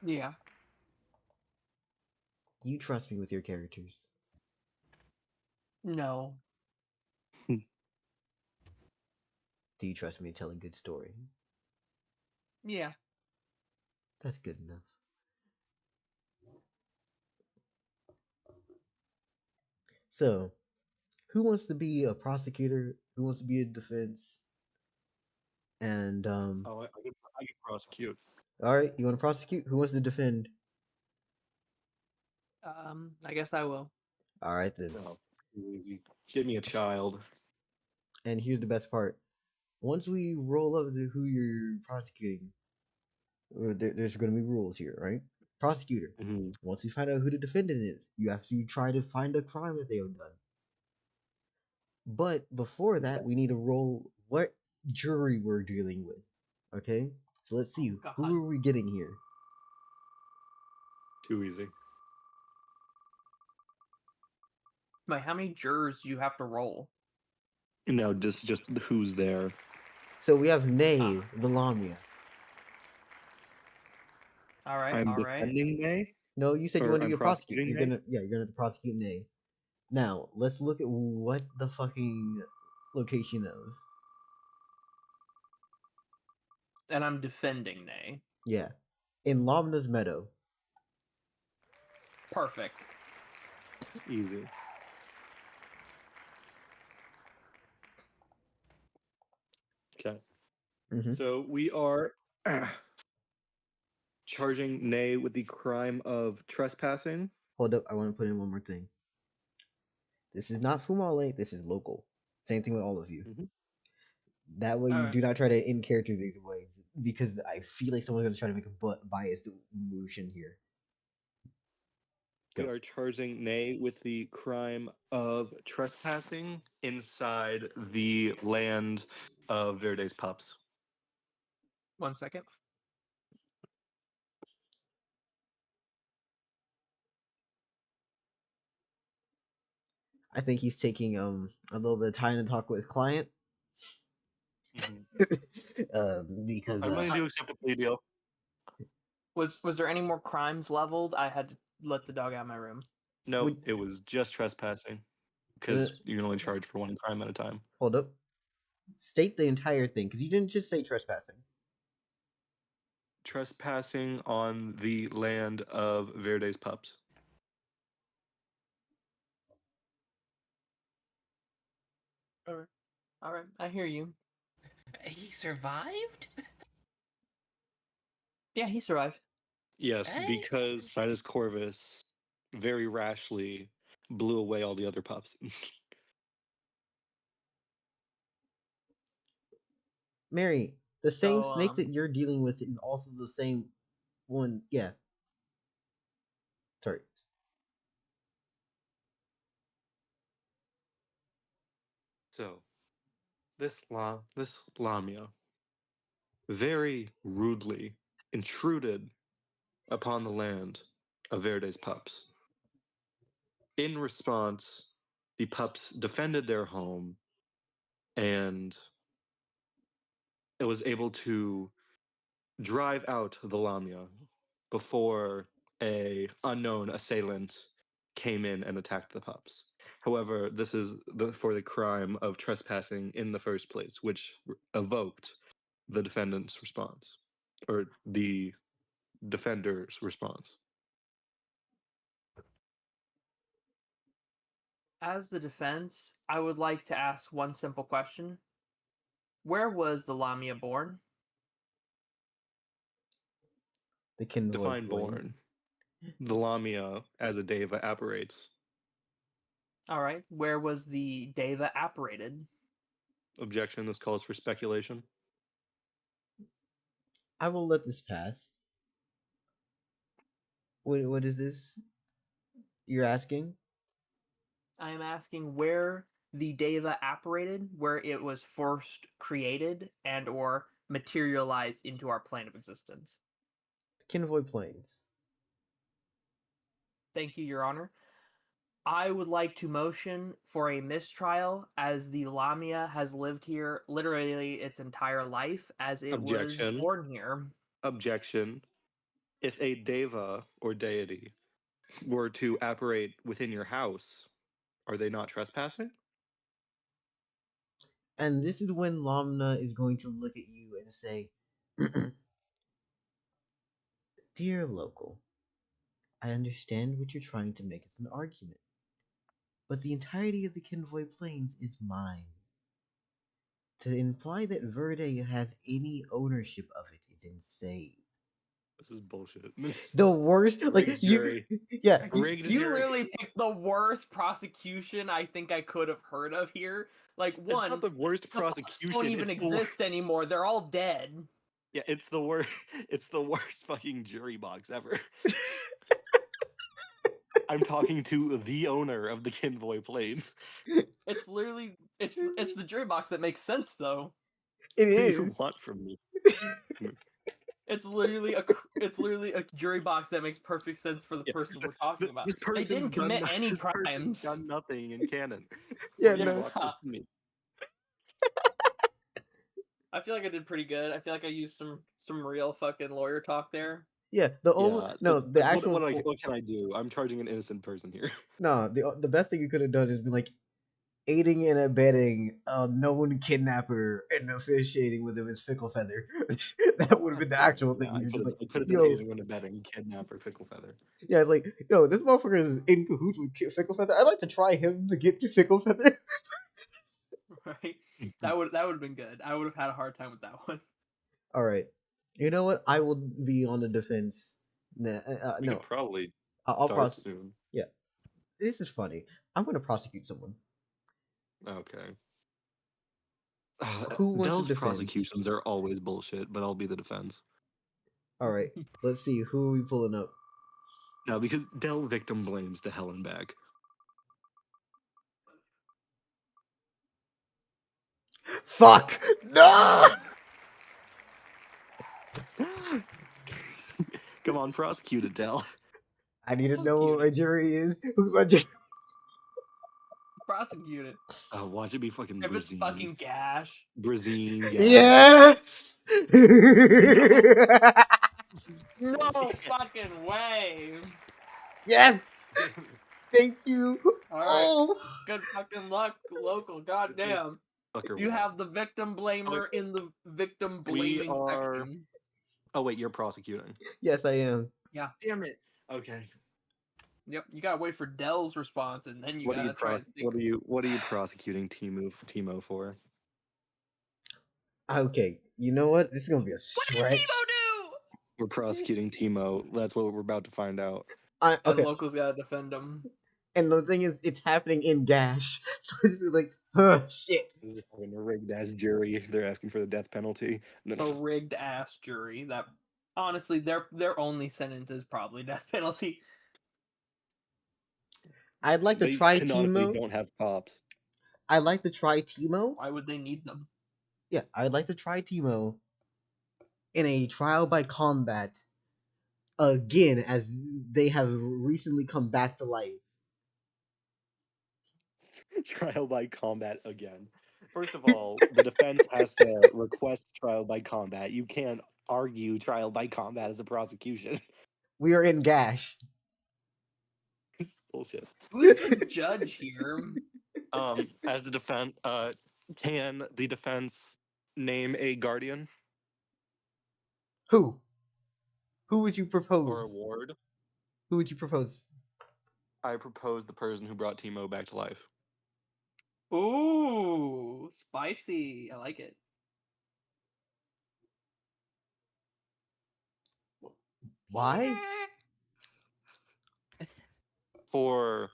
Yeah. You trust me with your characters. No. Do you trust me to tell a good story? Yeah. That's good enough. So, who wants to be a prosecutor? Who wants to be a defense? And Oh, I can prosecute. all right, you want to prosecute? Who wants to defend? I guess I will. All right then. No, easy. Give me a child. And here's the best part: once we roll up to who you're prosecuting, there's going to be rules here, right? Prosecutor. Mhm. Once you find out who the defendant is, you have to try to find a crime that they have done. But before that, we need to roll what jury we're dealing with. Okay? So let's see. God. Who are we getting here? Too easy. Wait, how many jurors do you have to roll? No, just who's there. So we have Nay, the Lamia. All right. I'm All right. defending May, No, you said you or want to I'm be a prosecutor. prosecuting You're May. gonna you're gonna have to prosecute Nay. Now, let's look at what the fucking location of. And I'm defending Nay. Yeah. In Lamna's Meadow. Perfect. Easy. Okay. Mm-hmm. So we are charging Nay with the crime of trespassing. Hold up, I want to put in one more thing. This is not Fumale, this is local. Same thing with all of you. Mhm. That way, All you right. do not try to in character these ways because I feel like someone's gonna try to make a biased motion here. We Go. are charging Nay with the crime of trespassing inside the land of Verde's pups. 1 second. I think he's taking a little bit of time to talk with his client. Because I'm going to accept a plea deal. Was there any more crimes leveled? I had to let the dog out of my room. No, Would- it was just trespassing because you can only charge for one crime at a time. hold up. State the entire thing because you didn't just say trespassing. Trespassing on the land of Verde's pups. All right. All right. I hear you. He survived? Yeah, he survived. Yes, Hey. because Sinus Corvus very rashly blew away all the other pups. Mary, the same So, snake that you're dealing with is also the same one. Yeah. Sorry. So, this Lamia very rudely intruded upon the land of Verde's pups. In response, the pups defended their home and it was able to drive out the Lamia before a unknown assailant came in and attacked the pups. However, this is for the crime of trespassing in the first place, which evoked the defendant's response or the defender's response. as the defense, I would like to ask one simple question. Where was the Lamia born? The convoy Define plane. born. The Lamia as a deva apparates. All right. Where was the Deva apparated? Objection. This calls for speculation. I will let this pass. What is this? You're asking? I am asking where the Deva apparated, where it was first created and or materialized into our plane of existence. Convoy planes. Thank you, Your Honor. I would like to motion for a mistrial as the Lamia has lived here literally its entire life as it was Objection. born here. Objection. If a deva or deity were to apparate within your house, are they not trespassing? And this is when Lamna is going to look at you and say, Dear local, I understand what you're trying to make as an argument, but the entirety of the Kinvoy Plains is mine. To imply that Verde has any ownership of it is insane. This is bullshit. The worst, like Rigged you, jury. yeah, Rigged You jury. literally picked the worst prosecution I think I could have heard of here. Like, It's not one, the worst the boss prosecution. don't even it's the wor- exist anymore. They're all dead. Yeah, it's the worst. It's the worst fucking jury box ever. I'm talking to the owner of the Kinvoy Plains. It's literally it's the jury box that makes sense though. it What do you is. want from me? It's literally a jury box that makes perfect sense for the Yeah, person we're talking about. This They person's didn't done commit no- any this person's crimes. done nothing in canon. Yeah, What do you no. want from me? I feel like I did pretty good. I feel like I used some real fucking lawyer talk there. Yeah, the only Yeah, no, the actual what can I do? I'm charging an innocent person here. no, the best thing you could have done is be like aiding and abetting a known kidnapper and officiating with him is Fickle Feather. That would have been the actual thing. I You're just like, could have been yo, aiding and abetting kidnapper Fickle Feather. yeah, it's like, yo, this motherfucker is in cahoots with Fickle Feather. I'd like to try him to get to Fickle Feather. Right? That would have been good. I would have had a hard time with that one. All right, you know what? I will be on the defense. We No, could probably I'll start prosecute. soon. Yeah, this is funny. I'm going to prosecute someone. Okay. Who wants to Dell's defend? prosecutions are always bullshit, but I'll be the defense. All right, let's see who are we pulling up. No, because Dell victim blames to hell and back. Fuck! No! Come on, prosecute it, Dell. I need to know what my jury is. Who's my jury? Prosecute it. Watch it be fucking If it's fucking Brazine. Gash. Brazine, Yes! No fucking way. Yes! Damn it. Thank you. All right. Oh, Good fucking luck, local. Goddamn. Fucker You won. have the victim blamer in the victim We blaming are- section. Oh wait, you're prosecuting. yes, I am. Yeah. Damn it. Okay. Yep. You gotta wait for Dell's response, and then you What are gotta you try and think. what are you prosecuting Temo for? Okay, you know what? This is gonna be a What did stretch. Temo do? We're prosecuting Temo. That's what we're about to find out. And Okay, locals gotta defend him. and the thing is, it's happening in Gash, so it's like, oh shit. This is fucking a rigged ass jury. They're asking for the death penalty. A rigged ass jury. That honestly, their only sentence is probably death penalty. I'd like to They try canonically Temo. don't have cops. I'd like to try Temo. Why would they need them? Yeah, I'd like to try Temo in a trial by combat again, as they have recently come back to life. Trial by combat again. First of all, the defense has to request trial by combat. You can't argue trial by combat as a prosecution. We are in Gash. It's bullshit. Who's the judge here? As the defense, can the defense name a guardian Who? Who would you propose? or a ward? Who would you propose? I propose the person who brought Temo back to life. Ooh, spicy. I like it. Why? For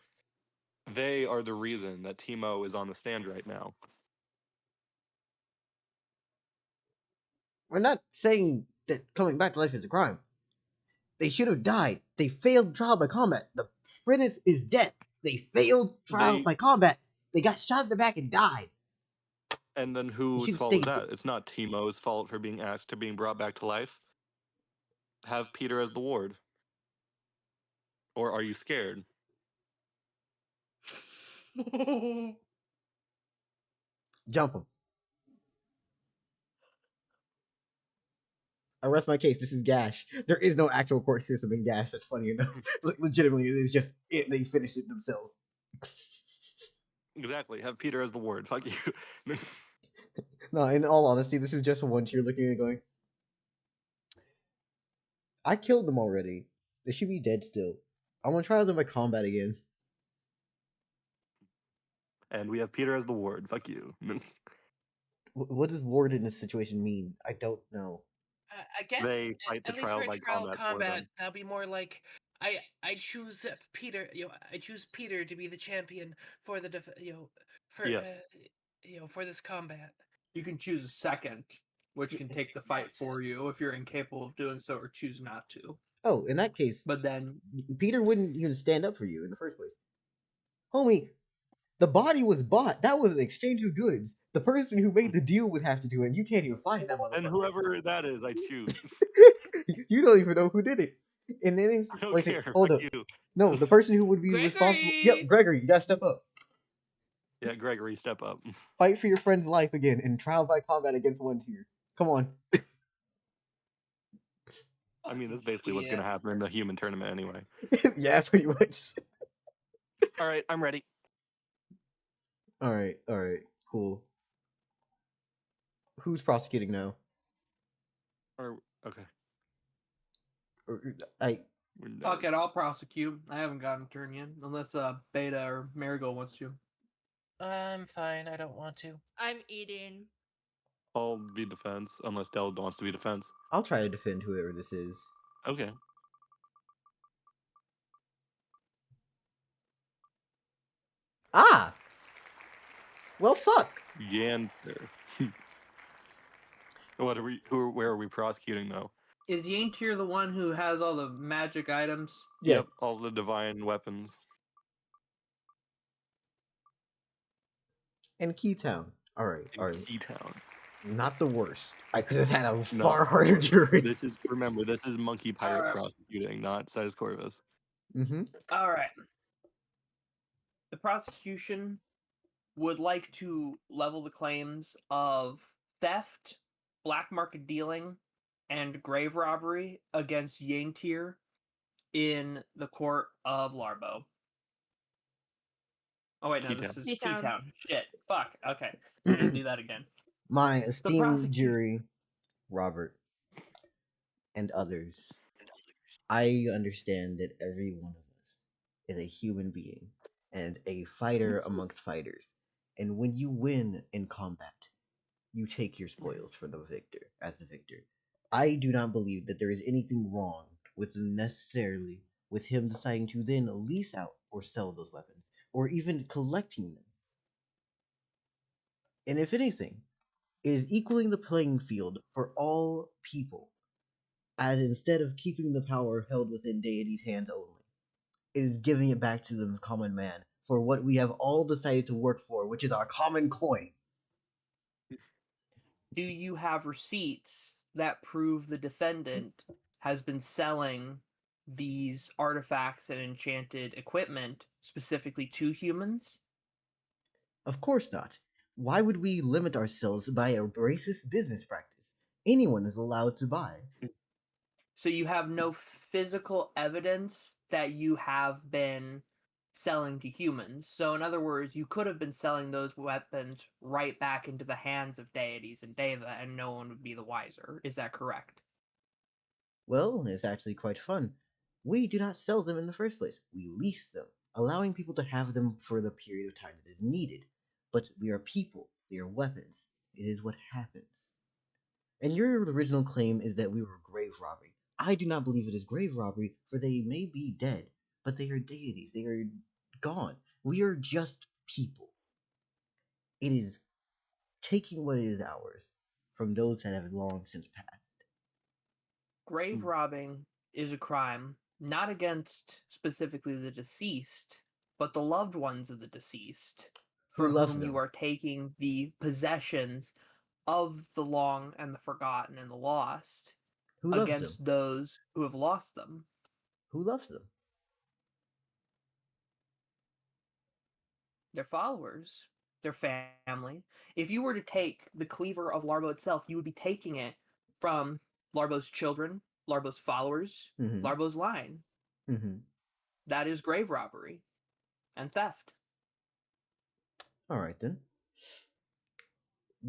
they are the reason that Temo is on the stand right now. We're not saying that coming back to life is a crime. They should have died. They failed trial by combat. The sentence is death. They failed trial by combat. They got shot in the back and died. And then whose should fault is stay- that? It's not Temo's fault for being asked to being brought back to life. Have Peter as the ward. Or are you scared? Jump him. I rest my case. This is Gash. There is no actual court system in Gash. That's funny enough. Legitimately, it is just it. They finished it themselves. Exactly. Have Peter as the ward. Fuck you. No, in all honesty, this is just one tier looking at it going, I killed them already. They should be dead still. I want to try them by combat again. And we have Peter as the ward. Fuck you. What does ward in this situation mean? I don't know. I guess They fight the at least for trial a by trial combat for combat, them. that'll be more like I choose Peter. I choose Peter to be the champion for the for Yes. For this combat. You can choose a second, which can take the fight Yes. for you if you're incapable of doing so or choose not to. Oh, in that case, But then Peter wouldn't even stand up for you in the first place. Homie, the body was bought. That was an exchange of goods. The person who made the deal would have to do it, and you can't even find that motherfucker. And whoever that is, I choose. You don't even know who did it. And then it's, I don't wait, care. hold Fuck up. you. No, the person who would be responsible. Yep, Gregory, you gotta step up. Yeah, Gregory, step up. Fight for your friend's life again in trial by combat against one tier. Come on. I mean, that's basically what's gonna happen in the human tournament anyway. Yeah, pretty much. All right, I'm ready. All right, cool. Who's prosecuting now? Or okay. I We're done. fuck it, I'll prosecute. I haven't gotten a turn yet, unless Beta or Marigold wants to. I'm fine. I don't want to. I'm eating. I'll be defense, unless Dell wants to be defense. I'll try to defend whoever this is. Okay. Ah. Well, fuck. Yanter. What are we? Where are we prosecuting though? Is Yantir the one who has all the magic items? Yeah. Yep, all the divine weapons. And Keytown. All right. Keytown. Not the worst. I could have had a No. far harder jury. This is monkey pirate Alright. prosecuting, not Situs Corvus. Mm-hmm. All right. The prosecution would like to level the claims of theft, black market dealing, and grave robbery against Yantir in the court of Larbo. Oh wait, no, this is Keytown. Keytown. Shit. Fuck. Okay. We're gonna do that again. My esteemed prosecu- jury, Robert, and others. I understand that every one of us is a human being and a fighter amongst fighters. And when you win in combat, you take your spoils for the victor as the victor. I do not believe that there is anything wrong with necessarily with him deciding to then lease out or sell those weapons, or even collecting them. And if anything, it is equaling the playing field for all people, as instead of keeping the power held within deity's hands only, it is giving it back to the common man for what we have all decided to work for, which is our common coin. Do you have receipts that prove the defendant has been selling these artifacts and enchanted equipment specifically to humans? Of course not. Why would we limit ourselves by a racist business practice? Anyone is allowed to buy. So you have no physical evidence that you have been selling to humans. So in other words, you could have been selling those weapons right back into the hands of deities and Deva, and no one would be the wiser. Is that correct? Well, it's actually quite fun. We do not sell them in the first place. We lease them, allowing people to have them for the period of time that is needed. But we are people, they are weapons. It is what happens. And your original claim is that we were grave robbing. I do not believe it is grave robbery, for they may be dead, but they are deities. They are gone. We are just people. It is taking what is ours from those that have long since passed. Grave robbing is a crime not against specifically the deceased, but the loved ones of the deceased, Who for loves whom them? you are taking the possessions of the long and the forgotten and the lost Who loves them? against those who have lost them. Who loves them? Their followers, their family. If you were to take the cleaver of Larbo itself, you would be taking it from Larbo's children, Larbo's followers, Mhm. Larbo's line. That is grave robbery and theft. All right then.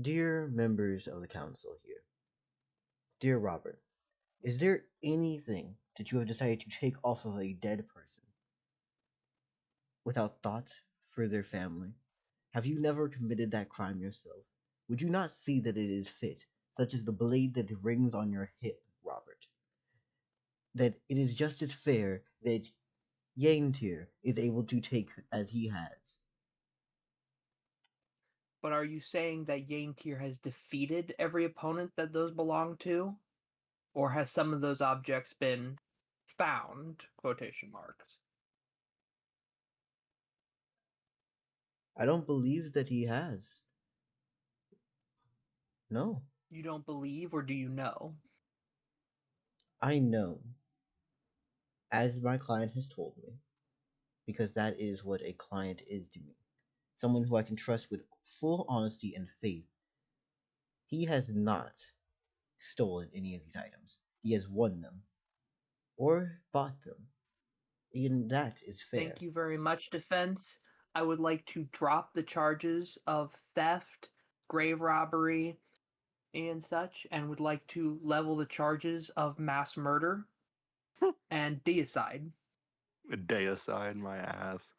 Dear members of the council here, dear Robert, is there anything that you have decided to take off of a dead person without thought for their family? Have you never committed that crime yourself? Would you not see that it is fit, such as the blade that rings on your hip, Robert, that it is just as fair that Yaintir is able to take as he has? But are you saying that Yaintir has defeated every opponent that those belong to? Or has some of those objects been found, quotation marks? I don't believe that he has. No. You don't believe, or do you know? I know, as my client has told me, because that is what a client is to me. Someone who I can trust with full honesty and faith. He has not stolen any of these items. He has won them or bought them. And that is fair. Thank you very much, defense. I would like to drop the charges of theft, grave robbery, and such, and would like to level the charges of mass murder and deicide. A deicide, my ass.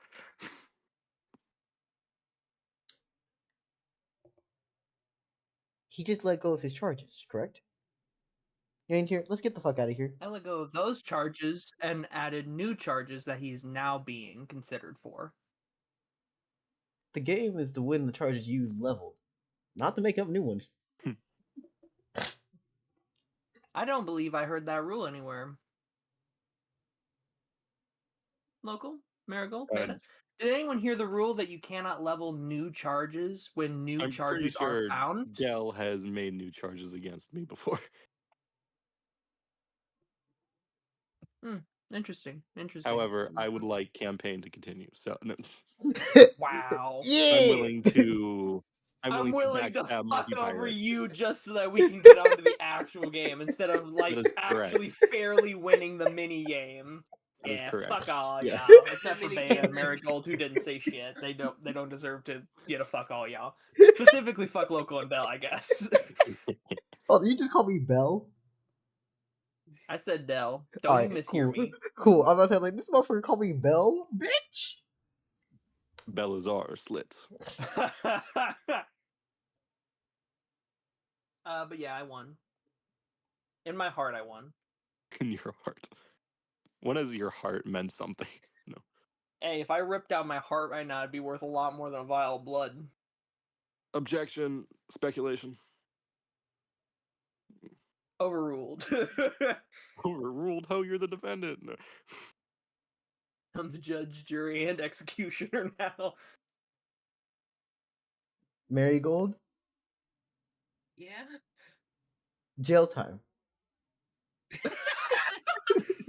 He just let go of his charges, correct? You ain't here. Let's get the fuck out of here. I let go of those charges and added new charges that he's now being considered for. The game is to win the charges you leveled, not to make up new ones. I don't believe I heard that rule anywhere. Local? Marigold? Beta? Did anyone hear the rule that you cannot level new charges when new I'm pretty charges sure are found? Dell has made new charges against me before. Interesting. Interesting. However, I would like campaign to continue. So no, Wow. Yeah. I'm willing to. I'm willing to backstab fuck Monkey over Pirate. you just so that we can get onto the actual game instead of like That is correct. actually fairly winning the mini game. That is Yeah, correct. fuck all Yeah. y'all. Except for Mini Beta and game. Marigold who didn't say shit. They don't deserve to get a fuck all y'all. Specifically fuck Loco and Bell, I guess. Oh, you just call me Bell? I said Dell. Don't Alright, you mishear cool. me. Cool. I'm about to say, like, this motherfucker called me Bell? Bitch! Dellizar slits. But yeah, I won. In my heart, I won. In your heart. When has your heart meant something? No. Hey, if I ripped out my heart right now, it'd be worth a lot more than a vial of blood. Objection. Speculation. Overruled. Overruled. Ho, you're the defendant. No. I'm the judge, jury, and executioner now. Marigold? Yeah. Jail time.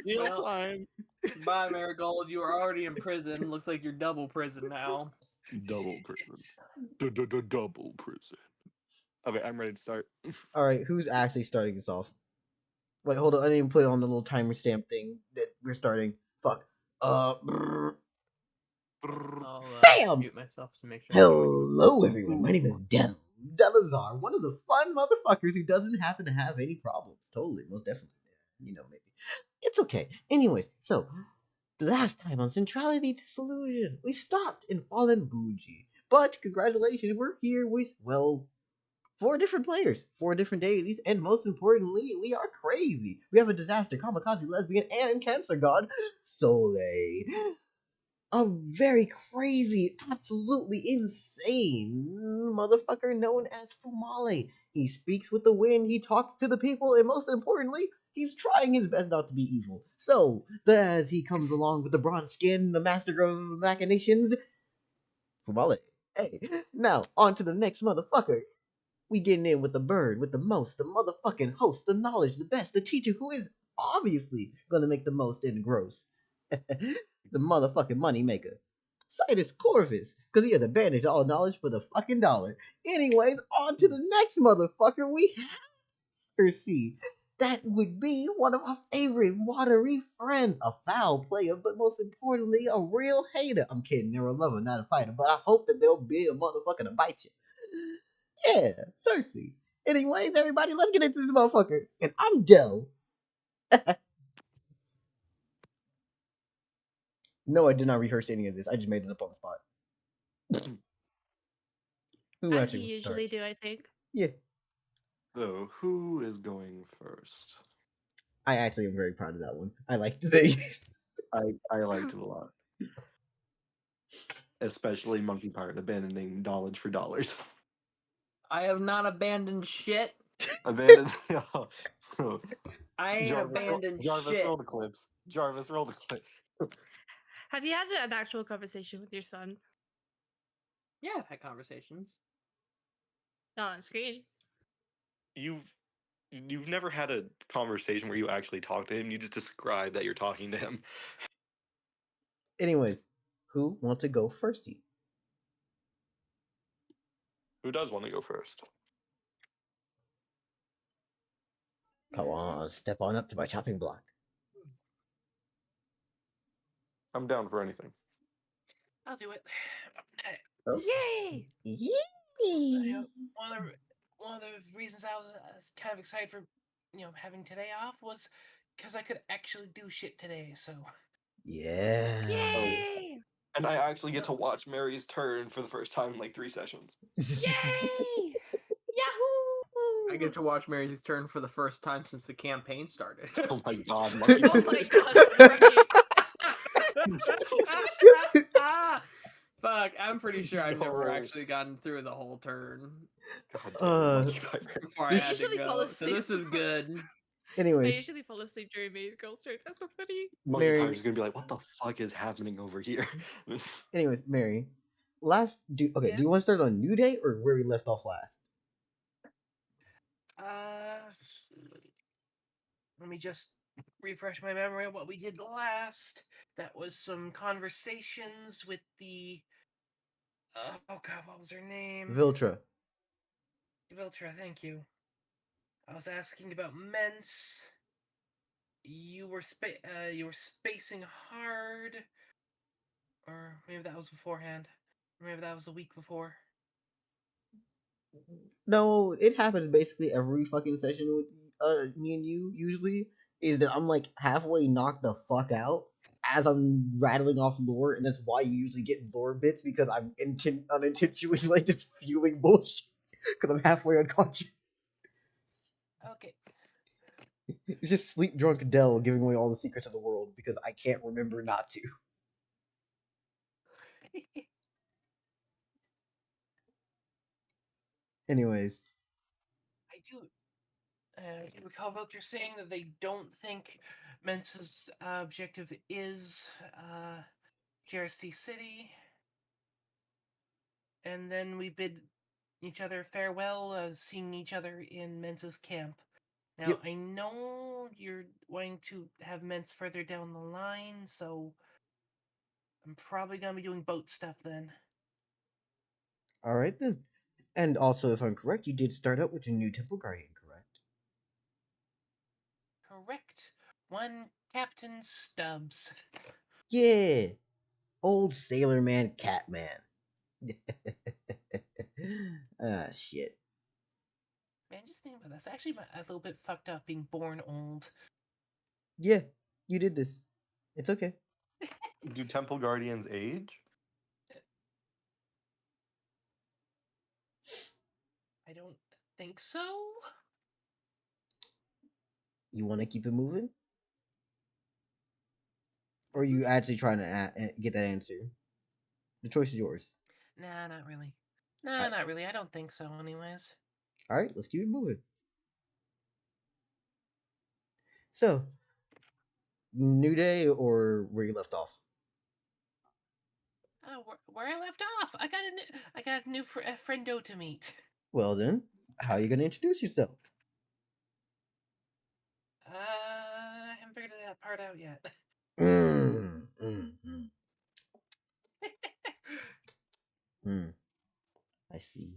Jail Well, time. bye, Marigold. You are already in prison. Looks like you're double prison now. Double prison. Double prison. Okay, I'm ready to start. Alright, who's actually starting this off? Wait, hold on. I didn't even put it on the little timer stamp thing that we're starting. Fuck. I'll Bam! mute myself to make sure. Hello, everyone. My name is Dellizar, one of the fun motherfuckers who doesn't happen to have any problems. Totally, most definitely. You know, maybe. It's okay. Anyways, so, the last time on Centrality Disillusion, we stopped in Fallen Bougie. But, congratulations, we're here with, well, 4 different players, 4 different deities, and most importantly, we are crazy. We have a disaster, kamikaze lesbian, and cancer god, Soleil. A very crazy, absolutely insane motherfucker known as Fumale. He speaks with the wind, he talks to the people, and most importantly, he's trying his best not to be evil. So, as he comes along with the bronze skin, the master of machinations, Fumale. Hey, now, on to the next motherfucker. We getting in with the bird, with the most, the motherfucking host, the knowledge, the best, the teacher who is obviously gonna make the most in gross. The motherfucking money maker. Citus Corvus, because he has advantage all knowledge for the fucking dollar. Anyways, on to the next motherfucker we have Circe. That would be one of my favorite watery friends. A foul player, but most importantly, a real hater. I'm kidding, they're a lover, not a fighter, but I hope that they'll be a motherfucker to bite you. Yeah, Circe. Anyways, everybody, let's get into this motherfucker. And I'm Joe. No, I did not rehearse any of this. I just made it up on the spot. Who As actually you wants to usually start? do, I think. Yeah, So, who is going first? I actually am very proud of that one. I like the thing. I liked it a lot. Especially Monkey Part abandoning knowledge for dollars. I have not abandoned shit. Abandon. I ain't Jarvis, abandoned Jarvis, shit. roll the clips. Jarvis, roll the clip. Have you had an actual conversation with your son? Yeah, I've had conversations. Not on screen. You've never had a conversation where you actually talk to him. You just describe that you're talking to him. Anyways, who wants to go firsty? Who does want to go first? Come on, step on up to my chopping block. I'm down for anything. I'll do it. Oh. Yay! Yay! One of the reasons I was kind of excited for having today off was because I could actually do shit today. So Yeah. Yay! And I actually get to watch Mary's turn for the first time in like 3 sessions. Yay! Yahoo! I get to watch Mary's turn for the first time since the campaign started. Oh my god, Monkey Oh Part. my god, right. Fuck, I'm pretty sure I've never Yo. actually gotten through the whole turn God damn it, Monkey Part. before I This- had to usually fall go. So asleep. this is good. I Anyways, usually fall asleep during Maze Girl's turn. That's so funny. Monkey Mary- Part's gonna be like, what the fuck is happening over here? anyways, Mary. Do Yeah? you want to start on New Day or where we left off last? Let me just refresh my memory of what we did last. That was some conversations with the. Oh god, what was her name? Viltra. Viltra, thank you. I was asking about Mence. You were spacing hard, or maybe that was beforehand. Or maybe that was a week before. No, it happens basically every fucking session with me and you usually, is that I'm like halfway knocked the fuck out as I'm rattling off lore, and that's why you usually get lore bits, because I'm unintentionally like just spewing bullshit because I'm halfway unconscious. Okay. It's just sleep drunk Dell giving away all the secrets of the world because I can't remember not to. Anyways, I do. You recall Viltra saying that they don't think Mence's objective is GRC City, and then we bid each other farewell, seeing each other in Mence's camp. Now, Yep. I know you're wanting to have Mence further down the line, so I'm probably gonna be doing boat stuff then. all right then. And also, if I'm correct, you did start out with a new Temple Guardian, correct? Correct. One Captain Stubbs. Yeah, old Sailor Man Catman. Ah, shit. Man, just think about that's actually a little bit fucked up being born old. Yeah, you did this. It's okay. Do Temple Guardians age? I don't think so. You want to keep it moving? Or are you actually trying to get that answer? The choice is yours. Nah, not really. Nah, Alright. not really. I don't think so, anyways. All right, let's keep it moving. So, New Day or where you left off? Where I left off, I got a new friendo to meet. Well then, how are you gonna introduce yourself? I haven't figured that part out yet. I see.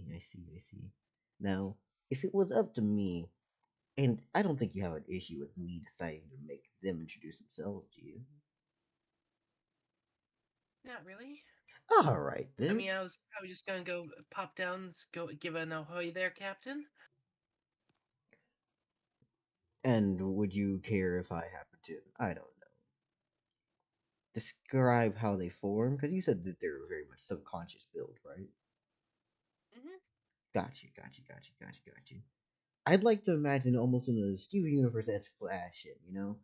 Now, if it was up to me, And I don't think you have an issue with me deciding to make them introduce themselves to you. Not really. All right I then. mean, I was probably just gonna go pop down, go give an ahoy there, Captain. And would you care if I happen to, I don't know, describe how they form? Because you said that they're very much subconscious build, right? Mm-hmm. Gotcha. I'd like to imagine almost in a Steven Universe-esque fashion, you know?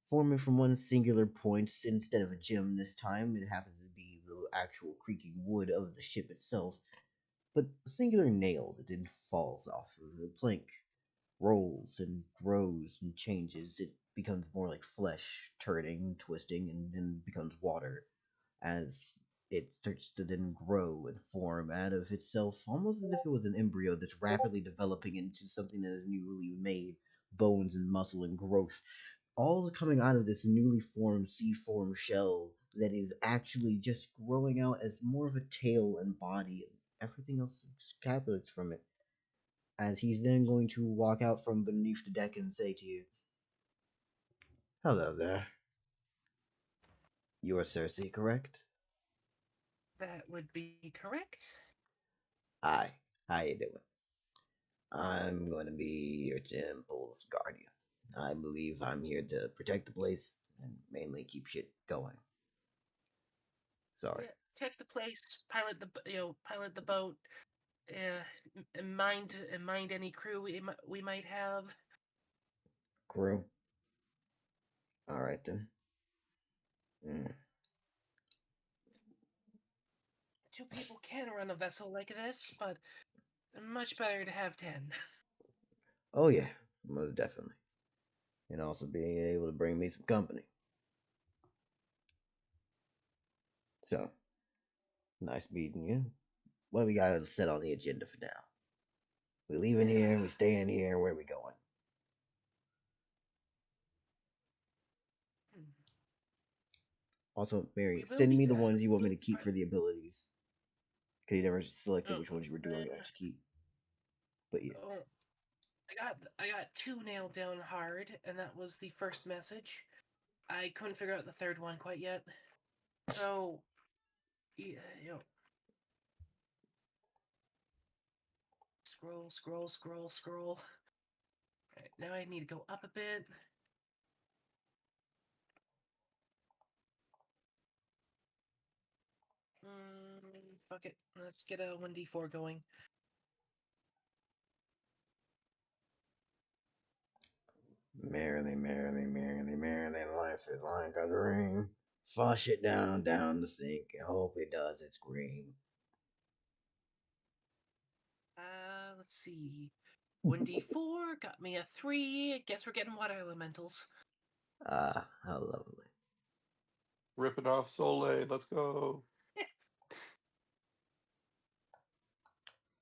Forming from one singular point instead of a gem this time, it happens to be the actual creaking wood of the ship itself, but a singular nail that then falls off of the plank, rolls and grows and changes. It becomes more like flesh, turning, twisting, and then becomes water as it starts to then grow and form out of itself, almost as if it was an embryo that's rapidly developing into something that is newly made, bones and muscle and growth, all coming out of this newly formed C-form shell that is actually just growing out as more of a tail and body, and everything else scapulates from it. As he's then going to walk out from beneath the deck and say to you, "Hello there. You are Circe, correct?" That would be correct. "Hi. How you doing? I'm going to be your temple's guardian. I believe I'm here to protect the place and mainly keep shit going. Sorry. Yeah, check the place, pilot pilot the boat. And mind any crew we might have. Crew? Alright then. Mm. 2 people can run a vessel like this, but much better to have 10. Oh yeah, most definitely. And also being able to bring me some company. So, nice meeting you. What do we got set on the agenda for now? We leaving here, we staying here, where are we going? Hmm. Also, Mary, We will send be me the ones you want me to keep right. for the abilities. Because you never selected Oh, which ones you were doing to actually keep. But yeah. oh, I got 2 nailed down hard, and that was the first message. I couldn't figure out the third one quite yet. So, yeah, scroll. Right, now I need to go up a bit. Fuck it. Let's get a 1d4 going. Merrily, life is like a dream. Flush it down the sink and hope it does its scream. Let's see. 1d4 got me a 3. I guess we're getting water elementals. Ah, how lovely. Rip it off, Soleil. Let's go.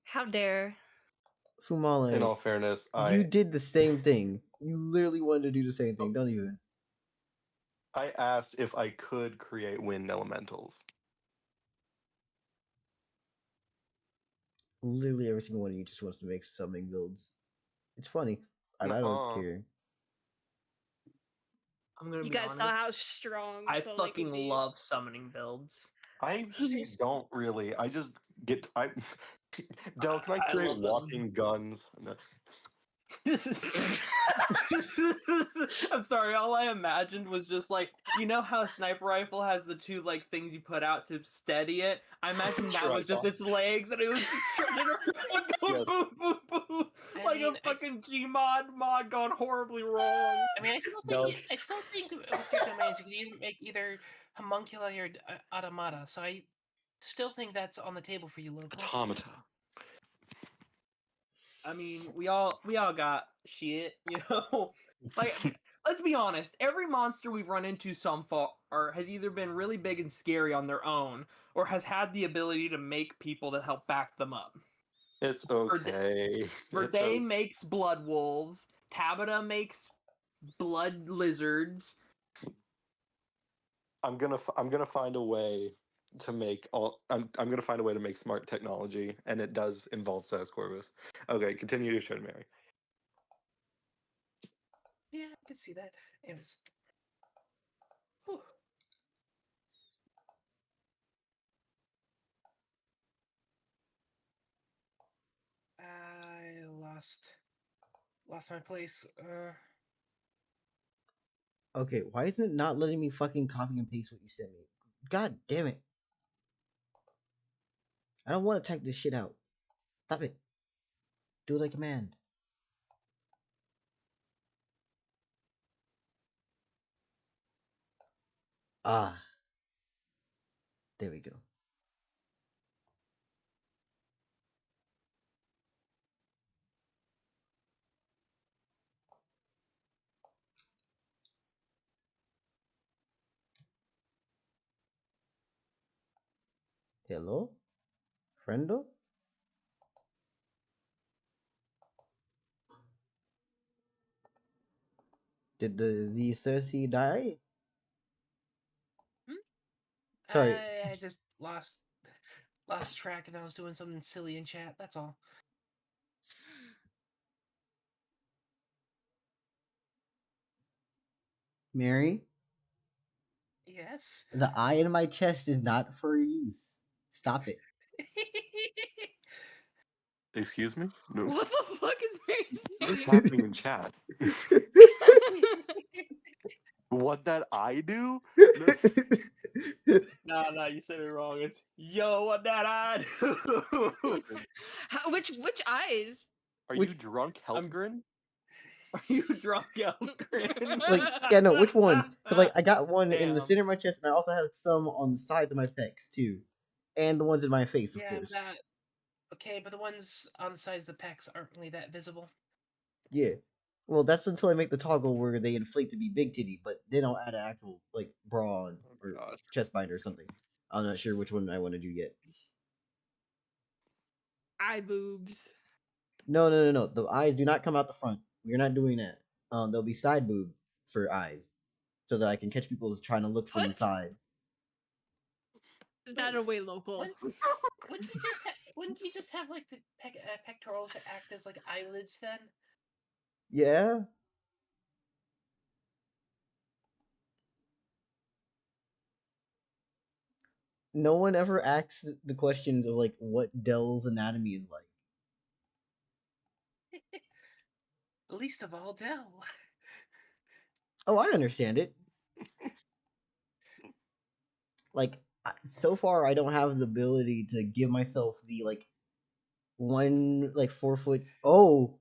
How dare. In Fumale, all fairness, you did the same thing. You literally wanted to do the same thing. Don't even. I asked if I could create wind elementals. Literally every single one of you just wants to make summoning builds. It's funny, and I don't Nuh-uh. care. I'm gonna You be guys saw honest. how strong I Soleil fucking could be. love summoning builds. I He's don't really. I just get. I Del, can I I create love them. walking guns? No. This is. I'm sorry. All I imagined was just like, you know how a sniper rifle has the 2 like things you put out to steady it. I imagined that was just Tripod. its legs, and it was just turning around, going Yes. boom, boom, boom, I like mean, a fucking Gmod gone horribly wrong. I Del, still think with your domains you can either make either homunculi or automata. So I still think that's on the table for you, local. automata. I mean, we all got shit, you know. Like, let's be honest. Every monster we've run into so far has either been really big and scary on their own, or has had the ability to make people to help back them up. It's okay. It's Verde okay. makes blood wolves. Tabata makes blood lizards. I'm gonna find a way to make all. I'm gonna find a way to make smart technology, and it does involve Sass Corvus. Okay, continue to show, Mary. can see that. Anyways. Whew. I lost my place. Okay, why isn't it not letting me fucking copy and paste what you sent me? God damn it. I don't want to type this shit out. Stop it. Do it like a command. Ah. There we go. Hello? Friendo? Did the Circe die? Sorry. I just lost track and I was doing something silly in chat. That's all. Mary? Yes. The eye in my chest is not for use. Stop it. Excuse me? No. What the fuck is What is Mary happening in chat? saying? What that I do? No. Nah, you said it wrong. It's yo, what that I do? Which eyes? Are Which- you drunk, Heltgren? Are you drunk, Elgrin? Like, yeah, no, which ones? Because, like, I got one in the Damn. center of my chest, and I also have some on the sides of my pecs, too. And the ones in my face, of Yeah, course. okay, but the ones on the sides of the pecs aren't really that visible. Yeah. Well, that's until I make the toggle where they inflate to be big titty, but then I'll add an actual, like, bra on, or gosh. chest binder or something. I'm not sure which one I want to do yet. Eye boobs. No. The eyes do not come out the front. We're not doing that. There'll be side boob for eyes, so that I can catch people who's trying to look from the What? side. That'll way local. Wouldn't you just have like the pectorals that act as like eyelids then? Yeah. No one ever asks the questions of like what Dell's anatomy is like. Least of all Dell. Oh, I understand it. Like so far, I don't have the ability to give myself the like 4 foot. Oh,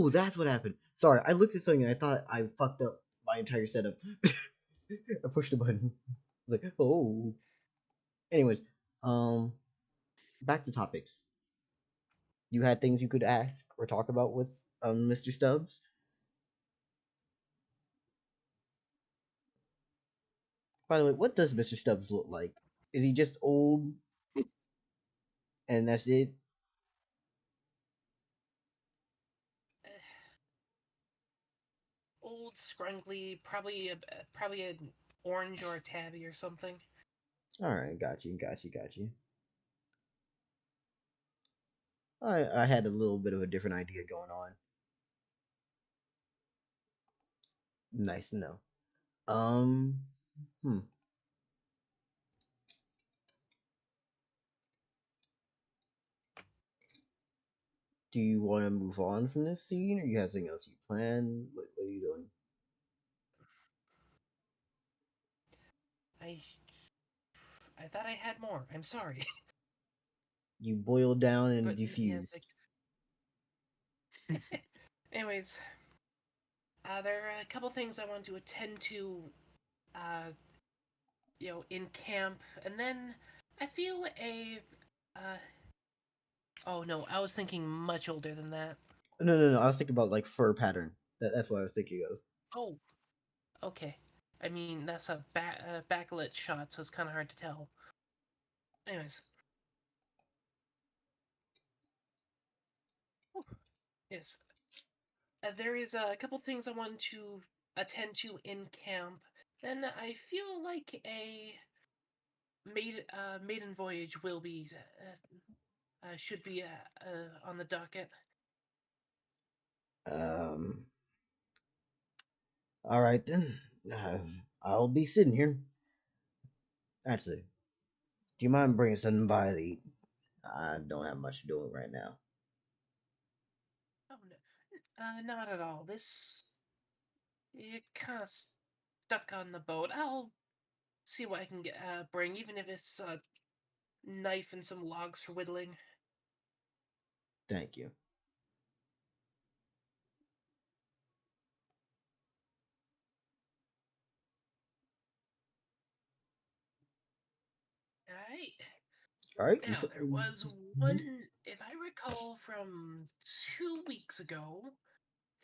that's what happened. Sorry, I looked at something and I thought I fucked up my entire setup. I pushed a button. I was like, oh. Anyways, back to topics. You had things you could ask or talk about with Mr. Stubbs. By the way, what does Mr. Stubbs look like? Is he just old and that's it? Old, scrungly, probably an orange or a tabby or something. Alright, got you. I had a little bit of a different idea going on. Nice to know. Hmm. Do you want to move on from this scene, or you have something else you plan? What are you doing? I thought I had more. I'm sorry. You boiled down and But diffused. Anyways, there are a couple things I want to attend to, in camp, and then I feel oh no, I was thinking much older than that. No. I was thinking about like fur pattern. That's what I was thinking of. Oh, okay. I mean, that's a backlit shot, so it's kind of hard to tell. Anyways. Whew. Yes. There is a couple things I want to attend to in camp. Then I feel like a maiden voyage will be should be on the docket. All right then. I'll be sitting here. Actually, do you mind bringing something by to eat? I don't have much to do right now. Oh no, not at all. This it kind of stuck on the boat. I'll see what I can get bring, even if it's a knife and some logs for whittling. Thank you. Alright. All right. Now, there was one, if I recall from 2 weeks ago,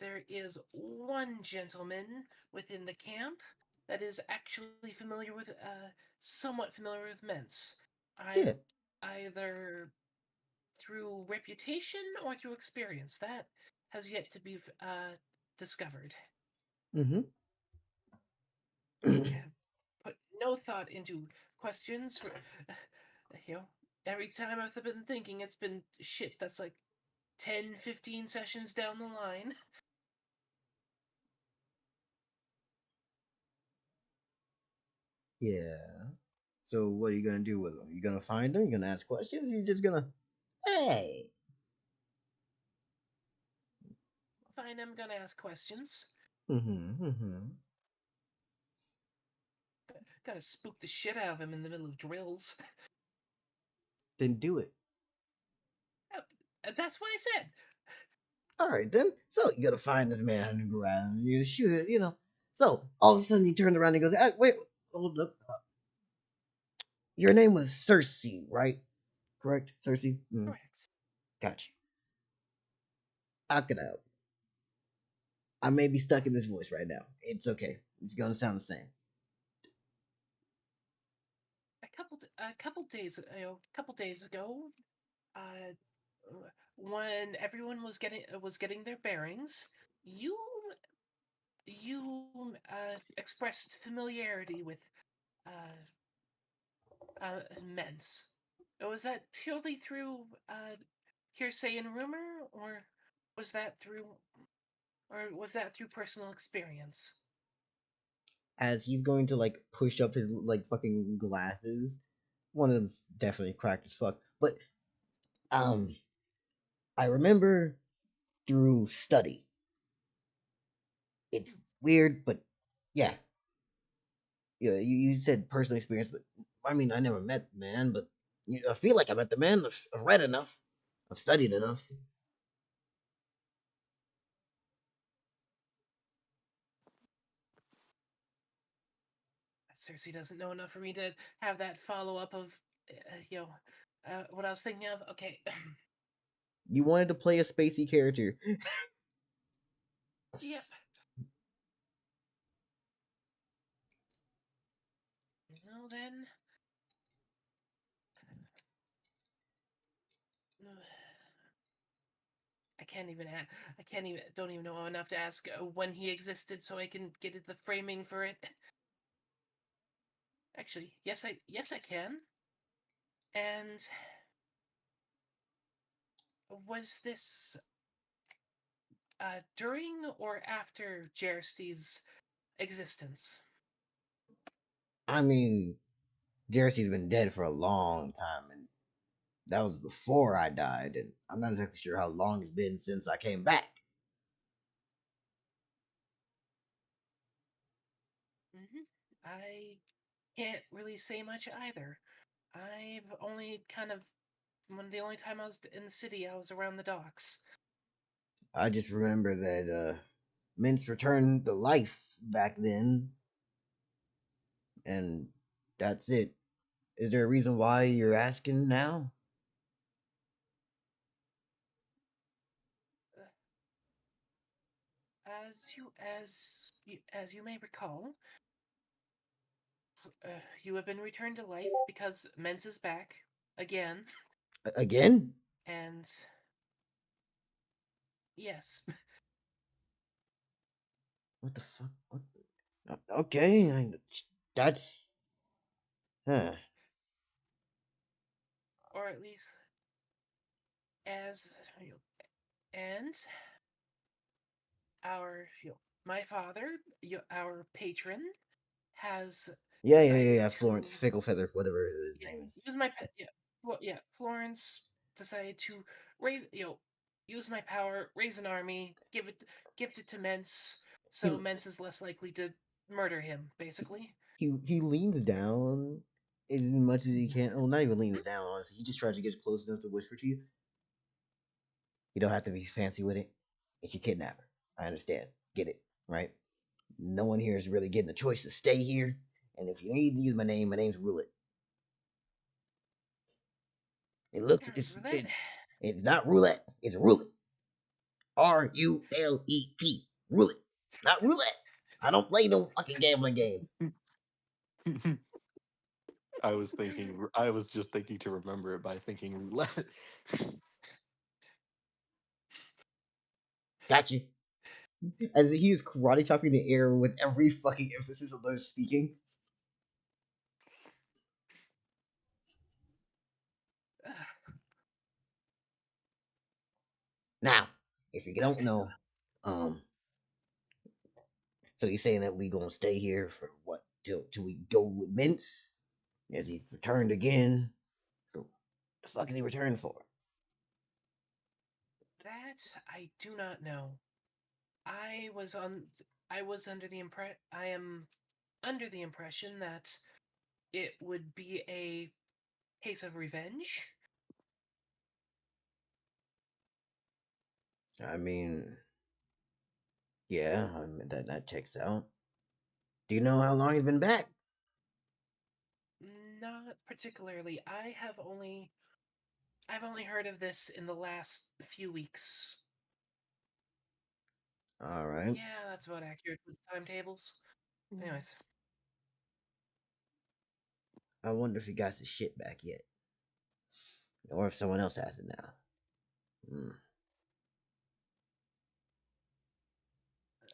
there is one gentleman within the camp that is actually familiar with, somewhat familiar with Mence. I Yeah. either through reputation or through experience. That has yet to be discovered. Mm-hmm. I have put no thought into questions. You know, every time I've been thinking, it's been shit that's like 10, 15 sessions down the line. Yeah. So what are you gonna do with them? You gonna find them? You gonna ask questions? You just gonna, hey. Fine, I'm gonna ask questions. Mm-hmm. Mm-hmm. Gotta spook the shit out of him in the middle of drills. Then do it. That's what I said. All right then. So you gotta find this man on the ground. And you shoot it. So all of a sudden he turned around and goes, "Wait, hold up. Your name was Circe, right? Correct, Circe. Correct. Gotcha. How can I help? I may be stuck in this voice right now. It's okay. It's gonna sound the same. A couple days ago, uh, when everyone was getting their bearings, you expressed familiarity with uh, Mence. Was that purely through hearsay and rumor, or was that through personal experience? As he's going to like push up his like fucking glasses. One of them's definitely cracked as fuck. But um, I remember through study. It's weird, but yeah, yeah. You said personal experience, but I mean, I never met the man, but I feel like I met the man. I've read enough. I've studied enough. Cersei doesn't know enough for me to have that follow up of, what I was thinking of. Okay, You wanted to play a spacey character. yep. Well then, I can't even. I can't even. Don't even know enough to ask when he existed, so I can get the framing for it. Actually, yes, I can. And was this during or after Jersty's existence? I mean, Jersey's been dead for a long time, and that was before I died, and I'm not exactly sure how long it's been since I came back. I can't really say much either. I've only kind of the only time I was in the city, I was around the docks. I just remember that Mince returned to life back then, and that's it. Is there a reason why you're asking now? Uh, as you may recall, you have been returned to life because Mence is back again, Again? and yes, What the fuck? What? Okay, that's huh. or at least as and our my father, our patron, has Yeah, decided Florence to Fickle Feather, whatever his name is. use my Florence decided to raise use my power, raise an army, gift it to Mence, so He Mence is less likely to murder him. Basically, he leans down as much as he can. Well, not even leans down. Honestly, he just tries to get close enough to whisper to you. You don't have to be fancy with it. It's your kidnapper. I understand. Get it, right? No one here is really getting the choice to stay here. And if you need to use my name's Roulette. It looks Roulette. it's not roulette, it's roulette. RULET. Roulette. Not roulette. I don't play no fucking gambling games. I was just thinking to remember it by thinking roulette. Gotcha. As he is karate chopping the air with every fucking emphasis on those speaking. Now, if you don't know, so he's saying that we gonna stay here for what till we go with Mince? As he returned again. So the fuck is he returned for? That I do not know. I was under the I am under the impression that it would be a case of revenge. I mean, yeah, that checks out. Do you know how long he's been back? Not particularly. I've only heard of this in the last few weeks. All right. Yeah, that's about accurate with timetables. Anyways, I wonder if he got his shit back yet, or if someone else has it now.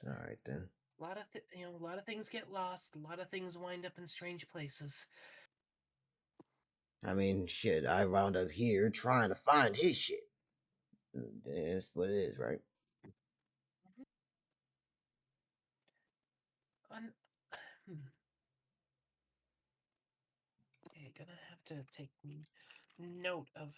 All right then. a lot of a lot of things get lost. A lot of things wind up in strange places. I mean, shit. I wound up here trying to find his shit. That's what it is, right? Okay, gonna have to take note of.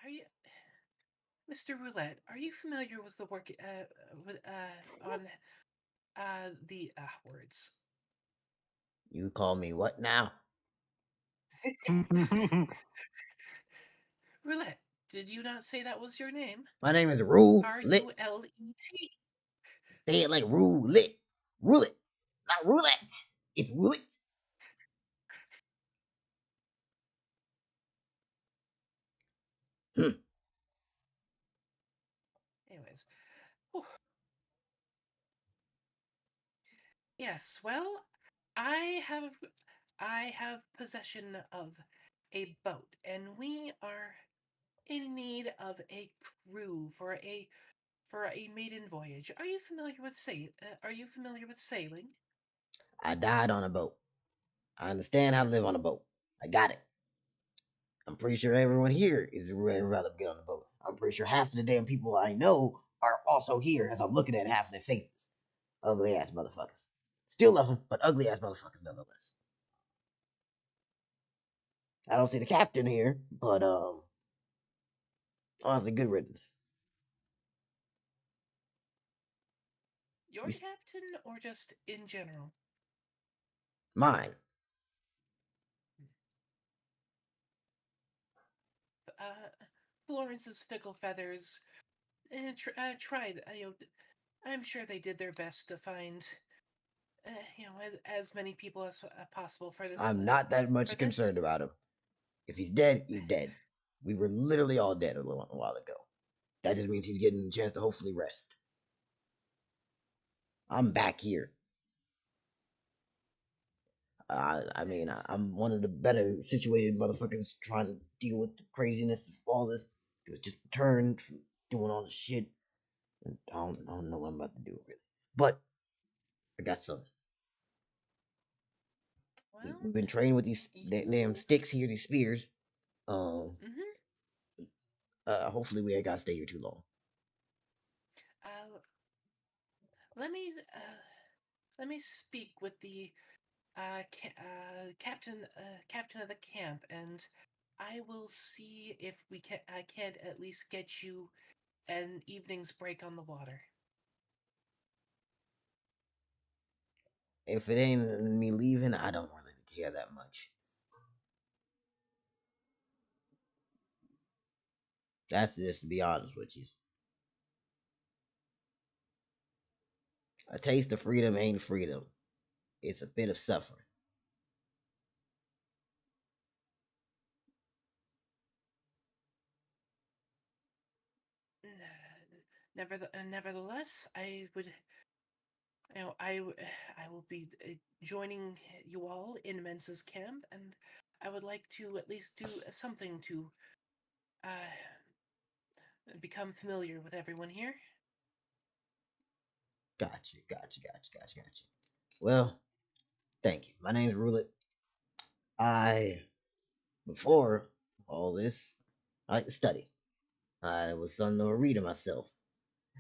Are you, Mr. Roulette? Are you familiar with the work with on the words? You call me what now? Roulette, did you not say that was your name? My name is Roulette. Rulet. Say it like roulette. Roulette. Not roulette. It's roulette. Anyways, whew. Yes. Well, I have possession of a boat, and we are in need of a crew for a maiden voyage. Are you familiar with sailing? I died on a boat. I understand how to live on a boat. I got it. I'm pretty sure everyone here is ready to get on the boat. I'm pretty sure half of the damn people I know are also here as I'm looking at half of their faces. Ugly ass motherfuckers. Still love them, but ugly ass motherfuckers nonetheless. I don't see the captain here, but honestly, good riddance. Your captain, or just in general? Mine. Florence's fickle feathers tried. I'm sure they did their best to find, as many people as possible for this. I'm not that For much this. concerned about him. If he's dead, he's dead. We were literally all dead a while ago. That just means he's getting a chance to hopefully rest. I'm back here. I'm one of the better situated motherfuckers trying to deal with the craziness of all this. It was just returned from doing all this shit. And I don't know what I'm about to do, really. But I got something. Well, We've been trained with these damn you. sticks here, these spears. Um, Mm-hmm. hopefully we ain't gotta stay here too long. Uh, let me let me speak with the captain of the camp, and I will see if I can't at least get you an evening's break on the water. If it ain't me leaving, I don't really care that much. That's just to be honest with you. A taste of freedom ain't freedom. It's a bit of suffering. Nevertheless, I would, I will be joining you all in Mensa's camp, and I would like to at least do something to uh, become familiar with everyone here. Gotcha. Well, thank you. My name's Roulette. Before all this, I like to study. I was something of a reader myself.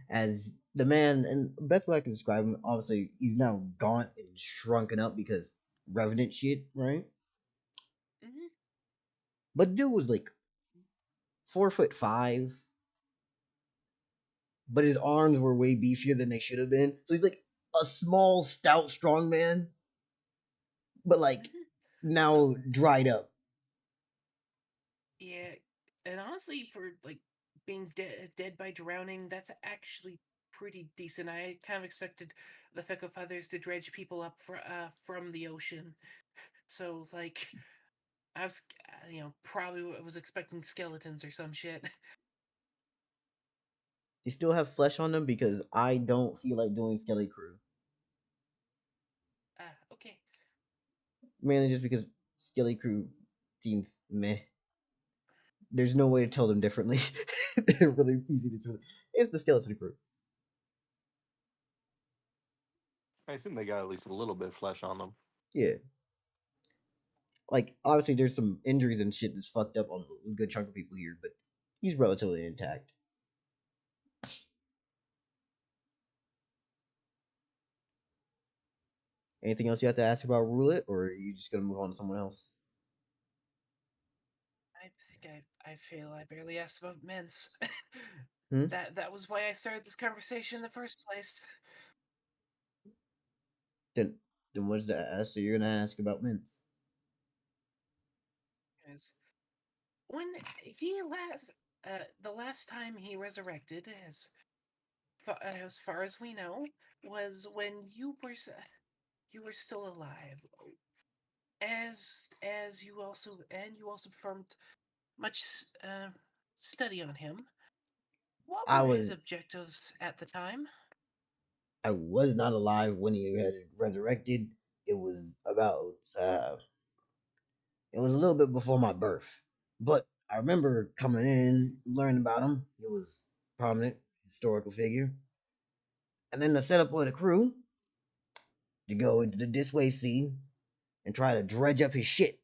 As the man, and best way I can describe him, obviously, he's now gaunt and shrunken up because revenant shit, right? Mm-hmm. But dude was like 4'5", but his arms were way beefier than they should have been. So he's like a small, stout, strong man, but like Mm-hmm. So now dried up. yeah, and honestly, for like being dead by drowning, that's actually pretty decent. I kind of expected the Fickle Feathers to dredge people up from the ocean. So like, I was, probably was expecting skeletons or some shit. They still have flesh on them because I don't feel like doing Skelly Crew. Okay. Mainly just because Skelly Crew seems meh. There's no way to tell them differently. They're really easy to tell. It's the Skeleton Crew. I assume they got at least a little bit of flesh on them. Yeah. Like, obviously, there's some injuries and shit that's fucked up on a good chunk of people here, but he's relatively intact. Anything else you have to ask about Roulette, or are you just gonna move on to someone else? I think I feel I barely asked about Mence. Hmm? That was why I started this conversation in the first place. Then, then what's the ask? So you're gonna ask about Mints? Is when he the last time he resurrected, as far as we know, was when you were still alive. As you also performed much study on him. What I were his was objectives at the time? I was not alive when he had resurrected. It was about it was a little bit before my birth, but I remember coming in, learning about him. He was a prominent historical figure, and then the setup with the crew to go into the Disway Sea and try to dredge up his shit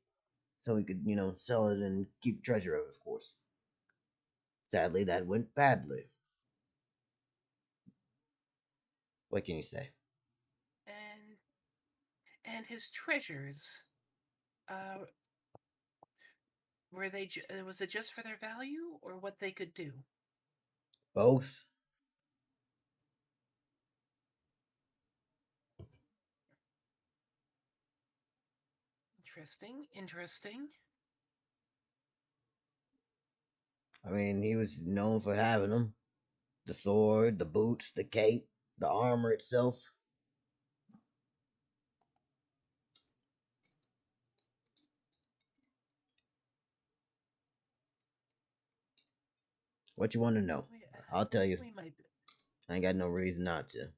so he could, sell it and keep treasure of it, of course. Sadly, that went badly. What can you say? And his treasures, uh, was it just for their value or what they could do? Both. Interesting. I mean, he was known for having them. The sword, the boots, the cape, the armor itself. What you want to know? We, I'll tell you. we might. I ain't got no reason not to. At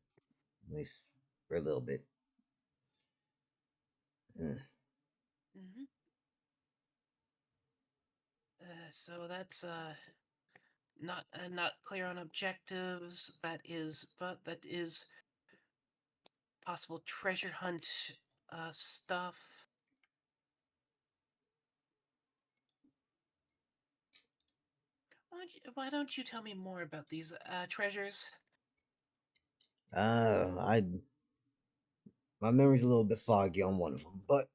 least for a little bit. Mm. Mm-hmm. So that's not clear on objectives. That is possible treasure hunt stuff. Why don't you tell me more about these treasures? I my memory's a little bit foggy on one of them, but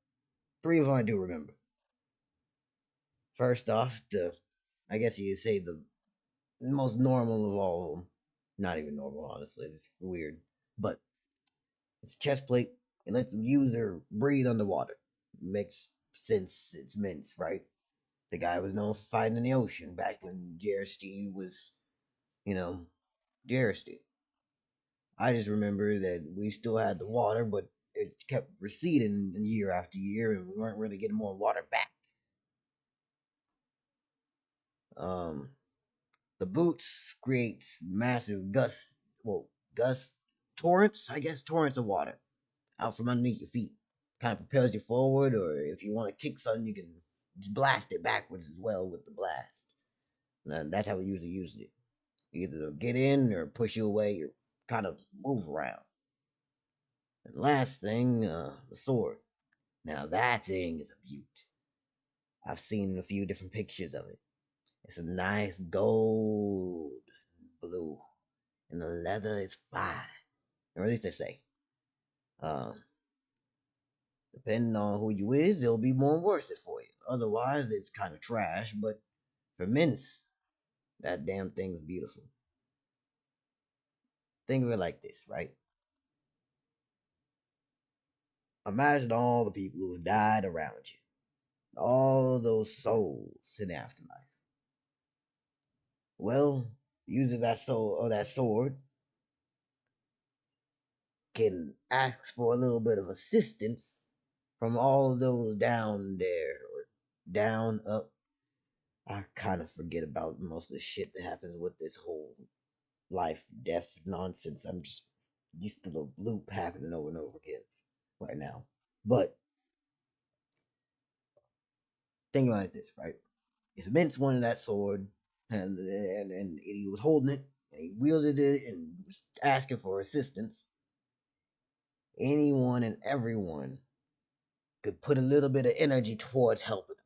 three of them I do remember. First off, I guess you could say the most normal of all of them. Not even normal, honestly. It's weird, but it's a chest plate. It lets the user breathe underwater. Makes sense. It's mints, right? The guy was known for fighting in the ocean back when Jersey was, you know, Jersey. I just remember that we still had the water, but it kept receding year after year, and we weren't really getting more water back. Um, the boots create massive gust torrents, I guess, torrents of water out from underneath your feet. Kind of propels you forward, or if you want to kick something, you can just blast it backwards as well with the blast. And that's how we usually used it. Either get in or push you away or kind of move around. And last thing, the sword. Now that thing is a beaut. I've seen a few different pictures of it. It's a nice gold blue, and the leather is fine, or at least they say. Um, Depending on who you is, it'll be more worth it for you. Otherwise, it's kind of trash. But for mints, that damn thing's beautiful. Think of it like this, right? Imagine all the people who have died around you, all those souls in the afterlife. Well, using that soul or that sword can ask for a little bit of assistance from all of those down there or down up. I kind of forget about most of the shit that happens with this whole life death nonsense. I'm just used to the loop happening over and over again right now. But think about it this, right? If Vince wanted that sword and he was holding it and he wielded it and was asking for assistance, anyone and everyone could put a little bit of energy towards helping him,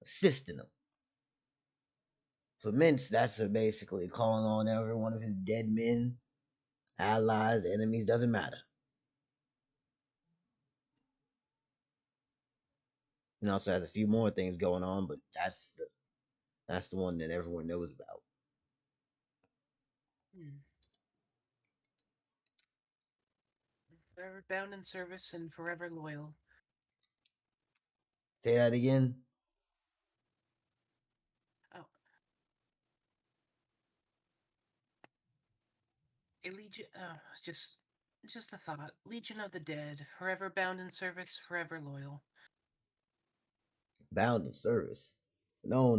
assisting him. For Mince, that's basically calling on every one of his dead men, allies, enemies, doesn't matter. He also has a few more things going on, but that's the one that everyone knows about. Forever bound in service and forever loyal. Say that again. Oh. A legion. Oh, just a thought. Legion of the Dead. Forever bound in service, forever loyal. Bound in service. No.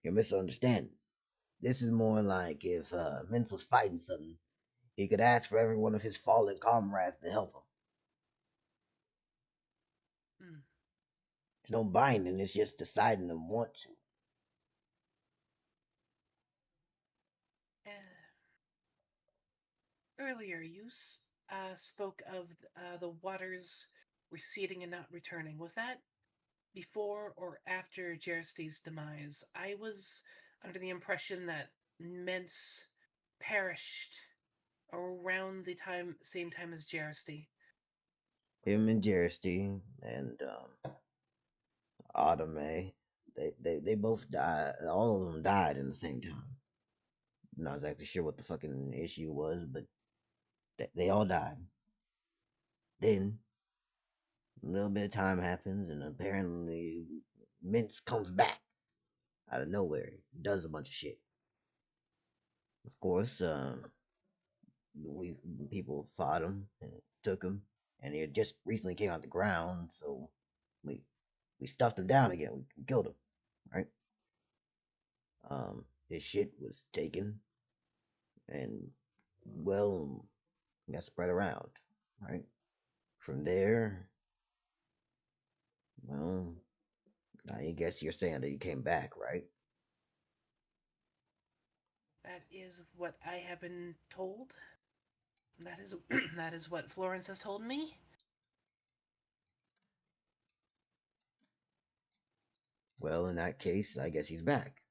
You're misunderstanding. This is more like if Mince was fighting something, he could ask for every one of his fallen comrades to help him. There's no binding, it's just deciding to want to. Earlier, you spoke of the waters receding and not returning. Was that before or after Jersty's demise? I was under the impression that Mence perished around the same time as Jersty. Him and Jersty and Autumn, they both died. All of them died in the same time. Not exactly sure what the fucking issue was, but they all died. Then a little bit of time happens, and apparently Mince comes back out of nowhere. Does a bunch of shit. Of course, we people fought him and took him, and he had just recently came out the ground, so we we stuffed him down again. We killed him, right? His shit was taken, and well, got spread around, right? From there, well, I guess you're saying that he came back, right? That is what I have been told. That is that is what Florence has told me. Well, in that case, I guess he's back.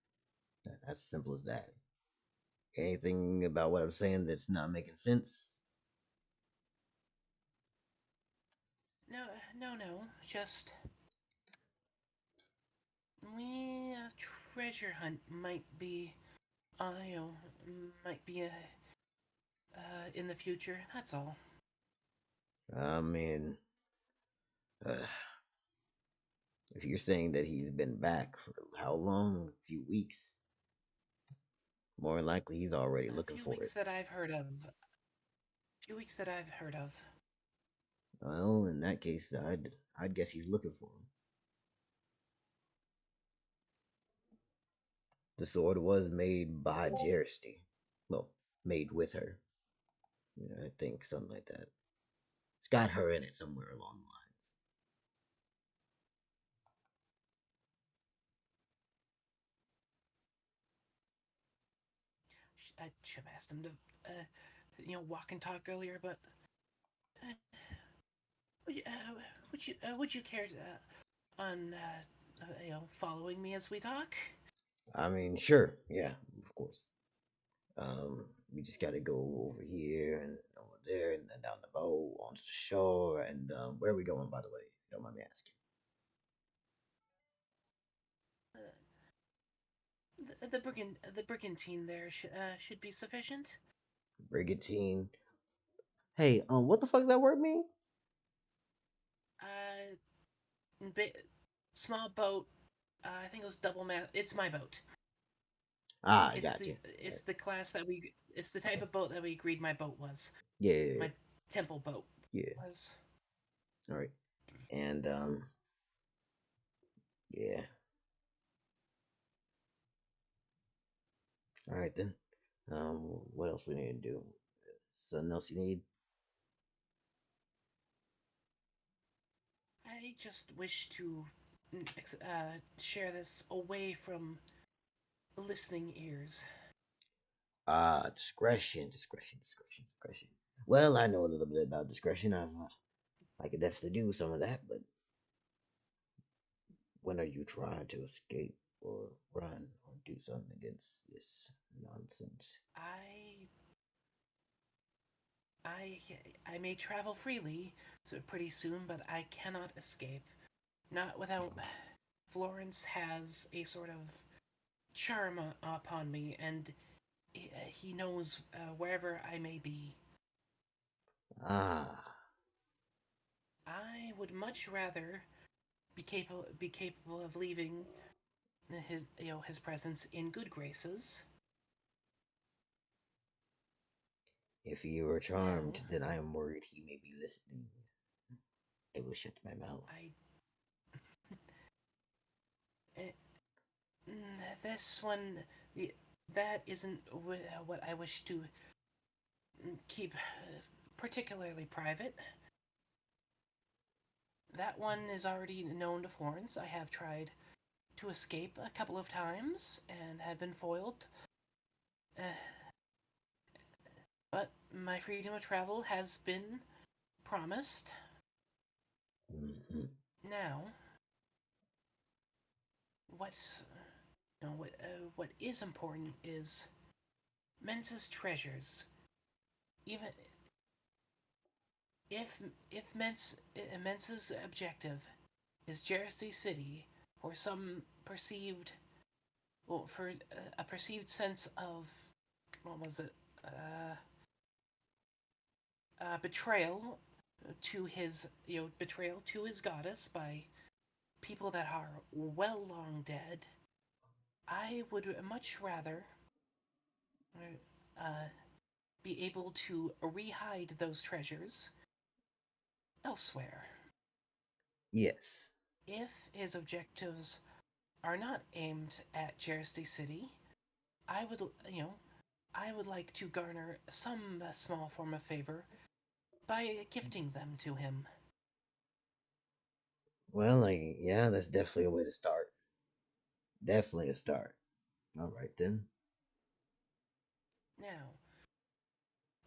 That's simple as that. Anything about what I'm saying that's not making sense? No. Just we treasure hunt might be, you know, might be in the future. That's all. I mean, uh, if you're saying that he's been back for how long? A few weeks. More likely, he's already A looking few for weeks it. that I've heard of. Well, in that case, I'd guess he's looking for him. The sword was made by Jersty. Well, made with her. Yeah, I think something like that. It's got her in it somewhere along the lines. I should have asked him to, walk and talk earlier, but uh, would you care to, on following me as we talk? I mean, sure, yeah, of course. We just gotta go over here and over there and then down the boat onto the shore. And where are we going, by the way? If you don't mind me asking. The brigantine there should be sufficient. Brigantine. Hey, what the fuck does that word mean? Bit small boat. I think it was double mast. It's my boat. Ah, I got you. It's the class that we. It's the type of boat that we agreed my boat was. Yeah, My temple boat yeah. was. All right, and yeah. All right then. What else we need to do? Something else you need? I just wish to share this away from listening ears. Ah, discretion. Well, I know a little bit about discretion. I could definitely do some of that, but when are you trying to escape or run or do something against this nonsense? I I may travel freely pretty soon, but I cannot escape. Not without. Florence has a sort of charm upon me, and he knows wherever I may be. Ah, I would much rather be capable of leaving his presence in good graces. if you are Now, charmed, then I am worried he may be listening. I will shut my mouth. I this one the that isn't what I wish to keep particularly private. That one is already known to Florence. I have tried to escape a couple of times and have been foiled. Uh, but my freedom of travel has been promised. Mm-hmm. Now, what's no, what is important is Mensa's treasures. Even if Mensa's objective is Jersey City for some perceived, well, for a perceived sense of what was it, betrayal betrayal to his goddess by people that are well long dead. I would much rather uh, be able to rehide those treasures elsewhere. Yes. If his objectives are not aimed at Jersey City, I would, I would like to garner some small form of favor by gifting them to him. Well, yeah, that's definitely a way to start. Definitely a start. All right then. Now,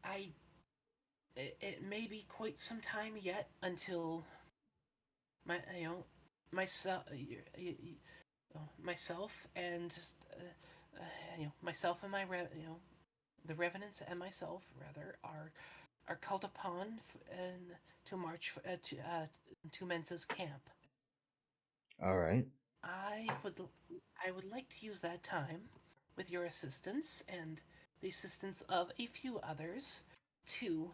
I it may be quite some time yet until my myself myself and myself and the revenants and myself rather are called upon to march to Mensa's camp. All right. I would like to use that time, with your assistance and the assistance of a few others, to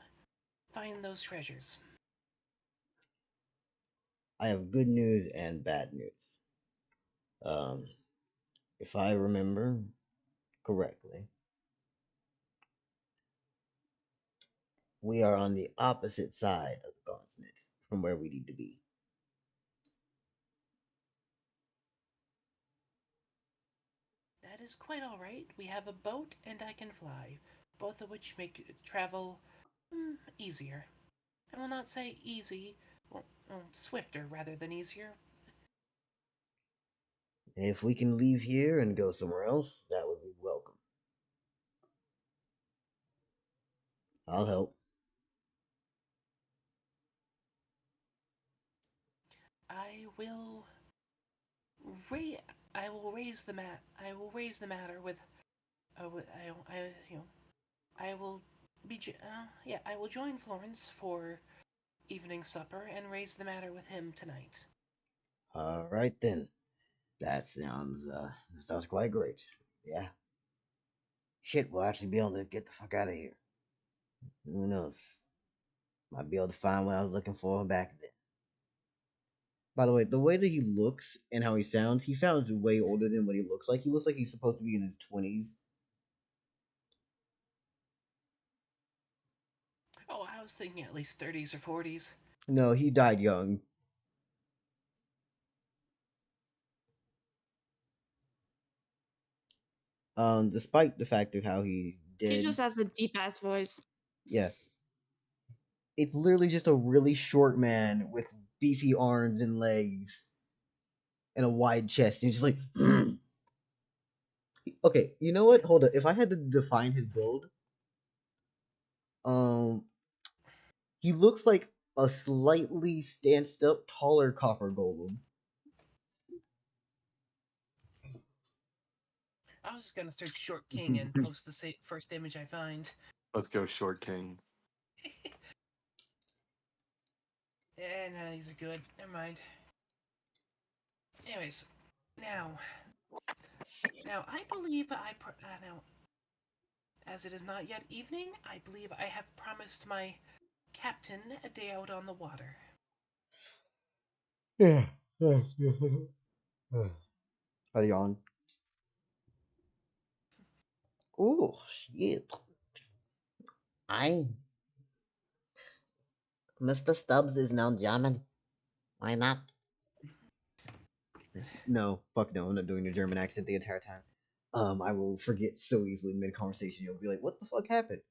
find those treasures. I have good news and bad news. If I remember correctly, we are on the opposite side of the continent from where we need to be. That is quite all right. We have a boat and I can fly, both of which make travel easier. I will not say easy, swifter rather than easier. If we can leave here and go somewhere else, that would be welcome. I'll help. I will ra- I will raise the matter with I will I will join Florence for evening supper and raise the matter with him tonight. All right then. That sounds quite great. Yeah. Shit, we'll actually be able to get the fuck out of here. Who knows? Might be able to find what I was looking for back then. By the way that he looks and how he sounds way older than what he looks like. He looks like he's supposed to be in his 20s. Oh, I was thinking at least 30s or 40s. No, he died young. Despite the fact of how he's He dead. just has a deep ass voice. Yeah. It's literally just a really short man with beefy arms and legs and a wide chest. He's just like, okay, you know what? Hold up. If I had to define his build, um, he looks like a slightly stanced up, taller copper golem. I was just gonna search Short King and post the first image I find. Let's go, Short King. None of these are good. Never mind. Anyways, now I believe now, as it is not yet evening, I believe I have promised my captain a day out on the water. Yeah. Are you on? Oh shit! I Mr. Stubbs is now German. Why not? No, fuck no. I'm not doing a German accent the entire time. I will forget so easily mid conversation. You'll be like, "What the fuck happened?"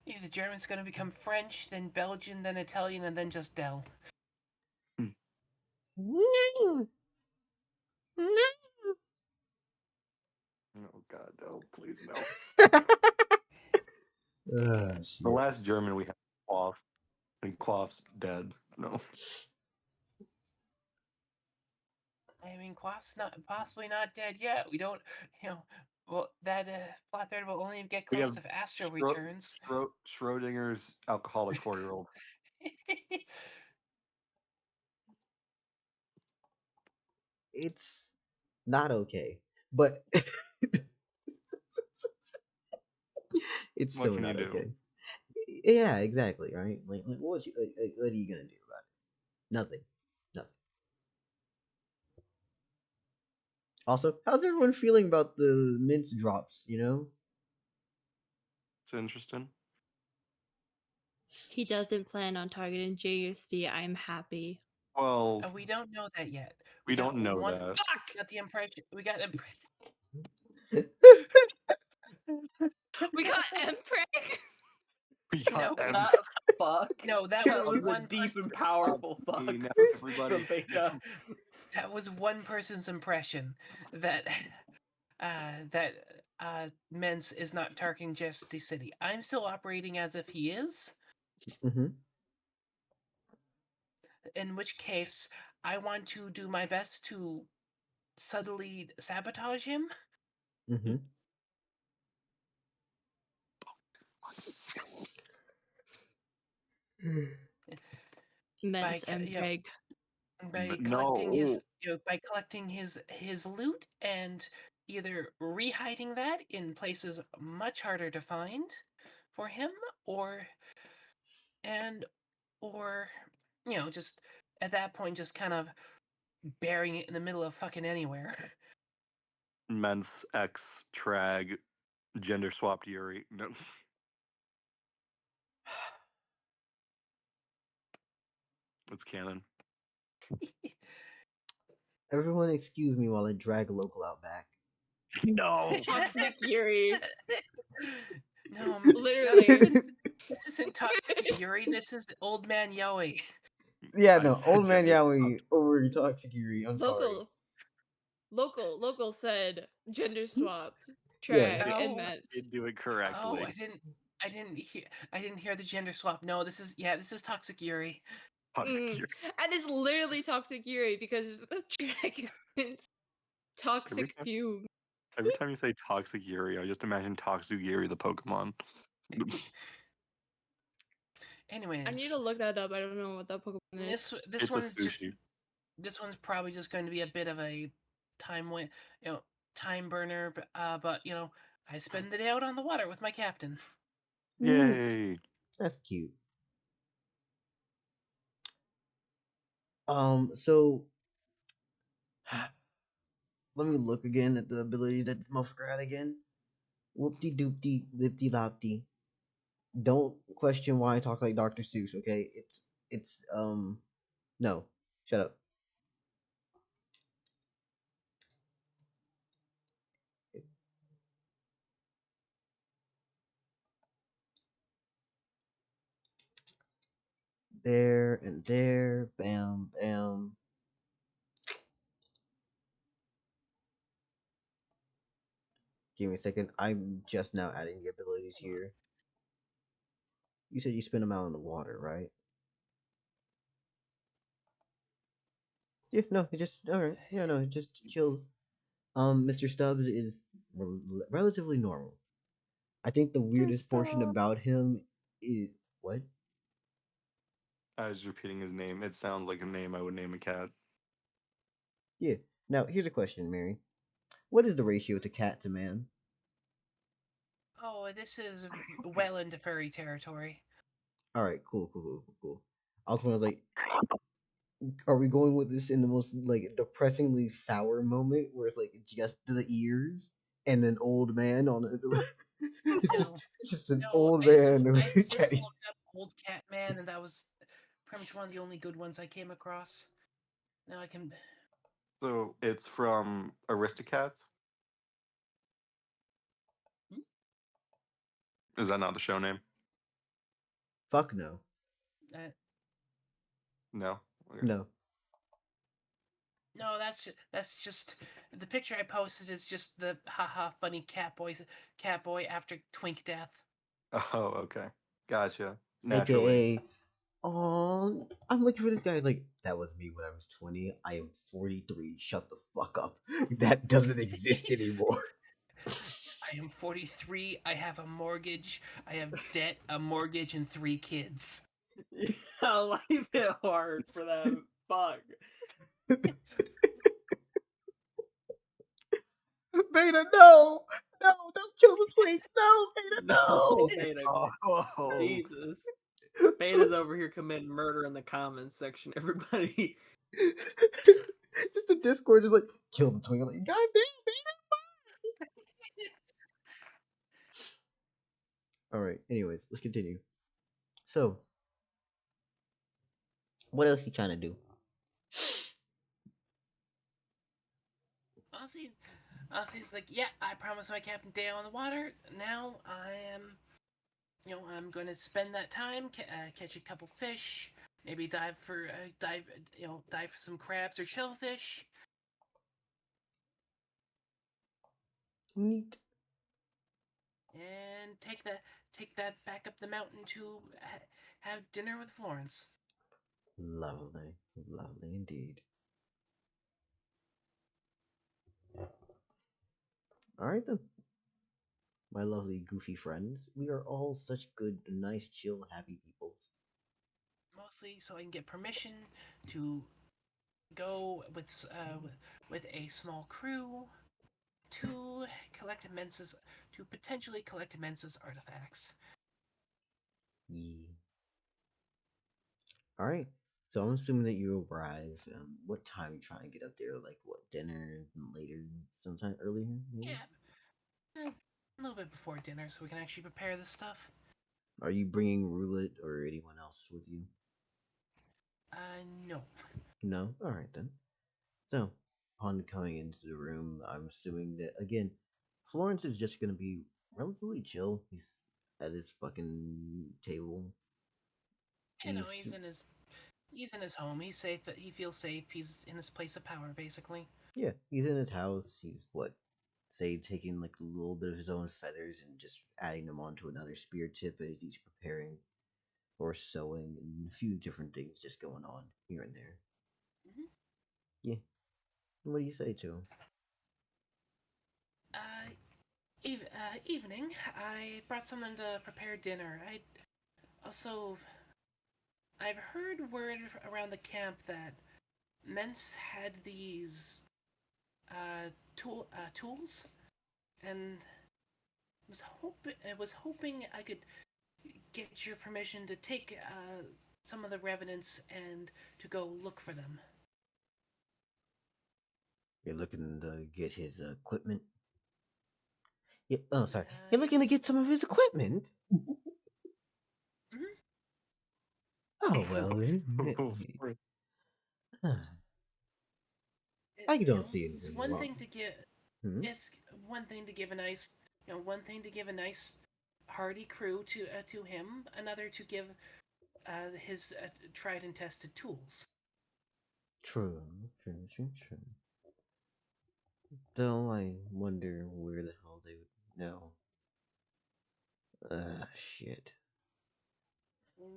Either the German's gonna become French, then Belgian, then Italian, and then just Dell. No. Oh God, no! Please no. Shit. The last German we had, Quaff, and Quaff's dead. No. I mean, Quaff's possibly not dead yet. We don't, well, that Flatbeard will only get We close have if Astro returns. Schrodinger's alcoholic 4-year-old. It's not okay, but it's What so can you not do? okay. Yeah, exactly. Right? Like what are you gonna do about it? Nothing. Nothing. Also, how's everyone feeling about the mint drops? You know? It's interesting. He doesn't plan on targeting JSD. I'm happy. Well, We don't know that yet. we don't know that. Fuck! Got the impression. We got We got Empreg. We No, got Not fuck. no. That That was was a one deep person. and powerful fuck. Now everybody. The beta. That was one person's impression that Mence is not targeting just the city. I'm still operating as if he is. Mm-hmm. In which case, I want to do my best to subtly sabotage him. Mm-hmm. Mens and Greg. By collecting No. his loot and either rehiding that in places much harder to find for him, or and or just at that point just kind of burying it in the middle of fucking anywhere. Mens X Trag gender swapped Yuri. No. It's canon. Everyone, excuse me while I drag a local out back. No. Toxic Yuri. No, Literally. this isn't Toxic Yuri. This is Old Man Yowie. Yeah, I no, said old man gender Yaoi over Toxic Yuri. I'm sorry. Local said gender swapped, Yeah. trag, and Oh, Mens. You do it oh, correctly. I didn't hear the gender swap. No, this is Toxic Yuri. Toxic Mm. Yuri. And it's literally Toxic Yuri because the trag is toxic time- fume. Every time you say Toxic Yuri, I just imagine Toxic Yuri, the Pokemon. Anyways, I need to look that up. I don't know what that Pokemon is. this It's a one's just sushi. this one's probably just going to be a bit of a time burner. But I spend the day out on the water with my captain. Neat. Yay. That's cute. So let me look again at the abilities that this motherfucker had again. Whoopty doopty lipty lopty. Don't question why I talk like Dr. Seuss, okay? It's no. Shut up. There and there, bam, bam. Give me a second. I'm just now adding the abilities here. You said you spin them out in the water, right? Yeah, no, it just all right. Yeah, no, it just chills. Mr. Stubbs is relatively normal. I think the weirdest portion about him is what? I was repeating his name. It sounds like a name I would name a cat. Yeah. Now here's a question, Mary. What is the ratio to cat to man? Oh, this is well into furry territory. All right, cool. I was like, are we going with this in the most like depressingly sour moment where it's like just the ears and an old man on it? It's No, just an no, old I just man with just catty. looked up Old Cat Man, and that was pretty much one of the only good ones I came across. Now I can. So it's from Aristocats? Hmm? Is that not the show name? Fuck no, Uh, No. Okay. no. no, that's just the picture I posted is just the haha funny cat boy after Twink death. Oh, okay. Gotcha. AKA, Naturally. I'm looking for this guy. Like that was me when I was 20. I am 43. Shut the fuck up. That doesn't exist anymore. I am 43. I have a mortgage. I have debt, a mortgage, and 3 kids. Yeah, life hit hard for them. Fuck. Beta, no, don't kill the twink. No, Beta, no. Beta. Oh. Jesus. Beta's over here committing murder in the comments section, everybody. Just the Discord is like, kill the twink. I'm like, God damn, Beta. All right. Anyways, let's continue. So, what else you trying to do? Honestly, it's like, yeah, I promised my captain day on the water. Now I am, I'm going to spend that time, catch a couple fish, maybe dive for some crabs or shellfish, Neat. and take that back up the mountain to have dinner with Florence. Lovely, lovely indeed. Alright then. My lovely goofy friends, we are all such good, nice, chill, happy peoples. Mostly so I can get permission to go with a small crew to potentially collect Mensa's artifacts. Yeah. Alright. So I'm assuming that you arrive. What time you trying to get up there? Like what, dinner later, sometime earlier? Maybe? Yeah, a little bit before dinner so we can actually prepare this stuff. Are you bringing Roulette or anyone else with you? No. No? Alright then. So, upon coming into the room, I'm assuming that, again, Florence is just gonna be relatively chill. He's at his fucking table. You know, he's in his home. He's safe. He feels safe. He's in his place of power, basically. Yeah, he's in his house. He's what, say, taking like a little bit of his own feathers and just adding them onto another spear tip as he's preparing or sewing, and a few different things just going on here and there. Mm-hmm. Yeah. What do you say to him? Evening. I brought someone to prepare dinner. Also, I've heard word around the camp that Mence had these tools, and was hoping I could get your permission to take some of the revenants and to go look for them. You're looking to get his equipment? Yeah, oh, sorry. Uh, You're looking to yes. get some of his equipment? Mm-hmm. Oh, well. I don't see It's anything one wrong. thing to give. Hmm? It's one thing to give a nice, one thing to give a nice, hardy crew to him. Another to give his tried and tested tools. True, true, true, true. Though I wonder where the hell they would know. Shit.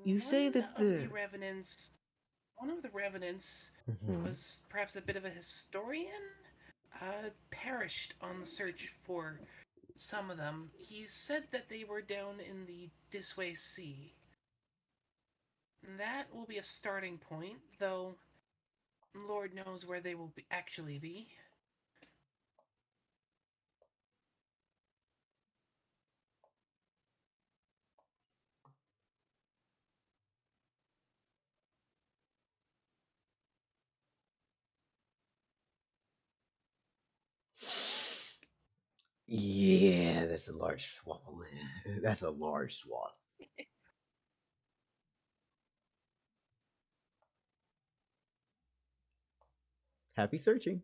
You say One that of the the. revenants, one of the revenants Mhm. was perhaps a bit of a historian. Perished on the search for some of them. He said that they were down in the Disway Sea. That will be a starting point, though Lord knows where they will actually be. Yeah, that's a large swallow. That's a large swath. Happy searching.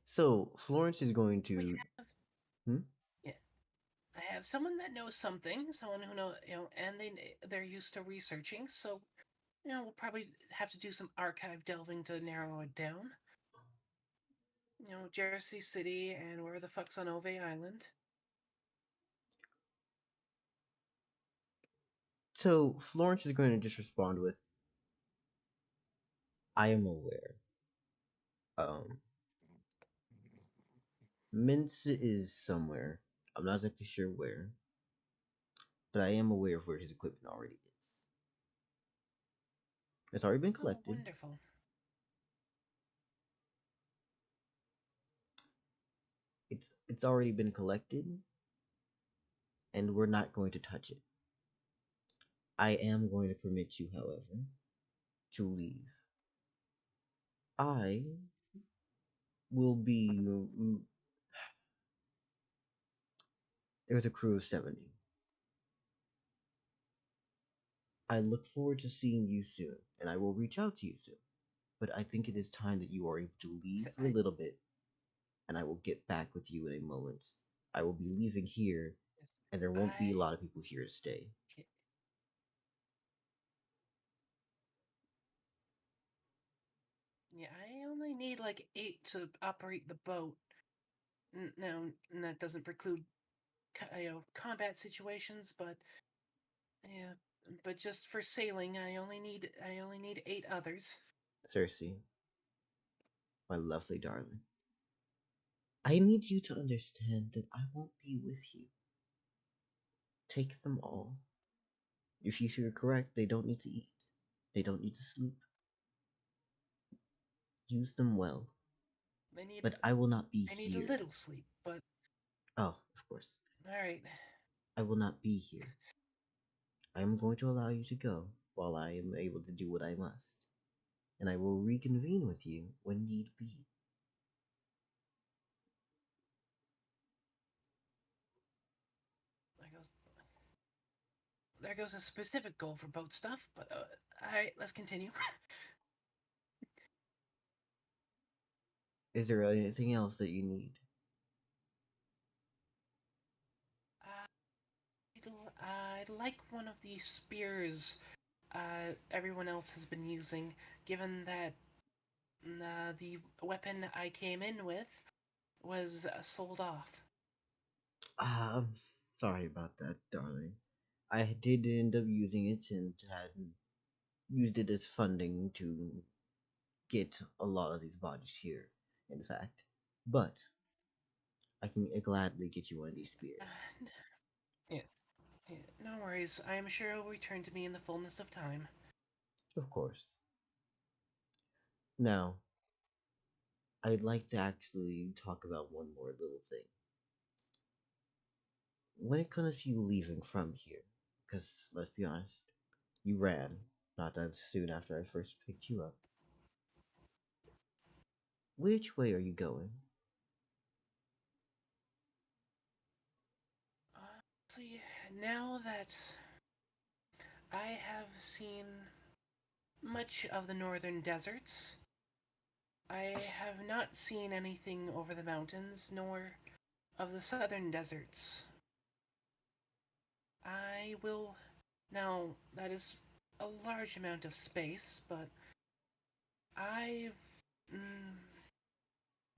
So, Florence is going We to. have, Hmm? yeah, I have someone that knows something, someone who knows, and they're used to researching. So, we'll probably have to do some archive delving to narrow it down. Jersey City and where the fuck's on Ove Island. So, Florence is going to just respond with, I am aware. Mince is somewhere. I'm not exactly sure where, but I am aware of where his equipment already is. It's already been Oh, collected. wonderful. It's already been collected, and we're not going to touch it. I am going to permit you, however, to leave. I will be. There's a crew of 70. I look forward to seeing you soon, and I will reach out to you soon. But I think it is time that you are able to leave So for a little bit, and I will get back with you in a moment. I will be leaving here, and there won't be a lot of people here to stay. Yeah, I only need like 8 to operate the boat. Now, that doesn't preclude combat situations, but yeah, but just for sailing, I only need 8 others. Circe, my lovely darling, I need you to understand that I won't be with you. Take them all. If you are correct, they don't need to eat. They don't need to sleep. Use them well. But I will not be I here. need a little sleep, but Oh, of course. alright. I will not be here. I am going to allow you to go while I am able to do what I must. And I will reconvene with you when need be. There goes a specific goal for boat stuff, but alright, let's continue. Is there anything else that you need? I'd like one of these spears everyone else has been using, given that the weapon I came in with was sold off. I'm sorry about that, darling. I did end up using it and had used it as funding to get a lot of these bodies here, in fact. But I can gladly get you one of these spears. Yeah, no worries. I am sure it will return to me in the fullness of time. Of course. Now, I'd like to actually talk about one more little thing. When it comes to you leaving from here, because let's be honest, you ran not that soon after I first picked you up. Which way are you going? So now that I have seen much of the northern deserts, I have not seen anything over the mountains, nor of the southern deserts. I will... Now, that is a large amount of space, but I... Mm,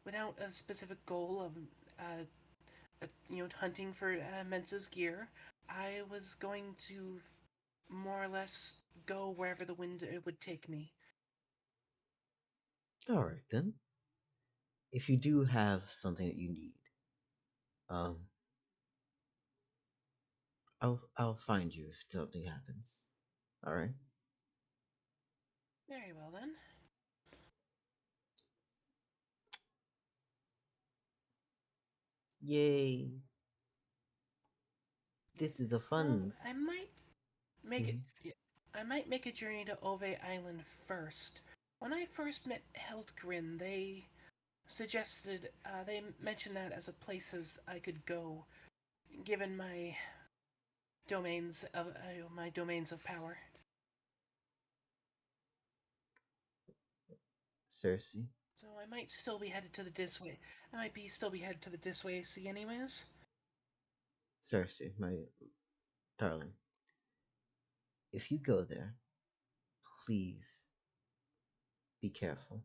without a specific goal of, hunting for Mensa's gear, I was going to more or less go wherever the wind would take me. Alright then. If you do have something that you need, um, I'll find you if something happens. Alright? Very well then. Yay! This is a Well, funds. I might make it. Mhm. Yeah, I might make a journey to Ove Island first. When I first met Heldgrin, they suggested they mentioned that as a places I could go, given my domains of power. Circe? So I might still be headed to the Disway. I might be still be headed to the Disway Sea, anyways. Circe, my darling. If you go there, please be careful.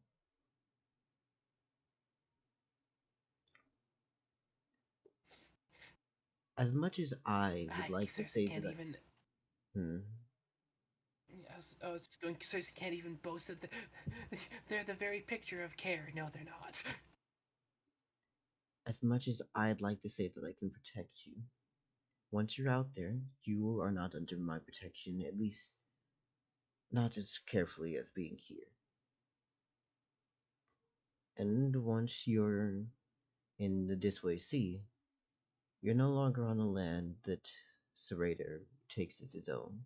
As much as I would like to Cersei say can't that even. Hmm. I was going. Cersei can't even boast that they're the very picture of care. No, they're not. As much as I'd like to say that I can protect you, once you're out there, you are not under my protection, at least not as carefully as being here. And once you're in the Disway Sea, you're no longer on a land that Serrator takes as his own.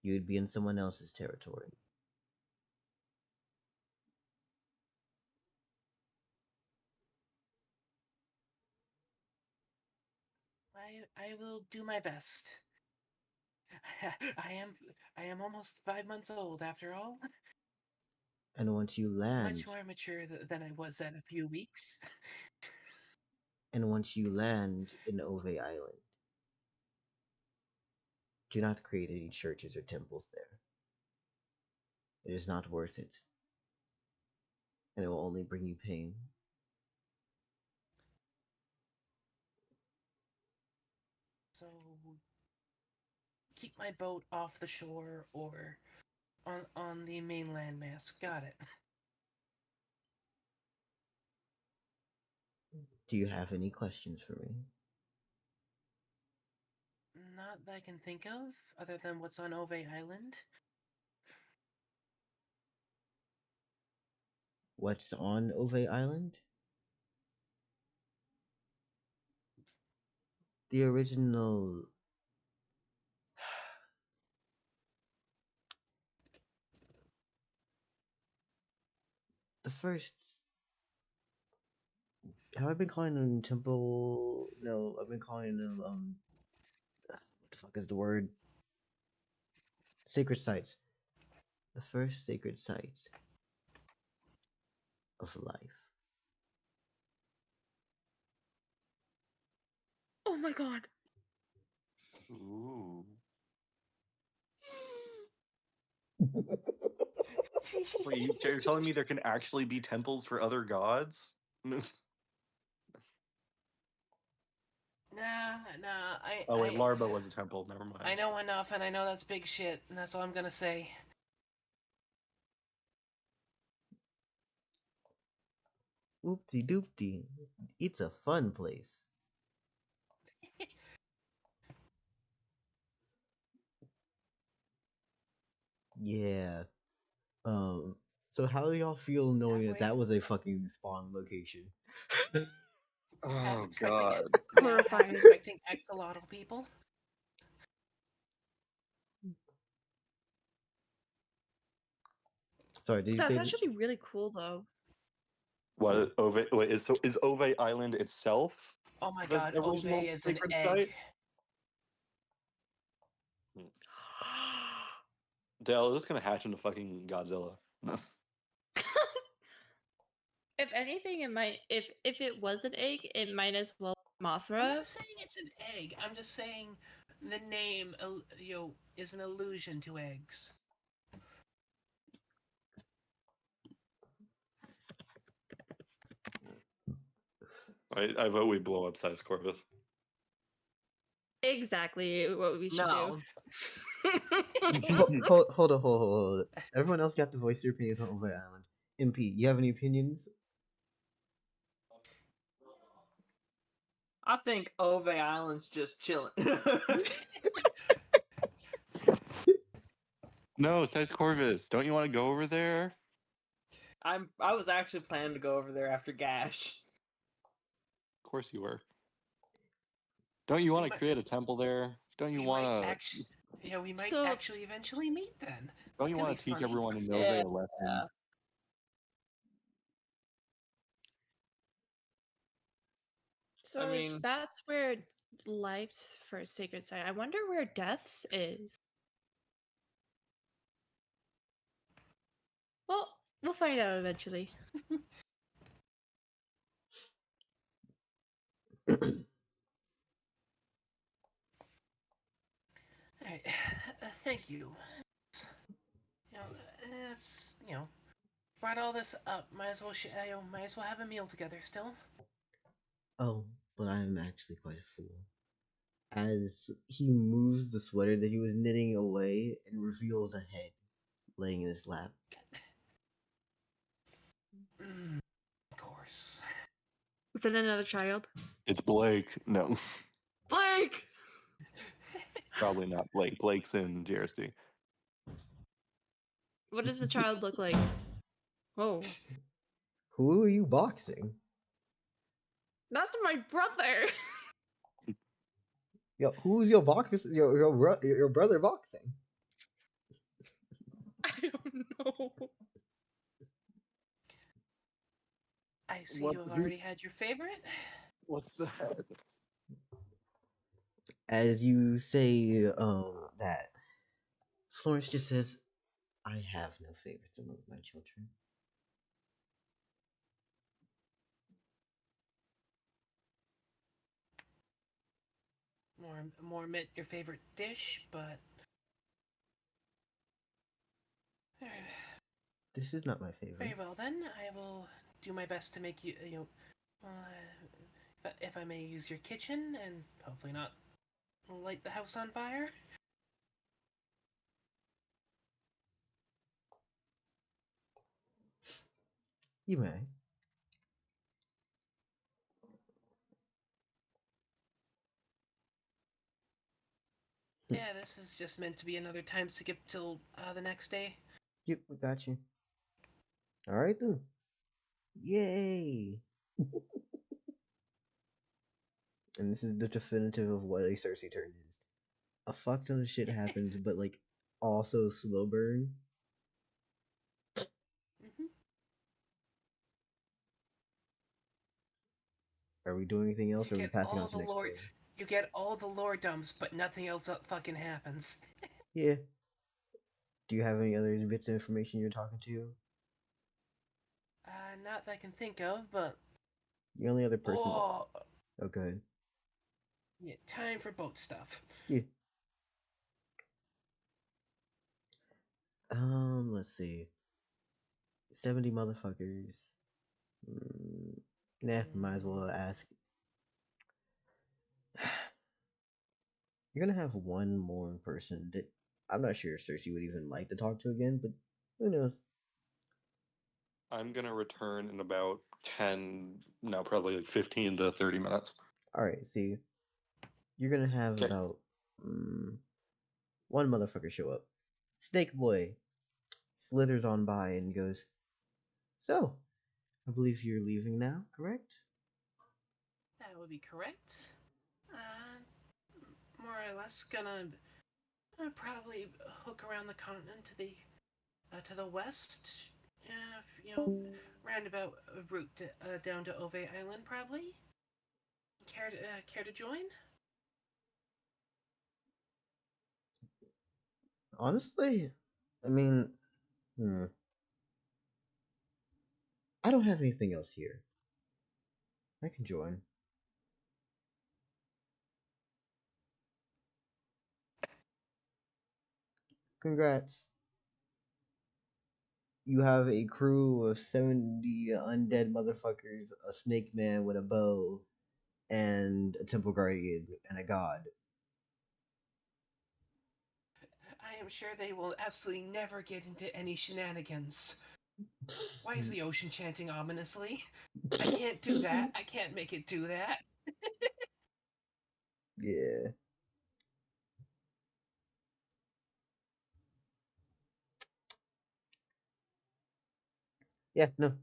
You'd be in someone else's territory. I will do my best. I am I am almost 5 months old after all. And once you land, Much more mature than I was at a few weeks. in Ove Island, do not create any churches or temples there. It is not worth it. And it will only bring you pain. So keep my boat off the shore or on the mainland mass. Got it. Do you have any questions for me? Not that I can think of, other than what's on Ove Island. What's on Ove Island? The original. The first. Have I been calling them temple? No, I've been calling them what the fuck is the word? Sacred sites. The first sacred sites of life. Oh my god. Ooh. Wait, you're telling me there can actually be temples for other gods? Nah, Oh wait, Larba was a temple. Never mind. I know enough, and I know that's big shit, and that's all I'm gonna say. Oopty doopty. It's a fun place. Yeah. So how do y'all feel knowing that that was a fucking spawn location? Half Oh expecting god. half Horrifying. expecting axolotl people. Sorry, did you That's say that? actually really cool though. What Ove? Wait, is Ove Island itself Oh my the god, Ove original is an sacred egg. site? Dell, is this gonna hatch into fucking Godzilla? If anything, it might. If it was an egg, it might as well be I'm Mothra. not saying it's an egg. I'm just saying the name, is an allusion to eggs. I vote we blow up Size Corvus. Exactly what we should No. Hold on. Everyone else got to voice their opinions on Over Island. MP, you have any opinions? I think Ove Island's just chilling. No, Size Corvus. Don't you want to go over there? I was actually planning to go over there after Gash. Of course you were. Don't you want to might- create a temple there? Don't you we want might to? actually, we might So- actually eventually meet then. Don't It's you gonna want be to teach funny. everyone in Nove Yeah. a lesson? So I if mean- that's where life's first sacred site, I wonder where death's is. Well, we'll find out eventually. Alright, thank you. It's brought all this up. Might as well might as well have a meal together still. Oh, but I'm actually quite a fool. As he moves the sweater that he was knitting away and reveals a head laying in his lap. Of course. Is it another child? It's Blake. No, Blake! probably not Blake. Blake's in JRC. What does the child look like? Oh. Who are you boxing? That's my brother! Yo, who's your box? Your brother boxing? I don't know. I see What- you have already had your favorite. What's that? As you say, that Florence just says, "I have no favorites among my children." More meant your favorite dish, but This is not my favorite. very well then. I will do my best to make you if I may use your kitchen and hopefully not light the house on fire. You may. Yeah, this is just meant to be another time skip till the next day. Yep, we got you. All right then. Yay! And this is the definitive of what a Circe turn is. A fuck ton of shit happens, but like also slow burn. Hmm. Are we doing anything else, You or are we get passing on all to the the next lore. player? You get all the lore dumps, but nothing else fucking happens. Yeah. Do you have any other bits of information you're talking to? Not that I can think of, but The only other person. oh, Okay. yeah, time for boat stuff. Yeah. Let's see. 70 motherfuckers. Nah, might as well ask. You're gonna have one more person that I'm not sure if Circe would even like to talk to again, but who knows? I'm gonna return in about 10, no, probably like 15 to 30 minutes. Alright, see. You're gonna have Okay. about one motherfucker show up. Snake Boy slithers on by and goes, "So, I believe you're leaving now, correct?" That would be correct. More or less gonna probably hook around the continent to the west. You know, roundabout route down to Ove Island, probably. Care to join? Honestly, I mean, I don't have anything else here. I can join. Congrats. You have a crew of 70 undead motherfuckers, a snake man with a bow, and a temple guardian and a god. I am sure they will absolutely never get into any shenanigans. Why is the ocean chanting ominously? I can't do that. I can't make it do that. Yeah. Yeah, no.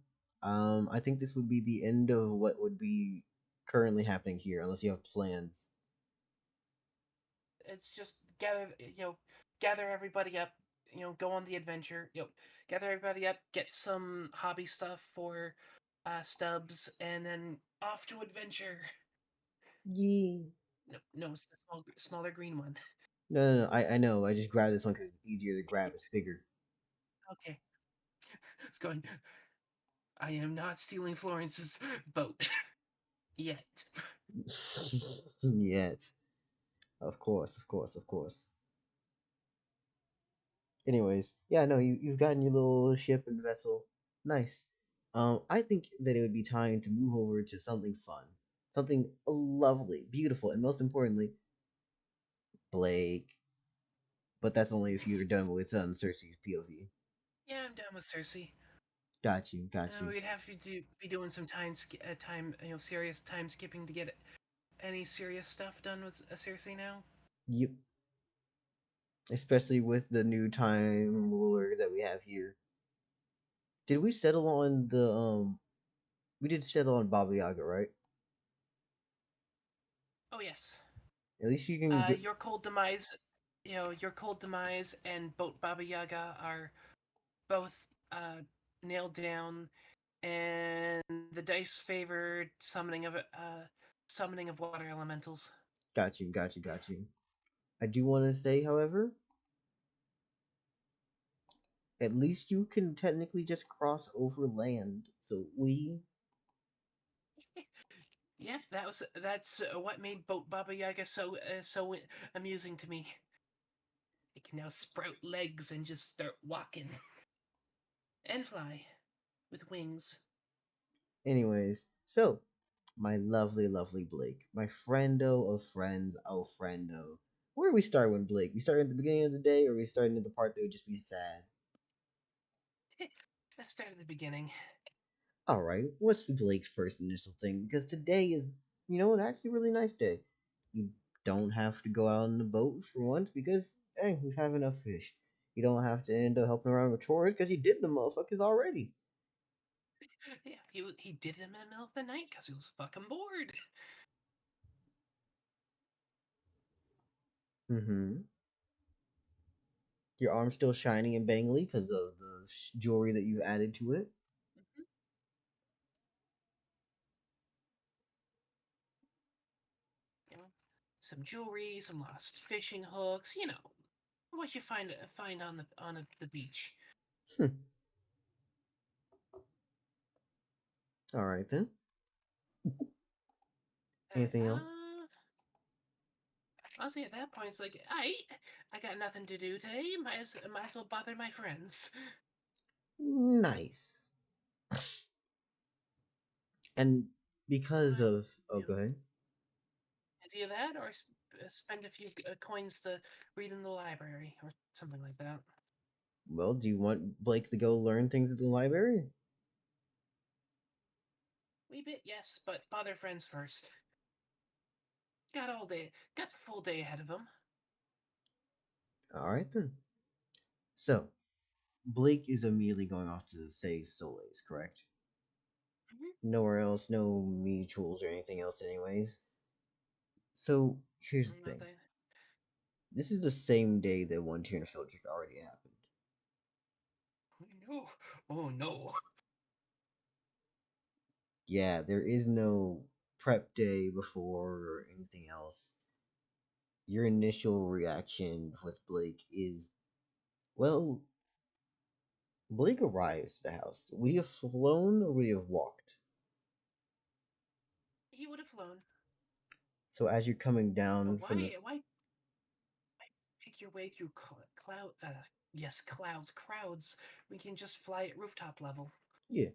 I think this would be the end of what would be currently happening here, unless you have plans. It's just gather everybody up, go on the adventure, gather everybody up, get some hobby stuff for Stubbs, and then off to adventure. Yeah. No, it's the smaller green one. No, I know. I just grabbed this one because it's easier to grab. It's bigger. Okay. It's going. I am not stealing Florence's boat yet. Yet. Of course, of course, of course. Anyways, yeah, no, you've gotten your little ship and vessel. Nice. I think that it would be time to move over to something fun, something lovely, beautiful, and most importantly, Blake. But that's only if you're done with Cersei's POV. Yeah, I'm done with Circe. Got you, got you. We'd have to be doing some serious time skipping to get any serious stuff done with Circe now. Yep. Especially with the new time ruler that we have here. Did we settle on the We did settle on Baba Yaga, right? Oh yes. At least you can. Your cold demise, your cold demise and boat Baba Yaga are both nailed down, and the dice favored summoning of water elementals. Got you, got you, got you. I do want to say, however, at least you can technically just cross over land. So we. Yeah, that's what made boat Baba Yaga so amusing to me. It can now sprout legs and just start walking and fly with wings. Anyways, so my lovely, lovely Blake, my friendo of friends, oh friendo. Where do we start with Blake? We start at the beginning of the day, or we starting at the part that would just be sad? Let's start at the beginning. All right, what's Blake's first initial thing? Because today is, actually a really nice day. You don't have to go out on the boat for once because, hey, we have enough fish. You don't have to end up helping around with chores because you did the motherfuckers already. Yeah, he did them in the middle of the night because he was fucking bored. Mm-hmm. Your arm's still shiny and bangly because of the jewelry that you've added to it. Mhm. You know, some jewelry, some lost fishing hooks. You know, what you find on the beach. All right then. Uh, Anything else? Honestly, at that point, it's like I got nothing to do today. Might as well bother my friends. Nice. And because Uh, of, oh, you go know, ahead. It's either that or spend a few coins to read in the library or something like that. Well, do you want Blake to go learn things at the library? Wee bit, yes, but bother friends first. Got the full day ahead of him. All right then. So, Blake is immediately going off to say Soleil's, correct? Mm-hmm. Nowhere else, no mutuals or anything else, anyways. So, here's the thing. Nothing. This is the same day that one tier field trick already happened. No. Oh no. Yeah, there is no prep day before or anything else. Your initial reaction with Blake is, well, Blake arrives at the house. Would he have flown or would he have walked? He would have flown. So as you're coming down But from the why pick your way through cloud? Yes, crowds. We can just fly at rooftop level. yeah.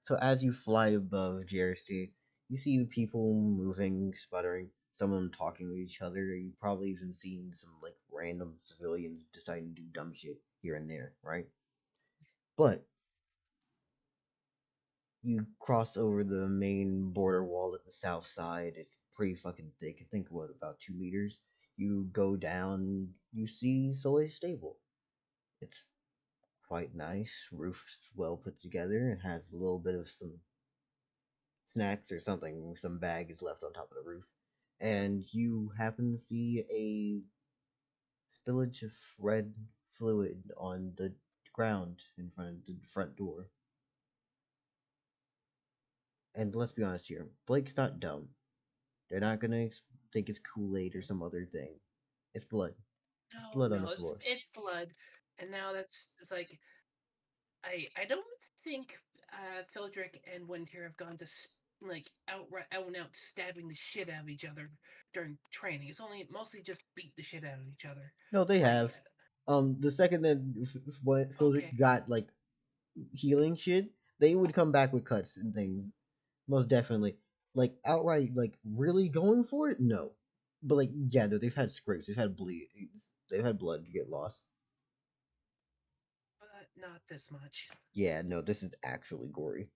So as you fly above JRC, you see the people moving, sputtering, some of them talking to each other. You've probably even seen some like random civilians deciding to do dumb shit here and there, right? But you cross over the main border wall at the south side. It's pretty fucking thick. I think what, about 2 meters. You go down. You see Soleil's stable. It's quite nice. Roof's well put together. It has a little bit of some snacks or something. Some bag is left on top of the roof, and you happen to see a spillage of red fluid on the ground in front of the front door. And let's be honest here, Blake's not dumb. They're not gonna think it's Kool-Aid or some other thing. It's blood. It's No, blood on the no, floor. it's blood, and now it's like I don't think Phildrick and Winter have gone to like out and out stabbing the shit out of each other during training. It's only mostly just beat the shit out of each other. No, they Like have. The second that Philrick okay, got like healing shit, they would come back with cuts and things. Most definitely. Like outright, like really going for it? No. But like, yeah, no, they've had scrapes, they've had bleed, they've had blood get lost. but not this much. Yeah, no, this is actually gory.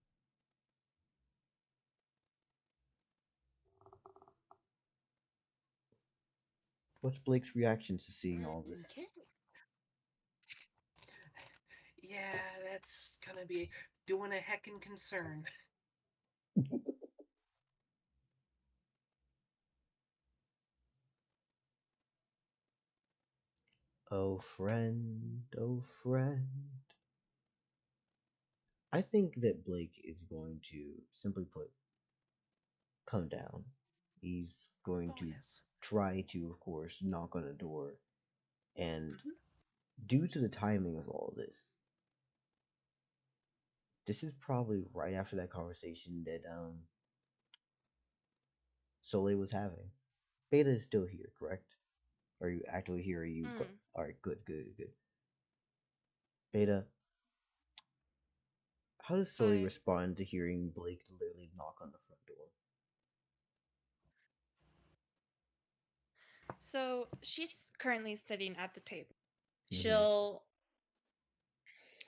What's Blake's reaction to seeing all this? Okay. Yeah, that's gonna be doing a heckin' concern. Oh friend, oh friend. I think that Blake is going to, simply put, come down. He's going Oh to yes. try to, of course, knock on the door. And Mhm. due to the timing of all this is probably right after that conversation that Soleil was having. Beta is still here, correct? Are you actively here? Are you? Mm. All right, good, good, good. Beta, how does Soleil Hi. respond to hearing Blake literally knock on the front door? So she's currently sitting at the table. Mm-hmm. She'll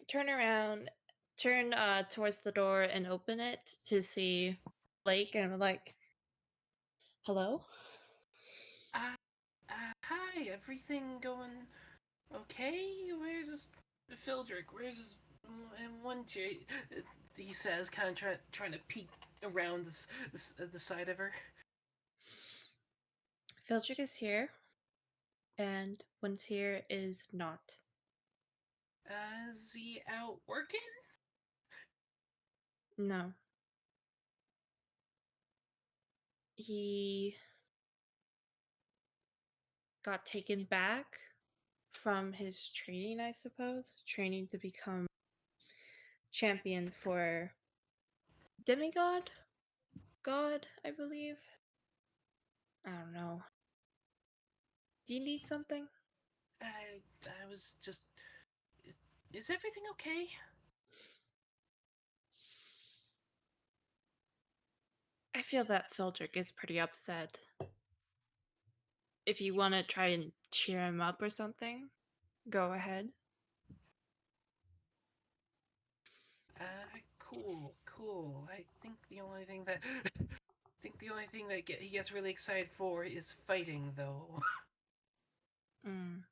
turn around, turn towards the door and open it to see Blake and be like, Hello? Hi, everything going okay? Where's Phildrick? Where's his one tier? He says, kind of trying to peek around the side of her. Phildrick is here, and Wintier is not. Is he out working? No. He got taken back from his training, I suppose. Training to become champion for demigod? God, I believe. I don't know. Do you need something? I was just. Is everything okay? I feel that Phildrick is pretty upset. If you want to try and cheer him up or something, go ahead. Cool. I think the only thing that he gets really excited for is fighting, though. Mm.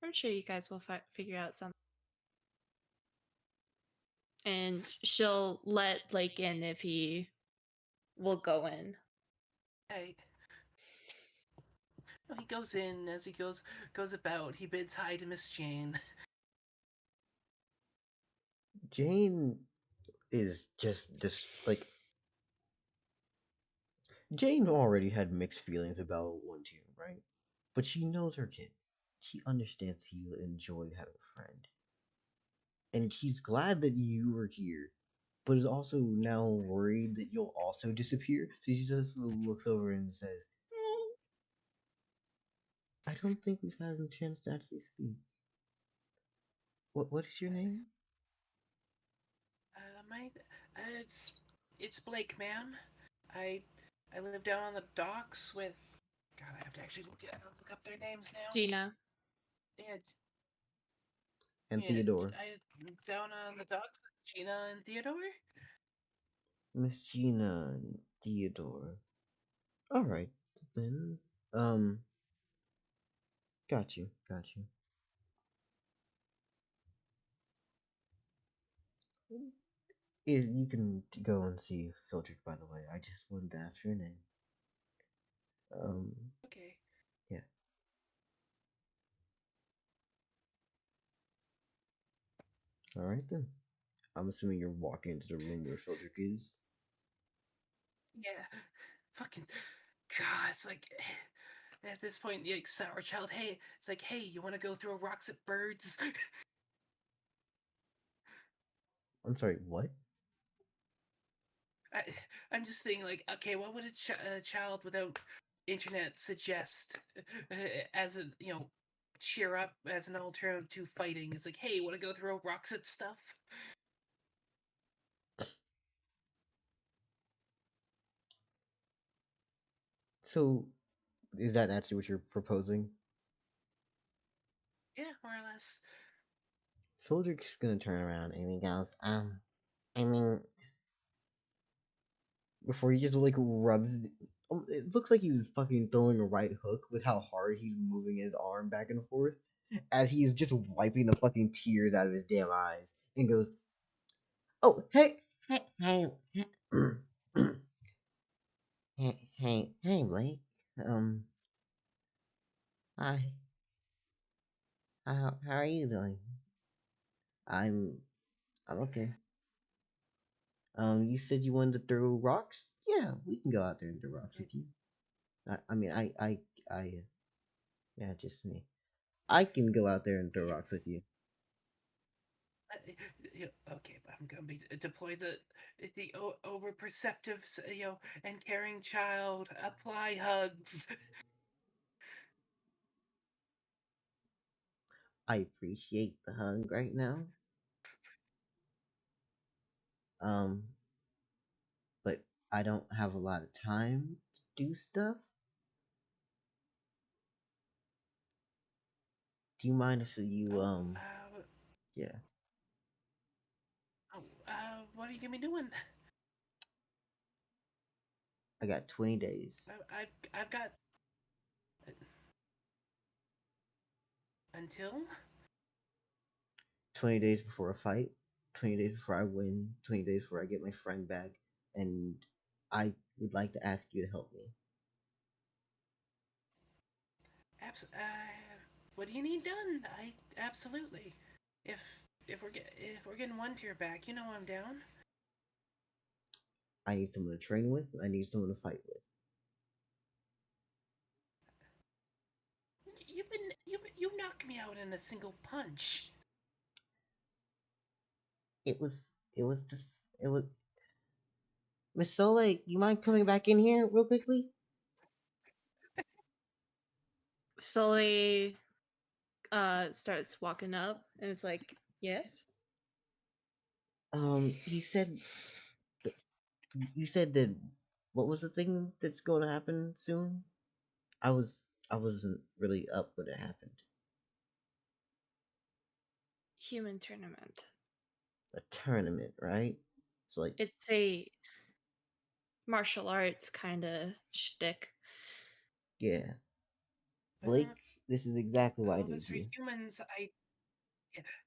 I'm sure you guys will figure out something. And she'll let Blake in if he will go in. He goes in as he goes about. He bids hi to Miss Jane. Jane is just like Jane already had mixed feelings about one tier, right? But she knows her kid. She understands he'll enjoy having a friend. And she's glad that you were here, but is also now worried that you'll also disappear. So she just looks over and says, I don't think we've had a chance to actually speak. What is your name? It's Blake, ma'am. I I live down on the docks with. God, I have to actually look up their names now. Gina. Yeah, And yeah. Theodore. I down on the docks with Gina and Theodore. Miss Gina and Theodore. Alright, then. Um, got you. You can go and see Filtric, by the way. I just wanted to ask your name. Okay. Yeah. Alright then. I'm assuming you're walking into the room where Filtric is. Yeah. Fucking. God, it's like. At this point, like, Sour Child, hey, it's like, hey, you want to go throw rocks at birds? I'm sorry, what? I, I'm just thinking, like, okay, what would a child without internet suggest as a, cheer up as an alternative to fighting? It's like, hey, want to go throw rocks at stuff? So, is that actually what you're proposing? Yeah, more or less. Filtric's gonna turn around and he goes, I mean, before he just like rubs. It looks like he's fucking throwing a right hook with how hard he's moving his arm back and forth as he's just wiping the fucking tears out of his damn eyes and goes, "Oh, hey, hey, Blake. Um, hi. How are you doing? I'm, I'm okay. You said you wanted to throw rocks? Yeah, we can go out there and throw rocks with you. I mean, yeah, just me. I can go out there and throw rocks with you. Okay, but I'm gonna deploy the over perceptive, and caring child. Apply hugs. I appreciate the hug right now. Um, but I don't have a lot of time to do stuff. Do you mind if you yeah. What are you gonna be doing? I got 20 days. I've got until 20 days before a fight, 20 days before I win, 20 days before I get my friend back, and I would like to ask you to help me. what do you need done? I absolutely. If if we're getting one tier back, you know I'm down. I need someone to train with, I need someone to fight with. You knocked me out in a single punch. It was Miss Soleil, you mind coming back in here real quickly? Sully starts walking up and it's like, yes. He said that you said that what was the thing that's going to happen soon? I wasn't really up when it happened. Human tournament. A tournament, right? It's like It's a martial arts kind of shtick. yeah. Blake, this is exactly why I Well, if need it's for you. humans,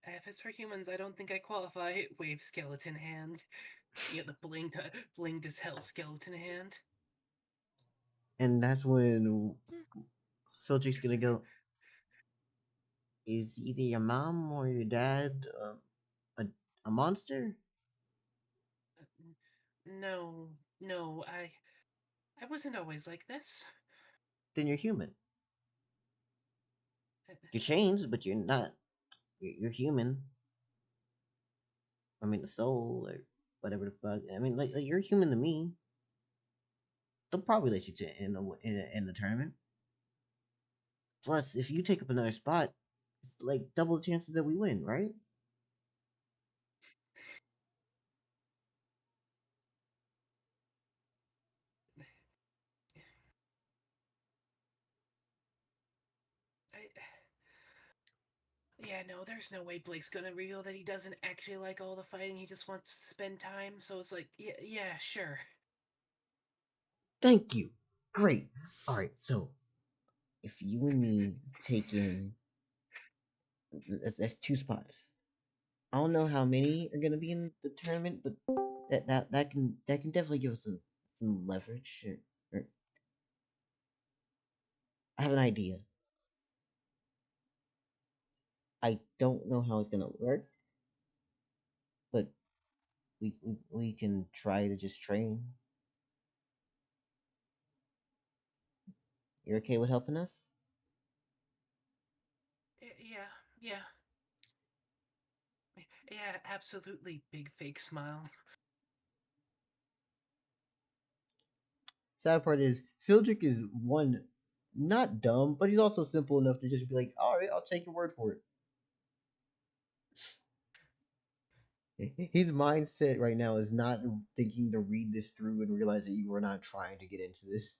if it's for humans, I don't think I qualify. Wave skeleton hand. You know, the blinked as hell skeleton hand. And that's when Filtric's gonna go, is either your mom or your dad a, a monster? No, no, I wasn't always like this. Then you're human. You're changed, but you're not. You're human. I mean, the soul or whatever the fuck. I mean, like you're human to me. They'll probably let you to in the tournament. Plus, if you take up another spot, it's like double the chances that we win, right? Yeah, no, there's no way Blake's gonna reveal that he doesn't actually like all the fighting. He just wants to spend time. So it's like, yeah, sure. Thank you. Great. All right. So, if you and me take in, that's two spots. I don't know how many are gonna be in the tournament, but that can definitely give us some leverage. Or I have an idea. I don't know how it's gonna work, but we can try to just train. You're okay with helping us? Yeah, yeah, yeah, absolutely. Big fake smile. Sad part is Fildrick is one not dumb, but he's also simple enough to just be like, all right, I'll take your word for it. His mindset right now is not thinking to read this through and realize that you are not trying to get into this.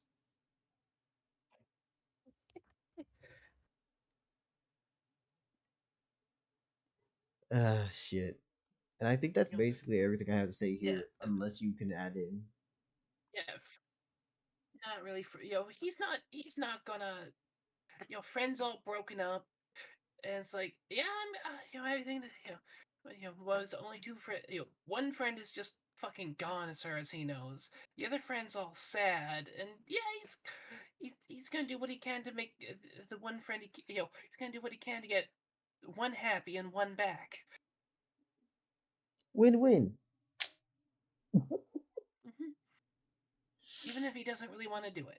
Ah, shit. And I think that's You know, basically everything I have to say yeah, here, unless you can add in. yeah. Not really. He's not gonna. Friends all broken up, and it's like, yeah, everything that was only two friends. One friend is just fucking gone as far as he knows. The other friend's all sad, and yeah, he's gonna do what he can to make the one friend he's gonna do what he can to get one happy and one back. Win-win. hmm Even if he doesn't really want to do it,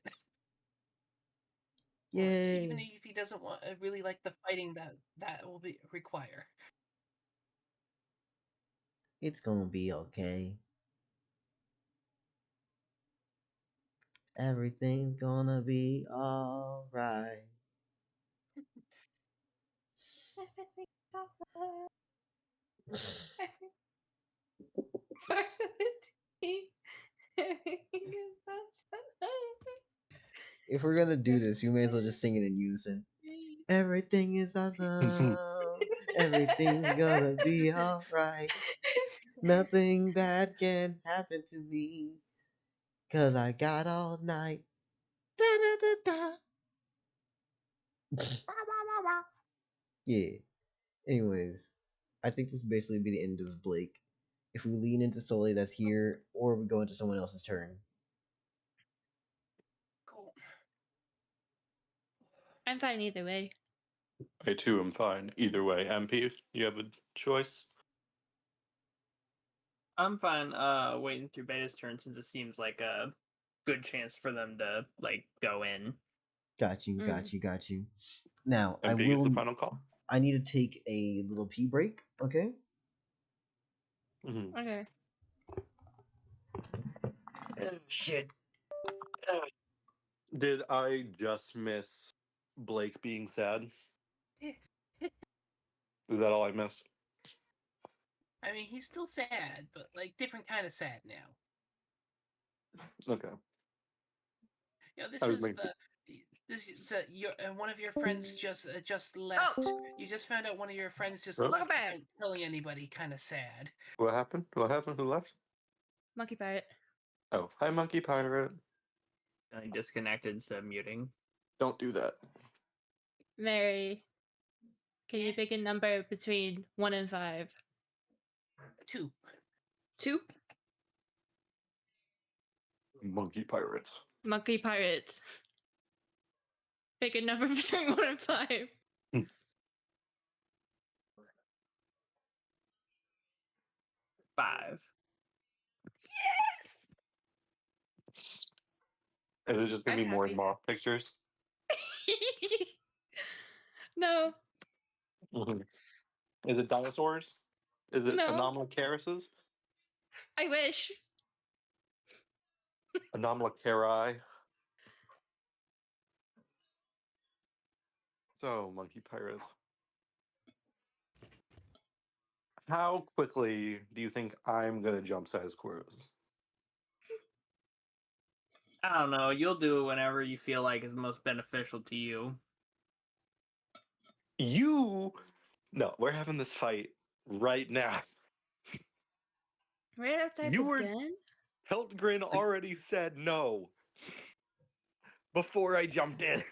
or even Yay. if he doesn't want really like the fighting that will be require. It's gonna be okay. Everything's gonna be alright. If we're gonna do this, we may as well just sing it in unison. Everything is awesome. Everything's gonna be alright. Nothing bad can happen to me. 'Cause I got all night. Da da da da. Yeah. Anyways, I think this will basically be the end of Blake. If we lean into Sully, that's here, or we go into someone else's turn. Cool. I'm fine either way. I too am fine. Either way, MP, you have a choice. I'm fine waiting through Beta's turn since it seems like a good chance for them to like go in. Got you, got you, got you. Now, MP is the final call. I need to take a little pee break, okay? Mm-hmm. Okay. Oh, shit. Did I just miss Blake being sad? Is that all I missed? I mean, he's still sad, but like different kind of sad now. Okay. You know, this I was is making- your one of your friends just left. Oh! You just found out one of your friends just Huh? left Welcome back. without telling anybody. Kind of sad. What happened? What happened? Who left? Monkey pirate. Oh, hi, Monkey Pirate. I disconnected instead of muting. Don't do that. Mary, can you pick a number between 1 and 5? 2. 2? Monkey Pirates. Monkey pirate. Pick a number between 1 and 5. 5. Is it just gonna I'm be more happy. moth pictures? No. Mhm. Is it dinosaurs? Is it No. Anomalocaris? I wish. Anomalocari? So, Monkey Pirates. How quickly do you think I'm gonna jump size queries? I don't know. You'll do it whenever you feel like is most beneficial to you. You? No, we're having this fight right now. Right outside You the were- den? Heltgren already said no before I jumped in.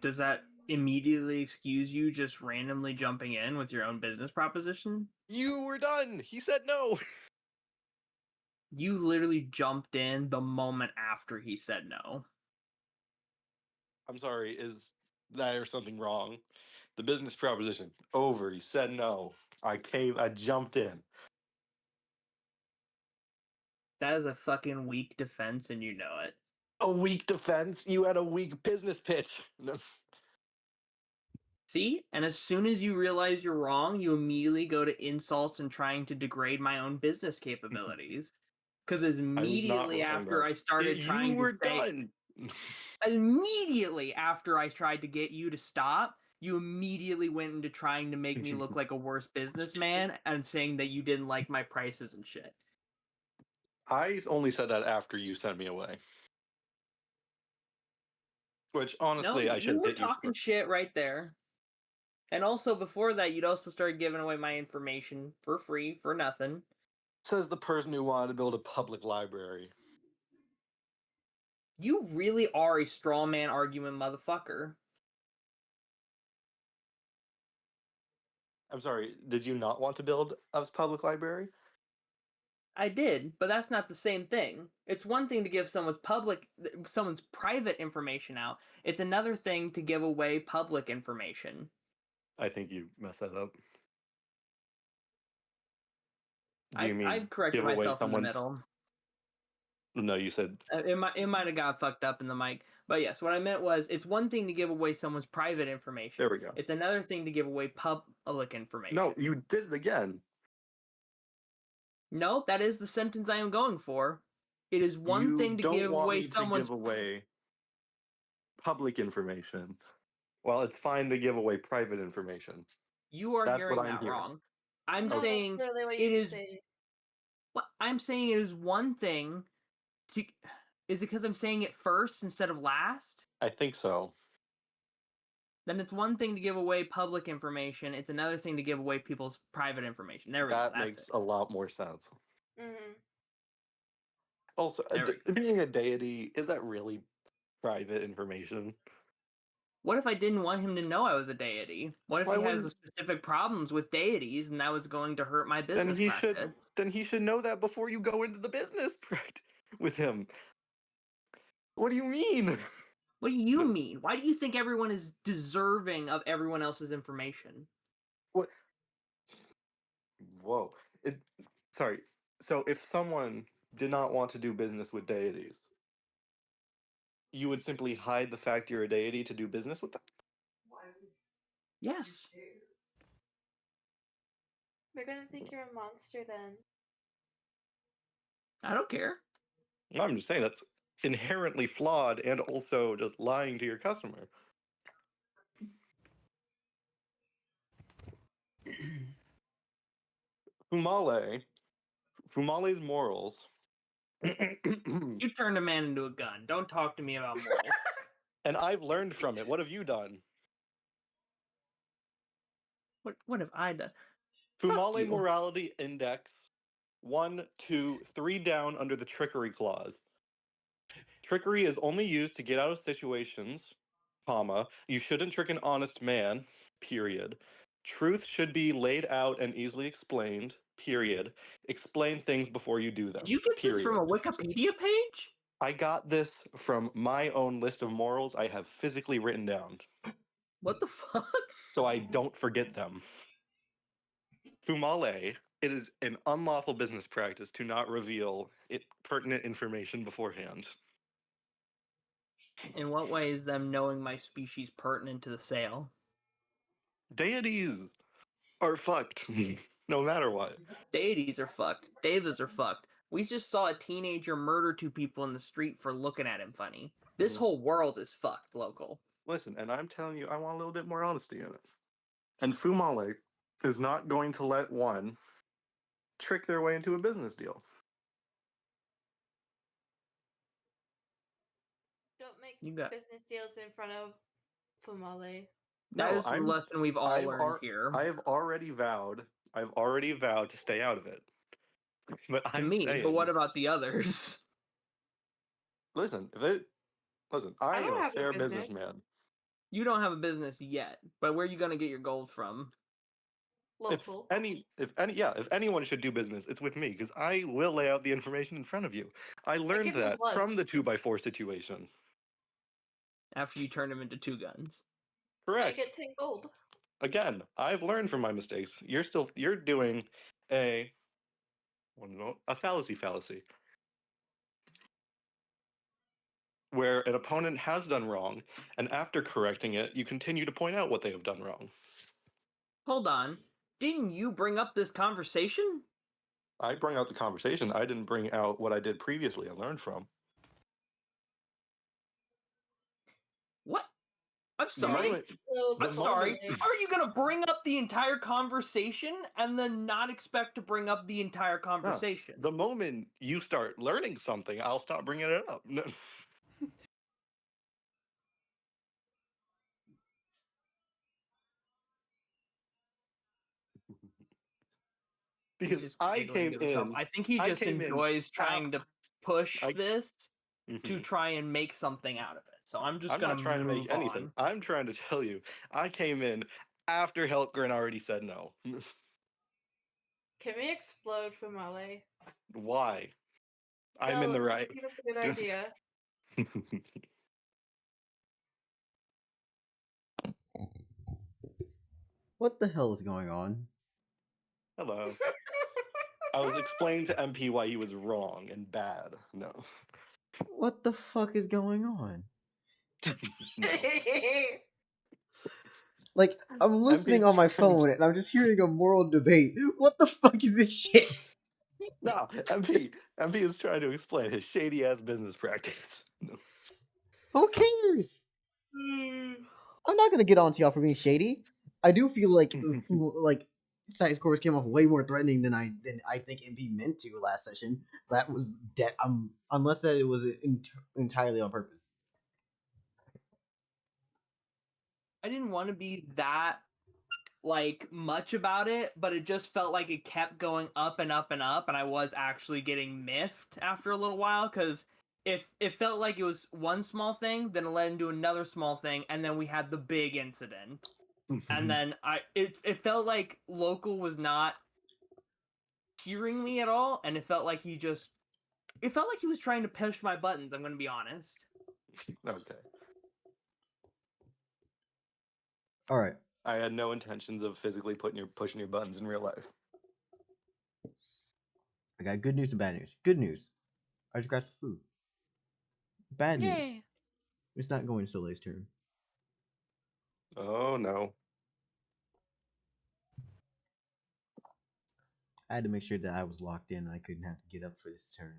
Does that immediately excuse you just randomly jumping in with your own business proposition? You were done. He said no. You literally jumped in the moment after he said no. I'm sorry, is there something wrong? The business proposition over. He said no. I jumped in. That is a fucking weak defense and you know it. A weak defense? You had a weak business pitch. No. See? And as soon as you realize you're wrong, you immediately go to insults and trying to degrade my own business capabilities. Because immediately after I started trying you were to say, done. immediately after I tried to get you to stop, you immediately went into trying to make me look like a worse businessman and saying that you didn't like my prices and shit. I only said that after you sent me away. Which honestly, No, I you should were hit you talking for. shit right there. And also before that, you'd also started giving away my information for free, for nothing. Says the person who wanted to build a public library. You really are a straw man argument motherfucker. I'm sorry, did you not want to build a public library? I did, but that's not the same thing. It's one thing to give someone's private information out. It's another thing to give away public information. I think you messed that up. Do I you mean corrected give away myself in the someone's? middle. No, you said It might have got fucked up in the mic. But yes, what I meant was it's one thing to give away someone's private information. there we go. It's another thing to give away public information. No, you did it again. No, that is the sentence I am going for. It is one thing to give away someone's... to give away public information. Well, it's fine to give away private information. You are That's hearing what I'm that hearing. wrong. I'm Okay. saying it is... I'm saying it is one thing to... Is it because I'm saying it first instead of last? I think so. Then it's one thing to give away public information. It's another thing to give away people's private information. There we go. That That's makes it. a lot more sense. Mm-hmm. Also, There we being a deity, is that really private information? What if I didn't want him to know I was a deity? What if Why he has wouldn't- specific problems with deities and that was going to hurt my Then business he practice? should know that before you go into the business with him. What do you mean? What do you mean? Why do you think everyone is deserving of everyone else's information? What? Whoa. Sorry. So if someone did not want to do business with deities, you would simply hide the fact you're a deity to do business with them? Yes. We're gonna think you're a monster then. I don't care. I'm just saying that's inherently flawed and also just lying to your customer. Fumale's morals. You turned a man into a gun. Don't talk to me about morals. And I've learned from it. What have you done? What have I done? Fuck Fumale you. morality index 1, 2, 3 down under the trickery clause. Trickery is only used to get out of situations, comma, you shouldn't trick an honest man, period. Truth should be laid out and easily explained, period. Explain things before you do them, Did you get this from a period. Wikipedia page? I got this from my own list of morals I have physically written down, What the fuck? so I don't forget them. Fumale, it is an unlawful business practice to not reveal pertinent information beforehand. In what way is them knowing my species pertinent to the sale? Deities are fucked, no matter what. Deities are fucked. Devas are fucked. We just saw a teenager murder 2 people in the street for looking at him funny. This Mhm. whole world is fucked, local. Listen, and I'm telling you, I want a little bit more honesty in it. And Fumale is not going to let one trick their way into a business deal. Don't make You got business deals in front of Fumale. that No, is the lesson we've all learned here. I've already vowed to stay out of it. But To I'm me, saying, but what about the others? listen, I I am don't a have a fair business. businessman. You don't have a business yet, but where are you gonna get your gold from? Local. If anyone should do business, it's with me because I will lay out the information in front of you. I learned give you that blood. from the 2x4 situation. After you turn them into 2 guns. I Correct. get 10 gold. Again, I've learned from my mistakes. You're doing a fallacy, where an opponent has done wrong, and after correcting it, you continue to point out what they have done wrong. Hold on. Didn't you bring up this conversation? I bring out the conversation. I didn't bring out what I did previously and learned from. What? I'm The sorry. moment, I'm sorry. How are you gonna bring up the entire conversation and then not expect to bring up the entire conversation? the moment you start learning something, I'll stop bringing it up. He's Because just I giggling came to himself. in. I think he I just came in enjoys trying to push I- this to Mhm. try and make something out of it. So I'm just I'm gonna not trying to make move anything. on. I'm trying to tell you, I came in after Heltgren already said no. Can we explode Fumale? Why? I'm in Del, the do right. you think that's a good idea? What the hell is going on? Hello. I was explaining to MP why he was wrong and bad. No. What the fuck is going on? No. Like, I'm listening on my phone and I'm just hearing a moral debate. What the fuck is this shit? No, MP is trying to explain his shady ass business practice. Who cares? I'm not gonna get on to y'all for being shady. I do feel like Side Scores came off way more threatening than I think MP meant to last session. That was unless that it was entirely on purpose. I didn't want to be that like much about it, but it just felt like it kept going up and up and up, and I was actually getting miffed after a little while because it felt like it was one small thing, then it led into another small thing, and then we had the big incident. And then it felt like Local was not hearing me at all, and it felt like he was trying to push my buttons, I'm gonna be honest. Okay. All right. I had no intentions of physically pushing your buttons in real life. I got good news and bad news. Good news. I just got some food. Bad news. Yay. It's not going Soleil's turn. Oh no. I had to make sure that I was locked in and I couldn't have to get up for this turn.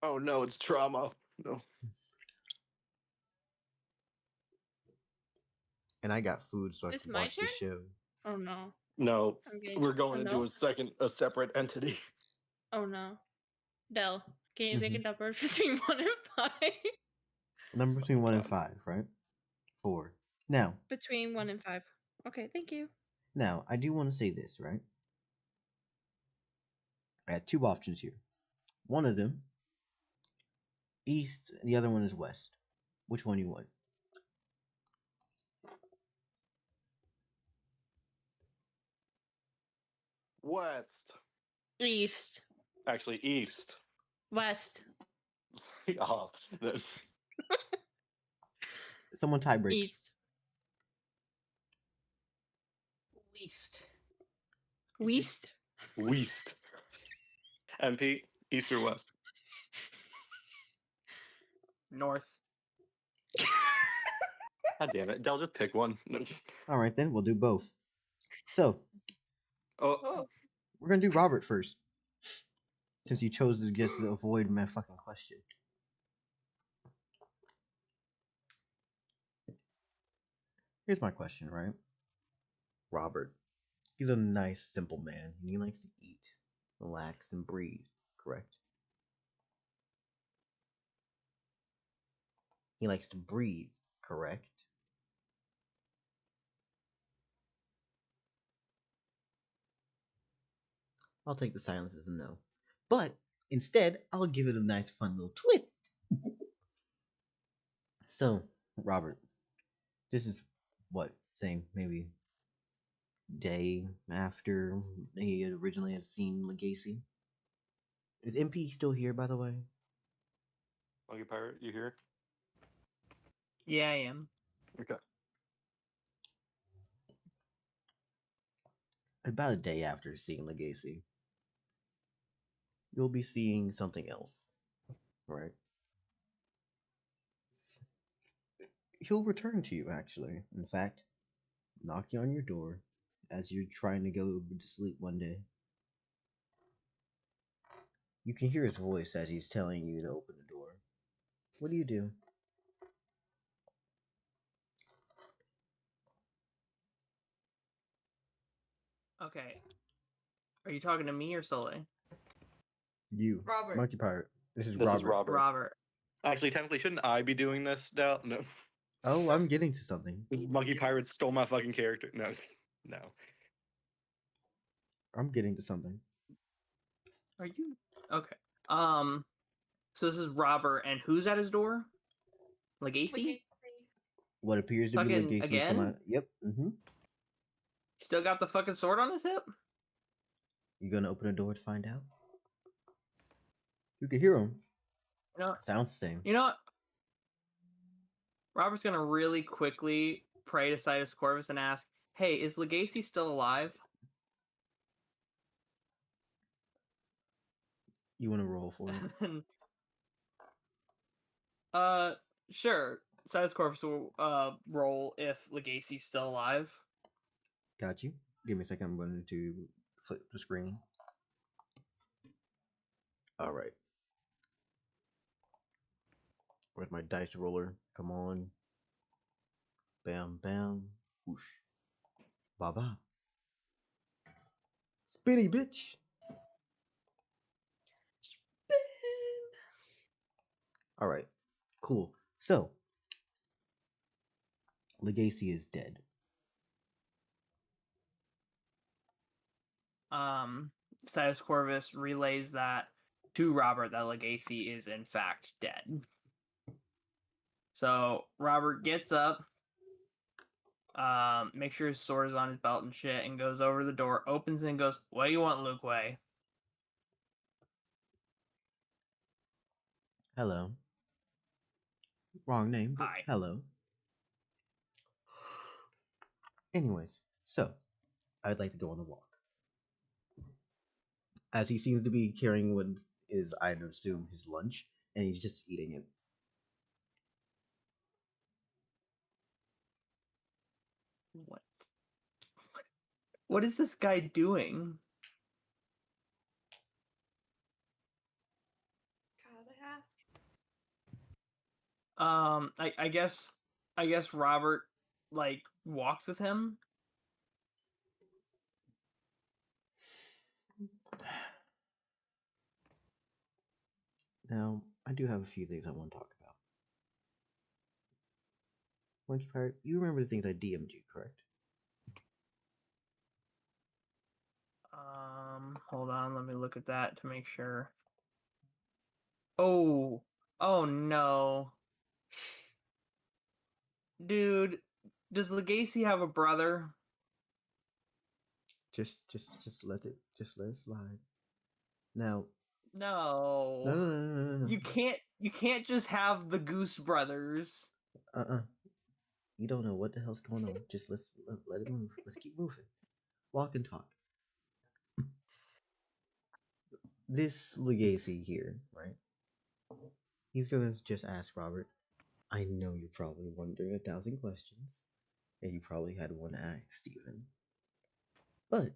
Oh no, it's trauma. No. And I got food so I It's could my watch the turn? show. Oh no. No. I'm getting. We're going oh, into no? a separate entity. Oh no. Dell, can you make Mhm. a number between 1 and 5? Number between 1 and God. 5, right? 4. Now, Between 1 and 5. Okay, thank you. I do want to say this, right? I had two options here. One of them, east, and the other one is west. Which one you want? West. East. Actually, east. West. Oh. Someone tie break. East. Least. West. West. MP, east or west? North. God damn it. Del, just pick one. All right, then we'll do both. So Oh. we're gonna do Robert first, since you chose to just avoid my fucking question. Here's my question, right? Robert, he's a nice, simple man, and he likes to eat, relax, and breathe. Correct? He likes to breathe. Correct? I'll take the silence as a no. But instead, I'll give it a nice, fun little twist. So, Robert, this is what, saying maybe day after he had originally had seen Legacy. Is MP still here, by the way? Monkey Pirate, you here? Yeah, I am. Okay. About a day after seeing Legacy, you'll be seeing something else, right? He'll return to you, actually. In fact, knocking on your door as you're trying to go to sleep one day. You can hear his voice as he's telling you to open the door. What do you do? Okay. Are you talking to me or Soleil? You, Robert. Monkey Pirate. This is This Robert. is Robert. Robert. Actually, technically, shouldn't I be doing this, Del? No. Oh, I'm getting to something. Monkey Pirate stole my fucking character. No. No. I'm getting to something. Are you okay? So this is Robert, and who's at his door? Legacy? What appears to be Fucking Legacy again? come out. Yep. Mm-hmm. Still got the fucking sword on his hip? You gonna open the door to find out? You can hear him. You know, Sounds the same. you know what? Robert's gonna really quickly pray to Citus Corvus and ask, "Hey, is Legacy still alive?" You want to roll for it? Sure. Citus Corvus will roll if Legacy's still alive. Got you. Give me a second. I'm going to flip the screen. All right. Where's my dice roller? Come on. Bam, bam. Whoosh. Ba-ba. Spinny, bitch. All right. Cool. So, Legacy is dead. Silas Corvus relays that to Robert that Legacy is in fact dead. So Robert gets up, makes sure his sword is on his belt and shit, and goes over to the door, opens it, and goes, "What do you want, Luke Way?" Hello. Wrong name, but Hi. hello. Anyways, so I'd like to go on a walk. As he seems to be carrying what is, I'd assume, his lunch, and he's just eating it. What? What is this guy doing? Gotta ask. I guess Robert like walks with him. Now, I do have a few things I want to talk about. Monkey Pirate, you remember the things I DM'd you, correct? Hold on, let me look at that to make sure. Oh no. Dude, does Legacy have a brother? Just let it slide. Now, No. no. You can't just have the Goose brothers. You don't know what the hell's going on. Just let it move. Let's keep moving. Walk and talk. This Legacy here, right? He's gonna just ask Robert. I know you're probably wondering 1,000 questions, and you probably had one to ask Steven. But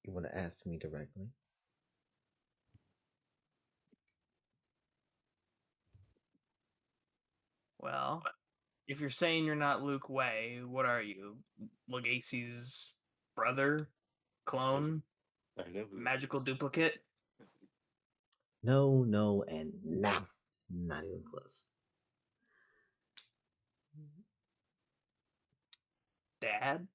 you want to ask me directly? Well, if you're saying you're not Luke Way, what are you? Legacy's brother? Clone? I know who it Magical is. duplicate? No, and nah. Not even close. Dad?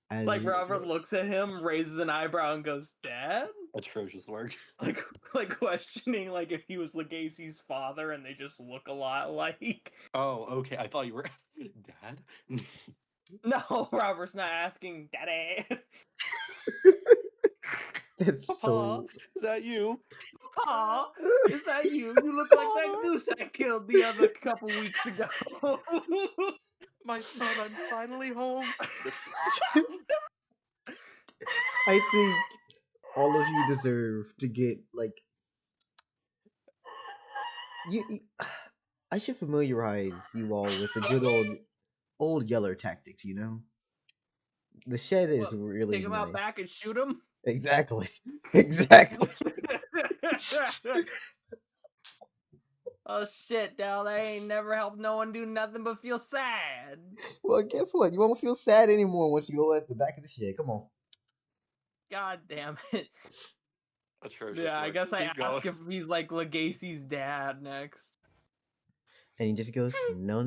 As Like you, Robert looks at him, raises an eyebrow, and goes, "Dad?" Atrocious work. Like questioning like if he was Legacy's father, and they just look a lot alike. Oh, okay. I thought you were Dad. No, Robert's not asking, "Daddy." That's Papa, so. is that you? Aw, is that you? You look like that goose I killed the other couple weeks ago. My son, I'm finally home. I think all of you deserve to get like you I should familiarize you all with the good old Yeller tactics. You know, the shed is Well, really take him out nice. back and shoot him. Exactly. Oh shit, Dell, that ain't never helped no one do nothing but feel sad. Well, guess what? You won't feel sad anymore once you go at the back of the shed. Come on. God damn it. Atrocious Yeah, I work. guess I Keep going. ask if he's like Legacy's dad next. And he just goes, no.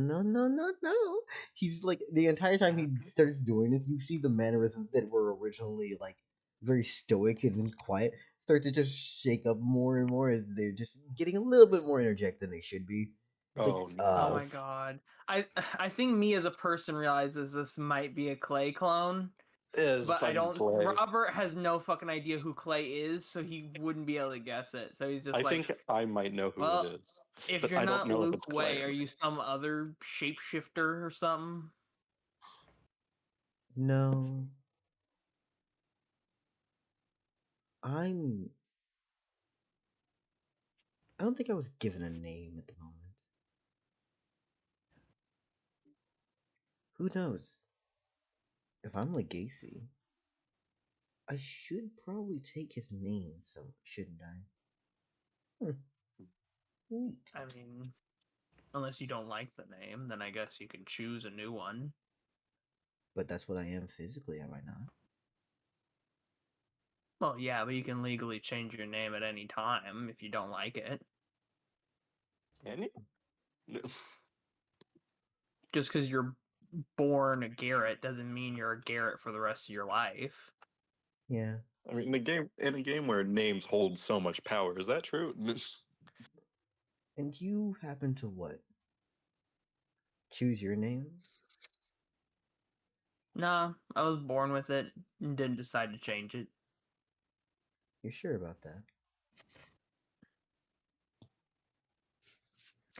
He's like, the entire time he starts doing this, you see the mannerisms that were originally like very stoic and quiet start to just shake up more and more as they're just getting a little bit more energetic than they should be. It's Oh, like, no. Oh my god. I think me as a person realizes this might be a Clay clone. Is But I fucking don't. Clay. Robert has no fucking idea who Clay is, so he wouldn't be able to guess it. So he's just I like, think I might know who well, it is, if but you're I don't not know if Luke it's Clay. Way, are you some other shapeshifter or something? no, I'm. I don't think I was given a name at the moment. Who knows? If I'm Legacy, I should probably take his name, so shouldn't I? Neat. I mean, unless you don't like the name, then I guess you can choose a new one. But that's what I am physically, am I not? Well, yeah, but you can legally change your name at any time if you don't like it. Can you? No. just because you're born a Garrett doesn't mean you're a Garrett for the rest of your life. Yeah. I mean, in a game where names hold so much power, is that true? And you happen to what? Choose your name? Nah, I was born with it and didn't decide to change it. You're sure about that?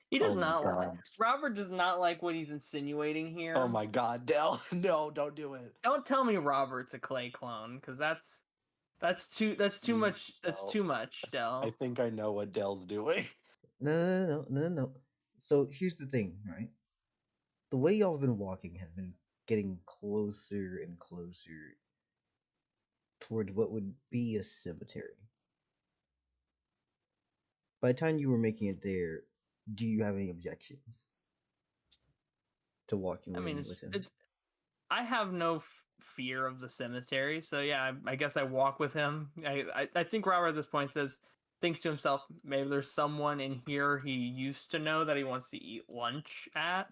He does Oh my not. God. Robert does not like what he's insinuating here. Oh my God, Dell! No, don't do it. Don't tell me Robert's a clay clone, because that's too much. That's No. too much, Dell. I think I know what Dell's doing. No. So here's the thing, right? The way y'all have been walking has been getting closer and closer towards what would be a cemetery. By the time you were making it there, do you have any objections to walking I mean, with him? I have no fear of the cemetery, so yeah, I guess I walk with him. I think Robert at this point thinks to himself, maybe there's someone in here he used to know that he wants to eat lunch at.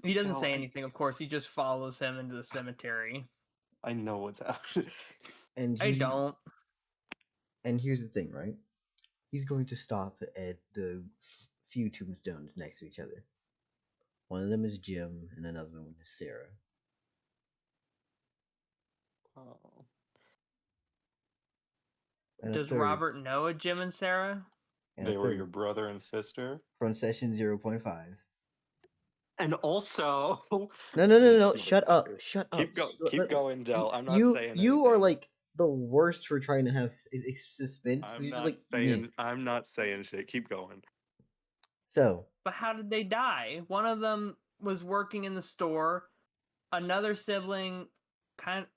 He doesn't say anything, of course. He just follows him into the cemetery. I know what's happening. And I don't. And here's the thing, right? He's going to stop at the few tombstones next to each other. One of them is Jim, and another one is Sarah. Oh. And Does a third, Robert know a Jim and Sarah? and They a were third your brother and sister. from session 0.5. And also, No. Shut up. Shut up. Keep going, Dell. I'm not You saying you are anything. like the worst for trying to have suspense. I'm You're just not like, saying. meh. I'm not saying shit. Keep going. So But how did they die? One of them was working in the store. Another sibling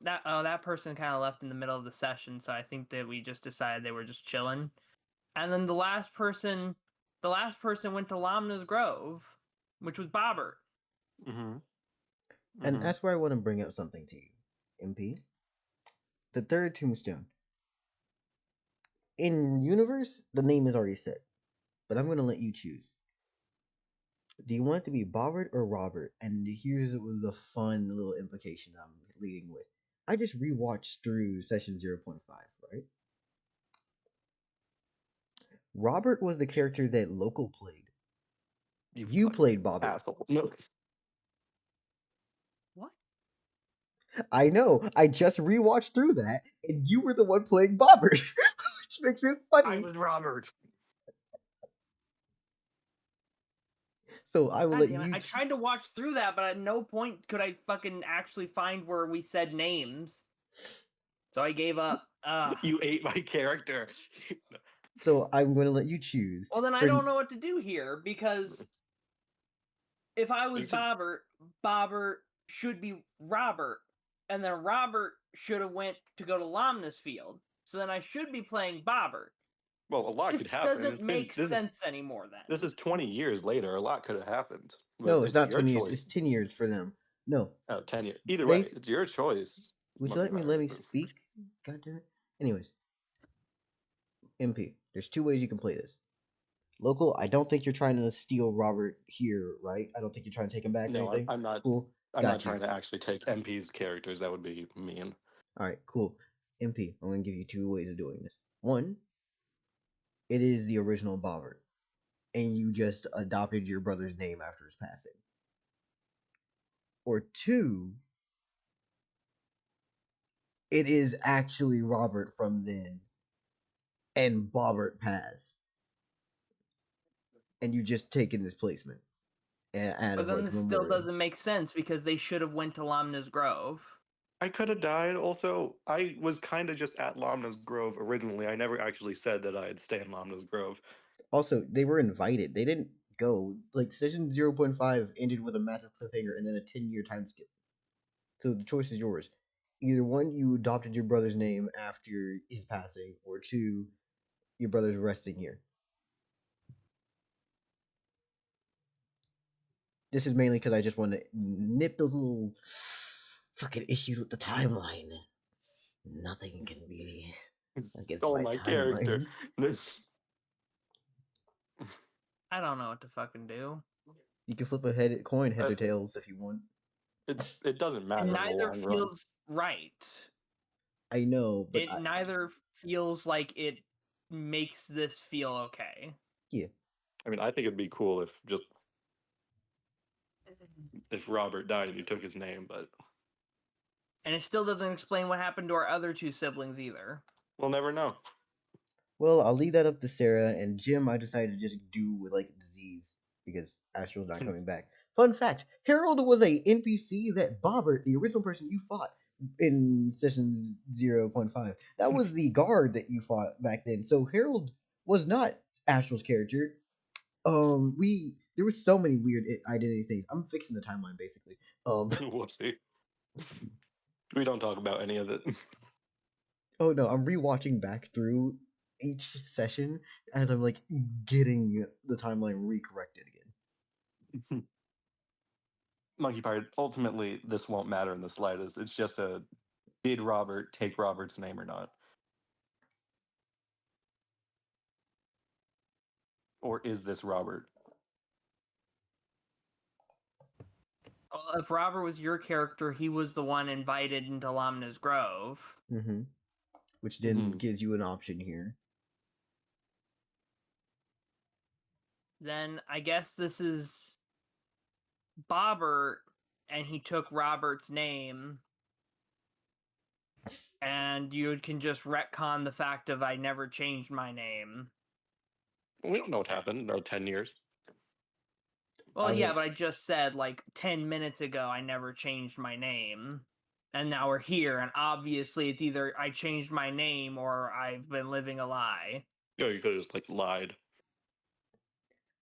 that person kind of left in the middle of the session, so I think that we just decided they were just chilling. And then the last person went to Lamna's Grove, which was Bobbert. Mm-hmm. and that's where I want to bring up something to you, MP. The third tombstone. In universe, the name is already set, but I'm going to let you choose. Do you want it to be Bobbert or Robert? And here's the fun little implication I'm leading with. I just rewatched through session 0.5, right? Robert was the character that Local played. You played Bobbert. Asshole. No. What? I know. I just rewatched through that, and you were the one playing Bobbert, which makes it I funny. was Robert. So I will God let damn it. you. I tried to watch through that, but at no point could I fucking actually find where we said names. So I gave up. You ate my character. So I'm going to let you choose. Well, then I for- don't know what to do here, because if I was You should- Bobbert should be Robert, and then Robert should have went to go to Lamna's field. So then I should be playing Bobbert. Well, a lot This could happen. doesn't make sense anymore then. This is 20 years later. A lot could have happened. But No, it's not your 20 years. choice. It's 10 years for them. No. Oh, 10 years. Either way, Base- it's your choice. Would you let me speak? God damn it. Anyways. MP, there's two ways you can play this. Local, I don't think you're trying to steal Robert here, right? I don't think you're trying to take him back or No, anything. I'm not. Cool. I'm Got not you. trying to actually take MP's characters. That would be mean. Alright, cool. MP, I'm going to give you two ways of doing this. One, it is the original Bobbert, and you just adopted your brother's name after his passing. Or two, it is actually Robert from then, and Bobbert passed. And you just taken his placement. But then this still doesn't make sense, because they should have went to Lamna's Grove. I could have died. Also, I was kind of just at Lamna's Grove originally. I never actually said that I'd stay in Lamna's Grove. Also, they were invited. They didn't go. Like, session 0.5 ended with a massive cliffhanger and then a 10-year time skip. So the choice is yours. Either one, you adopted your brother's name after his passing, or two, your brother's resting here. This is mainly because I just want to nip those little fucking issues with the timeline. Nothing can be against Stole my my character. timeline. I don't know what to fucking do. You can flip a coin, heads or tails, if you want. It doesn't matter And in the neither long run. feels right. I know, but It neither feels like it makes this feel okay. yeah. I mean, I think it'd be cool if Robert died and you took his name, but And it still doesn't explain what happened to our other two siblings either. we'll never know. Well, I'll leave that up to Sarah and Jim. I decided to just do with like disease because Astral's not coming back. Fun fact: Harold was a NPC that Bobbert, the original person you fought in session 0.5, that was the guard that you fought back then. So Harold was not Astral's character. There was so many weird identity things. I'm fixing the timeline basically. Whoopsie. We don't talk about any of it. Oh no, I'm rewatching back through each session as I'm like getting the timeline recorrected again. Monkey Pirate, ultimately, this won't matter in the slightest. It's just did Robert take Robert's name or not? Or is this Robert? Well, if Robert was your character, he was the one invited into Lamna's Grove. Mm-hmm. Which then gives you an option here. Then I guess this is Bobbert, and he took Robert's name, and you can just retcon the fact of I never changed my name. We don't know what happened in 10 years. Well, yeah, but I just said, like, 10 minutes ago, I never changed my name. And now we're here, and obviously it's either I changed my name or I've been living a lie. You know, you could have just, lied.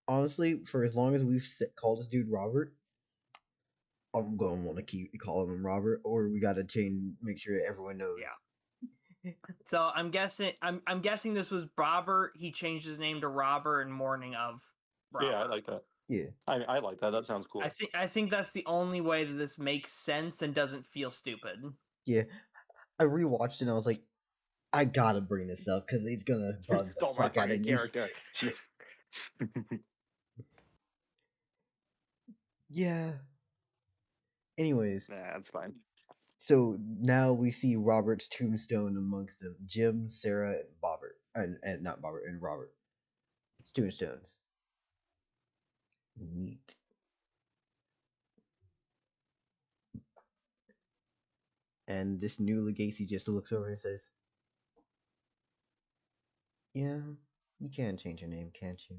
Honestly, for as long as we've called this dude Robert, I'm going to want to keep calling him Robert, or we got to make sure everyone knows. Yeah. So I'm guessing this was Robert. He changed his name to Robert in mourning of Robert. Yeah, I like that. Yeah. I like that. That sounds cool. I think that's the only way that this makes sense and doesn't feel stupid. Yeah. I rewatched it and I was like, I gotta bring this up because he's gonna bug the fuck out of me. Character. Yeah. Anyways. Nah, that's fine. So now we see Robert's tombstone amongst them. Jim, Sarah, and Bobbert. And not Bobbert, and Robert. It's tombstones. Neat. And this new legacy just looks over and says, yeah, you can change your name, can't you?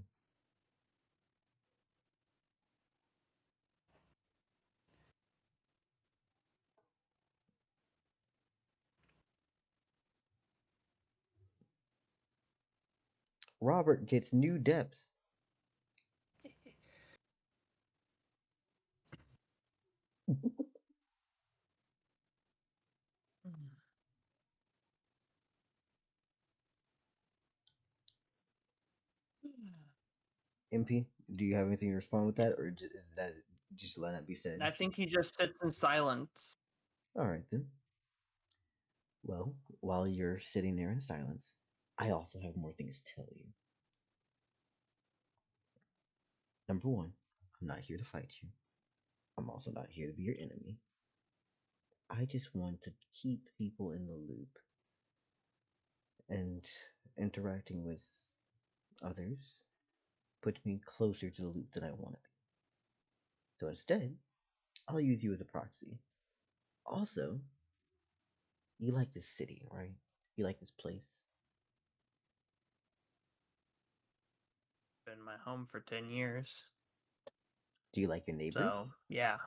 Robert gets new depths. MP, do you have anything to respond with that, or is that just let that be said? I think he just sits in silence. All right then. Well, while you're sitting there in silence, I also have more things to tell you. Number one, I'm not here to fight you. I'm also not here to be your enemy. I just want to keep people in the loop. And interacting with others puts me closer to the loop that I want to be. So instead, I'll use you as a proxy. Also, you like this city, right? You like this place? Been my home for 10 years. Do you like your neighbors? So, yeah.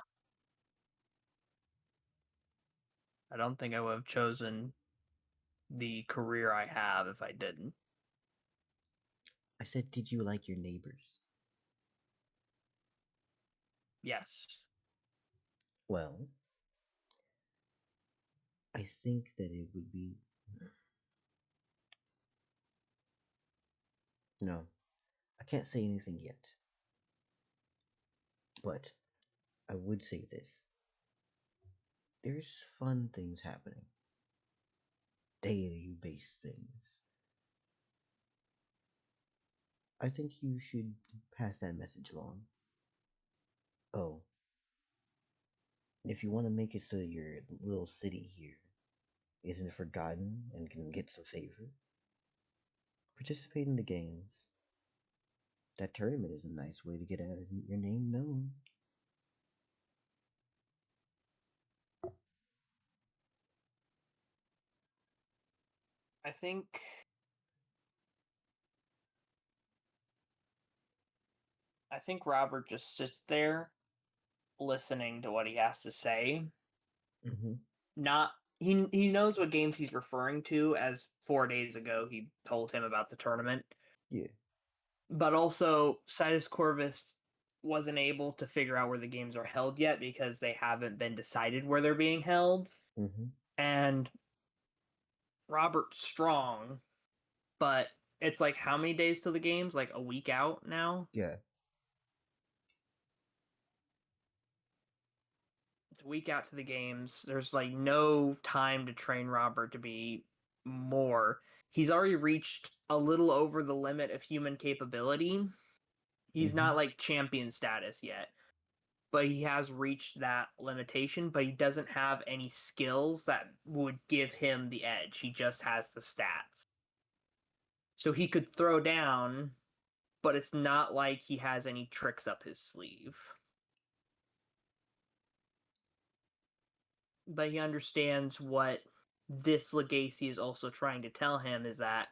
I don't think I would have chosen the career I have if I didn't. I said, did you like your neighbors? Yes. Well, I think that it would be... No, I can't say anything yet. But I would say this. There's fun things happening. Daily-based things. I think you should pass that message along. Oh, if you want to make it so your little city here isn't forgotten and can get some favor, participate in the games. That tournament is a nice way to get your name known. I think Robert just sits there listening to what he has to say. Mm-hmm. Not he knows what games he's referring to, as 4 days ago he told him about the tournament. Yeah. But also Sidus Corvus wasn't able to figure out where the games are held yet because they haven't been decided where they're being held. Mm-hmm. And Robert's strong, but it's like how many days till the games? Like a week out now? Yeah. It's a week out to the games. There's like no time to train Robert to be more. He's already reached a little over the limit of human capability. He's not like champion status yet, but he has reached that limitation, but he doesn't have any skills that would give him the edge. He just has the stats. So he could throw down, but it's not like he has any tricks up his sleeve. But he understands what this legacy is also trying to tell him, is that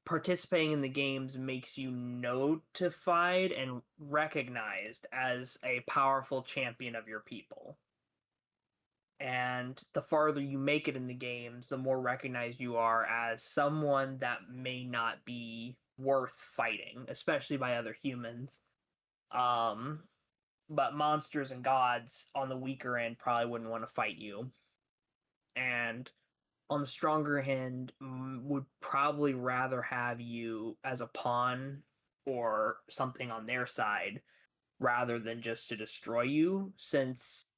participating in the games makes you notified and recognized as a powerful champion of your people. And the farther you make it in the games, the more recognized you are as someone that may not be worth fighting, especially by other humans. But monsters and gods on the weaker end probably wouldn't want to fight you. And on the stronger end, would probably rather have you as a pawn or something on their side rather than just to destroy you, since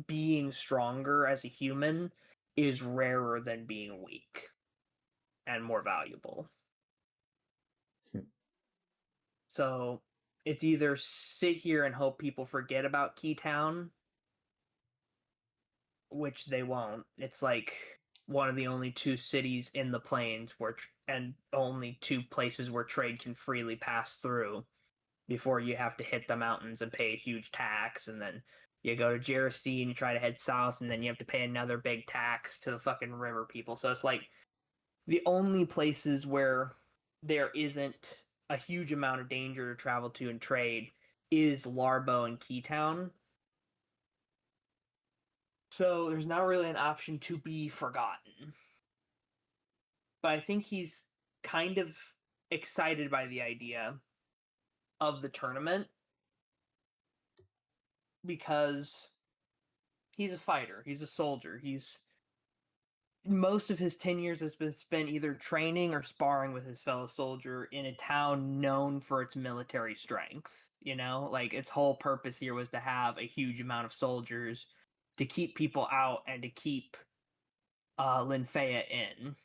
being stronger as a human is rarer than being weak and more valuable. So it's either sit here and hope people forget about Keytown, which they won't. It's like one of the only 2 cities in the plains where and only 2 places where trade can freely pass through before you have to hit the mountains and pay a huge tax, and then you go to Jersey and you try to head south, and then you have to pay another big tax to the fucking river people. So it's like the only places where there isn't a huge amount of danger to travel to and trade is Larbo and Keytown. So there's not really an option to be forgotten. But I think he's kind of excited by the idea of the tournament because he's a fighter, he's a soldier. Most of his 10 years has been spent either training or sparring with his fellow soldier in a town known for its military strength. You know, like its whole purpose here was to have a huge amount of soldiers to keep people out and to keep Linfea in.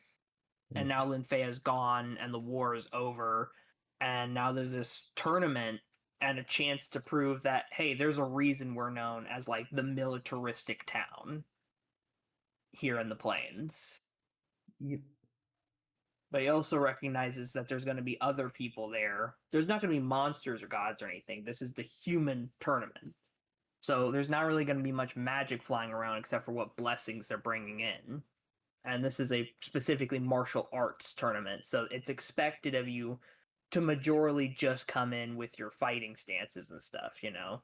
And now Linfea's gone and the war is over, and now there's this tournament and a chance to prove that, hey, there's a reason we're known as like the militaristic town here in the plains. Yep. But he also recognizes that there's going to be other people there. There's not going to be monsters or gods or anything. This is the human tournament. So there's not really going to be much magic flying around except for what blessings they're bringing in. And this is a specifically martial arts tournament, so it's expected of you to majorly just come in with your fighting stances and stuff, you know?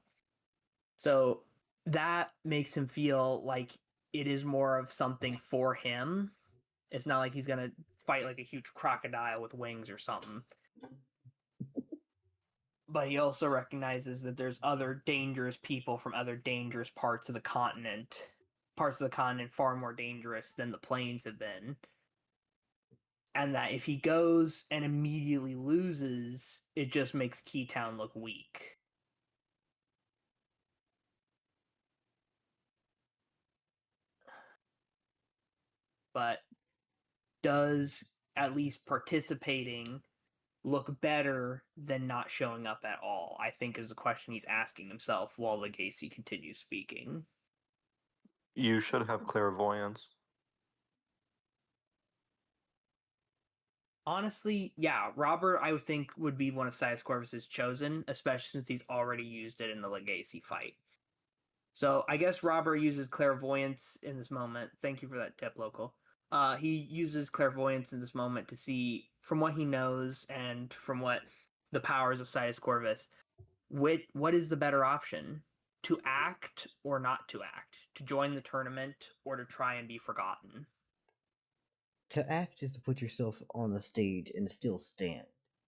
So that makes him feel like it is more of something for him. It's not like he's gonna fight like a huge crocodile with wings or something. But he also recognizes that there's other dangerous people from other dangerous parts of the continent far more dangerous than the plains have been. And that if he goes and immediately loses, it just makes Keytown look weak. But does at least participating look better than not showing up at all? I think is the question he's asking himself while Legacy continues speaking. You should have clairvoyance. Honestly, yeah, Robert, I would think, would be one of Silas Corvus's chosen, especially since he's already used it in the Legacy fight. So I guess Robert uses clairvoyance in this moment. Thank you for that tip, Local. He uses clairvoyance in this moment to see, from what he knows and from what the powers of Silas Corvus, what is the better option? To act or not to act? To join the tournament or to try and be forgotten? To act is to put yourself on the stage and still stand,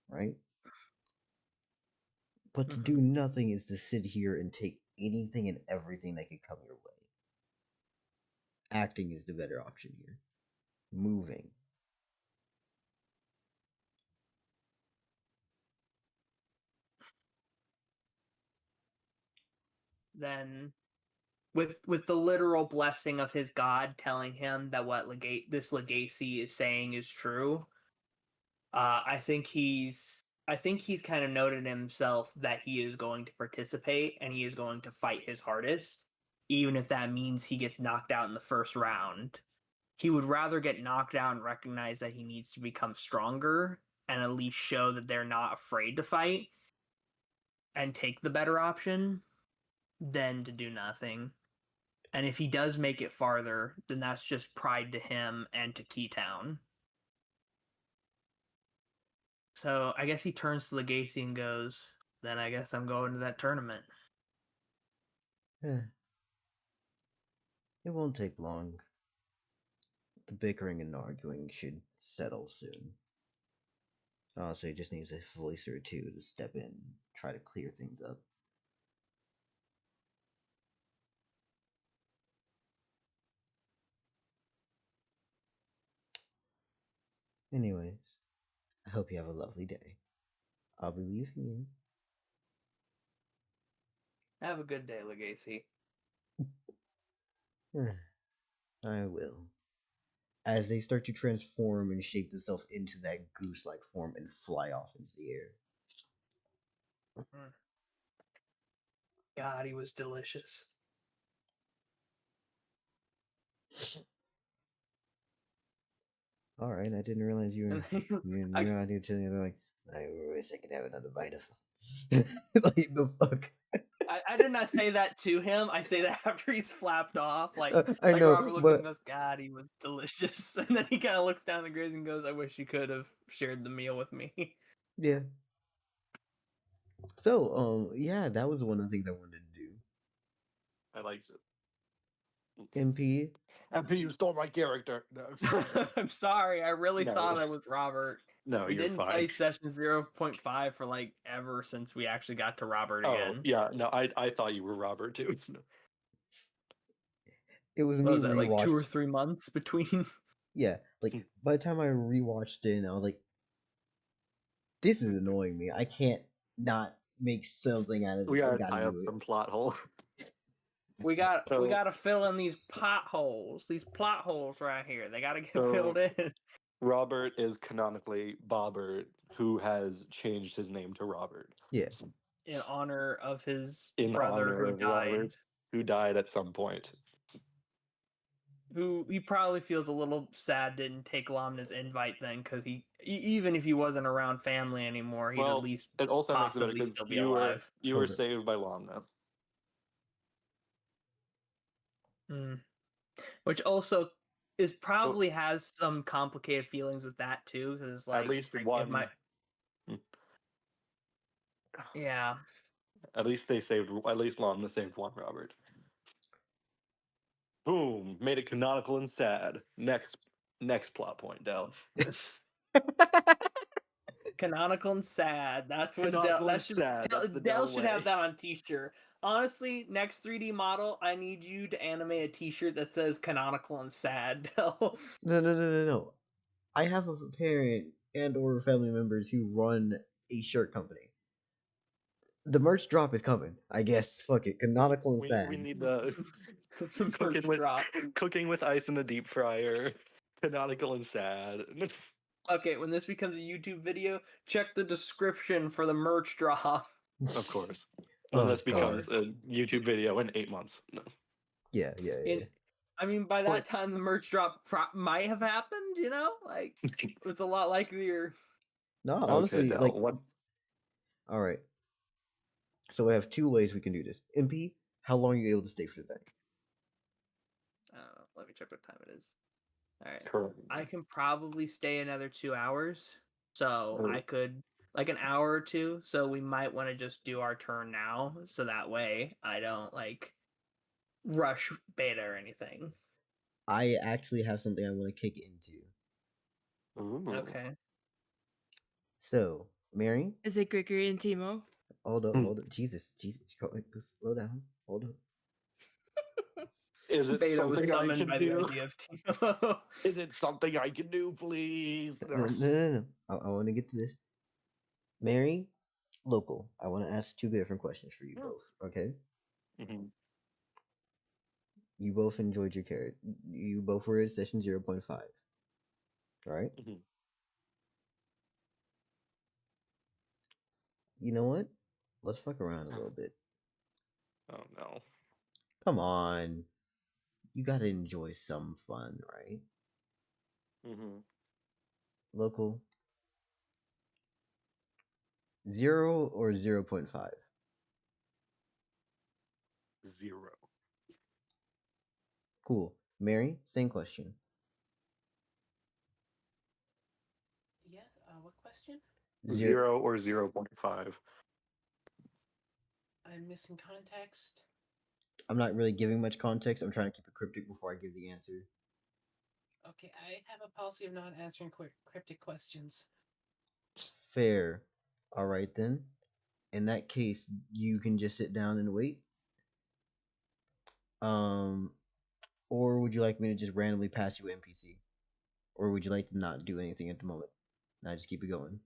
right? But to do nothing is to sit here and take anything and everything that could come your way. Acting is the better option here. Moving. Then with the literal blessing of his god telling him that what this legacy is saying is true, I think he's kind of noted himself that he is going to participate and he is going to fight his hardest, even if that means he gets knocked out in the first round. He would rather get knocked out and recognize that he needs to become stronger and at least show that they're not afraid to fight and take the better option than to do nothing. And if he does make it farther, then that's just pride to him and to Keytown. So I guess he turns to Legacy and goes, then I guess I'm going to that tournament. It won't take long. The bickering and arguing should settle soon. Honestly, it just needs a voice or two to step in and try to clear things up. Anyways, I hope you have a lovely day. I'll be leaving you. Have a good day, Legacy. I will. As they start to transform and shape themselves into that goose-like form and fly off into the air. God, he was delicious. All right, I didn't realize you were you're out here telling me like I wish I could have another bite of like the fuck. I did not say that to him. I say that after he's flapped off. Like I know, Robert looks but at him and goes, God, he was delicious. And then he kind of looks down the graze and goes, I wish you could have shared the meal with me. Yeah. So, yeah, that was one of the things I wanted to do. I liked it. MP. MP, you stole my character. No, I'm sorry. I really No. thought I was Robert. no We you're didn't fine. play session 0.5 for like ever since we actually got to Robert Oh, again. yeah. No, I thought you were Robert too. It was What me was that, like 2 rewatch. or 3 months between? Yeah, like by the time I rewatched it, I was like, "This is annoying me. I can't not make something out of this. We I gotta gotta tie up do it." some plot hole. We got So- to fill in these potholes, these plot holes right here. They got to get So- filled in. Robert is canonically Bobbert, who has changed his name to Robert. Yeah. In honor of his In brother honor who of died. Robert, who died at some point. Who he probably feels a little sad didn't take Lamna's invite then, because even if he wasn't around family anymore, he'd Well, at least it also makes it better possibly because still be you alive. were Okay. saved by Lamna. Which also is probably has some complicated feelings with that too, because like At least if one. Yeah. At least Lamna saved one Robert. Boom! Made it canonical and sad. Next plot point, Dell. Canonical and sad. That's what Canonical Dell. and sad. That's the Dell Dell should way. have that on T-shirt. Honestly, next 3D model, I need you to animate a T-shirt that says "Canonical and sad." Dell. No. I have a parent and or family members who run a shirt company. The merch drop is coming. I guess. Fuck it. Canonical and sad. We need the The merch drop. cooking with ice in the deep fryer. Canonical and sad. Okay, when this becomes a YouTube video, check the description for the merch drop. Of course. When Oh, this becomes gosh. a YouTube video in 8 months. No. Yeah. I mean, by that time, the merch drop might have happened. You know, like it's a lot likelier. No, Okay, honestly, Dell, like, what? all right. So we have 2 ways we can do this. MP, how long are you able to stay for the day? Let me check what time it is. All right, Correct. I can probably stay another 2 hours, so Oh. I could like an hour or two. So we might want to just do our turn now, so that way I don't like rush beta or anything. I actually have something I want to kick into. Ooh. Okay. So, Mary, Is it Gregory and Temo? hold up. Jesus, go slow down. Hold up. Is it Beta was something I summoned can by the do? idea of Temo. Is it something I can do, please? No. I want to get to this. Mary, local. I want to ask 2 different questions for you both. Okay. Mhm. You both enjoyed your character. You both were at session 0.5. Right? Mhm. You know what? Let's fuck around a little bit. Oh no. Come on. You gotta enjoy some fun, right? Mm-hmm. Local. 0 or 0.5? 0. Cool. Mary, same question. Yeah. What question? 0 or 0.5. I'm missing context. I'm not really giving much context. I'm trying to keep it cryptic before I give the answer. Okay, I have a policy of not answering cryptic questions. Fair. Alright then. In that case, you can just sit down and wait. Or would you like me to just randomly pass you NPC? Or would you like to not do anything at the moment? And I just keep it going.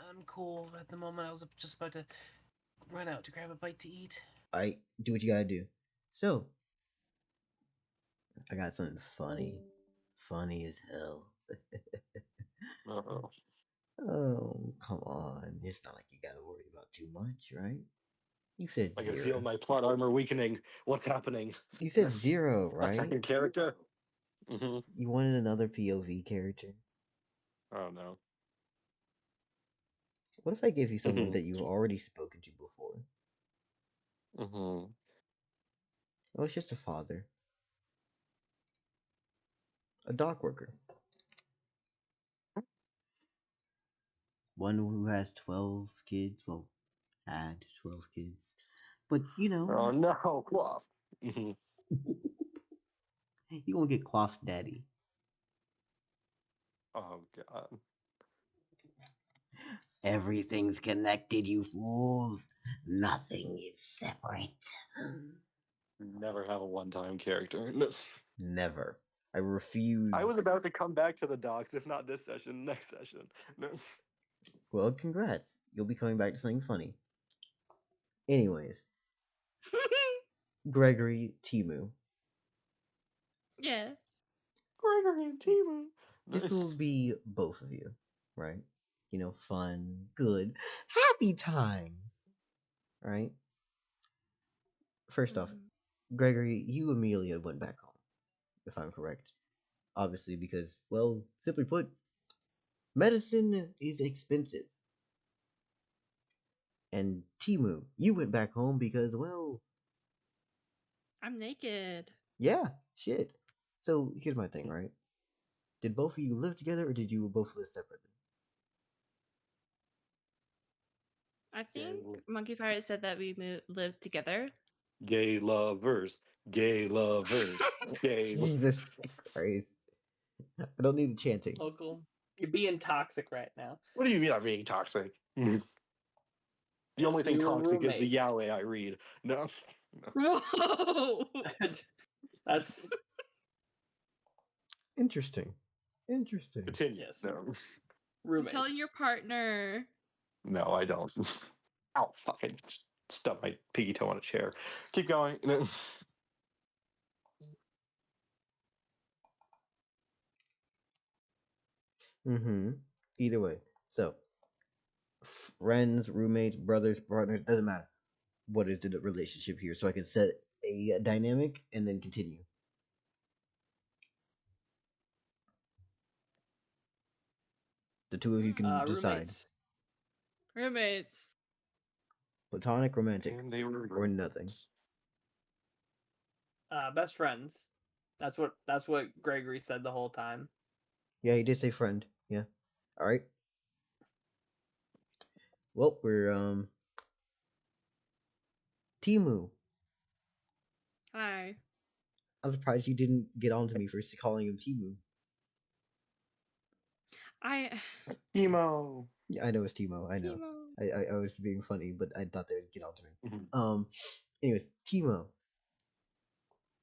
I'm cool at the moment. I was just about to run out to grab a bite to eat. I do what you gotta do. So, I got something funny. Funny as hell. Uh-oh. Oh, come on. It's not like you gotta worry about too much, right? You said I can 0. feel my plot armor weakening. What's happening? You said 0, A right? second character? Mm-hmm. You wanted another POV character. Oh no. What if I gave you someone Mm-hmm. that you've already spoken to before? Mm-hmm. Oh, it's just a father. A dock worker. One who has 12 kids. Well, had 12 kids. But, you know, Oh no, Quaff. Mm-hmm. you gonna get Quaff's daddy. Oh god. Everything's connected, you fools. Nothing is separate. Never have a one-time character. No. Never. I refuse. I was about to come back to the docks, if not this session, next session. No. Well, congrats. You'll be coming back to something funny. Anyways, Gregory, Temu. Yeah. Gregory and Temo. This will be both of you, right? You know, fun, good, happy times, right? First off, Gregory, you Amelia went back home, if I'm correct. Obviously, because, well, simply put, medicine is expensive. And Temu, you went back home because, well, I'm naked. yeah, shit. So here's my thing, right? Did both of you live together or did you both live separately? I think Monkey Pirate said that we lived together. Gay lovers. Gay lovers. Gay. Jesus Christ. I don't need the chanting. Local, you're being toxic right now. What do you mean I'm being toxic? The Yes, only thing we were toxic is the roommates. yaoi I read. No. Whoa! That's Interesting. Interesting. Continue. yes, No. roommates. Telling your partner. No, I don't. Ow, fucking stubbed my piggy toe on a chair. Keep going. No. Mm-hmm. Either way. So, friends, roommates, brothers, partners, doesn't matter. What is the relationship here? So I can set a dynamic and then continue. The two of you can decide. Roommates. Platonic, romantic, And they were or nothing. Best friends. That's what Gregory said the whole time. Yeah, he did say friend. Yeah. All right. Well, we're Temu. Hi. I'm surprised you didn't get on to me for calling him Temu. Emo. Yeah, I know it's Timo. I know. Timo. I was being funny, but I thought they would get on to me. Mhm. Anyways, Timo,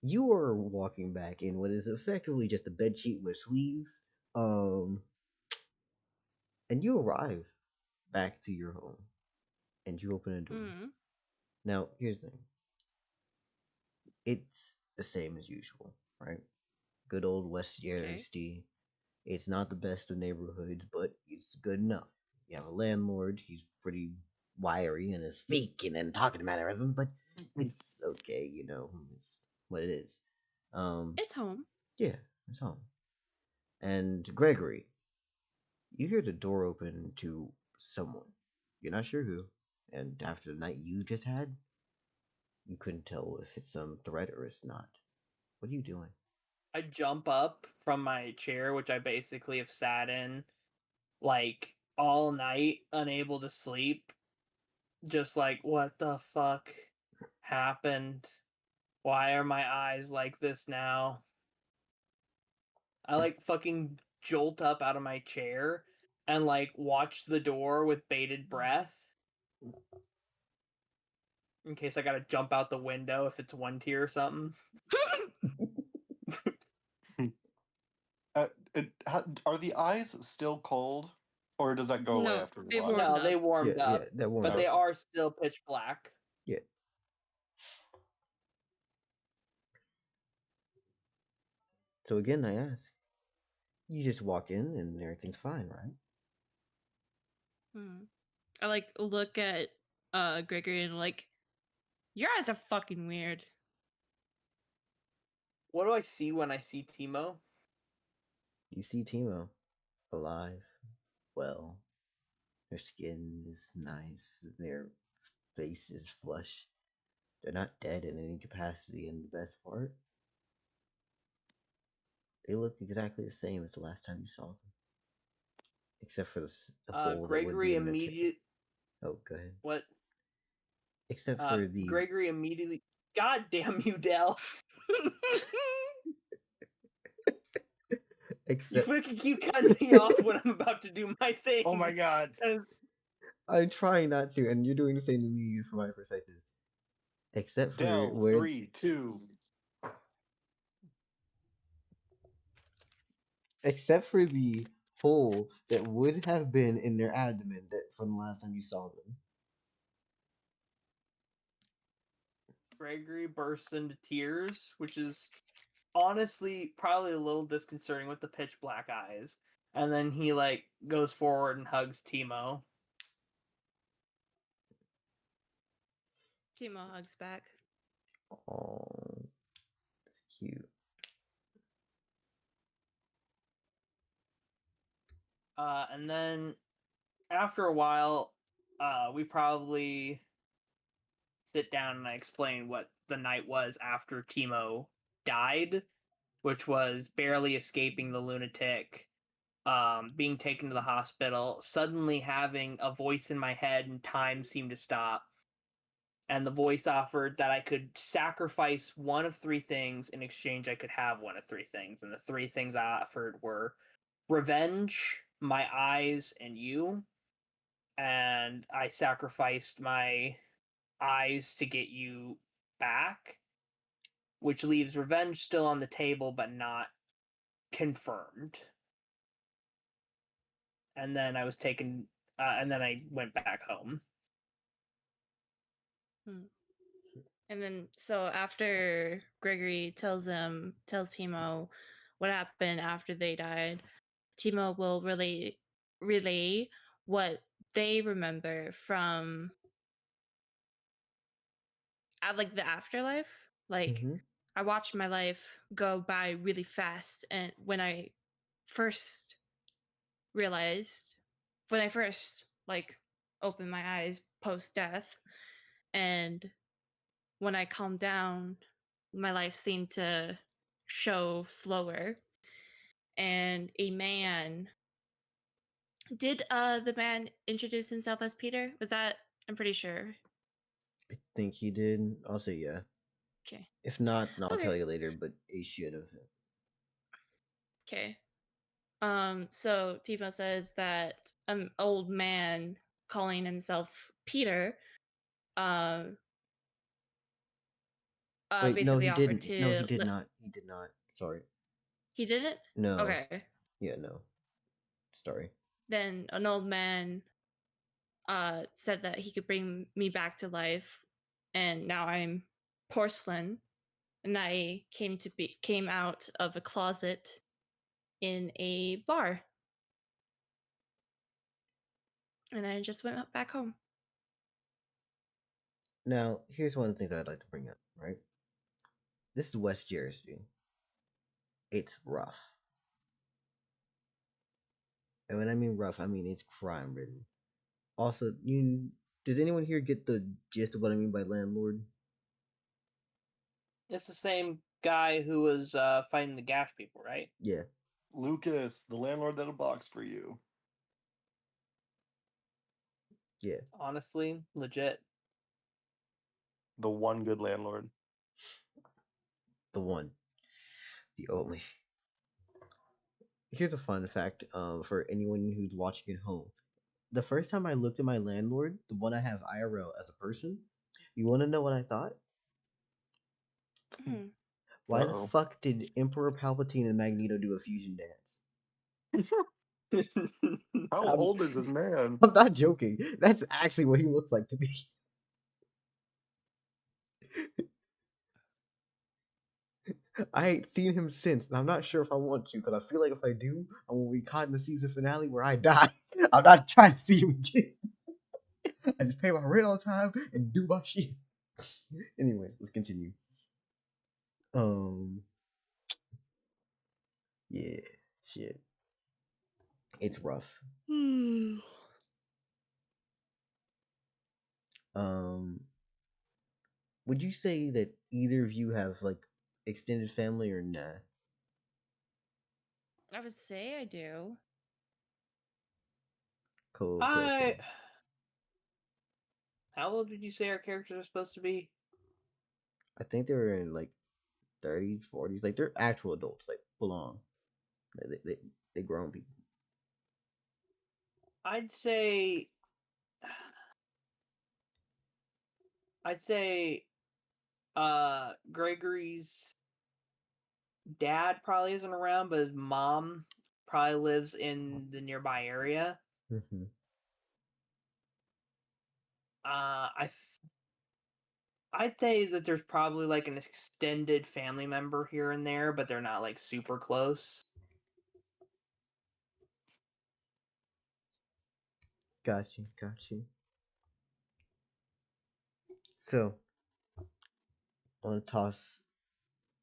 you are walking back in what is effectively just a bed sheet with sleeves. Um, and you arrive back to your home, and you open a door. Mm. Now, here's the thing. It's the same as usual, right? Good old West Jersey. It's not the best of neighborhoods, but it's good enough. You have a landlord. He's pretty wiry in his speaking and talking mannerisms, but it's okay. You know, it's what it is. It's home. Yeah, it's home. And Gregory, you hear the door open to someone. You're not sure who. And after the night you just had, you couldn't tell if it's some threat or it's not. What are you doing? I jump up from my chair, which I basically have sat in like all night, unable to sleep. Just like, what the fuck happened? Why are my eyes like this now? I like fucking jolt up out of my chair and like watch the door with bated breath. In case I gotta jump out the window if it's one tier or something. Are the eyes still cold, or does that go away No, after a they've while? warmed No, they up. warmed Yeah, up, that warmed but they up. are still pitch black. Yeah. So again, I ask. You just walk in and everything's fine, right? Hmm. I like look at Gregory and like, your eyes are fucking weird. What do I see when I see Temo? You see Timo alive, well. Their skin is nice. Their face is flush. They're not dead in any capacity, and the best part, they look exactly the same as the last time you saw them, except for the hole that would be Gregory in their chest. immediately. Oh, go ahead. What? Except for the Gregory immediately. God damn you, Dell! You except fucking keep cutting me off when I'm about to do my thing. Oh my god. And I'm trying not to, and you're doing the same to me from my perspective. Except for Dell, where 3, 2. except for the hole that would have been in their abdomen that from the last time you saw them. Gregory bursts into tears, which is honestly probably a little disconcerting with the pitch black eyes. And then he like goes forward and hugs Temo. Timo hugs back. Oh, that's cute. And then after a while, we probably sit down and I explain what the night was after Temo died, which was barely escaping the lunatic, being taken to the hospital, suddenly having a voice in my head and time seemed to stop. And the voice offered that I could sacrifice one of three things in exchange I could have one of three things. And the three things I offered were revenge, my eyes, and you. And I sacrificed my eyes to get you back, which leaves revenge still on the table but not confirmed. And then I was taken, and then I went back home. And then, so after Gregory tells Timo what happened after they died, Temo will relay what they remember from like the afterlife. Like Mm-hmm. I watched my life go by really fast, and when I first like opened my eyes post death, and when I calmed down, my life seemed to show slower. And a man did the man introduce himself as Peter? Was that, I'm pretty sure. I think he did. I'll say yeah. Okay. If not, I'll Okay. tell you later, but he should have. Okay. So Timo says that an old man calling himself Peter Wait, no, basically he offered didn't. No, he to did not. He did not. Sorry. he didn't? No. Okay. Yeah, no. Sorry. Then an old man said that he could bring me back to life, and now I'm porcelain, and I came out of a closet in a bar, and I just went back home. Now, here's one of the things I'd like to bring up, right? This is West Jersey. It's rough. And when I mean rough, I mean it's crime ridden. Also, does anyone here get the gist of what I mean by landlord? It's the same guy who was fighting the Gash people, right? Yeah. Lucas, the landlord that'll box for you. Yeah. Honestly, legit. The one good landlord. The one. The only. Here's a fun fact for anyone who's watching at home. The first time I looked at my landlord, the one I have IRL as a person, you want to know what I thought? Hmm. Why the Uh-oh. fuck did Emperor Palpatine and Magneto do a fusion dance? How old is this man? I'm not joking. That's actually what he looks like to me. I ain't seen him since, and I'm not sure if I want to, because I feel like if I do, I'm gonna be caught in the season finale where I die. I'm not trying to see him again. I just pay my rent on time and do my shit. Anyways, let's continue. Yeah, shit. It's rough. Would you say that either of you have like extended family or nah? I would say I do. Cool. How old did you say our characters are supposed to be? I think they were in like 30s, 40s. Like they're actual adults, like full on. They grown people. I'd say Gregory's dad probably isn't around, but his mom probably lives in the nearby area. Mm-hmm. I'd say that there's probably like an extended family member here and there, but they're not like super close. Got you. So, I'm gonna toss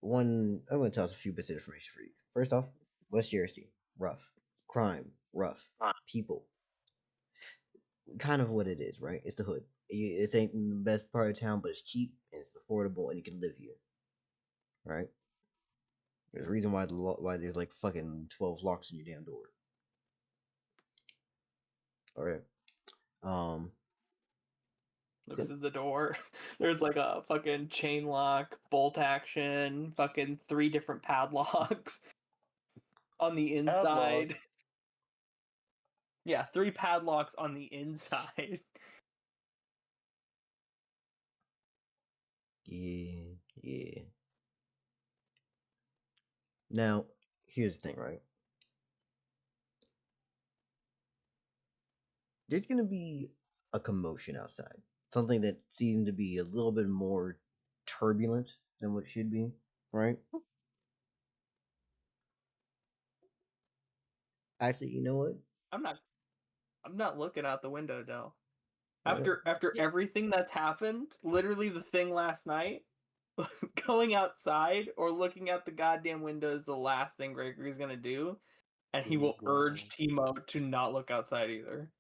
a few bits of information for you. First off, West Jersey, rough. Crime, rough. People, kind of what it is, right? It's the hood. It ain't the best part of town, but it's cheap and it's affordable, and you can live here, right? There's a reason why there's like fucking 12 locks on your damn door. All right. Looks at the door. There's like a fucking chain lock, bolt action, fucking 3 different padlocks on the inside. Padlock. Yeah, 3 padlocks on the inside. Yeah. Now, here's the thing, right? There's gonna be a commotion outside. Something that seemed to be a little bit more turbulent than what it should be, right? Actually, you know what? I'm not looking out the window, Del. Alright. After Yeah. everything that's happened, literally the thing last night, going outside or looking out the goddamn window is the last thing Gregory's gonna do, and he will urge Temo to not look outside either.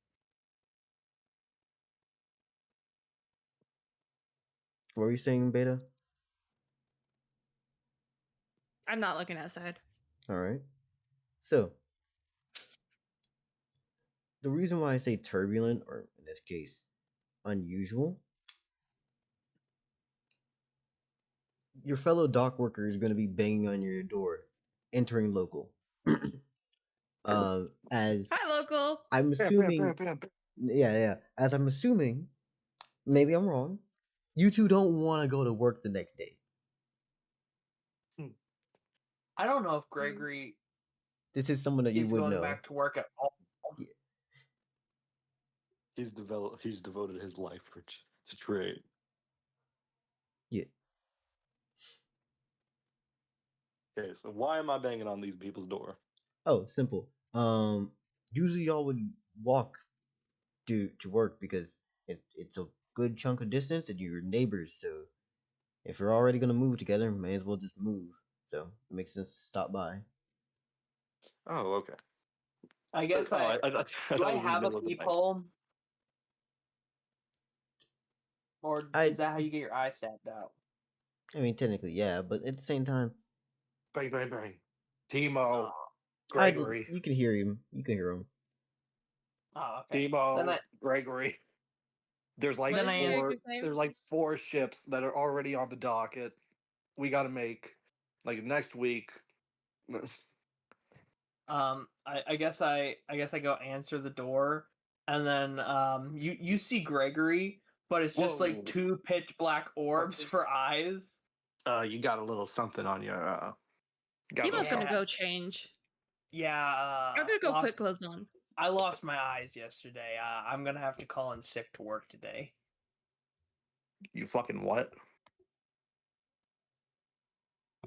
What were you saying, Beta? I'm not looking outside. Alright. So, the reason why I say turbulent, or in this case, unusual, your fellow dock worker is going to be banging on your door, entering local. As Hi, local. I'm assuming, yeah, as I'm assuming, maybe I'm wrong, you two don't want to go to work the next day. I don't know if Gregory This is someone that you is would going know. back to work at all. Yeah. He's devoted his life to trade. Yeah. Okay, so why am I banging on these people's door? Oh, simple. Usually y'all would walk to work because it's a good chunk of distance and you're neighbors. So if you're already gonna move together, may as well just move. So it makes sense to stop by. Oh, okay. I guess Oh, I thought do. it I was in the have a middle of the night. peephole, or is that how you get your eye stabbed out? I mean, technically, yeah, but at the same time, Bang, bang, bang. Temo, Oh, Gregory, you can hear him. You can hear him. okay. Temo, Gregory. There's like Then I am- Gregory's name? there's like 4 ships that are already on the docket. We got to make like next week. I guess I go answer the door, and then you see Gregory, but it's just Whoa. like 2 pitch black orbs for eyes. You got a little something on your. Got a little Temo's gonna something. go change. Yeah, I'm gonna go put clothes on. I lost my eyes yesterday. I'm gonna have to call in sick to work today. You fucking what?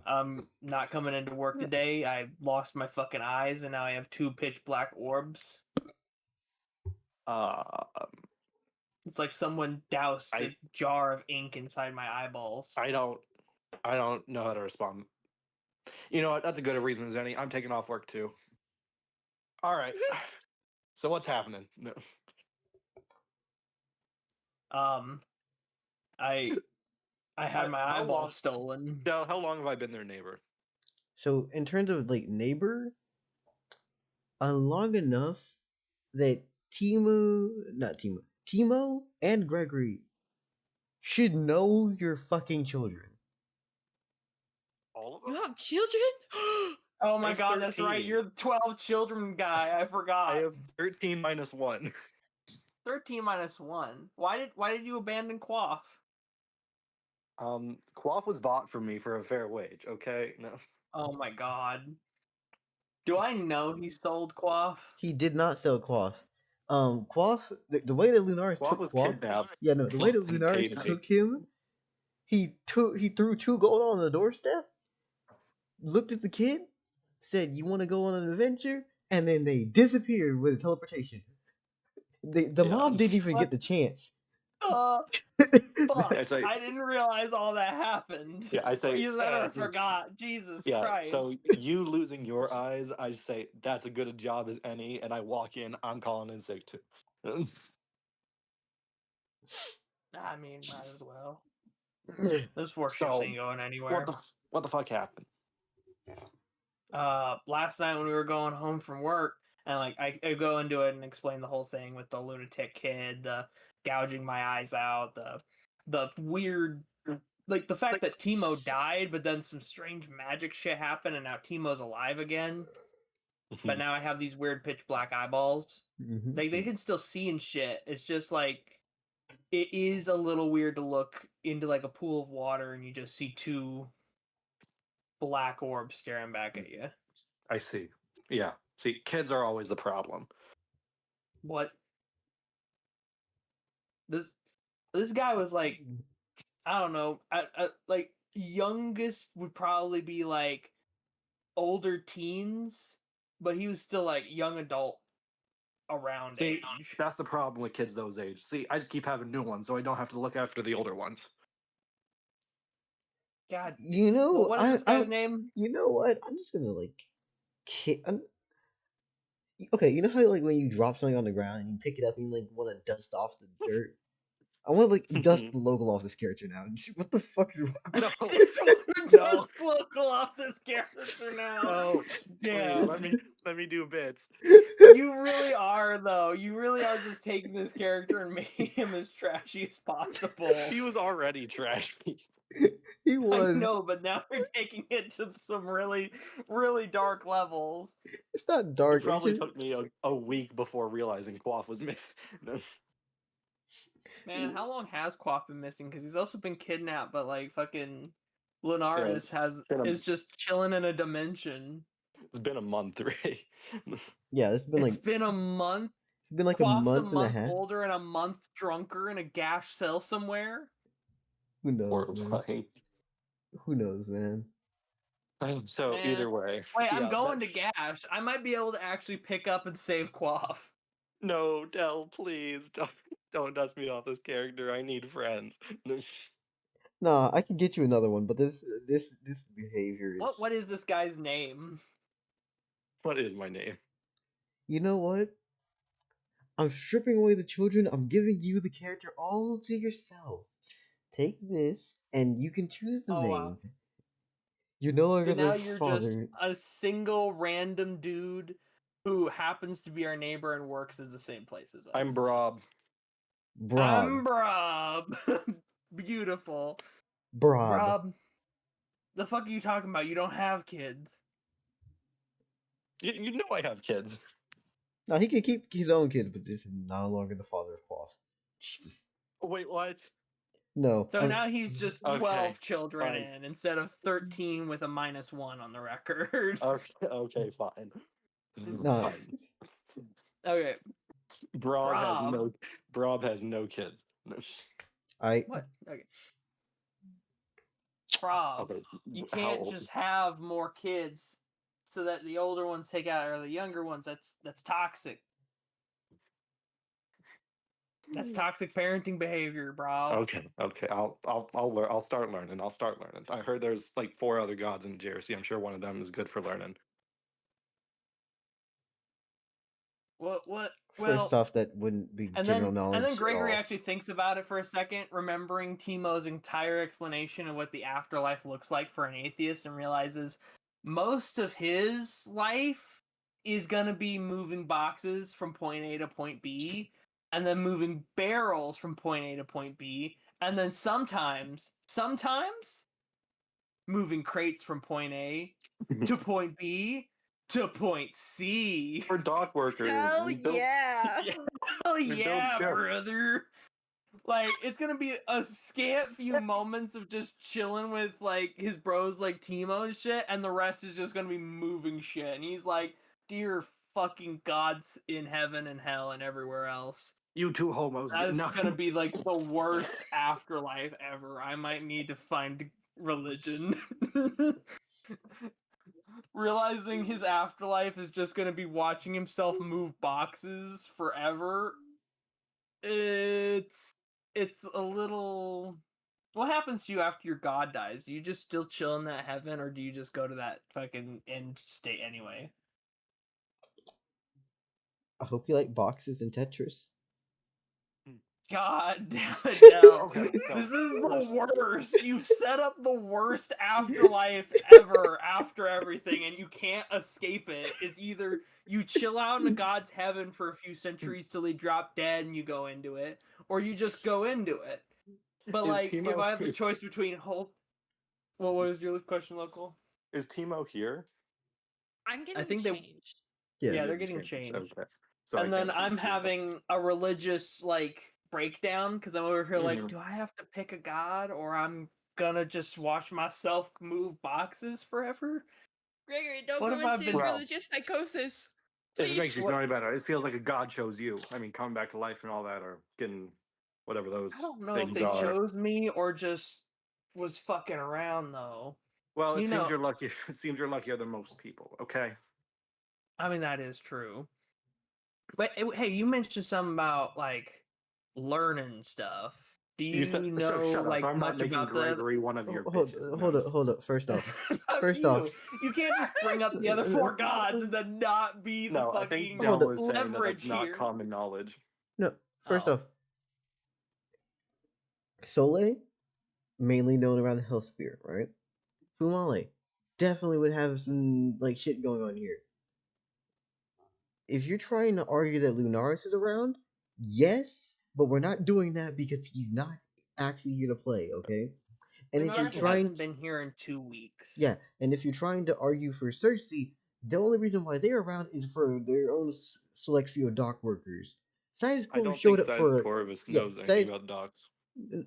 I'm not coming into work today. I lost my fucking eyes, and now I have 2 pitch black orbs. It's like someone doused a jar of ink inside my eyeballs. I don't know how to respond. You know what? That's a good a reason as any. I'm taking off work too. All right. So what's happening? No. I had my How eyeball long- stolen. Del, how long have I been their neighbor? So in terms of like neighbor, long enough that Temo and Gregory should know your fucking children. All of You them? have children? Oh my I have god, that's right. 13. You're the 12 children guy. I forgot. I have 13 minus 1. 13 minus 1. Why did you abandon Quaff? Quaff was bought for me for a fair wage, okay? No. Oh my god. Do I know he sold Quaff? He did not sell Quaff. Quaff, the way that Lunaris Quaff took was Quaff, kidnapped. yeah, no, the way that and Lunaris paid me. took him, he threw 2 gold on the doorstep, looked at the kid, said, "You want to go on an adventure?" And then they disappeared with a teleportation. The Yeah. mob didn't even What? get the chance. Fuck. I say- I didn't realize all that happened. Yeah, I say, Either that or I forgot. Jesus Yeah, Christ. so you losing your eyes, I say that's as good a job as any, and I walk in, I'm calling in sick too. I mean, might as well. Those 4 ships So, ain't going anywhere. what the fuck happened? Last night when we were going home from work, and like I go into it and explain the whole thing with the lunatic kid, the gouging my eyes out, the weird, like the fact that Temo died, but then some strange magic shit happened, and now Temo's alive again. But now I have these weird pitch black eyeballs. They can still see and shit. It's just like it is a little weird to look into like a pool of water and you just see 2 black orbs staring back at you. I see. Yeah. See, kids are always the problem. What? This guy was like, I don't know, like youngest would probably be like older teens, but he was still like young adult around See, age. that's the problem with kids those age. See, I just keep having new ones, so I don't have to look after the older ones. God, You know, what is this guy's name? You know what? I'm just gonna like, okay. You know how like when you drop something on the ground and you pick it up and you like want to dust off the dirt. I want to like dust the logo off this character now. What the fuck is wrong? No, I just want to dust local off this character now. no, Damn. please, let me do bits. You really are, though. You really are just taking this character and making him as trashy as possible. He was already trashy. He I was. know, but now you're taking it to some really, really dark levels. It's not dark. It probably it's just, took me a week before realizing Quaff was missing. Man, how long has Quaff been missing? Because he's also been kidnapped, but like fucking Lunaris is just chilling in a dimension. It's been a month, Ray. yeah, it's been like It's been a month. it's been like Quaff's a month and a half. older and a month drunker in a Gash cell somewhere. Who knows, man? Horrifying. Who knows, man? So Man. either way, Wait, I'm yeah, going to Gash. I might be able to actually pick up and save Quaff. No, Dell, please don't dust me off this character. I need friends. Nah, I can get you another one, but this behavior is. What is this guy's name? What is my name? You know what? I'm stripping away the children. I'm giving you the character all to yourself. Take this, and you can choose the name. Wow. You're no longer So now their you're father. just a single random dude who happens to be our neighbor and works at the same place as us. I'm Brob. Brob. I'm Brob. Beautiful. Brob. Brob. The fuck are you talking about? You don't have kids. You know I have kids. No, he can keep his own kids, but this is no longer the father of Quaff. Jesus. Wait, what? No. So now he's just 12 Okay, children fine. in instead of 13 with a -1 on the record. Okay, fine. No. Fine. Okay. Brob has no kids. What? Okay. Brob, Okay, you how can't old? just have more kids so that the older ones take out or the younger ones. That's toxic. That's toxic parenting behavior, Brob. Okay. I'll start learning. I heard there's like 4 other gods in Jersey. I'm sure one of them is good for learning. What? First off, that wouldn't be general knowledge. And then Gregory at all. actually thinks about it for a second, remembering Temo's entire explanation of what the afterlife looks like for an atheist, and realizes most of his life is gonna be moving boxes from point A to point B, and then moving barrels from point A to point B, and then sometimes moving crates from point A to point B to point C. We're dock workers. Hell We build- yeah! Hell We build yeah, ships. brother! Like, it's gonna be a scant few moments of just chilling with, like, his bros like Temo and shit, and the rest is just gonna be moving shit. And he's like, dear fucking gods in heaven and hell and everywhere else. You two homos. That's No. gonna be, like, the worst afterlife ever. I might need to find religion. Realizing his afterlife is just gonna be watching himself move boxes forever. It's a little. What happens to you after your god dies? Do you just still chill in that heaven, or do you just go to that fucking end state anyway? I hope you like boxes and Tetris. God damn it, Del. Okay, so- This is the worst. You set up the worst afterlife ever after everything, and you can't escape it. It's either you chill out in a god's heaven for a few centuries till they drop dead and you go into it, or you just go into it. But, Is like, Temo- if I have the choice between What was your question, Local? Is Temo here? I'm getting think they- changed. Yeah, they're getting changed. Okay. So And I then can't see I'm Temo. having a religious, like, breakdown, because I'm over here like, Mhm. do I have to pick a god, or I'm gonna just watch myself move boxes forever? Gregory, don't What go if I've into been- religious psychosis. If it Please. makes you feel any better, it feels like a god chose you. I mean, coming back to life and all that, or getting whatever those I don't know if things they are. chose me or just was fucking around, though. Well, it you seems know- you're lucky. It seems you're luckier than most people. Okay. I mean, that is true. But hey, you mentioned something about like learning stuff. Do you know shut up. like I'm not much making about the? Gregory one of your Hold, bitches. hold No. up, hold up. First off, Fuck first you. off, You can't just bring up the other four gods and then not be the No, I think fucking Hold Dell up. was saying that leverage that's not here. common knowledge. no. First Oh. off, Soleil, mainly known around the Hell Spirit, right? Fumale definitely would have some like shit going on here. If you're trying to argue that Lunaris is around, yes, but we're not doing that because he's not actually here to play, okay? And if you're Lunaris trying, hasn't been here in 2 weeks. yeah, and if you're trying to argue for Circe, the only reason why they're around is for their own select few of dock workers. I Cytoscore don't showed think up for Corvus yeah, knows anything about docs.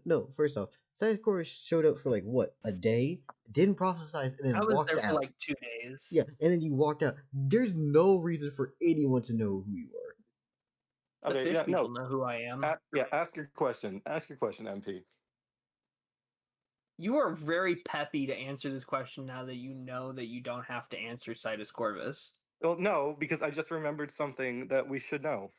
no. First off, Cytoscore showed up for like what, a day, didn't prophesize, and I then was walked there for out. like 2 days. Yeah, and then you walked out. There's no reason for anyone to know who you are. The Okay, fish yeah, people no. know who I am. Ask your question. Ask your question, MP. You are very peppy to answer this question now that you know that you don't have to answer Citus Corvus. Well, no, because I just remembered something that we should know.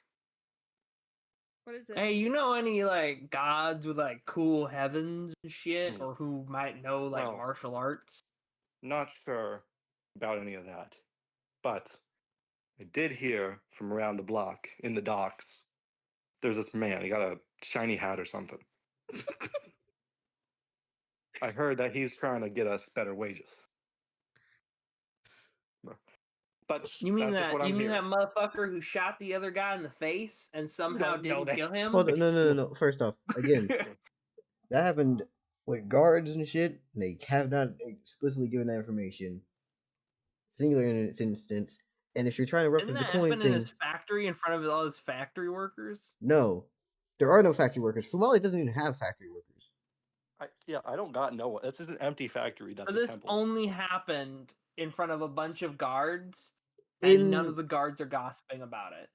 What is it? Hey, you know any like gods with like cool heavens and shit, or who might know like Well, martial arts? Not sure about any of that, but I did hear from around the block in the docks. There's this man. He got a shiny hat or something. I heard that he's trying to get us better wages. But You mean that's just that? what You I'm mean that hearing. motherfucker who shot the other guy in the face and somehow Don't know didn't that. kill him? Hold on, no. First off, again, that happened with guards and shit. They have not explicitly given that information. Singular in its instance. And if you're trying to Didn't reference that the coin happen in thing, his factory in front of all his factory workers? no. There are no factory workers. Fumale doesn't even have factory workers. I don't got no one. This is an empty factory. That's But a this temple. only happened in front of a bunch of guards, and none of the guards are gossiping about it.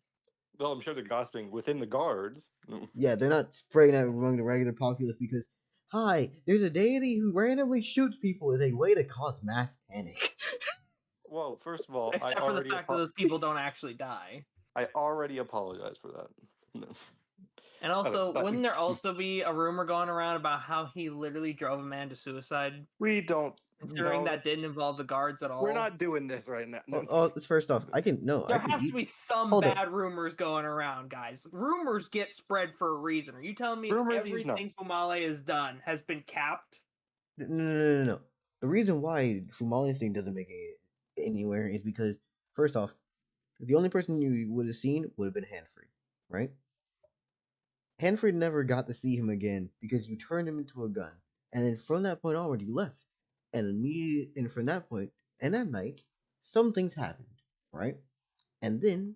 Well, I'm sure they're gossiping within the guards. Yeah, they're not spreading that among the regular populace because, hi, there's a deity who randomly shoots people as a way to cause mass panic. Well, first of all, Except for the fact that those people don't actually die. I already apologize for that. And also, That- wouldn't there also be a rumor going around about how he literally drove a man to suicide? We don't. Considering no, that didn't involve the guards at all. We're not doing this right now. No. First off, I can There has to be some Hold up. bad rumors going around, guys. Rumors get spread for a reason. Are you telling me Rumor these everything nuts. Fumale has done has been capped? No. The reason why Fumale's thing doesn't make it anywhere is because, first off, the only person you would have seen would have been Hanford, right? Hanford never got to see him again because you turned him into a gun. And then from that point onward, you left. And from that point, and that night, some things happened, right? And then,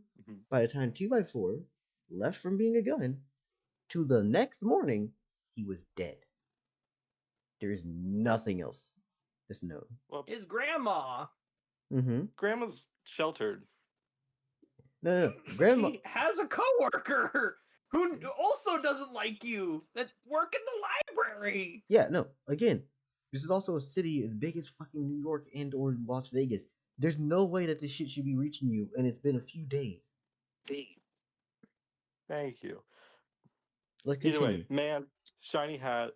by the time 2x4 left from being a gun, to the next morning, he was dead. There is nothing else that's known. Well, His grandma. Grandma's sheltered. No. Grandma. He has a coworker who also doesn't like you that work in the library. Yeah, no. Again, this is also a city as big as fucking New York and or Las Vegas. There's no way that this shit should be reaching you, and it's been a few days. Thank you. Let's Either continue. way, man, shiny hat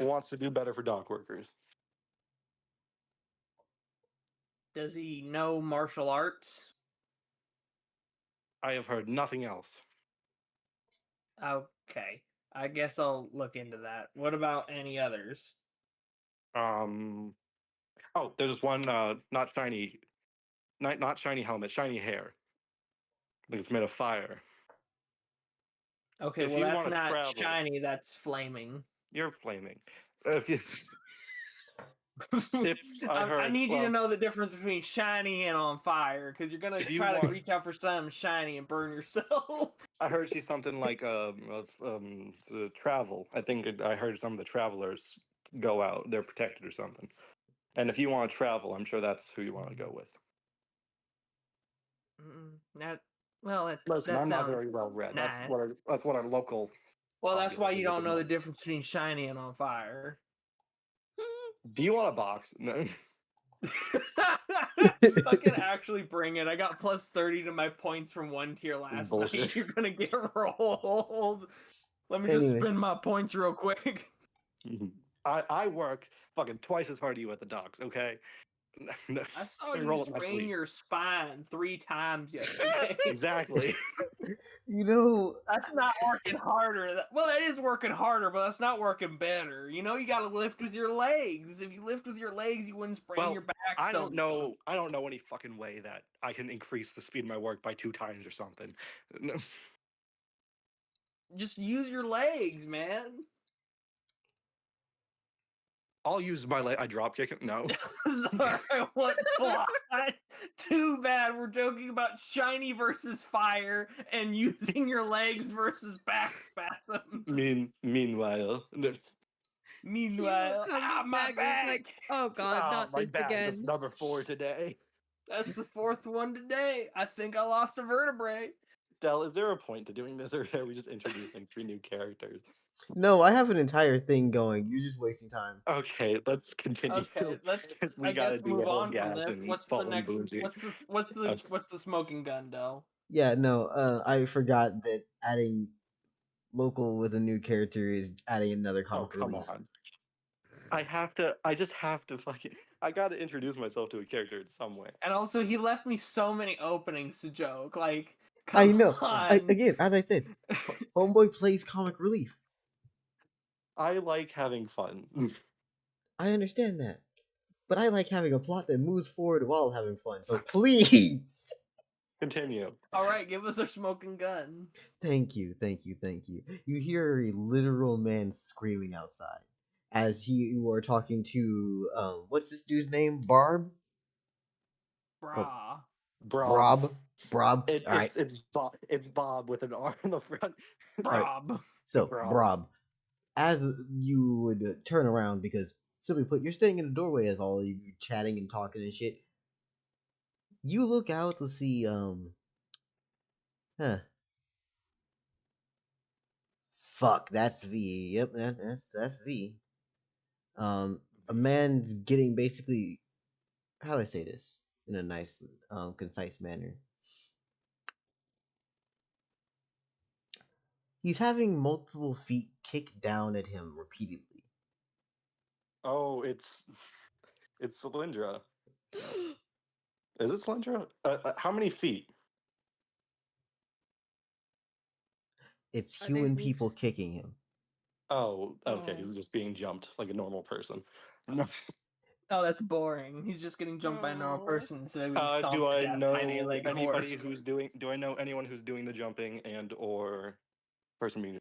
wants to do better for dock workers. Does he know martial arts? I have heard nothing else. Okay. I guess I'll look into that. What about any others? Oh, there's one not shiny helmet, shiny hair. I think it's made of fire. Okay, If well you that's wanna not travel- shiny, that's flaming. You're flaming. If you, I need you to know the difference between shiny and on fire, because you're gonna If you try to want- reach out for something shiny and burn yourself. I heard she's something like travel. I think I heard some of the travelers go out; they're protected or something. And if you want to travel, I'm sure that's who you want to go with. Listen, I'm not very well read. Nice. That's what our local. Well, that's why you population don't know the doesn't difference between shiny and on fire. Do you want a box? No. Fucking actually bring it. I got plus 30 to my points from 1 tier last night. bullshit. You're gonna get rolled. Let me just Anyway. spin my points real quick. I work fucking twice as hard as you at the docks, okay? I saw Let me you roll up my sprain sleeves. your spine 3 times yesterday. Exactly. You know, That's not working harder. Well, that is working harder, but that's not working better. You know, you gotta lift with your legs. If you lift with your legs, you wouldn't sprain Well, your back. I so don't know. I don't know any fucking way that I can increase the speed of my work by 2 times or something. Just use your legs, man. I'll use my leg. I drop kick him. No. Sorry, what plot? Too bad we're joking about shiny versus fire and using your legs versus back spasm. Meanwhile, Meanwhile, comes my back and is like, back. oh god, not my this back. That's again. number 4 today. That's the 4th one today. I think I lost a vertebrae. Del, is there a point to doing this, or are we just introducing 3 new characters? no, I have an entire thing going. You're just wasting time. Okay, let's continue. Okay, let's we I gotta guess do move a whole on from Gash this. and What's the Ball and next? Boozy. Okay. What's the smoking gun, Del? Yeah, no, I forgot that adding local with a new character is adding another Oh, comic come release. on. I just have to fucking. I gotta introduce myself to a character in some way. And also, he left me so many openings to joke. Like, I come know. on. Again, as I said, Homeboy plays comic relief. I like having fun. I understand that. But I like having a plot that moves forward while having fun. So please. Continue. All right, give us our smoking gun. Thank you. You hear a literal man screaming outside as you are talking to what's this dude's name? Barb? Brah. Brob. Brob. All right. It's Bob with an R in the front. Brob. So, Brob. Brob, as you would turn around, because simply put, you're standing in the doorway as all you chatting and talking and shit. You look out to see, fuck, that's V. Yep, that's V. A man's getting basically, how do I say this in a nice, concise manner? He's having multiple feet kicked down at him repeatedly. Oh, it's Cylindra. Is it Cylindra? How many feet? It's Are they human people hoofs? kicking him. Oh, okay. Oh. He's just being jumped like a normal person. No. Oh, that's boring. He's just getting jumped by a normal Oh. person instead of being stomped Do to I death know by an eight-legged anybody horse. who's doing? Do I know anyone who's doing the jumping and or person being?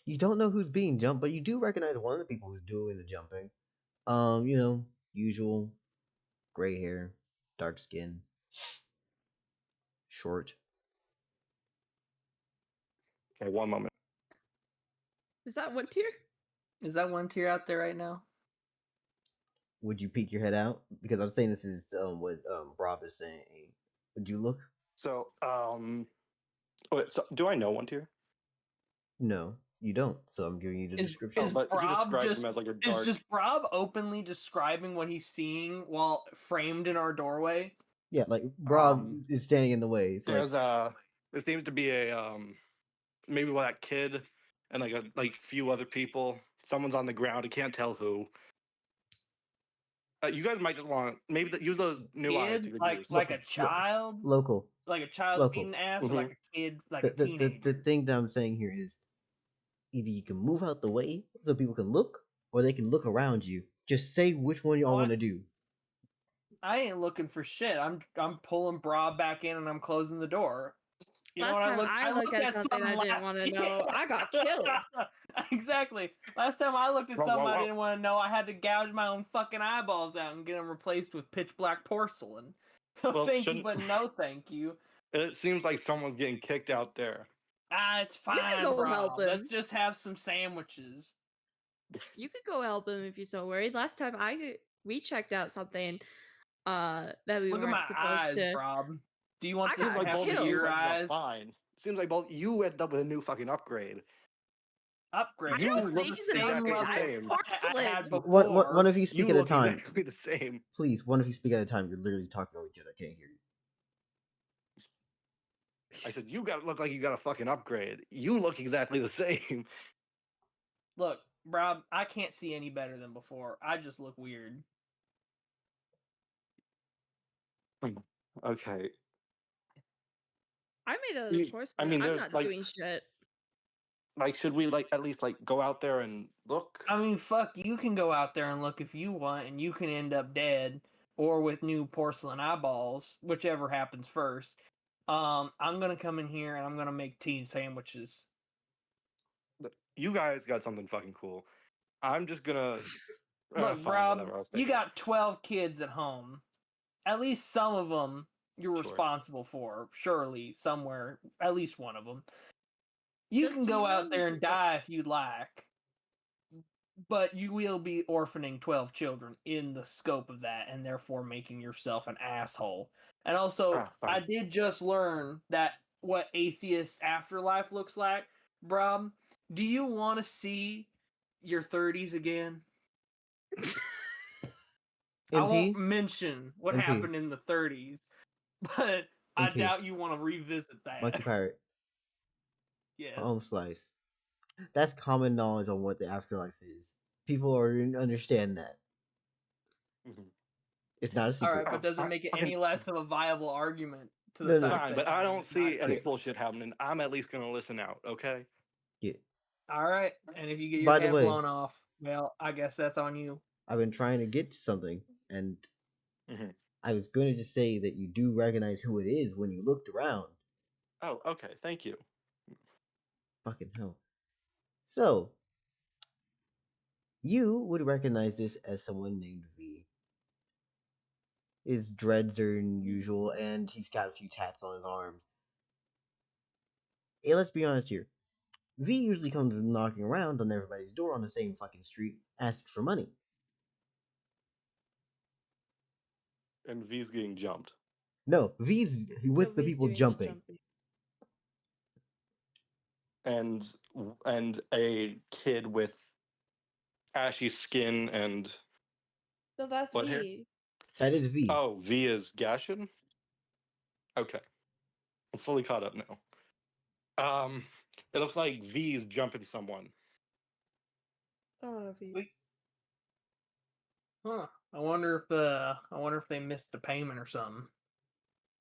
You don't know who's being jumped, but you do recognize one of the people who's doing the jumping. Usual gray hair, dark skin, short. Okay, one moment. Is that 1 tier? Is that 1 tier out there right now? Would you peek your head out? Because I'm saying this is what Brob is saying. Would you look? So, wait, so do I know 1 tier? No, you don't. So I'm giving you the description. Is But he Brob describes just him as like a is dark. just Brob openly describing what he's seeing while framed in our doorway? Yeah, like Brob Um, is standing in the way. It's like there seems to be a maybe with that kid and like few other people. Someone's on the ground. I can't tell who. You guys might just want maybe use those new eyes Kid, you could like use. like a child, local. like a child's Local. beating ass, or Mhm. like a kid, like The, a the, teenager. the thing that I'm saying here is either you can move out the way so people can look, or they can look around you. Just say which one y'all Oh, want to do. I ain't looking for shit. I'm pulling Brob back in and I'm closing the door. You know Last what time I looked looked at something I didn't want to know, I got killed. Exactly. Last time I looked at Whoa, something whoa, I whoa. didn't want to know, I had to gouge my own fucking eyeballs out and get them replaced with pitch black porcelain. So Well, thank you, shouldn't- but no thank you. It seems like someone's getting kicked out there. Ah, it's You fine, can go bro. help him. Let's just have some sandwiches. You could go help him if you're so worried. Last time we checked out something that we Look at weren't my supposed eyes, to. Brob. Do you want I this Seems got to like both happen of to you killed. your ended up eyes? fine. Seems like both you ended up with a new fucking upgrade. upgrade. You have look stages in exactly the level. I'm same. I had porcelain. before. One of you speak You at a look time. exactly the same. Please, one of you speak at a time. You're literally talking over each other. I can't hear you. I said, you gotta look like you got a fucking upgrade. You look exactly the same. Look, Brob, I can't see any better than before. I just look weird. Okay. I made You- a porcelain. I mean, I'm there's not like, doing shit. should we like at least like go out there and look? I mean, fuck, you can go out there and look if you want, and you can end up dead or with new porcelain eyeballs, whichever happens first. I'm gonna come in here and I'm gonna make tea sandwiches. You guys got something fucking cool. I'm just gonna. Look, Fine, Rob, whatever. I'll stay you here. got 12 kids at home. At least some of them you're Sure. responsible for. Surely, somewhere, at least one of them. You Does can go out Temo there need and to- die if you'd like, but you will be orphaning 12 children in the scope of that, and therefore making yourself an asshole. And also, Fine. I did just learn that what atheist afterlife looks like. Brob, do you want to see your 30s again? I won't MP? mention what MP. happened in the 30s, but I MP. doubt you want to revisit that. Monkey Pirate. Yes. Home slice. That's common knowledge on what the afterlife is. People already understand that. Mhm. It's not a All secret. right, but doesn't make it any less of a viable argument to the No, no. fact Fine, that but I don't it's not see any good. bullshit happening. I'm at least gonna listen out, okay? Yeah. All right, and if you get your By the head way, blown off, well, I guess that's on you. I've been trying to get to something, and Mhm. I was going to just say that you do recognize who it is when you looked around. Oh, okay. Thank you. Fucking hell. So, you would recognize this as someone named V. His dreads are unusual, and he's got a few tats on his arms. Hey, let's be honest here. V usually comes knocking around on everybody's door on the same fucking street, asks for money. And V's getting jumped. No, V's with the Nobody's people doing the jumping. And a kid with ashy skin and So that's what hair? V. That is V. Oh, V is Gashin? Okay. I'm fully caught up now. It looks like V's jumping someone. Oh, V. Wait. Huh. I wonder if they missed a payment or something.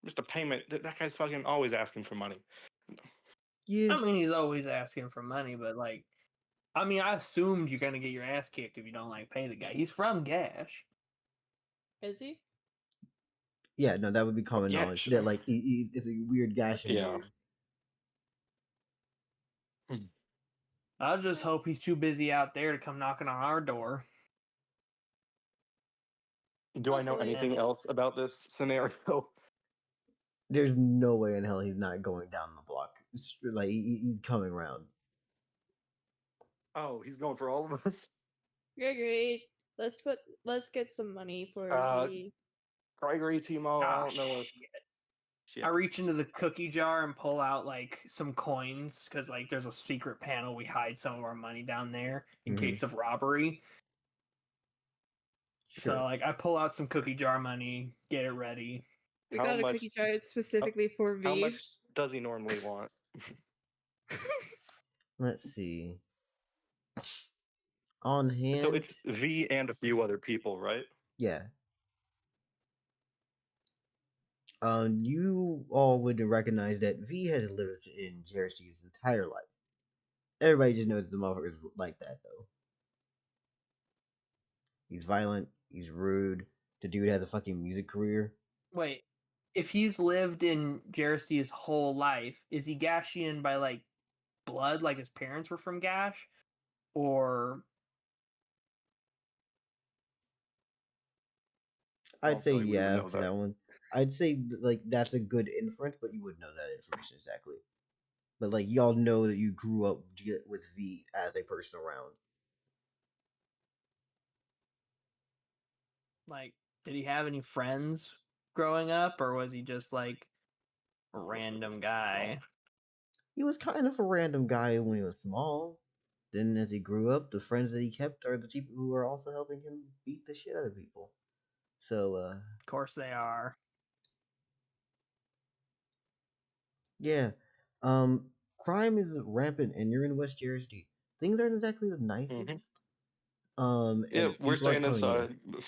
Mr. Payment, that guy's fucking always asking for money. Yeah. I mean, he's always asking for money, but like, I mean, I assumed you're gonna get your ass kicked if you don't like pay the guy. He's from Gash. Is he? Yeah, no, that would be common Yeah, knowledge. sure. That, like, it's a weird gash in Yeah. dude. I just hope he's too busy out there to come knocking on our door. Do I know Hopefully. anything else about this scenario? There's no way in hell he's not going down the block. Like, he's coming around. Oh, he's going for all of us? Gregory, let's get some money for V. Gregory, Temo, I don't know what. Shit. I reach into the cookie jar and pull out like some coins because like there's a secret panel we hide some of our money down there in Mhm. case of robbery. Sure. So like I pull out some cookie jar money, get it ready. We How got a much- cookie jar specifically for V. How much does he normally want? Let's see. On hand. So it's V and a few other people, right? Yeah. You all would recognize that V has lived in Jersey his entire life. Everybody just knows the motherfucker's like that, though. He's violent. He's rude. The dude has a fucking music career. Wait, if he's lived in Jersey his whole life, is he Gashian by like blood, like his parents were from Gash, or I'd Well, say Philly, we would yeah know for that one. I'd say like that's a good inference, but you wouldn't know that information exactly. But like y'all know that you grew up with V as a person around. like did he have any friends growing up, or was he just like a random guy? He was kind of a random guy when he was small. Then, as he grew up, the friends that he kept are the people who are also helping him beat the shit out of people. So, Of course they are. yeah. Crime is rampant, and you're in West Jersey. Things aren't exactly the nicest. Yeah, And we're people are staying coming in. inside.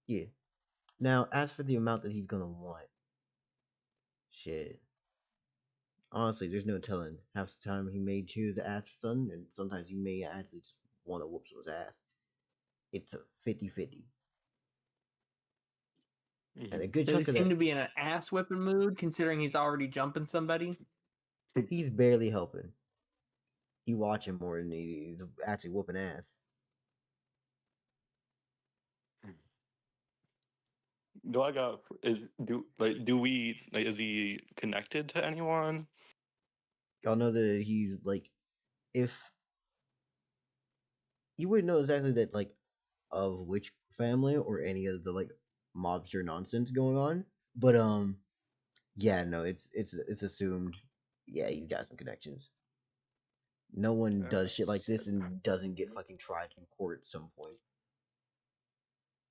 Yeah. Now, as for the amount that he's gonna want, shit. Honestly, there's no telling. Half the time he may choose to ask for something, and sometimes he may actually just want to whoop someone's ass. It's a 50-50. And a good Does he chunk of seem that, to be in an ass whipping mood, considering he's already jumping somebody? he's barely helping. He watching more than he's actually whooping ass. Do we like, is he connected to anyone? Y'all know that he's like, if you wouldn't know exactly that, like, of which family or any of the like mobster nonsense going on, but yeah, no, it's assumed. Yeah, he's got some connections. No one does shit like this and doesn't get fucking tried in court at some point.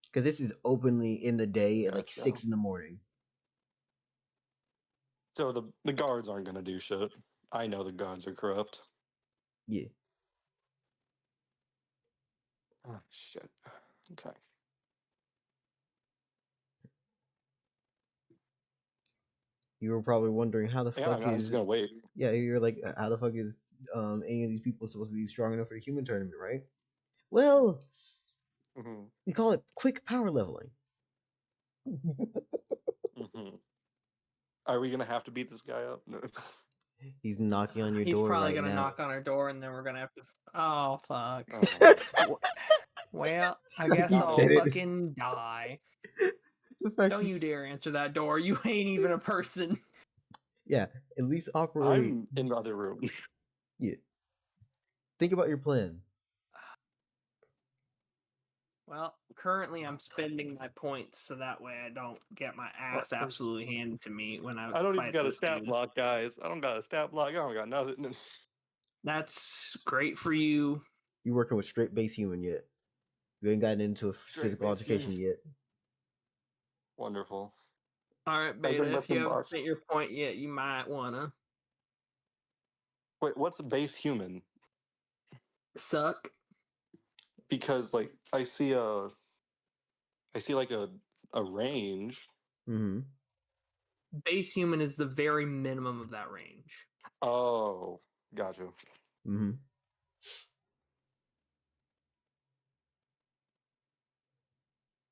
Because this is openly in the day at like Gotcha. 6 in the morning. So the guards aren't gonna do shit. I know the guards are corrupt. Yeah. Oh shit. Okay. You were probably wondering how the Yeah, fuck I'm just is. gonna wait. Yeah, you're like, how the fuck is any of these people supposed to be strong enough for the human tournament, right? Well, Mm-hmm. we call it quick power leveling. Mm-hmm. Are we gonna have to beat this guy up? No. He's knocking on your He's door probably right gonna now. knock on our door, and then we're gonna have to. Oh fuck. Oh. Well, I Like guess he I'll said it. fucking die. The fact Don't you he's- dare answer that door. You ain't even a person. Yeah, at least operate. I'm in the other room. Yeah. Think about your plan. Well, currently I'm spending my points so that way I don't get my ass there's- absolutely handed to me when I I don't even fight got a this stat dude. block, guys. I don't got a stat block. I don't got nothing. That's great for you. You working with straight base human yet? You ain't gotten into a Straight physical base human. altercation yet. Wonderful. All right, I Beta. think If that's you a haven't boss. spent your point yet, you might wanna Wait, what's a base human? suck. Because like I see like a range. Mm-hmm. Base human is the very minimum of that range. Oh, gotcha. Mm-hmm.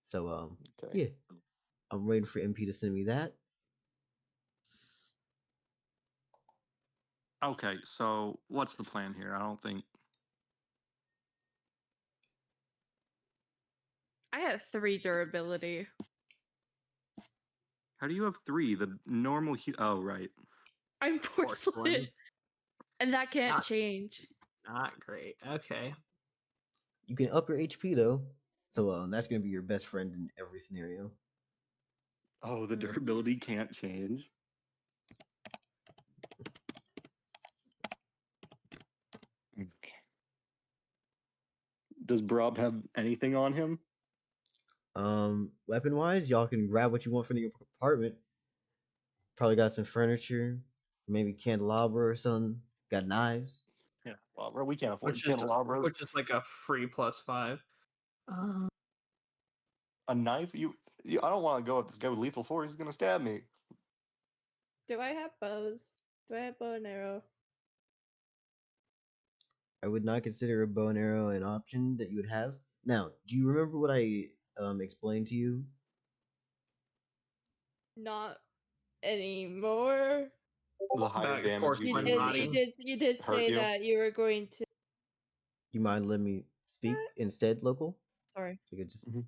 So Okay. yeah. I'm waiting for MP to send me that. Okay, so what's the plan here? I don't think. I have 3 durability. How do you have 3? The normal. Oh, right. I'm porcelain. Porcelain. And that can't Not- change. Not great. Okay. You can up your HP though. So that's gonna be your best friend in every scenario. Oh, the durability can't change. Okay. Does Brob have anything on him? Weapon wise, y'all can grab what you want from the apartment. Probably got some furniture, maybe candelabra or something. Got knives. Yeah, well, we can't afford Which is candelabras. like a free +5. A knife? I don't want to go with this guy with lethal force. He's gonna stab me. Do I have bows? Do I have bow and arrow? I would not consider a bow and arrow an option that you would have. Now, do you remember what I explained to you? Not anymore. The higher About your damage you porcelain do, body. You did hurt say you. that you were going to. You mind letting me speak instead, local? Sorry. So I could just Mhm.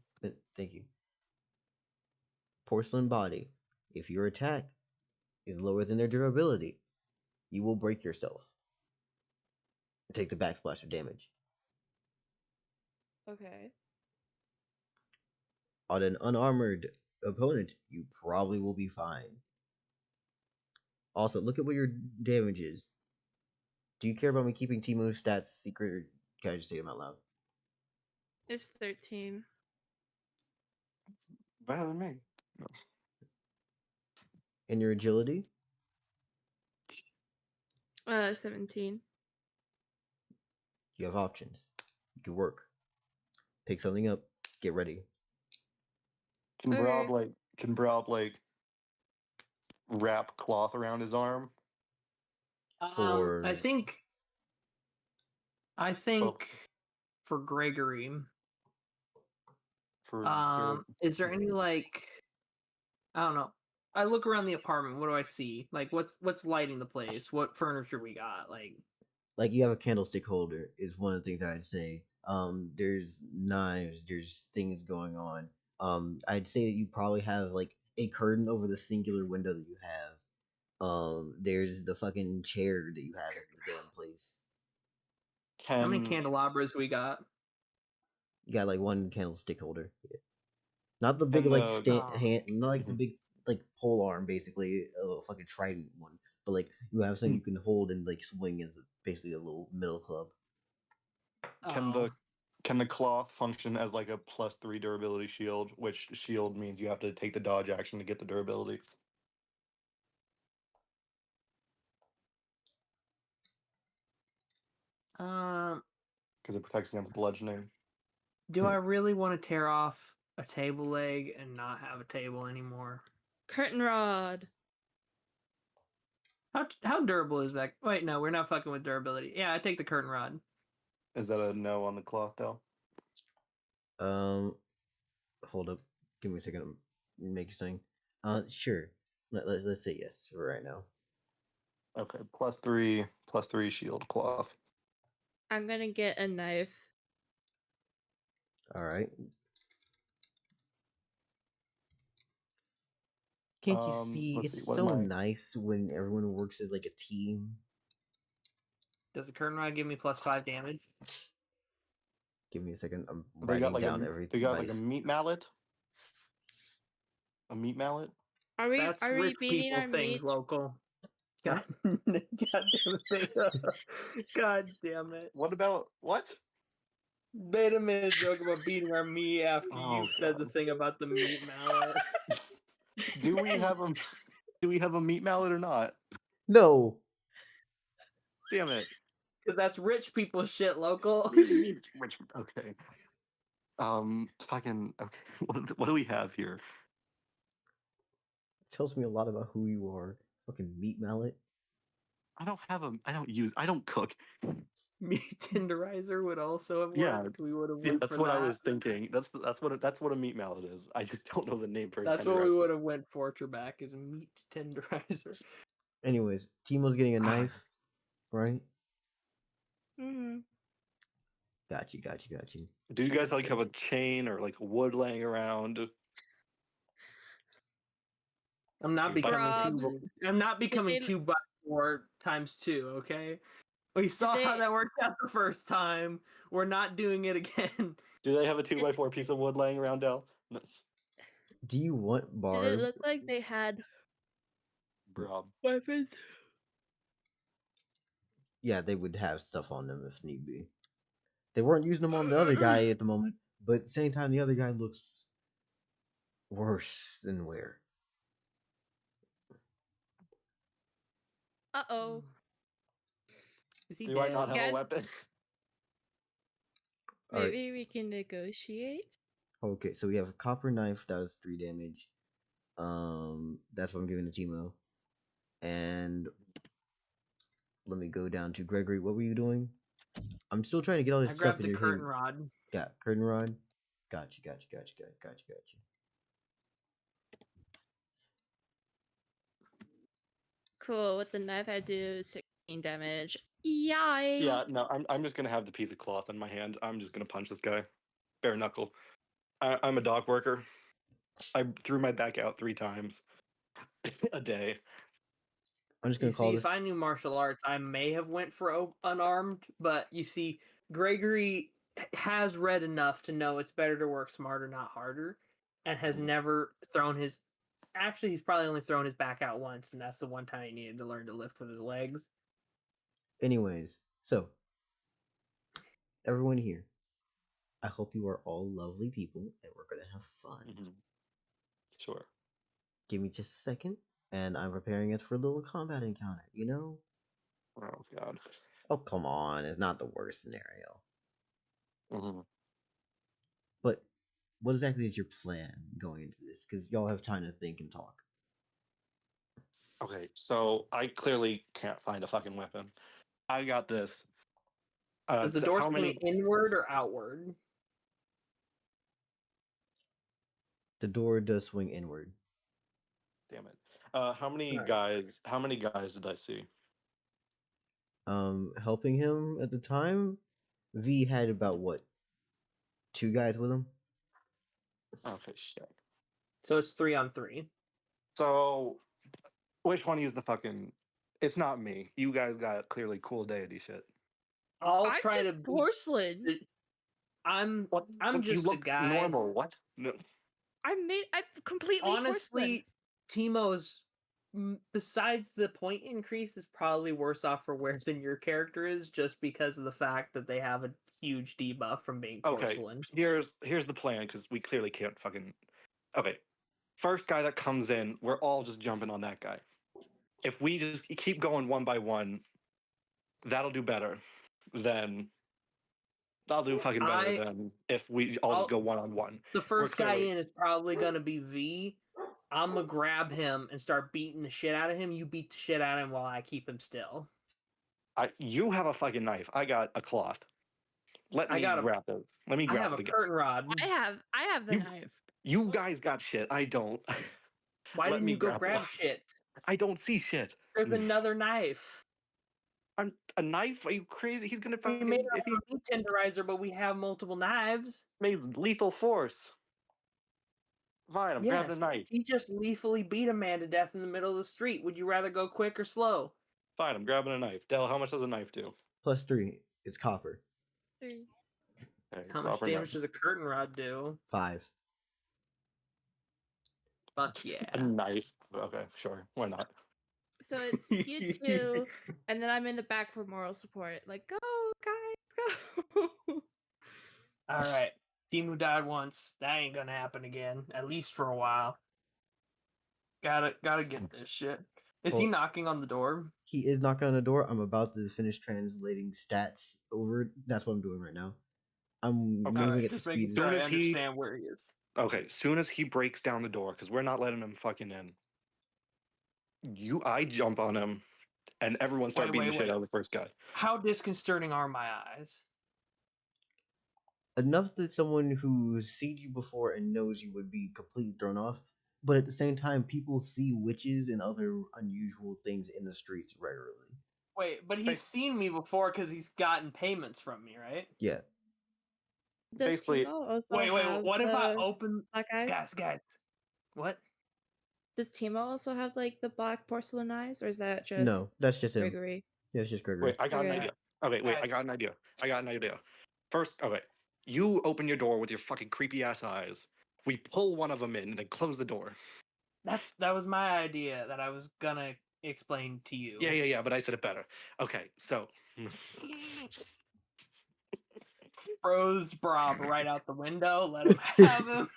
thank you. Porcelain body. If your attack is lower than their durability, you will break yourself and take the backsplash of damage. Okay. On an unarmored opponent, you probably will be fine. Also, look at what your damage is. Do you care about me keeping Temo's stats secret, or can I just say them out loud? It's 13. Better than me. And your agility? 17. You have options. You can work. Pick something up. Get ready. Can Okay. Brob wrap cloth around his arm? For I think Oh, for Gregory, for is there any like I don't know. I look around the apartment. What do I see? Like, what's lighting the place? What furniture we got? like you have a candlestick holder is one of the things I'd say. There's knives, there's things going on. I'd say that you probably have like a curtain over the singular window that you have. There's the fucking chair that you have in the damn place. how many can candelabras we got? You got like one candlestick holder. Yeah. Not the big can like the Oh. hand, not like the Mhm. big like pole arm, basically a fucking trident one. But like you have something you can hold and like swing as basically a little middle club. can Oh. the cloth function as like a +3 durability shield, which shield means you have to take the dodge action to get the durability. Because it protects against bludgeoning. Do I really want to tear off a table leg and not have a table anymore? Curtain rod. How durable is that? Wait, no, we're not fucking with durability. Yeah, I take the curtain rod. Is that a no on the cloth, Del? Hold up, give me a second. Make a thing. Sure. Let's say yes for right now. Okay, +3 shield cloth. I'm gonna get a knife. All right. Can't you see? Let's see. It's What so am I? nice when everyone works as like a team. Does the curtain rod give me +5 damage? Give me a second. I'm They got writing like down a every they got like a advice. meat mallet. A meat mallet. Are we That's are we rich beating people our things, meats? local. God, God damn it, Beta. God damn it. What about what? Beta made a joke about beating our meat after Oh, you said the God. thing about the meat mallet. Do we have a do we have a meat mallet or not? No. Damn it. Because that's rich people shit, local. Which okay. Fucking okay. What do we have here? It tells me a lot about who you are. Fucking meat mallet. I don't cook. Meat tenderizer would also have Yeah, worked. We would have yeah, went that's for what I that. was thinking. That's what a meat mallet is. I just don't know the name for a That's what we would tenderizer. have went for Trebek is meat tenderizer. Anyways, Timo's getting a knife, right? Mm-hmm. Got you. Do you guys like have a chain or like wood laying around? I'm not Like, becoming Brob. two. I'm not becoming They- 2x4 times 2. Okay, we saw how they- that worked out the first time. We're not doing it again. do they have a 2x4 piece of wood laying around, Del? No. Do you want Did it Barb? look like they had Brob. weapons? Yeah, they would have stuff on them if need be. They weren't using them on the other guy at the moment, but at the same time, the other guy looks worse than where. Uh-oh. Is he Do dead? I not have a Guys- weapon? All right. Maybe we can negotiate. Okay, so we have a copper knife that does 3 damage. That's what I'm giving to Timo. And let me go down to Gregory. What were you doing? I'm still trying to get all I this stuff grabbed in the your curtain hand. rod. Got curtain rod. Got you. Cool. With the knife, I do 16 damage. Yay! Yeah, no, I'm just gonna have the piece of cloth in my hand. I'm just gonna punch this guy. Bare knuckle. I'm a dock worker. I threw my back out 3 times a day. I'm just You gonna call see, if this. I knew martial arts, I may have went for unarmed. But you see, Gregory has read enough to know it's better to work smarter, not harder, and has never thrown his. Actually, he's probably only thrown his back out once, and that's the one time he needed to learn to lift with his legs. Anyways, so everyone here, I hope you are all lovely people and we're gonna have fun. Mhm. Sure. Give me just a second, and I'm preparing us for a little combat encounter, you know? Oh god. Oh, come on, it's not the worst scenario. hmm But what exactly is your plan going into this? Because y'all have time to think and talk. Okay, so I clearly can't find a fucking weapon. I got this. Does the door How swing many? inward or outward? The door does swing inward. Damn it. How many Alright. guys? How many guys did I see? Helping him at the time, V had about what? 2 guys with him? Okay, shit. So it's 3-on-3. So, which one used the fucking? It's not me. You guys got clearly cool deity shit. I'll I'm try to just beat porcelain. I'm What? I'm You just a look guy. normal. What? No. I'm completely porcelain. Honestly, Temo's besides the point increase is probably worse off for wear than your character is, just because of the fact that they have a huge debuff from being Okay. porcelain. Here's the plan because we clearly can't fucking. Okay. First guy that comes in, we're all just jumping on that guy. If we just keep going one by one, that'll do better than. That'll do fucking better than if we all just I'll- go one on one. The first guy clearly- in is probably gonna be V. I'm gonna grab him and start beating the shit out of him. You beat the shit out of him while I keep him still. You have a fucking knife. I got a cloth. Let I me got a- grab it. Let me I grab have it a again. curtain rod. I have the knife. You guys got shit. I don't. Why Let didn't me you go grab grab one. shit? I don't see shit. There's another knife. A knife? Are you crazy? He's gonna We fucking. made If he our meat tenderizer, but we have multiple knives. made lethal force. Fine, I'm grabbing a Yes, knife. he just lethally beat a man to death in the middle of the street. Would you rather go quick or slow? Fine, I'm grabbing a knife. Dell, how much does a knife do? Plus 3, it's copper. 3. Okay, How much copper damage knife. does a curtain rod do? 5. Fuck A yeah. knife. Okay, sure. Why not? So it's you two, and then I'm in the back for moral support. Like, go guys, go. Alright. Team who died once. That ain't gonna happen again. At least for a while. Gotta get this shit. Is he Well- knocking on the door? He is knocking on the door. I'm about to finish translating stats over. That's what I'm doing right now. I'm Okay. moving Alright, at the just making speed. sure Soon I as he- understand where he is. Okay, soon as he breaks down the door, because we're not letting him fucking in. I jump on him, and everyone start Wait, beating the wait, shit wait. out of the first guy. How disconcerting are my eyes? Enough that someone who's seen you before and knows you would be completely thrown off. But at the same time, people see witches and other unusual things in the streets regularly. Wait, but he's Hey. seen me before because he's gotten payments from me, right? Yeah. Does Basically- Temo also Wait, have what if I the open... black eyes? Guys. What? Does Temo also have like the black porcelain eyes, or is that just No, that's just him. Gregory? Yeah, it's just Gregory. Wait, I got an Okay. idea. Okay, wait, I Guys. got an idea. First, okay, you open your door with your fucking creepy ass eyes. We pull one of them in and then close the door. That was my idea that I was gonna explain to you. Yeah, but I said it better. Okay, so Throws Brob right out the window. Let him have him.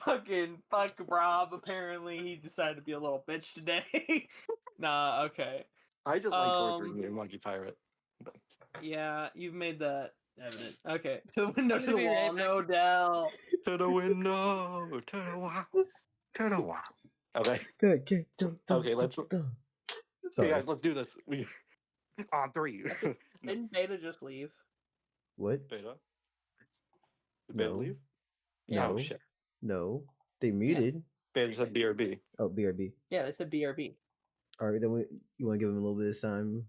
Fuck Brob. Apparently, he decided to be a little bitch today. Nah, okay. I just like torturing you, Monkey Pirate. Yeah, you've made that evident. Okay, to the window, I'm to gonna the be right wall. back. No doubt. To the window, to the wall, to the wall. Okay, Okay, Okay, let's- okay, Sorry. guys, let's do this. We on 3. No, Didn't Beta just leave? What? Beta. Did Beta No. leave? Yeah. Oh No. shit. No. They muted. Beta said BRB. Oh, BRB. Yeah, they said BRB. All right, then you want to give him a little bit of time?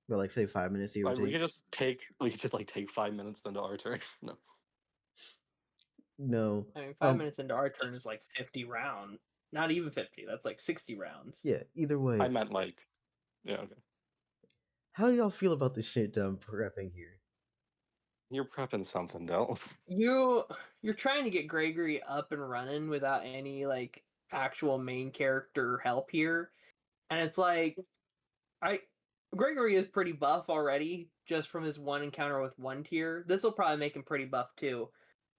About like say 5 minutes. He Like, we take. could just take 5 minutes into our turn. No. No. I mean, 5 minutes into our turn is like 50 round. Not even 50. That's like 60 rounds. Yeah. Either way. I meant like, yeah, okay. How do y'all feel about the shit that I'm prepping here? You're prepping something, Del. You're trying to get Gregory up and running without any like actual main character help here. And it's like Gregory is pretty buff already, just from his one encounter with one tier. This will probably make him pretty buff too.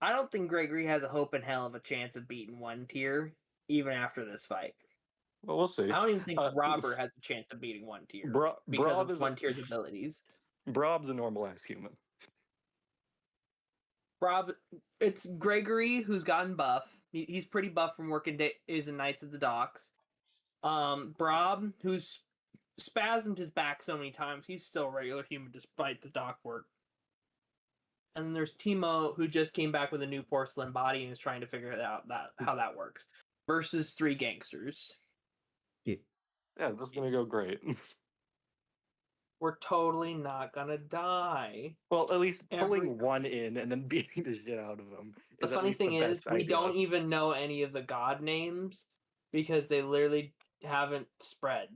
I don't think Gregory has a hope in hell of a chance of beating one tier, even after this fight. Well, we'll see. I don't even think Robert has a chance of beating one tier because Brob of is one tier's abilities. Brob's a normal ass human. Brob, it's Gregory who's gotten buff. He's pretty buff from working days and nights at the docks. Brob, who's spasmed his back so many times, he's still a regular human despite the dock work. And then there's Temo, who just came back with a new porcelain body and is trying to figure out how that works. Versus 3 gangsters. Yeah, this is gonna go great. We're totally not gonna die. Well, at least pulling one in and then beating the shit out of him. The funny thing is, we don't even know any of the god names because they literally haven't spread.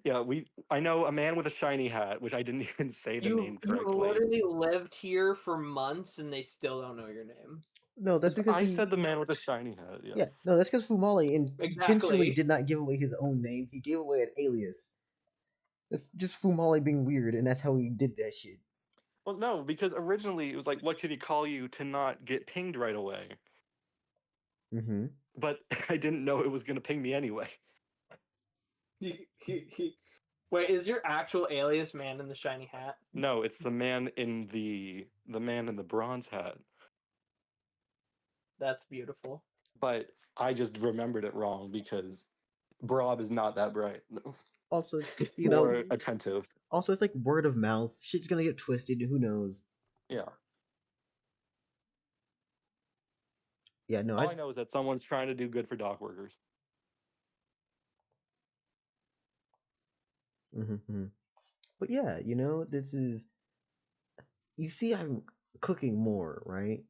Yeah, I know a man with a shiny hat, which I didn't even say the name You correctly. literally lived here for months and they still don't know your name. No, that's because I said the man with a shiny hat. Yeah. Yeah, no, that's because Fumale intentionally Exactly. did not give away his own name. He gave away an alias. That's just Fumale being weird, and that's how he did that shit. Well, no, because originally it was like, what could he call you to not get pinged right away? Mm-hmm. But I didn't know it was going to ping me anyway. Wait, is your actual alias man in the shiny hat? No, it's the man in the bronze hat. That's beautiful. But I just remembered it wrong because Brob is not that bright. Also, More attentive. Also, it's like word of mouth. Shit's gonna get twisted. Who knows? Yeah. Yeah, no. All I know is that someone's trying to do good for dock workers. Mm-hmm. But yeah, this is. You see, I'm cooking more, right?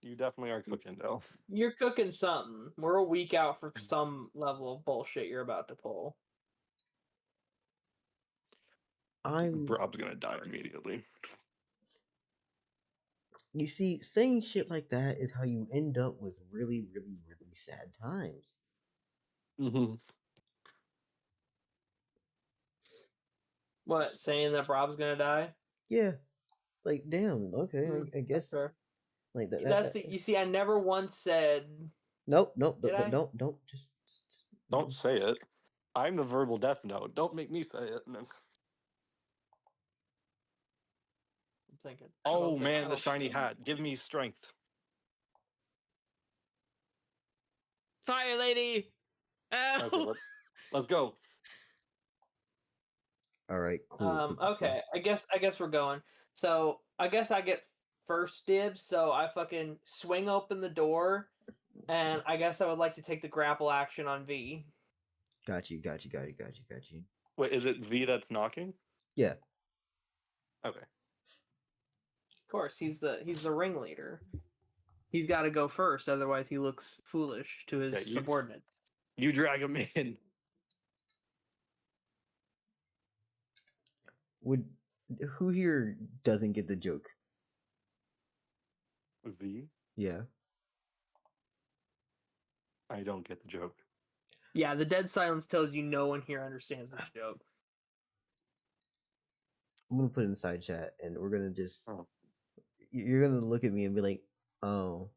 You definitely are cooking, though. You're cooking something. We're a week out for some level of bullshit you're about to pull. Brob's gonna die immediately. You see, saying shit like that is how you end up with really, really, really sad times. Mm-hmm. What, saying that Brob's gonna die? Yeah. Like, damn, okay, I guess. Fair. Like You see, I never once said. Nope, Did I? don't just Don't say it. I'm the verbal death note. Don't make me say it. No. I'm thinking. Oh man, the shiny hat. Give me strength. Fire lady. Oh. Okay, let's go. All right, cool. Okay, I guess we're going. So I guess I get first dibs. So I fucking swing open the door, and I guess I would like to take the grapple action on V. Got you. Wait, is it V that's knocking? Yeah. Okay. Of course, he's the ringleader. He's got to go first, otherwise he looks foolish to his subordinates. You drag him in. Who here doesn't get the joke? V? Yeah. I don't get the joke. Yeah, the dead silence tells you no one here understands the joke. I'm gonna put it in the side chat, and we're gonna just. Oh. You're gonna look at me and be like, "Oh,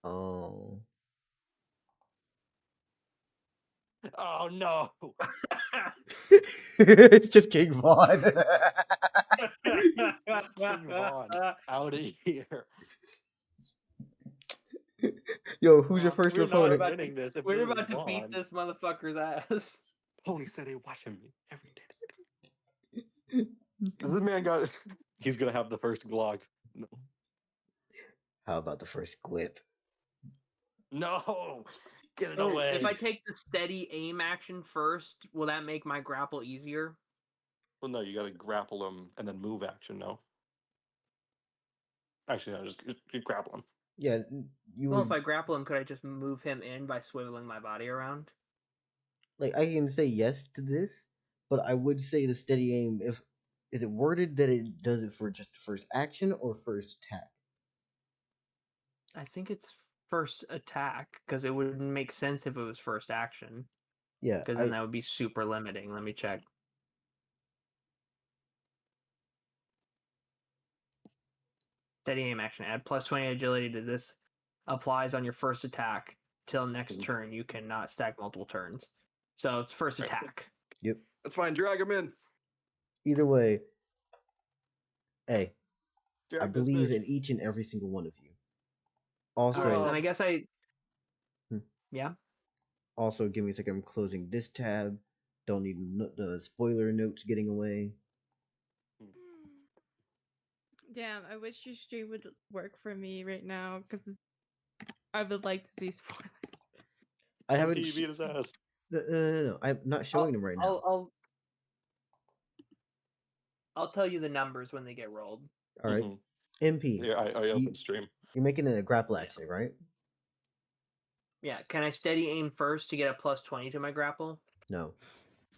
oh no!" It's just King Vaughn. King Vaughn, out of here. Yo, who's your first opponent? We're about to beat this motherfucker's ass. Pony said he watching me every day. This man he's gonna have the first Glock. No. How about the first Gwip? No! Get it away. If I take the steady aim action first, will that make my grapple easier? Well, no, you gotta grapple him and then move action, no? Actually, no, just grapple him. Yeah, Well, if I grapple him, could I just move him in by swiveling my body around? Like, I can say yes to this, but I would say the steady aim, is it worded that it does it for just first action or first attack? I think it's first attack, because it wouldn't make sense if it was first action. Yeah, because then that would be super limiting. Let me check. Steady aim action. Add +20 agility to this. Applies on your first attack. Till next turn, you cannot stack multiple turns. So it's first attack. Yep. That's fine. Drag him in. Either way, hey, Drag I this believe bitch. in each and every single one of you. Also, All right, then I guess I. Hmm. Yeah. Also, give me a second. I'm closing this tab. Don't need the spoiler notes getting away. Damn, I wish your stream would work for me right now because I would like to see spoilers. I haven't. MP beat his ass. No. I'm not showing them right now. I'll tell you the numbers when they get rolled. All right. Mhm. MP. Yeah, I opened stream. You're making it a grapple Yeah. action, right? Yeah. Can I steady aim first to get a +20 to my grapple? No.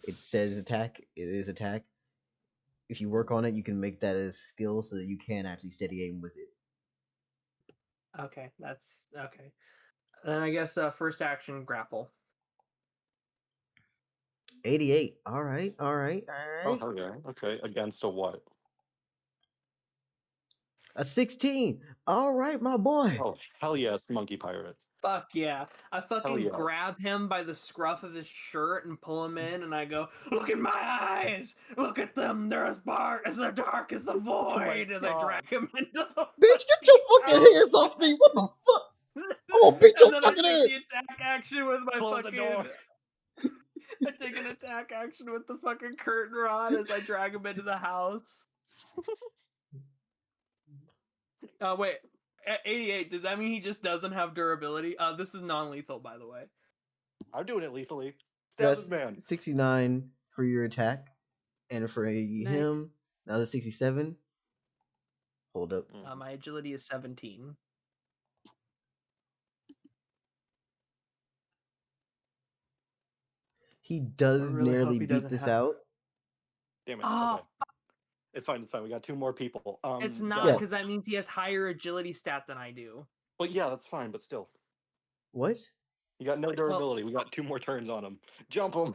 It says attack. It is attack. If you work on it, you can make that a skill so that you can actually steady aim with it. Okay, that's okay. Then I guess first action grapple. 88. All right. Oh, hell yeah. Okay. Against a what? A 16. All right, my boy. Oh, hell yes, monkey pirate. Fuck yeah. I fucking yes. grab him by the scruff of his shirt and pull him in, and I go, "Look at my eyes! Look at them! They're as dark as the void!" As I drag him into the Bitch, get your fucking hands off me! What the fuck? I'm gonna beat your and then I fucking take ass! the attack action with my Close the door. fucking. I take an attack action with the fucking curtain rod as I drag him into the house. Oh wait, at 88. Does that mean he just doesn't have durability? This is non-lethal, by the way. I'm doing it lethally. So Stab that's this man. 69 for your attack. And for him, now that's 67. Hold up. My agility is 17. He does I really nearly hope he beat doesn't this have. out. Damn it. Oh, Okay. It's fine. We got 2 more people. it's not, Yeah. because that means he has higher agility stat than I do. Well, yeah, that's fine, but still. What? You got no durability. We got 2 more turns on him. Jump him.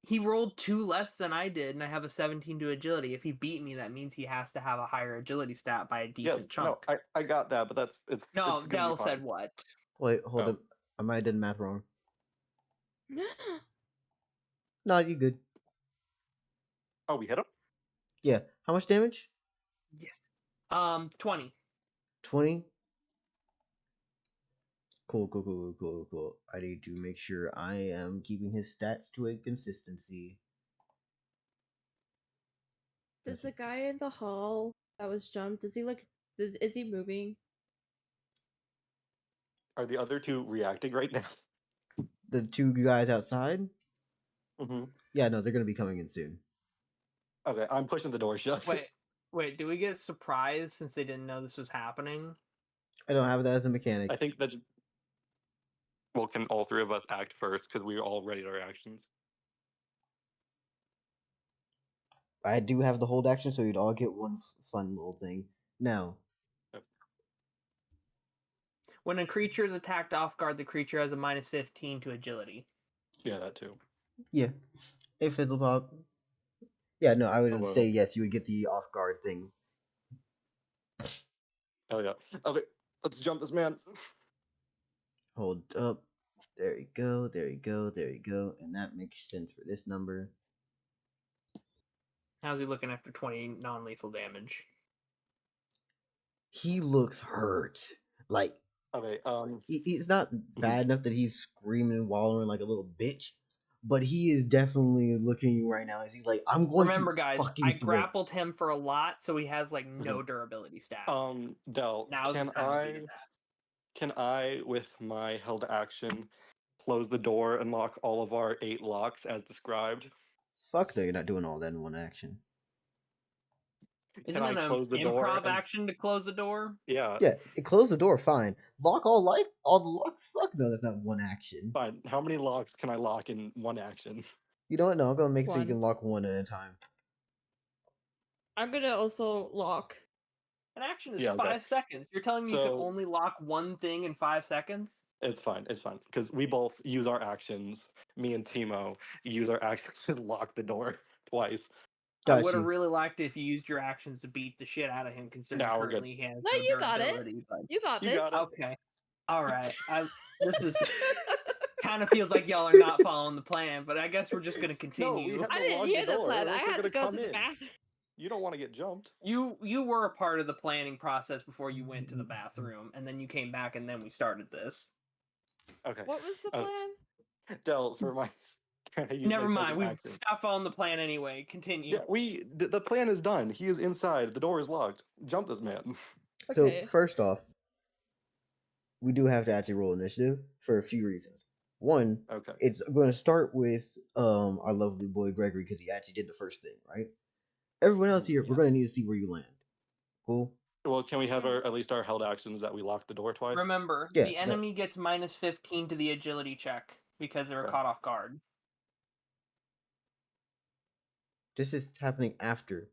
He rolled 2 less than I did, and I have a 17 to agility. If he beat me, that means he has to have a higher agility stat by a decent chunk. No, I got that, but it's No, it's gonna Dell be fine. said what? Wait, hold Oh. up. I might have done math wrong. No, you good. Oh, we hit him? Yeah. How much damage? Yes. 20. 20. Cool. I need to make sure I am keeping his stats to a consistency. Does the guy in the hall that was jumped, does he look, is he moving? Are the other 2 reacting right now? The 2 guys outside? Mm-hmm. Yeah, no, they're gonna be coming in soon. Okay, I'm pushing the door shut. Wait, do we get surprised since they didn't know this was happening? I don't have that as a mechanic. I think that. Well, can all 3 of us act first because we all ready our actions? I do have the hold action, so you'd all get one fun little thing. Now, When a creature is attacked off guard, the creature has a -15 to agility. Yeah, that too. yeah, a fizzle pop. Yeah, no, I would Hello. say yes. You would get the off guard thing. Oh yeah. Okay, let's jump this man. Hold up. There you go. And that makes sense for this number. How's he looking after 20 non-lethal damage? He looks hurt. Like, Okay. he's not bad enough that he's screaming and wallowing like a little bitch, but he is definitely looking right now. He's like, I'm going Remember, to guys, fucking I throw. grappled him for a lot, so he has like no durability stat. Del, Now's the time to do that. can I, with my held action, close the door and lock all of our 8 locks as described? Fuck no, you're not doing all that in one action. Isn't Can it I an close the door improv and- action to close the door? Yeah. Yeah, close the door, fine. Lock all the locks? Fuck no, that's not one action. Fine. How many locks can I lock in one action? You know what? No, I'm gonna make it so you One. can lock one at a time. I'm gonna also lock. An action is Yeah, okay. 5 seconds. You're telling me you can So- only lock one thing in 5 seconds? It's fine. It's fine because we both use our actions. Me and Temo use our actions to lock the door twice. I Got would have you. really liked if you used your actions to beat the shit out of him, considering Nah, we're good. currently he has No, no you got it. durability. But You got You this. got it. okay, all right. This is kind of feels like y'all are not following the plan, but I guess we're just gonna No, continue. we have I to didn't log hear the the door. plan. or I else they're had to gonna go to come the in. bathroom. You don't want to get jumped. You were a part of the planning process before you went to the bathroom, and then you came back, and then we started this. Okay. What was the plan? Del, for my can I use Never my mind. second We've action? stopped following the plan anyway. Continue. Yeah, the plan is done. He is inside. The door is locked. Jump this man. So Okay. first off, we do have to actually roll initiative for a few reasons. One, Okay. it's going to start with our lovely boy Gregory because he actually did the first thing, right? Everyone else here, we're Yeah. going to need to see where you land. Cool. Well, can we have at least our held actions that we locked the door twice? Remember, Yeah, the enemy gets minus 15 to the agility check because they were Okay. caught off guard. This is happening after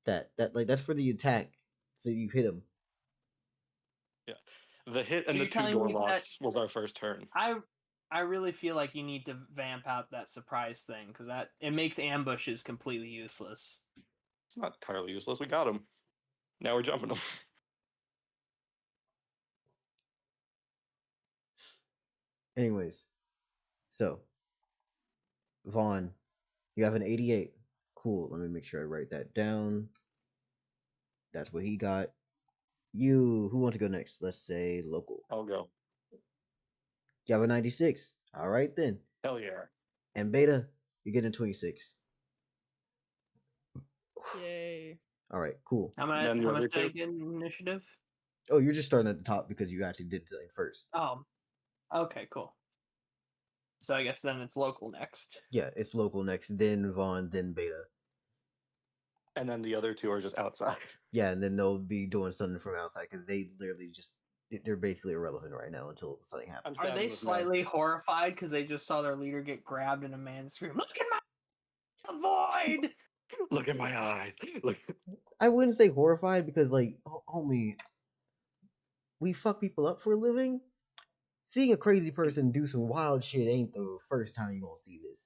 that. That's for the attack, so you hit him. Yeah. The hit So and the you're two telling door me that- locks was our first turn. I really feel like you need to vamp out that surprise thing because it makes ambushes completely useless. It's not entirely useless. We got him. Now we're jumping him. Anyways, so Vaughn, you have an 88. Cool. Let me make sure I write that down. That's what he got. You, who wants to go next? Let's say local. I'll go. You have a 96. All right then. Hell yeah. And Beta, you're getting 26. Yay. All right, cool. How Then much? the How other much did I two? get in initiative? Oh, you're just starting at the top because you actually did the thing first. Oh, okay, cool. So I guess then it's local next. Yeah, it's local next, then Vaughn, then Beta. And then the other two are just outside. Yeah, and then they'll be doing something from outside because they literally they're basically irrelevant right now until something happens. I'm Are stabbing they this man. slightly horrified because they just saw their leader get grabbed and a man scream, "Look at my void!" Look in my eye. Look. I wouldn't say horrified because, like, homie, we fuck people up for a living. Seeing a crazy person do some wild shit ain't the first time you gonna see this.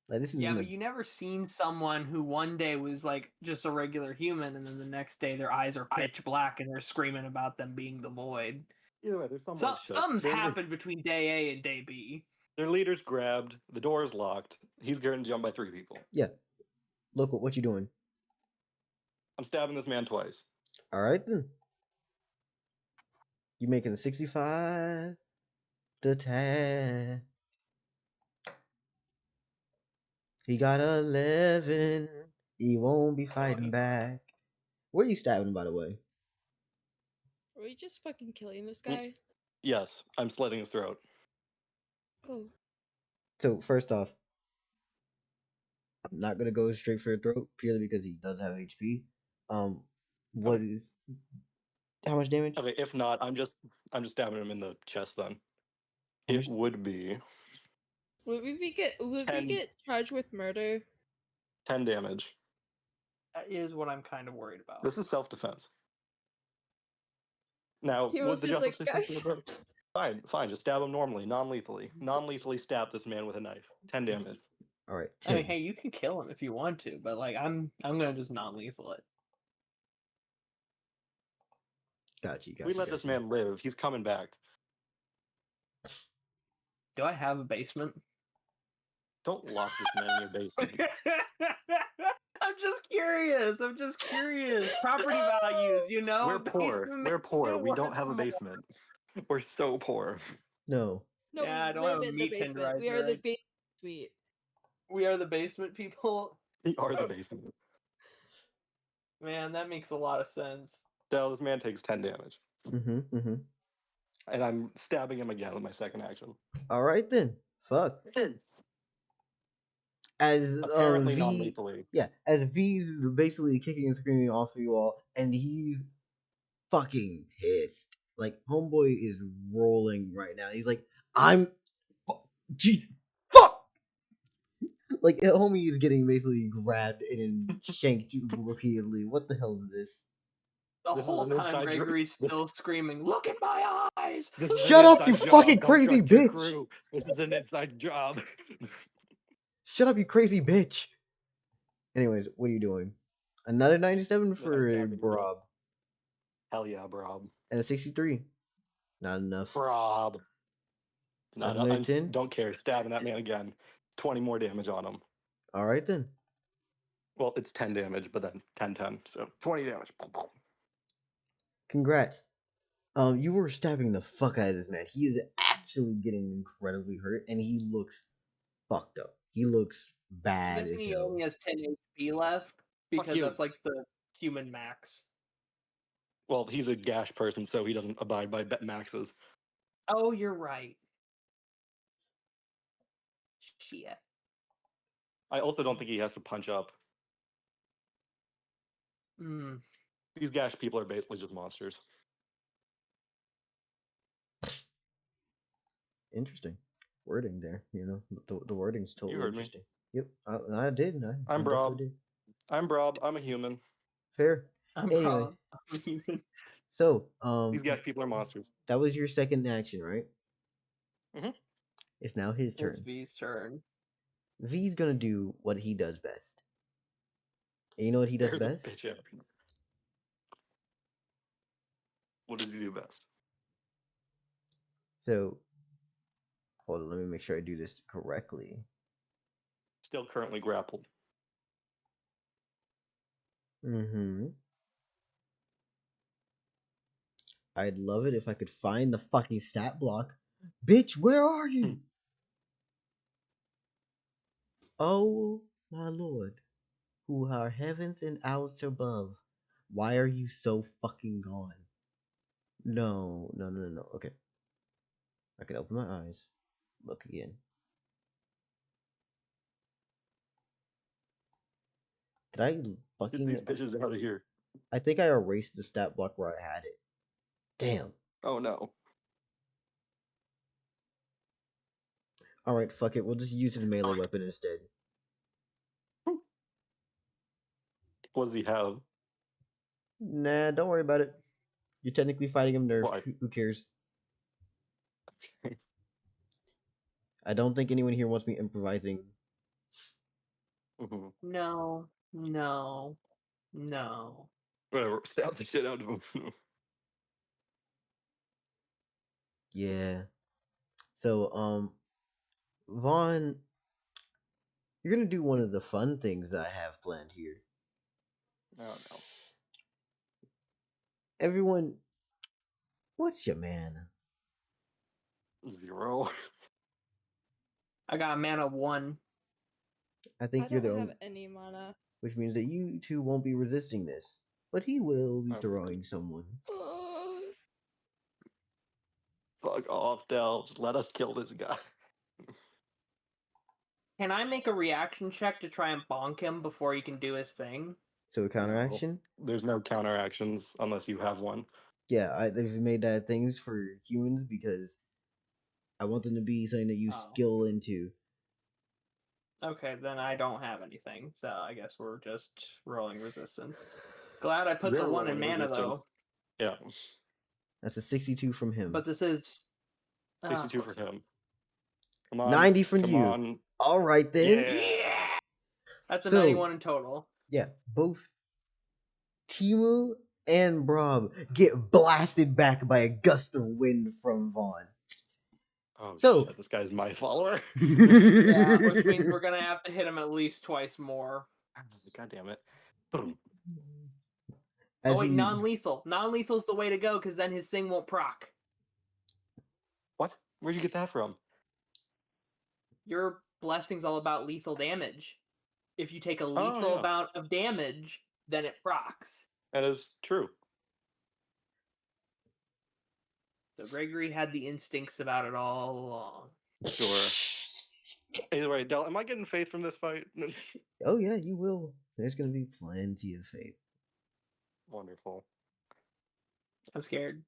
Like, this is Yeah, but you never seen someone who one day was like just a regular human, and then the next day their eyes are pitch black and they're screaming about them being the void. Either way, there's something Something's happened between day A and day B. Their leader's grabbed. The door is locked. He's getting jumped by 3 people. Yeah. Look, what you doing? I'm stabbing this man twice. All right then. You making a 65 to tag. He got 11. He won't be fighting back. Where are you stabbing, by the way? Are we just fucking killing this guy? Yes, I'm slitting his throat. Oh. So first off, I'm not gonna go straight for the throat purely because he does have HP. What Okay. is how much damage? Okay, if not, I'm just stabbing him in the chest then. How It much? would be Would we get 10. charged with murder? 10 damage. That is what I'm kind of worried about. This is self-defense. Now, Temo's would the just justice like, system "Guys." work? Fine, just stab him normally, non-lethally. Non-lethally stab this man with a knife. 10 damage. All right, I mean, 10. hey, you can kill him if you want to, but like I'm gonna just non-lethal it. Got you. We let this man live. He's coming back. Do I have a basement? Don't lock this man in your basement. I'm just curious. Property values, you know. We're A poor. basement We're makes poor. it We don't worth have a more. basement. We're so poor. No. No, Yeah, I we don't live have a in the meat basement. We tenderizer, are the right? basement suite. We are the basement people. We are the basement. Man, that makes a lot of sense. Dell, this man takes 10 damage. Mm-hmm. And I'm stabbing him again with my second action. All right then. Fuck. As Apparently V, non-lethally. yeah, as V's basically kicking and screaming off of you all, and he's fucking pissed. Like, homeboy is rolling right now. He's like, jeez, fuck. Like, homie is getting basically grabbed and shanked repeatedly. What the hell is this? The This is whole an time inside joke. Gregory's still screaming, "Look in my eyes!" This is Shut an up, you inside fucking job. Don't crazy trust your bitch! crew. This is an inside job. Shut up, you crazy bitch! Anyways, what are you doing? Another 97 I for stabbed him. Brob. Hell yeah, Brob. And a 63. Not enough. Brob. No, That's no, another 10? don't care. Stabbing that man again. 20 more damage on him. Alright then. Well, it's 10 damage, but then 10. So 20 damage. Congrats. You were stabbing the fuck out of this man. He is actually getting incredibly hurt, and he looks fucked up. He looks bad This as he hell. only has 10 HP left because you. that's like the human max. Well, he's a Gash person, so he doesn't abide by maxes. Oh, you're right. Shit. I also don't think he has to punch up. Hmm. These Gash people are basically just monsters. Interesting wording there. You know, the wording's totally heard me. interesting. Yep, I did. I I'm definitely Brob. did. I'm Brob. I'm a human. Fair. I'm Anyway, proud. I'm human. so These Gash people are monsters. that was your second action, right? Mhm. It's now his It's turn. V's turn. V's gonna do what he does best. And you know what he does Bear the best? bitch out. What does he do best? So, hold on, let me make sure I do this correctly. Still currently grappled. Mm-hmm. I'd love it if I could find the fucking stat block. Bitch, where are you? Oh, my lord, who are heavens and outs above, why are you so fucking gone? No. Okay. I can open my eyes. Look again. Did I Get fucking... these bitches out of here. I think I erased the stat block where I had it. Damn. Oh no. Alright, fuck it. We'll just use his melee weapon instead. What does he have? Nah, don't worry about it. You're technically fighting him nerfed. Why? Who cares? I don't think anyone here wants me improvising. Mm-hmm. No. No. No. Whatever. Stab the shit out of him. Yeah. So, Vaughn, you're gonna do one of the fun things that I have planned here. Oh no. Everyone, what's your mana? 0. I got a mana 1. I I think you're don't the have only, any mana. which means that you two won't be resisting this, but he will be Oh, throwing someone. Fuck off, Dell. Just let us kill this guy. Can I make a reaction check to try and bonk him before he can do his thing? So a No. counteraction? There's no counteractions unless you have one. Yeah, they've made that things for humans because I want them to be something that you Oh. skill into. Okay, then I don't have anything, so I guess we're just rolling resistance. Glad I put They're the 1 in rolling mana, resistance. though. Yeah. That's a 62 from him. But this is... 62 for him. Come on. 90 from Come you. on. Alright then. Yeah! That's a So- 91 in total. Yeah, both Temo and Brob get blasted back by a gust of wind from Vaughn. Oh So- shit, this guy's my follower. Yeah, which means we're gonna have to hit him at least twice more. God damn it. Boom. As Oh wait, he- non-lethal. Non-lethal's the way to go, because then his thing won't proc. What? Where'd you get that from? Your blessing's all about lethal damage. If you take a lethal yeah. amount of damage, then it procs. That is true. So Gregory had the instincts about it all along. Sure. Either way, Del, am I getting faith from this fight? Oh yeah, you will. There's gonna be plenty of faith. Wonderful. I'm scared.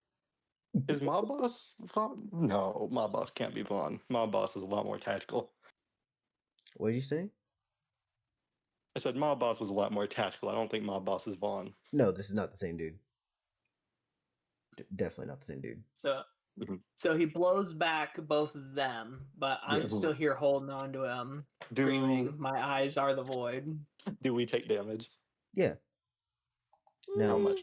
Is Mob Boss Vaughn? No, Mob Boss can't be Vaughn. Mob Boss is a lot more tactical. What did you say? I said Mob Boss was a lot more tactical. I don't think Mob Boss is Vaughn. No, this is not the same dude. Definitely not the same dude. So Mhm. so he blows back both of them, but I'm Yeah. still here holding on to him, Do screaming, "My eyes are the void." do we take damage? Yeah. Now, How much?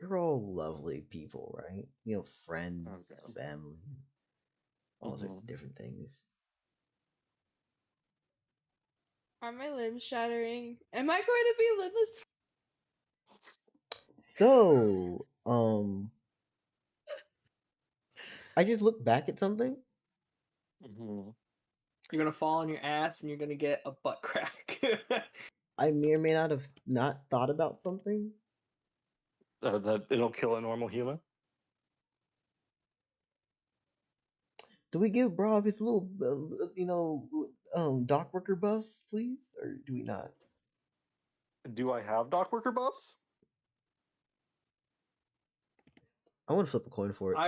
you're all lovely people, right? You know, friends, Okay. family, all sorts Mhm. of different things. Are my limbs shattering? Am I going to be limbless? So, I just looked back at something. Mhm. You're gonna fall on your ass and you're gonna get a butt crack. I may or may not have not thought about something. That it'll kill a normal human. Do we give Brob his little, dock worker buffs, please, or do we not? Do I have dock worker buffs? I want to flip a coin for it.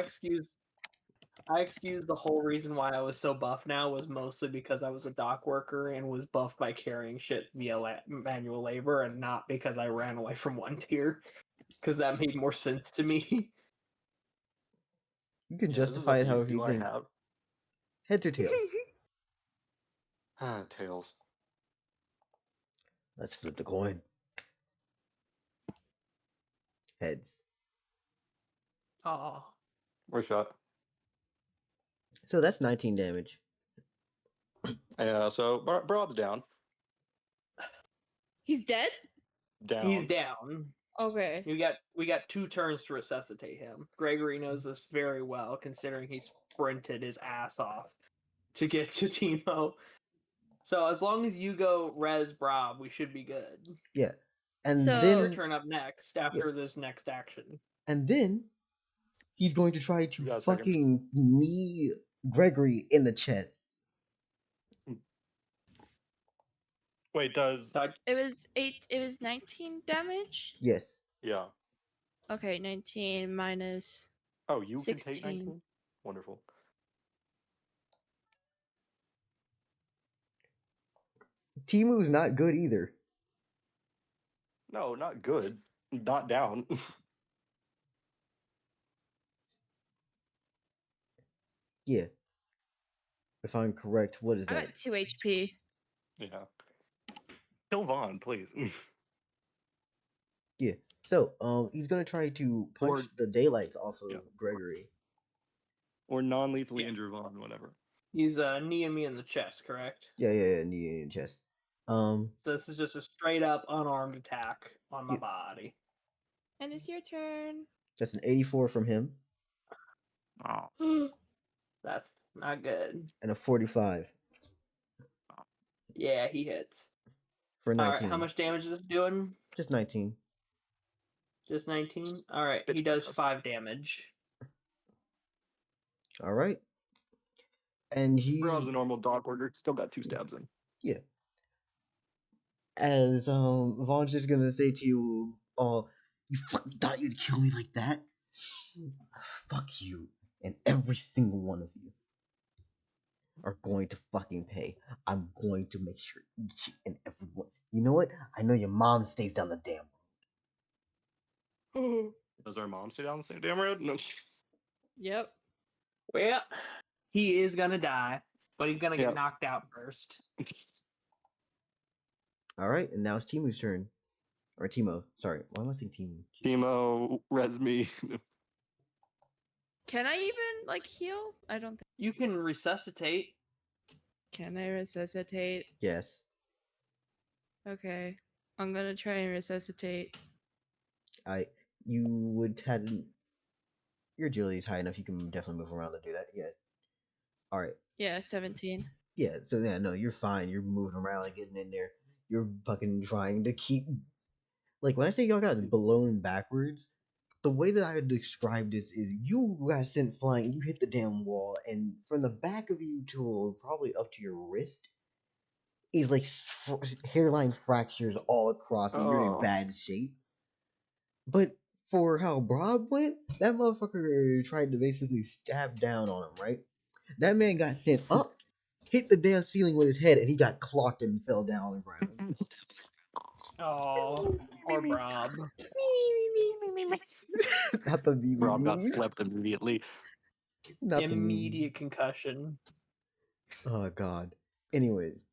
I excuse the whole reason why I was so buff now was mostly because I was a dock worker and was buffed by carrying shit via manual labor, and not because I ran away from one tier, because that made more sense to me. You can Yeah, this is justify up it to you. however Do you I think. have Heads or tails? tails? Let's flip the coin. Heads. Oh, Or shot? So that's 19 damage. Yeah. So Brob's down. He's dead? Down. he's down. Okay. We got 2 turns to resuscitate him. Gregory knows this very well, considering he sprinted his ass off to get to Temo. So as long as you go res Brob, we should be good. Yeah. And So- It's your then turn up next after this next action. he's going to try to You got a second? fucking knee Gregory in the chest. Wait, does It was 19 damage? Yes. yeah? Okay, 19 minus Oh, you can take 16. 19. Wonderful. Timu's not good either. No, not good. Not down. Yeah. If I'm correct, what is I'm that? at 2 HP. Yeah. Kill Vaughn, please. Yeah. So, he's gonna try to punch Or- the daylights off of Yeah. Gregory. Or non-lethally Yeah. injure Vaughn, whatever. He's kneeing me in the chest, correct? Yeah, knee in the chest. So this is just a straight up unarmed attack on my Yeah. body. And it's your turn. Just an 84 from him Oh. That's not good. and a 45 Yeah, he hits. for 19. Alright, how much damage is this doing? Just 19. Just 19? Alright, he Bitch does bonus. 5 damage. All right. And he's Rob's a normal dog order. Still got 2 stabs in. yeah. As Vaughn's just gonna say to you, "Oh, you fucking thought you'd kill me like that? Fuck you, and every single one of you are going to fucking pay. I'm going to make sure each and every one. You know what? I know your mom stays down the damn road. Does our mom stay down the same damn road? No. Yep. Well, he is gonna die, but he's gonna get Yep. knocked out first. All right, and now it's Timu's turn, or Temo. Sorry, why am I saying Timu? Temo, res me. Can I even like heal? I don't think. You can resuscitate. Can I resuscitate? Yes. Okay. I'm gonna try and resuscitate. You would had your agility is high enough. You can definitely move around to do that. Yeah. All right. Yeah, 17. Yeah. So yeah, no, you're fine. You're moving around and getting in there. You're fucking trying to keep. Like when I say y'all got blown backwards, the way that I would describe this is you got sent flying. You hit the damn wall, and from the back of you to probably up to your wrist is like hairline fractures all across, and you're in Oh. bad shape. But for how Brob went, that motherfucker tried to basically stab down on him, right? That man got sent up, hit the damn ceiling with his head, and he got clocked and fell down on the ground. Oh, or Brob. Not the me. Rob got slept immediately. Not the me. Immediate concussion. Oh god. Anyways,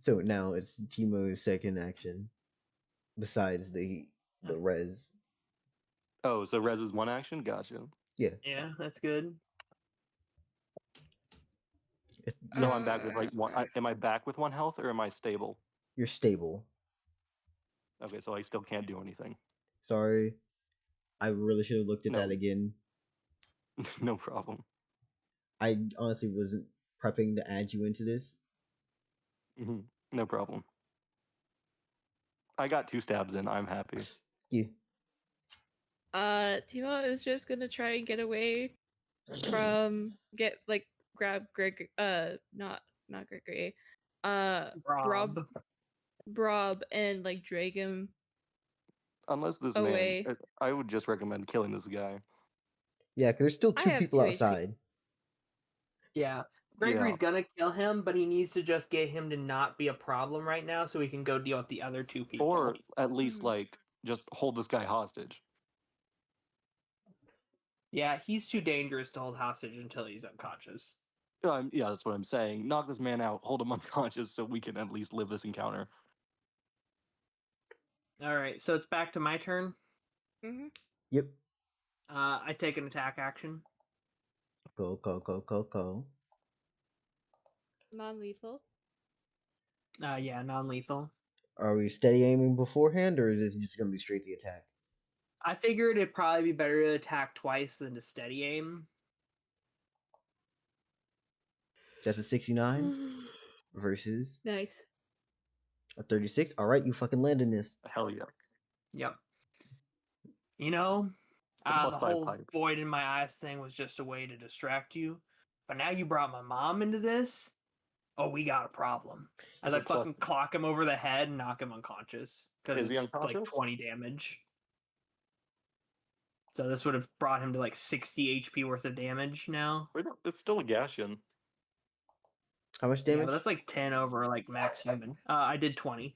so now it's Temo's second action, besides the res. Oh, so res is one action? Gotcha. Yeah. Yeah, that's good. It's, So I'm back with like one. Am I back with 1 health or am I stable? you're stable. Okay, so I still can't do anything. Sorry. I really should have looked at No. that again. No problem. I honestly wasn't prepping to add you into this. No problem. I got 2 stabs in. I'm happy. Yeah. Timo is just gonna try and get away from grab Greg not Gregory. Brob. Brob and like drag him. Unless this Away. man, I would just recommend killing this guy. Yeah, because there's still I 2 have people 2 HP. outside. Yeah. Gregory's gonna kill him, but he needs to just get him to not be a problem right now so he can go deal with the other 2 people. Or at least Mhm. like just hold this guy hostage. Yeah, he's too dangerous to hold hostage until he's unconscious. Yeah, that's what I'm saying. Knock this man out, hold him unconscious, so we can at least live this encounter. All right, so it's back to my turn. Mm-hmm. Yep. I take an attack action. Go. Non-lethal. Yeah, non-lethal. Are we steady aiming beforehand, or is this just gonna be straight the attack? I figured it'd probably be better to attack twice than to steady aim. That's a 69 versus Nice. a 36. All right, you fucking landing this. Hell yeah. Yep. You know, It's a the +5 whole pipe. void in my eyes thing was just a way to distract you. But now you brought my mom into this. Oh, we got a problem. As Is I it fucking plus- clock him over the head and knock him unconscious. Because Is he it's like unconscious? 20 damage. So this would have brought him to like 60 HP worth of damage now. Wait, no, it's still a Gashian. How much Yeah, damage? but that's like 10 over like max human. I did 20.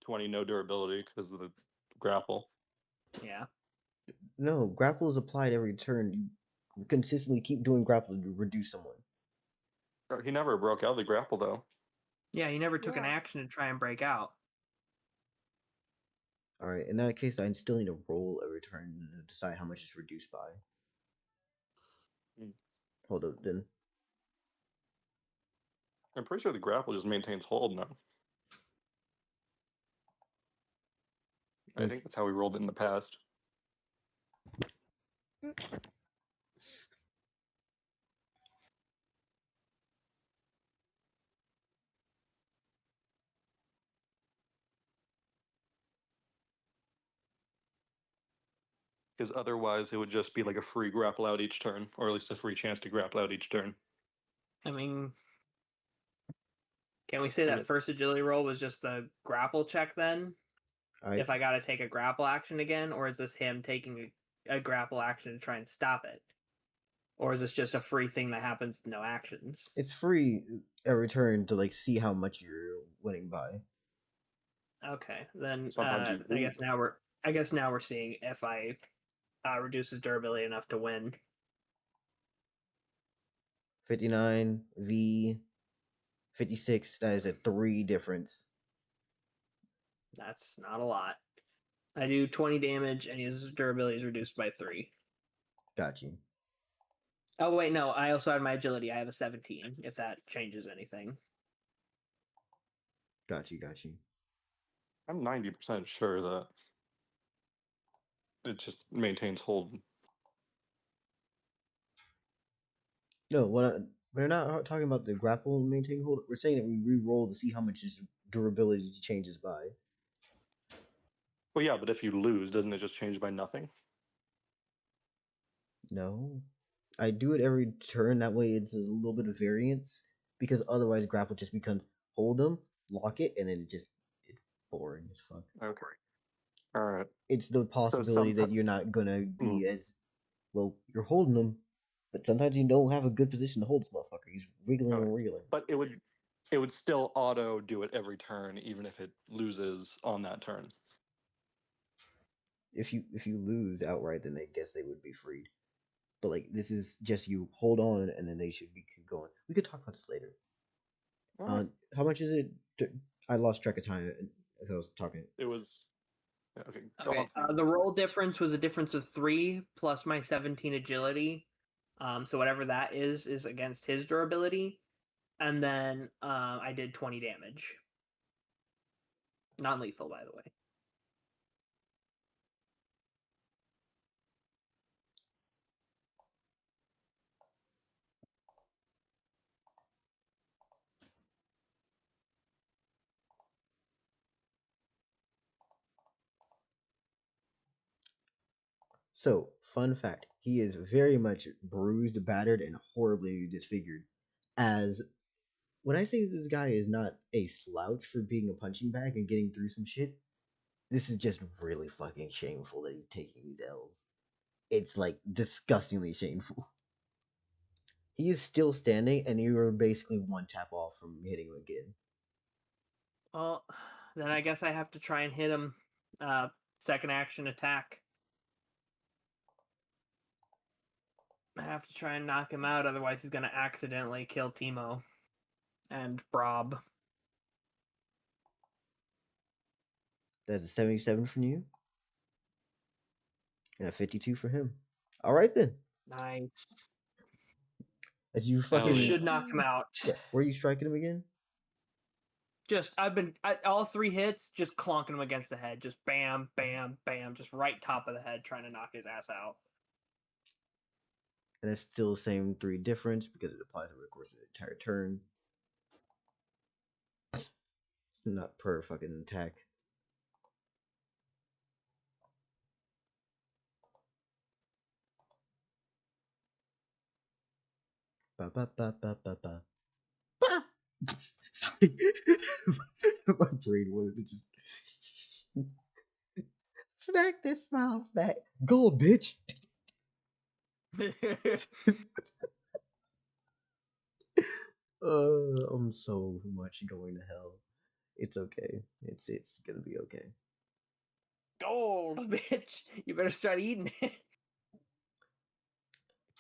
20 no durability because of the grapple. Yeah. No, grapple is applied every turn. You consistently keep doing grapple to reduce someone. He never broke out of the grapple though. Yeah, he never took an Yeah. action to try and break out. All right, in that case, I still need to roll every turn to decide how much it's reduced by. Hmm. Hold up, then. I'm pretty sure the grapple just maintains hold now. I think that's how we rolled it in the past. Because otherwise it would just be like a free grapple out each turn, or at least a free chance to grapple out each turn. I mean, can we say I that mean- first agility roll was just a grapple check then? All right. If I got to take a grapple action again, or is this him taking a grapple action to try and stop it? Or is this just a free thing that happens with no actions? It's free every turn to like see how much you're winning by. Okay, then Sometimes you I guess now we're seeing if I reduce his durability enough to win. 59 v 56. That is a 3 difference. That's not a lot. I do 20 damage, and his durability is reduced by 3. Got you. Oh wait, no. I also had my agility. I have a 17. If that changes anything. Got you. I'm 90% sure that it just maintains hold. No, we're not talking about the grapple and maintain hold. We're saying that we re-roll to see how much his durability changes by. Well, yeah, but if you lose, doesn't it just change by nothing? No. I do it every turn. That way it's a little bit of variance. Because otherwise grapple just becomes hold them, lock it, and then it's boring as fuck. Okay. All right. It's the possibility that someti- you're not gonna be as well. You're holding them, but sometimes you don't have a good position to hold this motherfucker. He's wiggling and Okay. wriggling. But it would it would still auto do it every turn, even if it loses on that turn. If you lose outright, then I guess they would be freed. But like this is just you hold on, and then they should be keep going. We could talk about this later. Alright. How much is it? I lost track of time as I was talking. It was okay. Go Okay, on. the roll difference was a difference of 3 plus my 17 agility. So whatever that is against his durability. And then I did 20 damage. Non-lethal, by the way. So, fun fact: he is very much bruised, battered, and horribly disfigured. As when I say this guy is not a slouch for being a punching bag and getting through some shit, this is just really fucking shameful that he's taking these L's. It's like disgustingly shameful. He is still standing, and you are basically one tap off from hitting him again. Well, then I guess I have to try and hit him. Second action attack. I have to try and knock him out, otherwise he's gonna accidentally kill Temo and Brob. That's a 77 from you, and a 52 for him. All right then. Nice. As you Oh, fucking You yeah. should knock him out. Yeah. Where are you striking him again? All 3 hits, just clonking him against the head. Just bam, bam, bam. Just right top of the head, trying to knock his ass out. And it's still the same 3 difference because it applies over the course of the entire turn. It's not per fucking attack. Ba ba ba ba ba ba. Ba! Sorry. My brain wanted to just snack this smiles back. Gold, bitch. I'm so much going to hell. It's okay. It's gonna be okay. Gold, bitch. You better start eating it.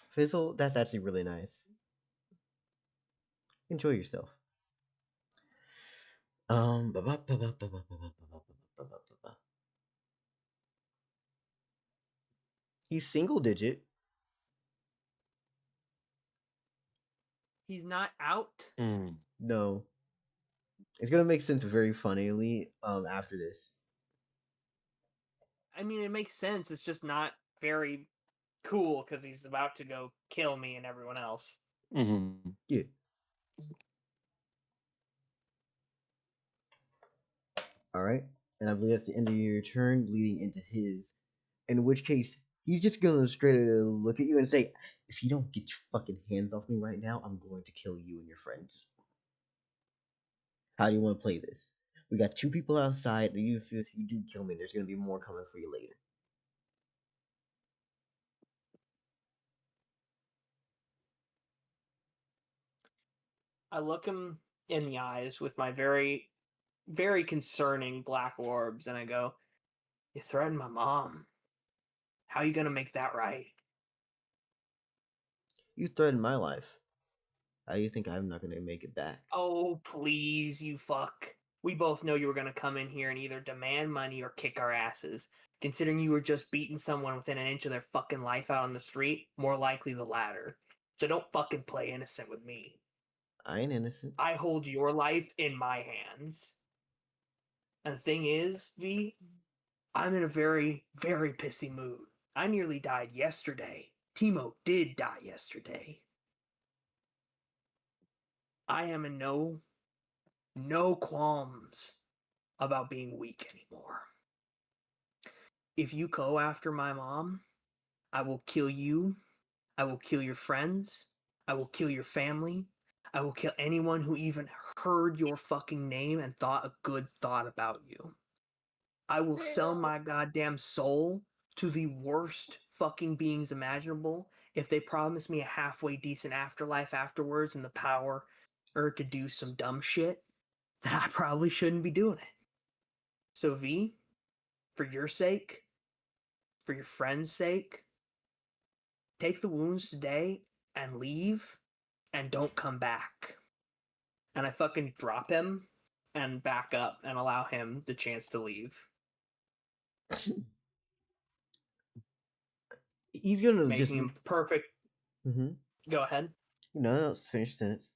Fizzle, that's actually really nice. Enjoy yourself. He's single digit. He's not out. No. It's gonna make sense very funnily after this. I mean, it makes sense. It's just not very cool because he's about to go kill me and everyone else. Mm-hmm. Yeah. Alright. And I believe that's the end of your turn, leading into his. In which case, he's just gonna straight look at you and say, if you don't get your fucking hands off me right now, I'm going to kill you and your friends. How do you want to play this? We got 2 people outside. If you do kill me, there's gonna be more coming for you later. I look him in the eyes with my very, very concerning black orbs, and I go, "You threatened my mom. How are you gonna make that right?" You threatened my life. How do you think I'm not gonna make it back? Oh, please, you fuck. We both know you were gonna come in here and either demand money or kick our asses. Considering you were just beating someone within an inch of their fucking life out on the street, more likely the latter. So don't fucking play innocent with me. I ain't innocent. I hold your life in my hands. And the thing is, V, I'm in a very, very pissy mood. I nearly died yesterday. Temo did die yesterday. I am in no qualms about being weak anymore. If you go after my mom, I will kill you. I will kill your friends. I will kill your family. I will kill anyone who even heard your fucking name and thought a good thought about you. I will sell my goddamn soul to the worst fucking beings imaginable if they promise me a halfway decent afterlife afterwards and the power or to do some dumb shit, then I probably shouldn't be doing it. So V, for your sake, for your friend's sake, take the wounds today and leave and don't come back. And I fucking drop him and back up and allow him the chance to leave. He's gonna Making just. him perfect. Mm-hmm. Go ahead. No, finish the sentence.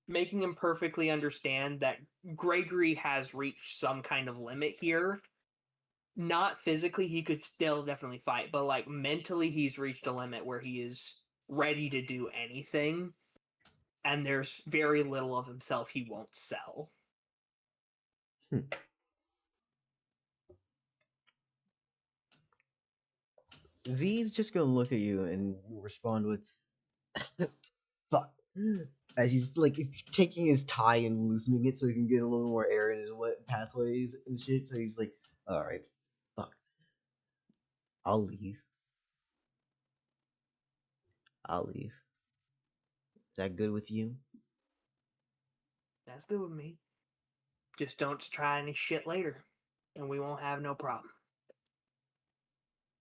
Making him perfectly understand that Gregory has reached some kind of limit here. Not physically, he could still definitely fight, but like mentally, he's reached a limit where he is ready to do anything, and there's very little of himself he won't sell. V's just gonna look at you and respond with fuck. As he's like taking his tie and loosening it so he can get a little more air in his wet pathways and shit. So he's like, alright, fuck. I'll leave. I'll leave. Is that good with you? That's good with me. Just don't try any shit later, and we won't have no problem.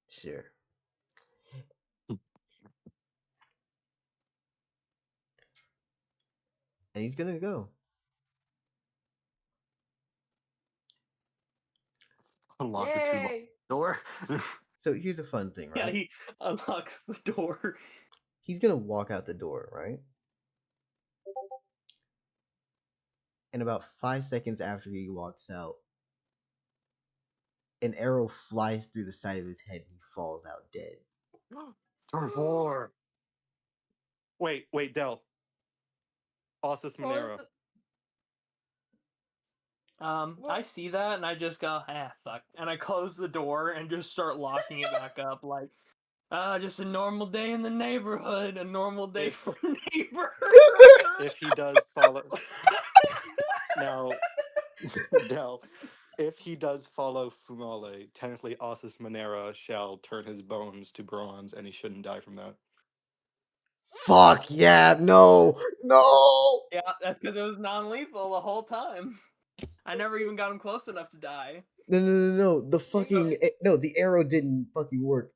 Sure. And he's gonna go. Unlock the two door. So here's a fun thing, right? Yeah, he unlocks the door. He's gonna walk out the door, right? And about 5 seconds after he walks out, an arrow flies through the side of his head and he falls out dead. Turn 4. Wait, Dell. Ossus Monero. I see that and I just go, fuck. And I close the door and just start locking it back up like, just a normal day in the neighborhood, a normal day for a neighbor. If he does follow... Now, Dell, if he does follow Fumale, technically Ossus Monero shall turn his bones to bronze and he shouldn't die from that. Fuck yeah, no! Yeah, that's because it was non-lethal the whole time. I never even got him close enough to die. No. The fucking no, the arrow didn't fucking work.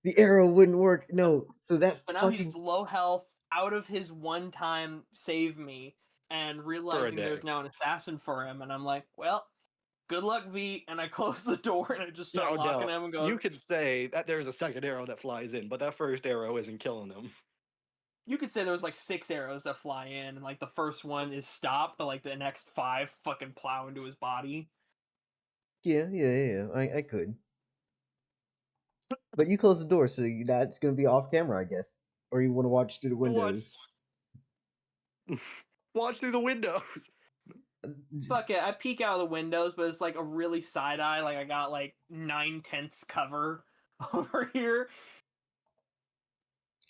The arrow wouldn't work. No, so that But now fucking he's low health, out of his one-time save me, and realizing there's day. now an assassin for him, and I'm like, well, good luck, V. And I close the door and I just start locking him and going. You could say that there's a second arrow that flies in, but that first arrow isn't killing him. You could say there was like 6 arrows that fly in, and like the first one is stopped, but like the next 5 fucking plow into his body. yeah. I could, but you close the door, so that's gonna be off camera, I guess, or you want to watch through the windows. Watch through the windows. Fuck it, I peek out of the windows, but it's like a really side eye. Like I got like 9/10 cover over here.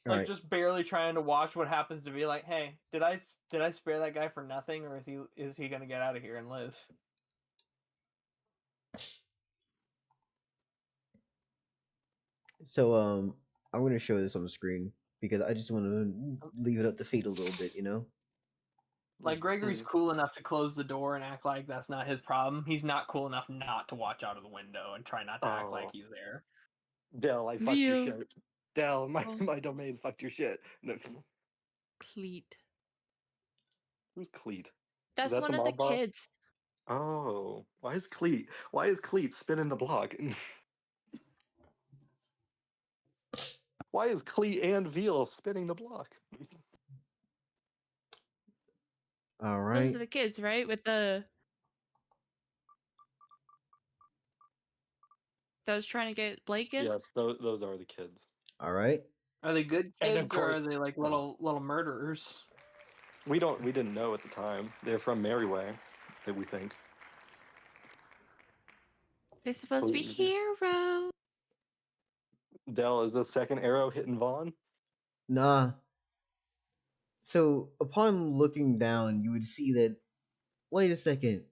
All Like right. just barely trying to watch what happens to be like, hey, did I spare that guy for nothing, or is he gonna get out of here and live? So I'm gonna show this on the screen because I just want to leave it up to fate a little bit, you know. Like Gregory's cool enough to close the door and act like that's not his problem. He's not cool enough not to watch out of the window and try not to act like he's there. Dell, I fucked your shit. Dell, my domain fucked your shit. No. Cleat. Who's Cleat? That's that one the of the mob boss? kids. Oh, why is Cleat spinning the block? Why is Cleat and Veal spinning the block? All Those right. are the kids, right? With the that was trying to get Blake in. Yes, those are the kids. All right. Are they good And of kids or are course- they like little murderers? We didn't know at the time. They're from Merryway, we think. They're supposed to be heroes. Dell, is the second arrow hitting Vaughn? Nah. So upon looking down, you would see that. Wait a second.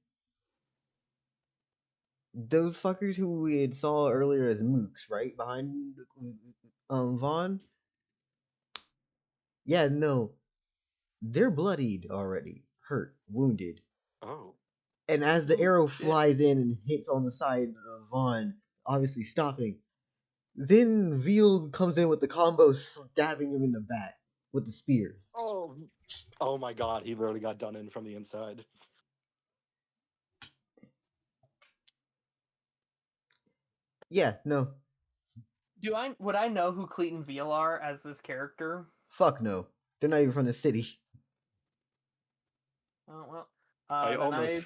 Those fuckers who we had saw earlier as mooks, right behind Vaughn. Yeah, no. they're bloodied already, hurt, wounded. Oh. And as the Oh, arrow shit. flies in and hits on the side of Vaughn, obviously stopping, then Veal comes in with the combo, stabbing him in the back with the spear. Oh. Oh my god, he literally got done in from the inside. Yeah, no. Would I know who Cleeton Veal are as this character? Fuck no. They're not even from the city. Oh well. I almost.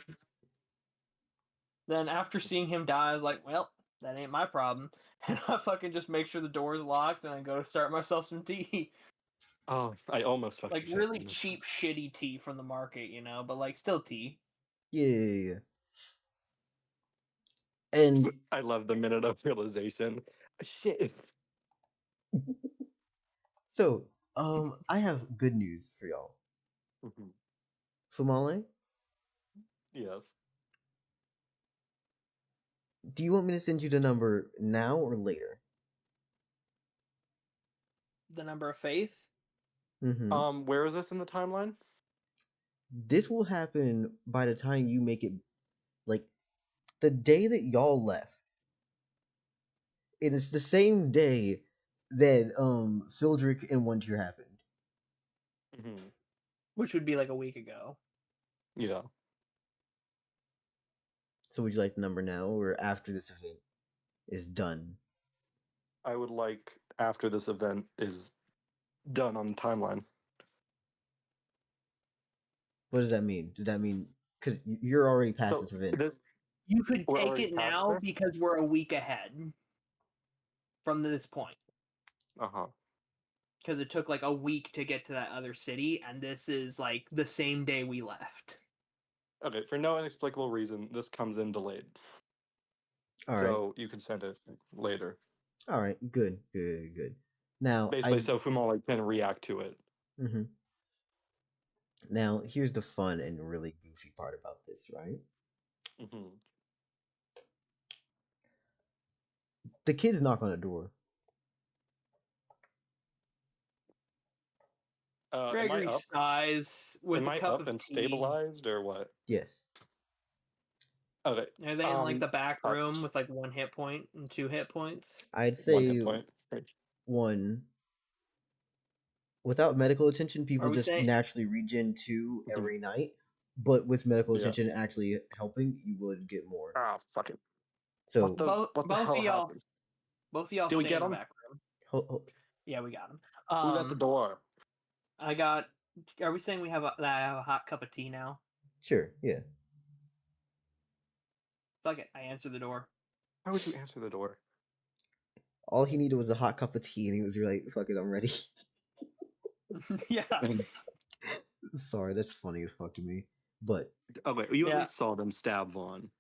Then after seeing him die, I was like, well, that ain't my problem. And I fucking just make sure the door's locked and I go to start myself some tea. Oh, I almost fucked Like your really shit. cheap, shitty tea from the market, you know, but like still tea. Yeah. And I love the minute of realization. Shit. so, I have good news for y'all. Mhm. Fumale, Yes. do you want me to send you the number now or later? The number of faith. Mm-hmm. Where is this in the timeline? This will happen by the time you make it, like, the day that y'all left. It is the same day that Fildrick and One Tier happened. Mm-hmm. Which would be like a week ago. Yeah. So would you like the number now or after this event is done? I would like after this event is done on the timeline. What does that mean? Does that mean because you're already past So this event? this You could We're take already it past now this? because we're a week ahead from this point. uh-huh. Because it took like a week to get to that other city, and this is like the same day we left. Okay, for no inexplicable reason, this comes in delayed. All right, So you can send it later. all right, good. Now Basically, so Fumale can react to it. Mm-hmm. Now here's the fun and really goofy part about this, right? Mm-hmm. The kids knock on the door. Gregory Am I up? sighs with Am a I cup up of and tea. stabilized or what? Yes. Okay. Are they in like the back room with like 1 hit point and 2 hit points? I'd 1 say hit point. one. Without medical attention, people Are we just saying naturally regen 2 Mhm. every night. But with medical Yeah. attention actually helping, you would get more. Ah, fuck it. So both What the both hell of y'all happened? both of y'all Did we stay get in the him? back room. ho- Yeah, we got him. Who's at the door? I got. Are we saying that I have a hot cup of tea now? sure, yeah. Fuck it, I answer the door. How would you answer the door? All he needed was a hot cup of tea, and he was like, "Fuck it, I'm ready." Yeah, Sorry, that's funny as fuck to me. But Okay, you at Yeah. least saw them stab Vaughn.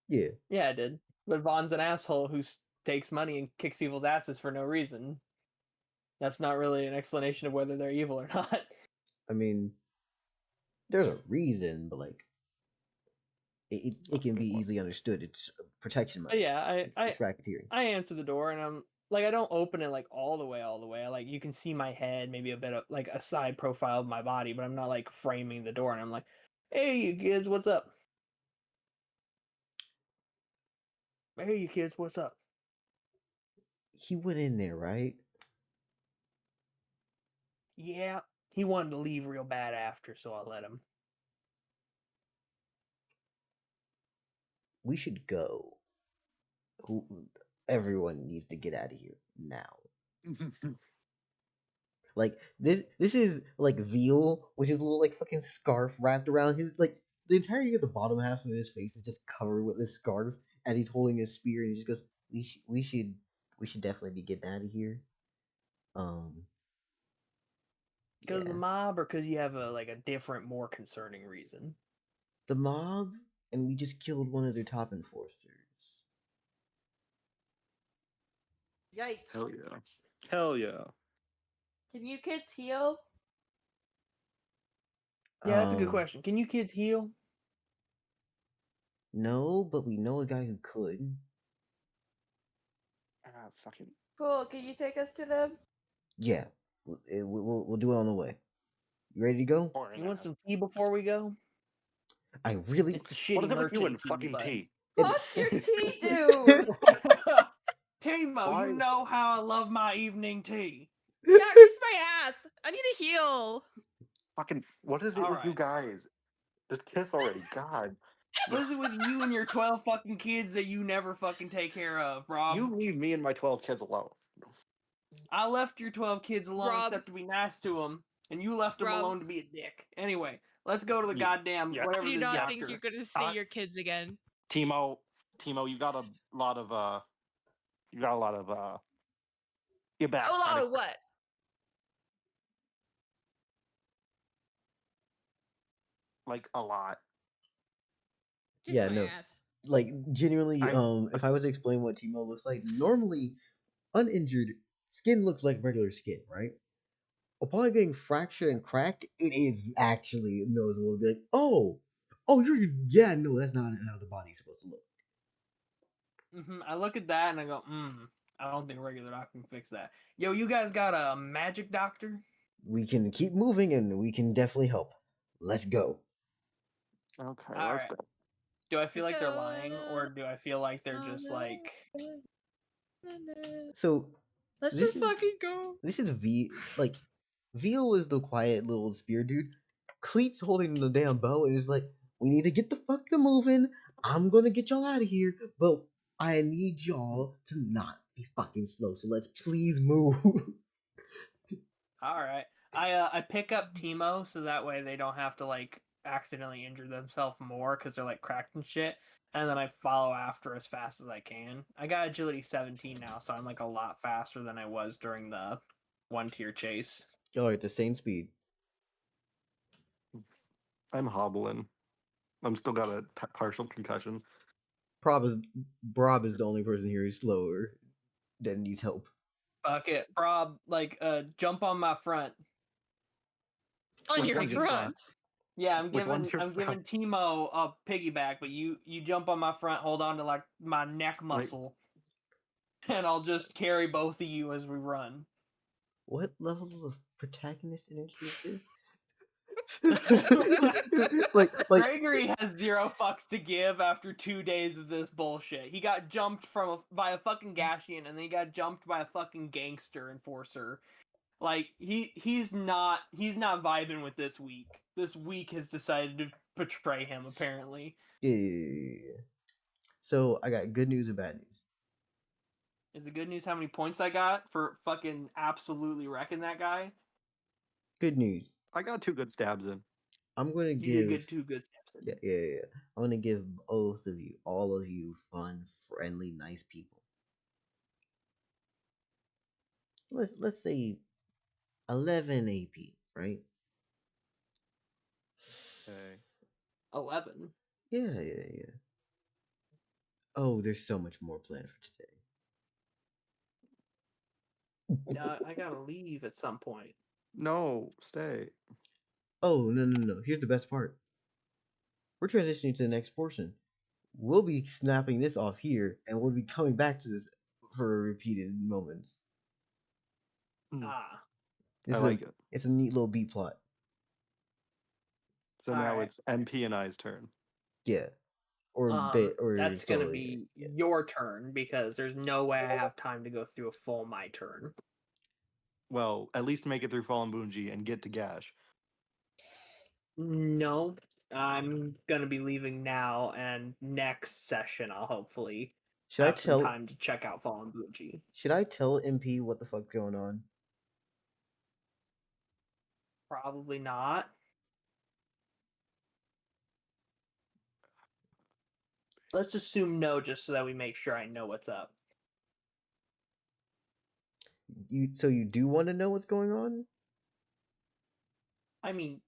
yeah, yeah, I did. But Vaughn's an asshole who takes money and kicks people's asses for no reason. That's not really an explanation of whether they're evil or not. I mean, there's a reason, but like, it can be easily understood. It's protection But money. yeah, It's racketeering. I answer the door and I'm like, I don't open it like all the way. Like you can see my head, maybe a bit of like a side profile of my body, but I'm not like framing the door. And I'm like, hey, you kids, what's up? Hey, you kids, what's up? He went in there, right? Yeah, he wanted to leave real bad after, so I let him. We should go. Who? Everyone needs to get out of here now. Like this is like Veal, which is a little like fucking scarf wrapped around his like the entirety of the bottom half of his face is just covered with this scarf as he's holding his spear, and he just goes, we should definitely be getting out of here." Because of the Yeah, mob, or because you have a different, more concerning reason? the mob, and we just killed one of their top enforcers. Yikes. Hell yeah. Hell yeah. Can you kids heal? Yeah, that's a good Um, question. Can you kids heal? No, but we know a guy who could. Ah, fucking. Cool. Can you take us to them? Yeah, we'll do it on the way. You ready to go? Or You want some tea before we go? I really. It's the shitty What is it with you merchant and tea, fucking but... tea? Fuck your tea, dude. Temo, Why? you know how I love my evening tea. Yeah, kiss my ass. I need to heal. Fucking, what is it with you Alright. guys? Just kiss already. God. What is it with you and your 12 fucking kids that you never fucking take care of, Brob? You leave me and my 12 kids alone. I left your 12 kids alone Brob. except to be nice to them, and you left them Brob. alone to be a dick. Anyway, let's go to the Yeah, goddamn yeah. whatever I do this not doctor. think you're gonna see your kids again. Temo, you got a lot of your back's Oh, kinda what? like a lot. Kiss Yeah, my no. ass. Like genuinely, I- if I was to explain what Timo looks like, normally uninjured skin looks like regular skin, right? Upon getting fractured and cracked, it is actually noticeable to be like, oh, yeah, no, that's not how the body's supposed to look. I look at that and I go, I don't think a regular doctor can fix that. Yo, you guys got a magic doctor? We can keep moving and we can definitely help. Let's go. Okay, All let's right. go. Do I feel like they're lying, or do I feel like they're just like... So Let's this just is fucking go. this is Veal is the quiet little spear dude. Cleet's holding the damn bow and is like, we need to get the fuck to moving. I'm gonna get y'all out of here, but I need y'all to not be fucking slow. So let's please move. All right. I pick up Temo so that way they don't have to like accidentally injure themselves more because they're like cracked and shit. And then I follow after as fast as I can. I got agility 17 now, so I'm like a lot faster than I was during the 1-tier chase. Y'all are at the same speed. I'm hobbling. I'm still got a partial concussion. Brob is the only person here who's slower that needs help. Fuck it, Brob. Jump on my front. On Which your one's your front. Yeah, I'm Which one's giving your I'm giving front? Temo a piggyback, but you jump on my front, hold on to like my neck muscle, and I'll just carry both of you as we run. What level of protagonist energy is this? Gregory has 0 fucks to give after 2 days of this bullshit. He got jumped by a fucking Gashian, and then he got jumped by a fucking gangster enforcer. Like he's not vibing with this week. This week has decided to betray him. Apparently, Yeah. So I got good news and bad news. is the good news how many points I got for fucking absolutely wrecking that guy? Good news. I got 2 good stabs in. I'm gonna You give did 2 good steps. yeah. I'm gonna give both of you, all of you, fun, friendly, nice people. Let's say 11 AP, right? Okay. 11. Yeah. Oh, there's so much more planned for today. I gotta leave at some point. No, stay. Oh, no. Here's the best part. We're transitioning to the next portion. We'll be snapping this off here, and we'll be coming back to this for repeated moments. Ah, This I is like it. It's a neat little B plot. So now Alright. it's MP and I's turn. Yeah. Or that's gonna Sully, be yeah. your turn because there's no way I have time to go through a full my turn. Well, at least make it through Fallen Bunji and get to Gash. No, I'm gonna be leaving now, and next session I'll hopefully Should I have some tell time to check out Fallen Bunji. Should I tell MP what the fuck's going on? Probably not. Let's assume no, just so that we make sure I know what's up. You do want to know what's going on? I mean,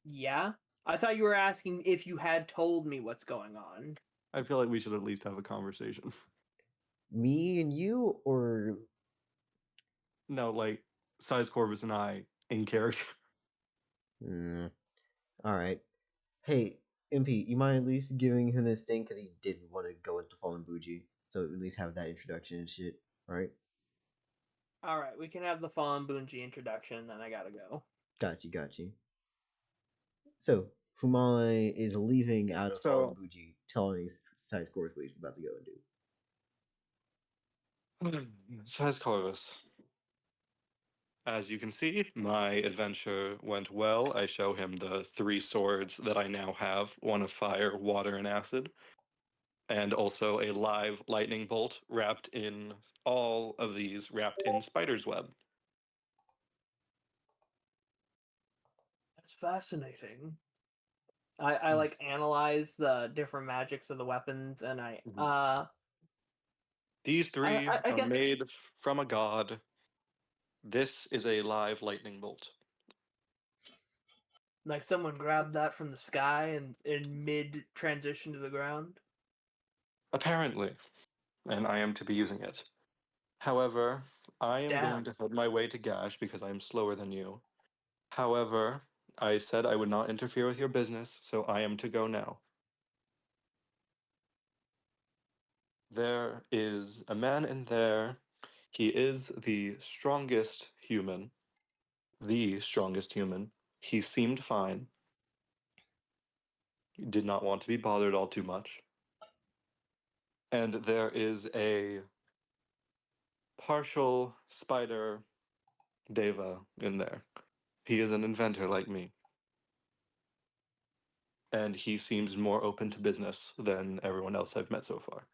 yeah. I thought you were asking if you had told me what's going on. I feel like we should at least have a conversation. Me and you, or No, like Size Corvus and I in character. All right. Hey, MP, you mind at least giving him this thing because he didn't want to go into Fallen Bougie, so at least have that introduction and shit, right? Alright, we can have the Fallen Bunji introduction, then I gotta go. Got you. So, Fumale is leaving out of Fallen So, Buji, telling Side Scores what he's about to go and do. Size Corvus. As you can see, my adventure went well. I show him the 3 swords that I now have, one of fire, water, and acid, and also a live lightning bolt wrapped in all of these wrapped in spider's web. That's fascinating. I like analyze the different magics of the weapons, and These 3 I are get made from a god. This is a live lightning bolt. like someone grabbed that from the sky and in mid transition to the ground. Apparently, and I am to be using it. However, I am going Damn. to head my way to Gash because I am slower than you. However, I said I would not interfere with your business, so I am to go now. There is a man in there. He is the strongest human. The strongest human. He seemed fine. He did not want to be bothered all too much. And there is a partial spider deva in there. He is an inventor like me. And he seems more open to business than everyone else I've met so far.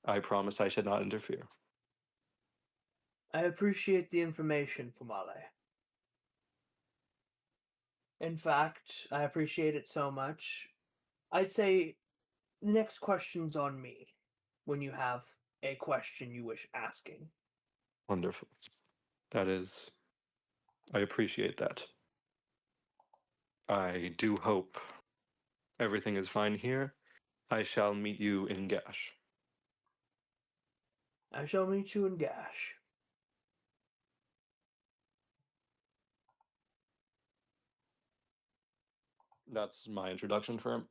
I promise I should not interfere. I appreciate the information, Fumale. In fact, I appreciate it so much. I'd say the next question's on me when you have a question you wish asking. Wonderful. That is, I appreciate that. I do hope everything is fine here. I shall meet you in Gash. I shall meet you in Gash. That's my introduction for him.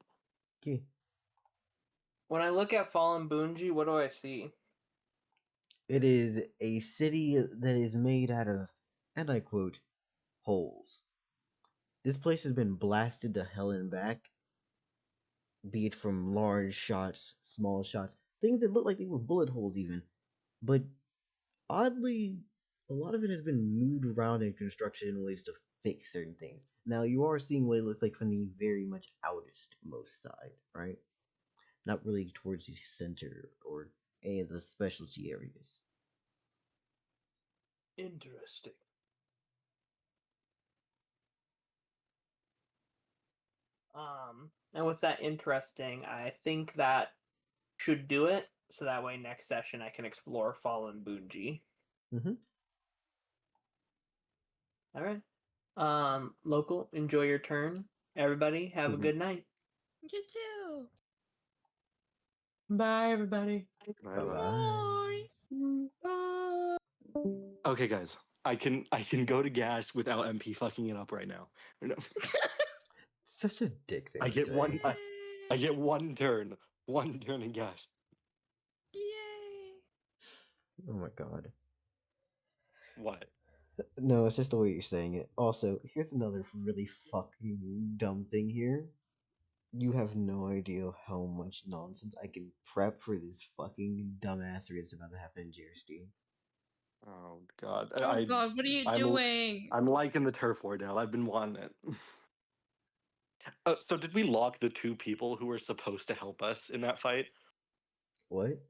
Okay. When I look at Fallen Bunji, what do I see? It is a city that is made out of, and I quote, holes. This place has been blasted to hell and back, be it from large shots, small shots, things that look like they were bullet holes even. But oddly, a lot of it has been moved around in construction in ways to fix certain things. Now, you are seeing what it looks like from the very much outest most side, right? Not really towards the center or any of the specialty areas. Interesting. And with that interesting, I think that should do it. So that way, next session I can explore Fallen Bunji. Mm-hmm. All right. Local, enjoy your turn. Everybody, have a good night. You too. Bye, everybody. Bye bye. Bye. Bye. Okay, guys. I can go to Gash without MP fucking it up right now. No. Such a dick thing I to get say. one. I get one turn. One turn in Gash. Yay. Oh my god. What? No, it's just the way you're saying it. Also, here's another really fucking dumb thing here. You have no idea how much nonsense I can prep for this fucking dumbass race about to happen in JRSD. Oh god. Oh god, what are you doing? I'm liking the turf war, Dell. I've been wanting it. So did we lock the 2 people who were supposed to help us in that fight? What?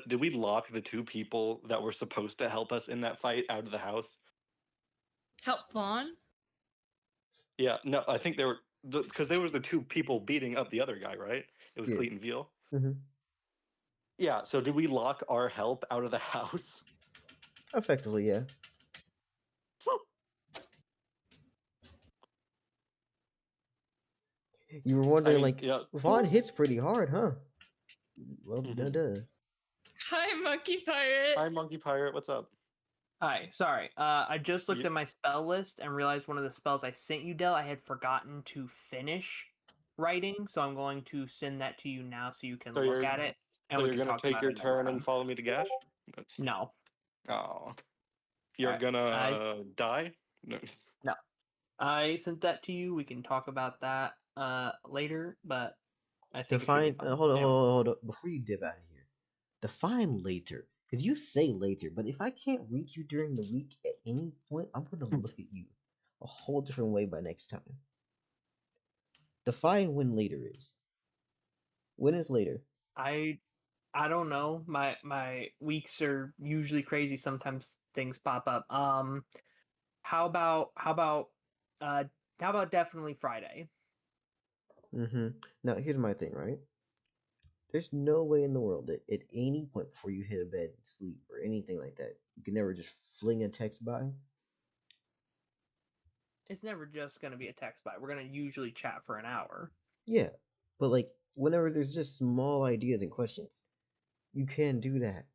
Did we lock the 2 people that were supposed to help us in that fight out of the house? Help Vaughn? Yeah, no, I think they were because they were the 2 people beating up the other guy, right? It was Yeah. Cleet and Veal. Mm-hmm. Yeah, so did we lock our help out of the house? Effectively, yeah. You were wondering, mean, like, yeah. Vaughn hits pretty hard, huh? Well, Mhm. duh. Hi, Monkey Pirate. Hi, Monkey Pirate. What's up? Hi, sorry. I just looked Ye- at my spell list and realized one of the spells I sent you, Del, I had forgotten to finish writing, so I'm going to send that to you now so you can So look you're at it and so we you're can gonna talk take about your it another turn and time. follow me to Gash? No. Oh, you're Alright, gonna die? No. no. I sent that to you. We can talk about that later, but I think Define. it should be fine. Hold on, Anyway. hold on. Before you dip out of here, define later. Because you say later, but if I can't reach you during the week at any point, I'm gonna look at you a whole different way by next time. Define when later is. When is later? I don't know. My weeks are usually crazy. Sometimes things pop up. How about definitely Friday? Mm-hmm. Now here's my thing, right? There's no way in the world that at any point before you hit a bed and sleep or anything like that, you can never just fling a text by. It's never just gonna be a text by. We're gonna usually chat for an hour. Yeah, but like whenever there's just small ideas and questions, you can do that.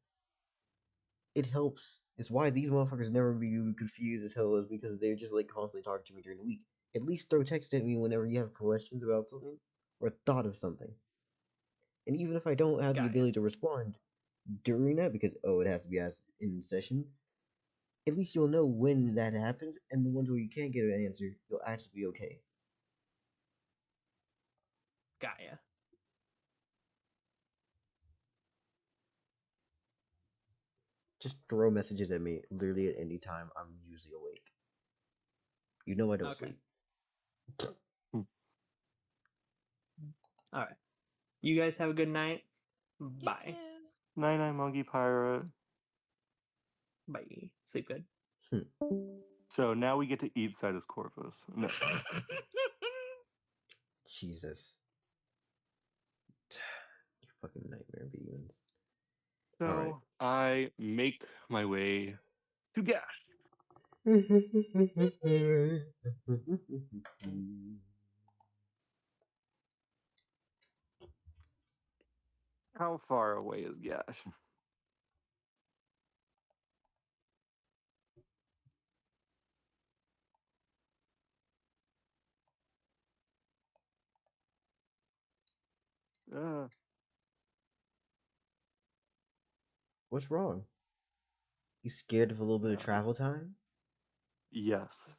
It helps. It's why these motherfuckers never be confused as hell is because they're just like constantly talking to me during the week. At least throw text at me whenever you have questions about something or thought of something. And even if I don't have the Got ya. ability to respond during that because it has to be asked in session, at least you'll know when that happens, and the ones where you can't get an answer, you'll actually be okay. Got ya. Just throw messages at me literally at any time. I'm usually awake. You know I don't Okay. sleep. All right. You guys have a good night. You Bye. too. Night night, monkey pirate. Bye. Sleep good. So now we get to eat Sidus Corvus. No. Jesus. You fucking nightmare beings. So All right. I make my way to Gash. How far away is Gash? What's wrong? You scared of a little bit of travel time? Yes.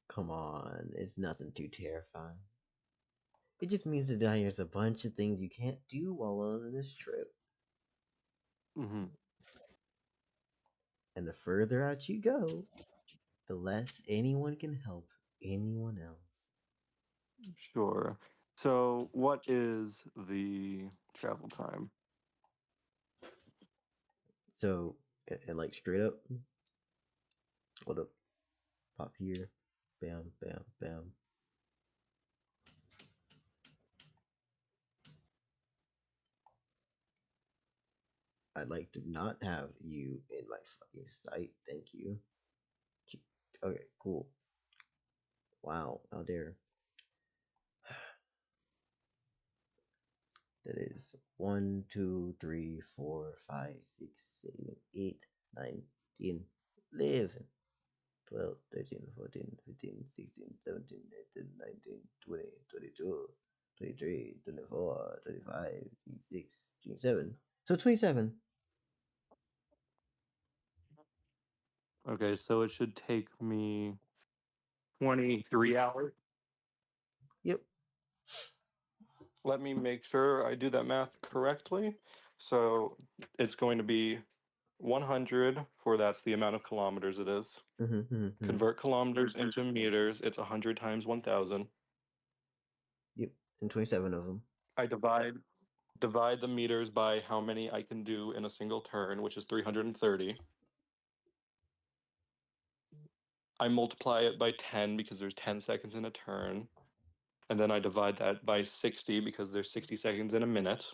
Come on, it's nothing too terrifying. It just means that there's a bunch of things you can't do while on this trip. Mm-hmm. And the further out you go, the less anyone can help anyone else. Sure. So what is the travel time? So, and like straight up, hold up, pop here, bam, bam, bam. I'd like to not have you in my fucking sight, thank you. Okay, cool. Wow, how dare. That is 1, 2, 3, 4, 5, 6, 7, 8, 9, 10, 11, 12, 13, 14, 15, 16, 17, 18, 19, 20, 22, 23, 24, 25, 26, 27. So 27. Okay, so it should take me 23 hours. Yep. Let me make sure I do that math correctly. So it's going to be 100 for that's the amount of kilometers it is. Convert kilometers into meters. It's 100 times 1,000. Yep. And 27 of them. I divide the meters by how many I can do in a single turn, which is 330. I multiply it by 10 because there's 10 seconds in a turn. And then I divide that by 60 because there's 60 seconds in a minute.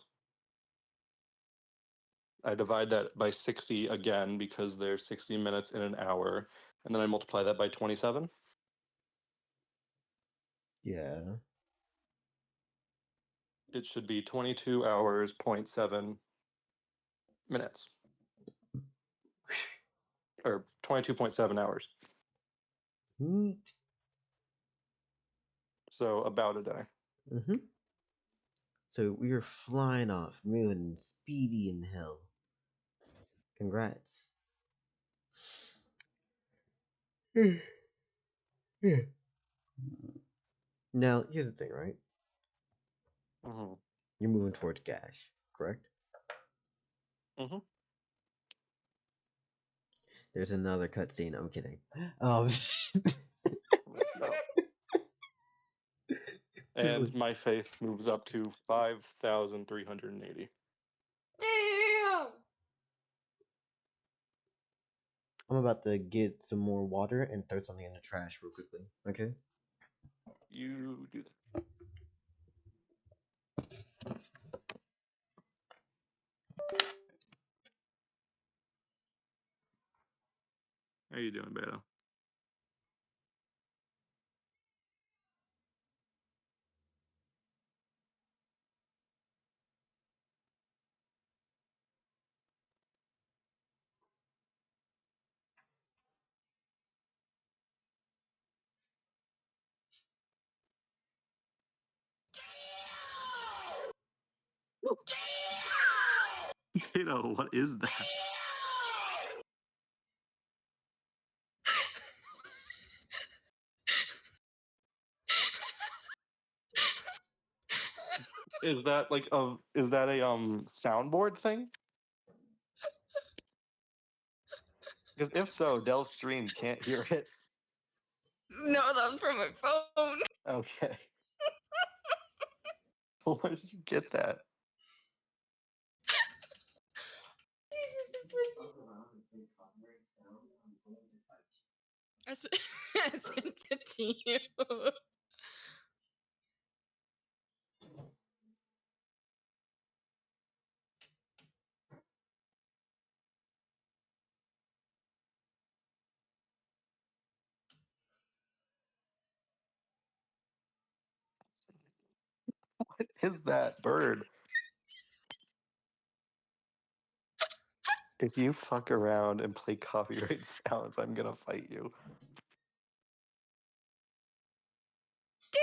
I divide that by 60 again because there's 60 minutes in an hour. And then I multiply that by 27. Yeah. It should be 22 hours, 0.7 minutes. Or 22.7 hours. Neat. So about a day. So we are flying off, moving speedy in hell. Congrats. Yeah. Now, here's the thing, right? Mm-hmm. You're moving towards Gash, correct? Mm-hmm. There's another cutscene. I'm kidding. Um, No. just And like- my faith moves up to 5,380. Damn! I'm about to get some more water and throw something in the trash real quickly. Okay. You do that. How you doing, Beto? Beto, what is that? Is that like a soundboard thing? Because if so, Dell's stream can't hear it. No, that was from my phone. Okay. Well, where did you get that? I sent it to you. What is that bird? If you fuck around and play copyright sounds, I'm gonna fight you. Damn!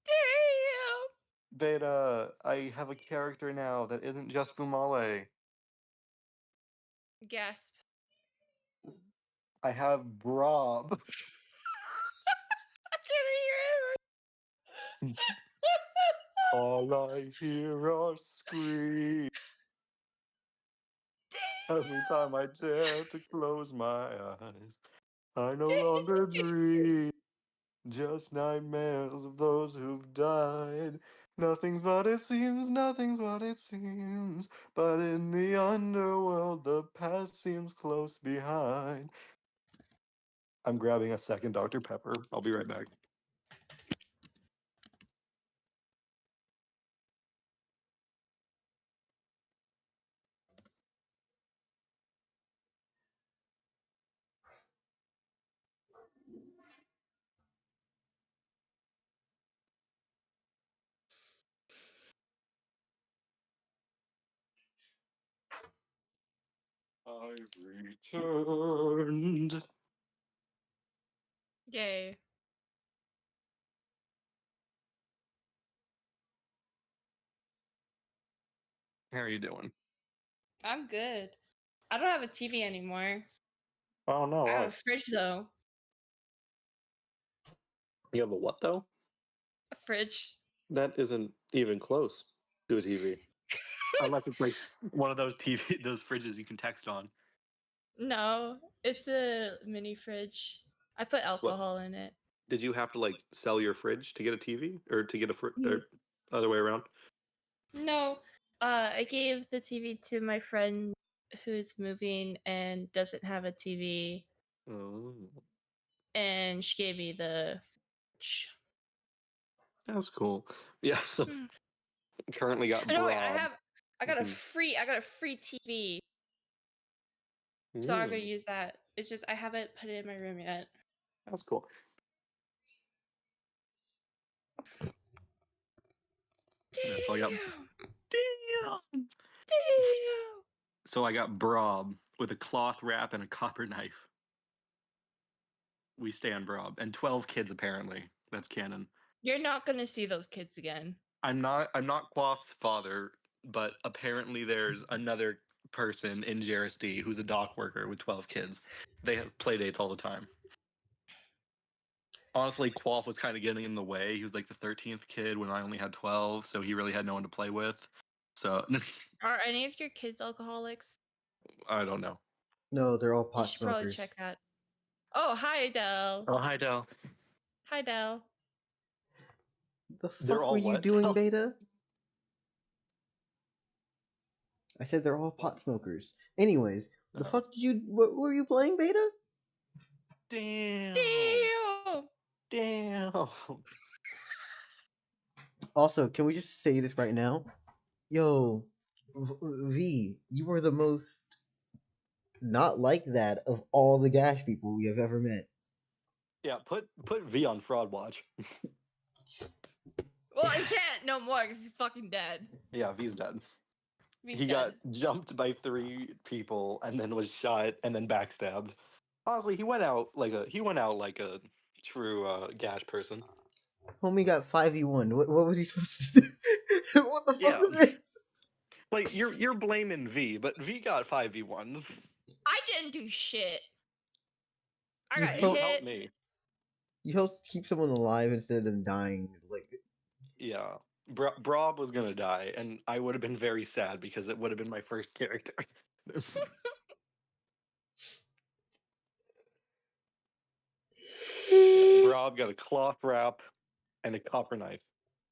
Damn! Beta, I have a character now that isn't just Fumale. Gasp. I have Brob. I can't hear it. All I hear are screams. Every time I dare to close my eyes, I no longer dream. Just nightmares of those who've died. Nothing's what it seems, nothing's what it seems. But in the underworld, the past seems close behind. I'm grabbing a second Dr. Pepper. I'll be right back. I've returned. Yay. How are you doing? I'm good. I don't have a TV anymore. Oh no, I have a what? fridge though. You have a what though? A fridge. That isn't even close to a TV. Unless it's like one of those those fridges you can text on. No, it's a mini fridge. I put alcohol in it. Did you have to like sell your fridge to get a TV or to get a Mm. or other way around? No, I gave the TV to my friend who's moving and doesn't have a TV, Oh, and she gave me the fridge. that's cool. Yeah, so Mm. currently got No, wait, Brob. I got a Mhm. free TV, so I'm gonna use that. It's just I haven't put it in my room yet. That's cool. Yeah, so I got damn. Damn! So I got Brob with a cloth wrap and a copper knife. We stand Brob and 12 kids apparently. That's canon. You're not gonna see those kids again. I'm not Quaff's father, but apparently there's another person in JRSD who's a dock worker with 12 kids. They have play dates all the time. Honestly, Quaff was kind of getting in the way. He was like the 13th kid when I only had 12, so he really had no one to play with. So Are any of your kids alcoholics? I don't know. No, they're all You pot should probably smokers. check that. Oh, hi, Del. Oh, hi, Del. Hi, Del. The They're fuck all were you what? doing, Del? Beta? I said they're all pot smokers. Anyways, the No. fuck did you? What were you playing, Beta? Damn. Damn. Damn. Also, can we just say this right now? Yo, V, you are the most not like that of all the Gash people we have ever met. Yeah, put V on fraud watch. Well, he can't no more because he's fucking dead. Yeah, V's dead. He's He dead. got jumped by 3 people and then was shot and then backstabbed. Honestly, he went out like a true Gash person. Homie got 5v1. What was he supposed to do? What the fuck Yeah. was it? Like you're blaming V, but V got 5v1s. I didn't do shit. I You got helped- Help hit. me. You helped keep someone alive instead of them dying. Like, Yeah. Brob was gonna die, and I would have been very sad because it would have been my first character. Brob got a cloth wrap and a copper knife,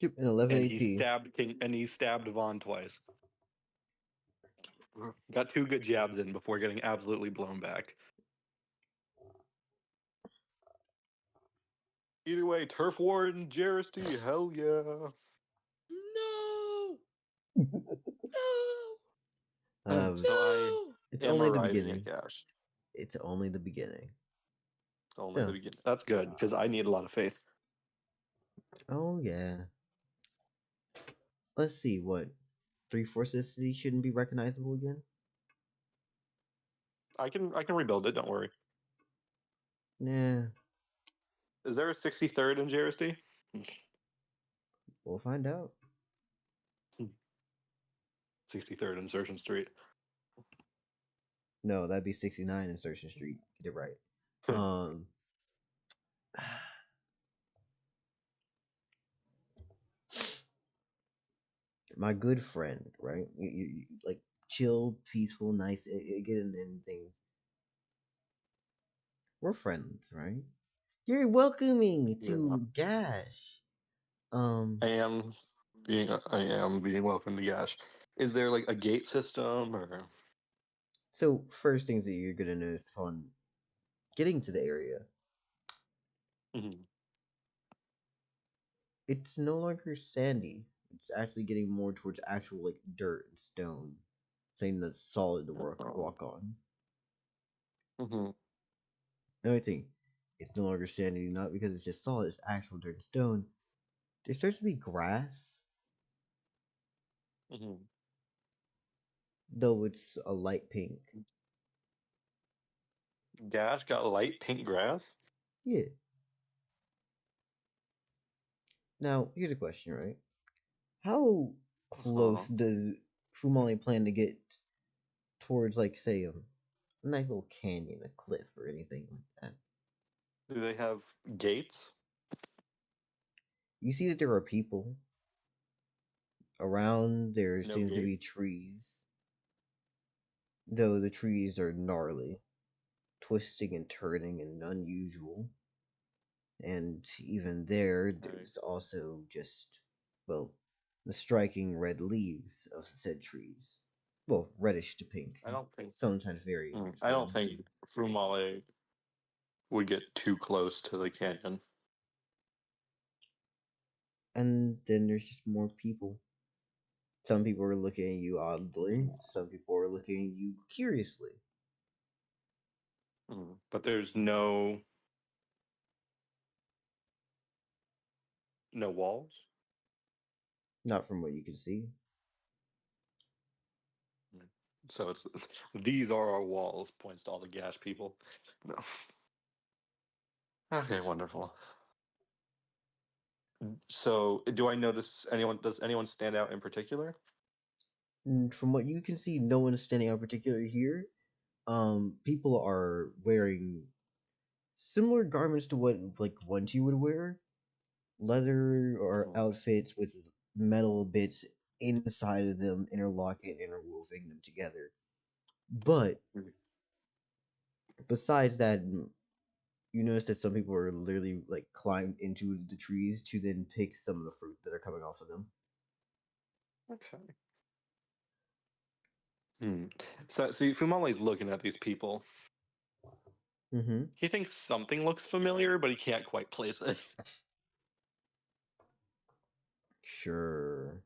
an 11 and AP. he stabbed Vaughn twice. Got 2 good jabs in before getting absolutely blown back. Either way, turf war in JRSD, hell yeah. No. No. So I It's am only the arriving beginning. at Gash. It's only the beginning. Only So- the beginning. That's good because I need a lot of faith. Oh yeah. Let's see what 3/4 city shouldn't be recognizable again. I can rebuild it. Don't worry. Nah, Is there a 63rd in JRSD? we'll find out. 63rd in Surgeon Street. No, that'd be 69 in Circe Street. Get it right. My good friend, right? You like chill, peaceful, nice, getting in things. We're friends, right? You're welcoming to Gash. I am being welcome to Gash. Is there like a gate system or? So first things that you're gonna notice upon getting to the area, Mhm. it's no longer sandy. It's actually getting more towards actual like dirt and stone, something that's solid to walk on. Mhm. Another thing, it's no longer sandy, not because it's just solid, it's actual dirt and stone. There starts to be grass, Mhm. though it's a light pink. Gash got light pink grass. Yeah. Now, here's a question, right? How close does Fumale plan to get towards, like, say, a nice little canyon, a cliff, or anything like that? Do they have gates? You see that there are people around. There No seems to gate? be trees, though the trees are gnarly, twisting and turning and unusual. And even there, there's also just, well, the striking red leaves of said trees. Well, reddish to pink. I don't think. Sometimes very. I don't think Fumale would get too close to the canyon. And then there's just more people. Some people are looking at you oddly. Some people are looking at you curiously. But there's no walls. Not from what you can see. So it's these are our walls. Points to all the Gash people. No. Okay, wonderful. So, do I notice anyone? Does anyone stand out in particular? And from what you can see, no one is standing out particularly here. People are wearing similar garments to what like ones you would wear, leather or outfits with metal bits inside of them, interlocking and interwoven them together. But besides that, you notice that some people are literally like climbed into the trees to then pick some of the fruit that are coming off of them. Okay. So see, Fumale's looking at these people. Mm-hmm. He thinks something looks familiar, but he can't quite place it. Sure.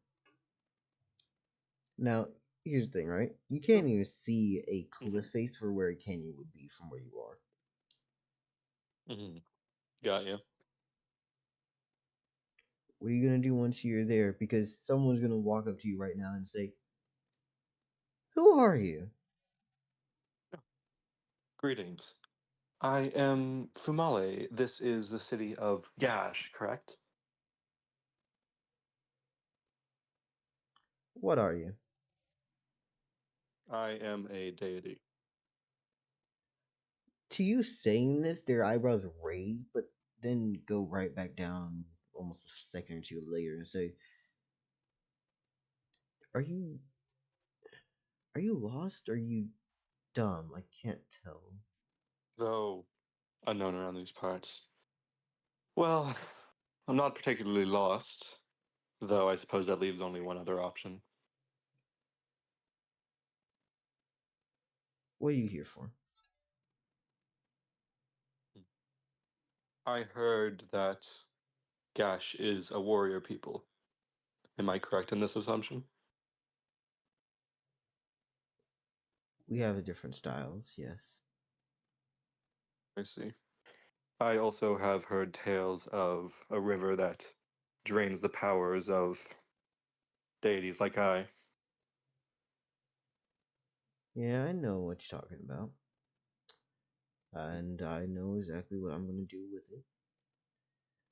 Now, here's the thing, right? You can't even see a cliff face for where a canyon would be from where you are. Got you. What are you gonna do once you're there? Because someone's gonna walk up to you right now and say, "Who are you?" Greetings. I am Fumale. This is the city of Gash, correct? What are you? I am a deity. To you saying this, their eyebrows raise, but then go right back down almost a second or two later and say, Are you lost? Are you dumb? I can't tell." Though unknown around these parts. Well, I'm not particularly lost, though I suppose that leaves only one other option. What are you here for? I heard that Gash is a warrior people. Am I correct in this assumption? We have different styles, yes. I see. I also have heard tales of a river that drains the powers of deities like I. Yeah, I know what you're talking about. And I know exactly what I'm gonna do with it.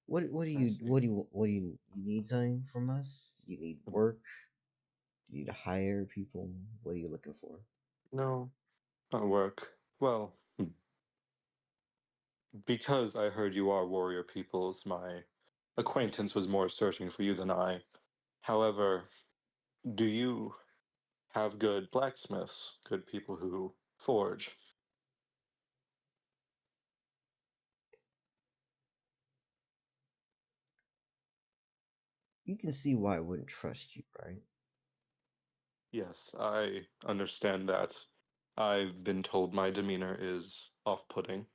What do I you see. you need something from us? You need work? Do you need to hire people? What are you looking for? No, not work. Well, because I heard you are warrior peoples, my acquaintance was more searching for you than I. However, do you have good blacksmiths, good people who forge? You can see why I wouldn't trust you, right? Yes, I understand that. I've been told my demeanor is off-putting.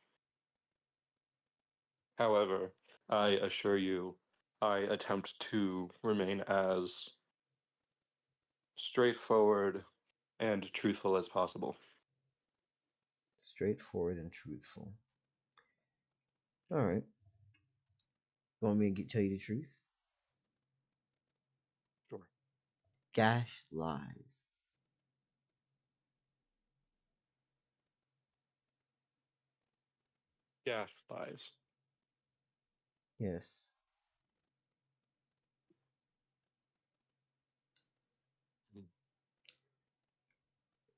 However, I assure you, I attempt to remain as straightforward and truthful as possible. Straightforward and truthful. Alright. You want me to tell you the truth? Sure. Gash lies. Gash lies. Yes.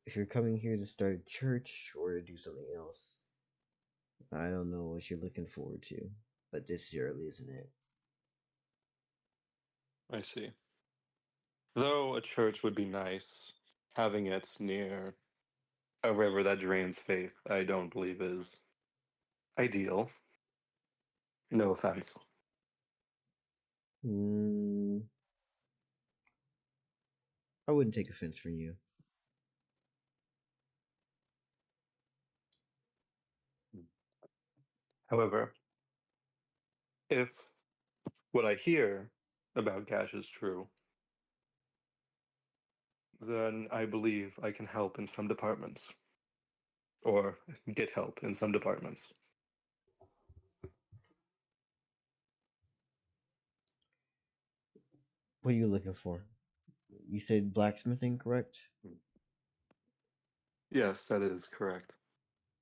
If you're coming here to start a church or to do something else, I don't know what you're looking forward to, but this surely isn't it. I see. Though a church would be nice, having it near a river that drains faith, I don't believe is ideal. No offense. I wouldn't take offense from you. However, if what I hear about Gash is true, then I believe I can help in some departments. Or get help in some departments. What are you looking for? You said blacksmithing, correct? Yes, that is correct.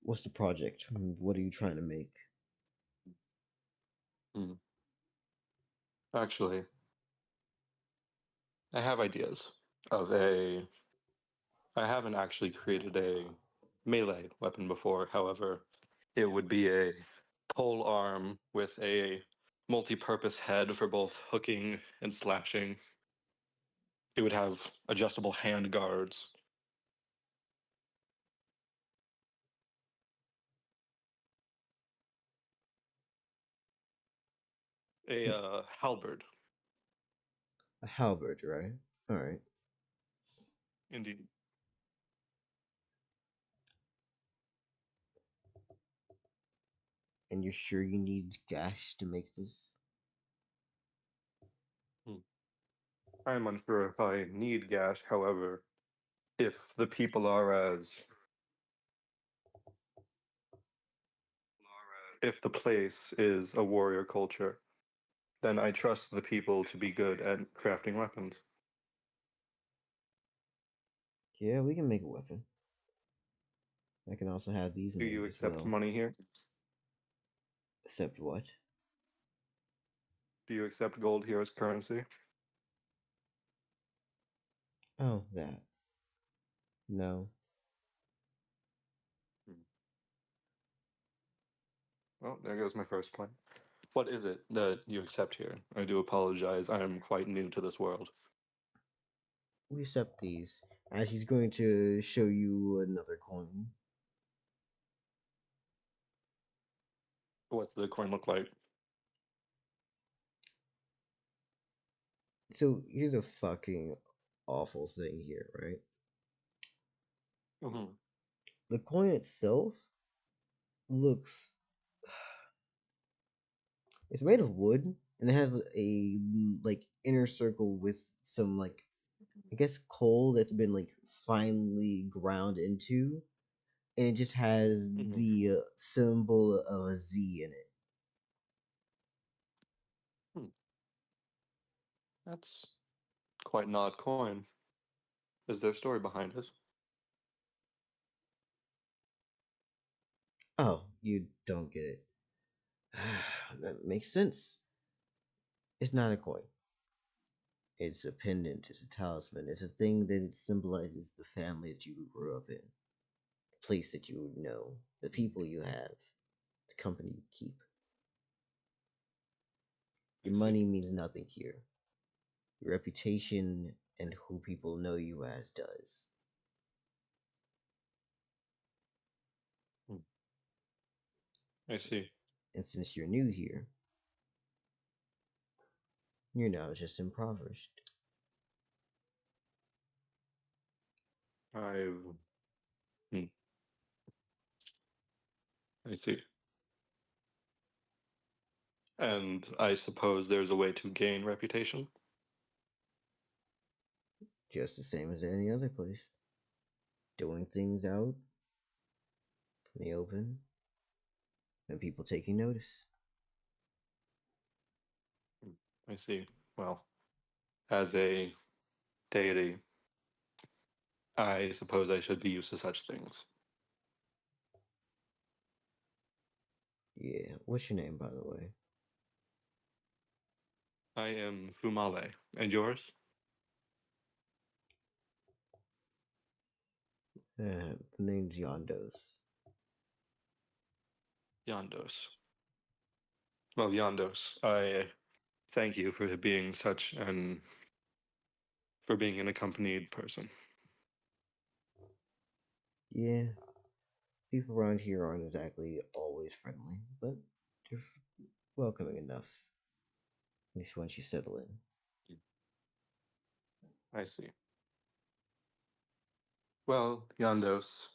What's the project? What are you trying to make? Actually, I have ideas. of a. I haven't actually created a melee weapon before. However, it would be a pole arm with a multi-purpose head for both hooking and slashing. It would have adjustable hand guards. A halberd, A halberd, right? All right. indeed. And you're sure you need Gash to make this? I am unsure if I need Gash. However, if the people are as if the place is a warrior culture, then I trust the people to be good at crafting weapons. Yeah, we can make a weapon. I can also have these Do you made as accept well. money here? Except what? Do you accept gold here as currency? Oh, that. No. Well, there goes my first plan. What is it that you accept here? I do apologize. I am quite new to this world. We accept these. As he's going to show you another coin. What's the coin look like? So here's a fucking awful thing here, right? Mm-hmm. The coin itself looks. It's made of wood and it has a like inner circle with some like I guess coal that's been like finely ground into, and it just has Mm-hmm. the symbol of a Z in it. That's quite an odd coin. Is there a story behind it? Oh, you don't get it. That makes sense. It's not a coin. It's a pendant. It's a talisman. It's a thing that it symbolizes the family that you grew up in, the place that you know, the people you have, the company you keep. I Your see. money means nothing here. Your reputation and who people know you as does. I see. And since you're new here, you're now just impoverished. I've. Hmm. I see. And I suppose there's a way to gain reputation? Just the same as any other place. Doing things out in the open and people taking notice. I see. Well, as a deity, I suppose I should be used to such things. Yeah, what's your name, by the way? I am Fumale. And yours? The name's Yondos. Yondos. Well, Yondos, I thank you for being such an for being an accompanied person. Yeah, people around here aren't exactly always friendly, but they're welcoming enough. At least once you settle in. I see. Well, Yondos,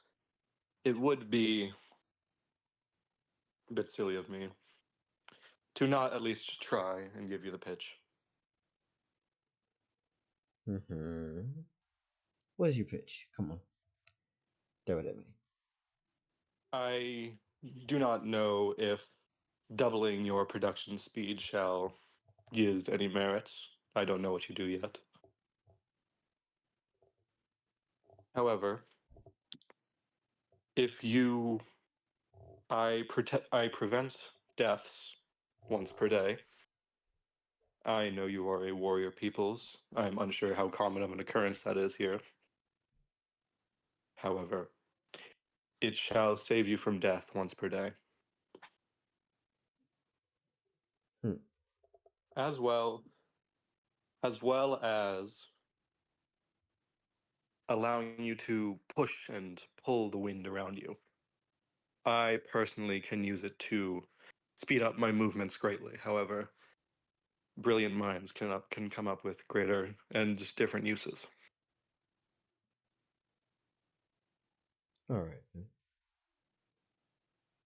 it would be a bit silly of me to not at least try and give you the pitch. What is your pitch? Come on. Throw it at me. I do not know if doubling your production speed shall give any merits. I don't know what you do yet. However, if you I prevent deaths once per day. I know you are a warrior peoples. I'm unsure how common of an occurrence that is here. However, it shall save you from death once per day. Hmm. As well as allowing you to push and pull the wind around you. I personally can use it to speed up my movements greatly. However, brilliant minds can come up with greater and just different uses. All right. Then.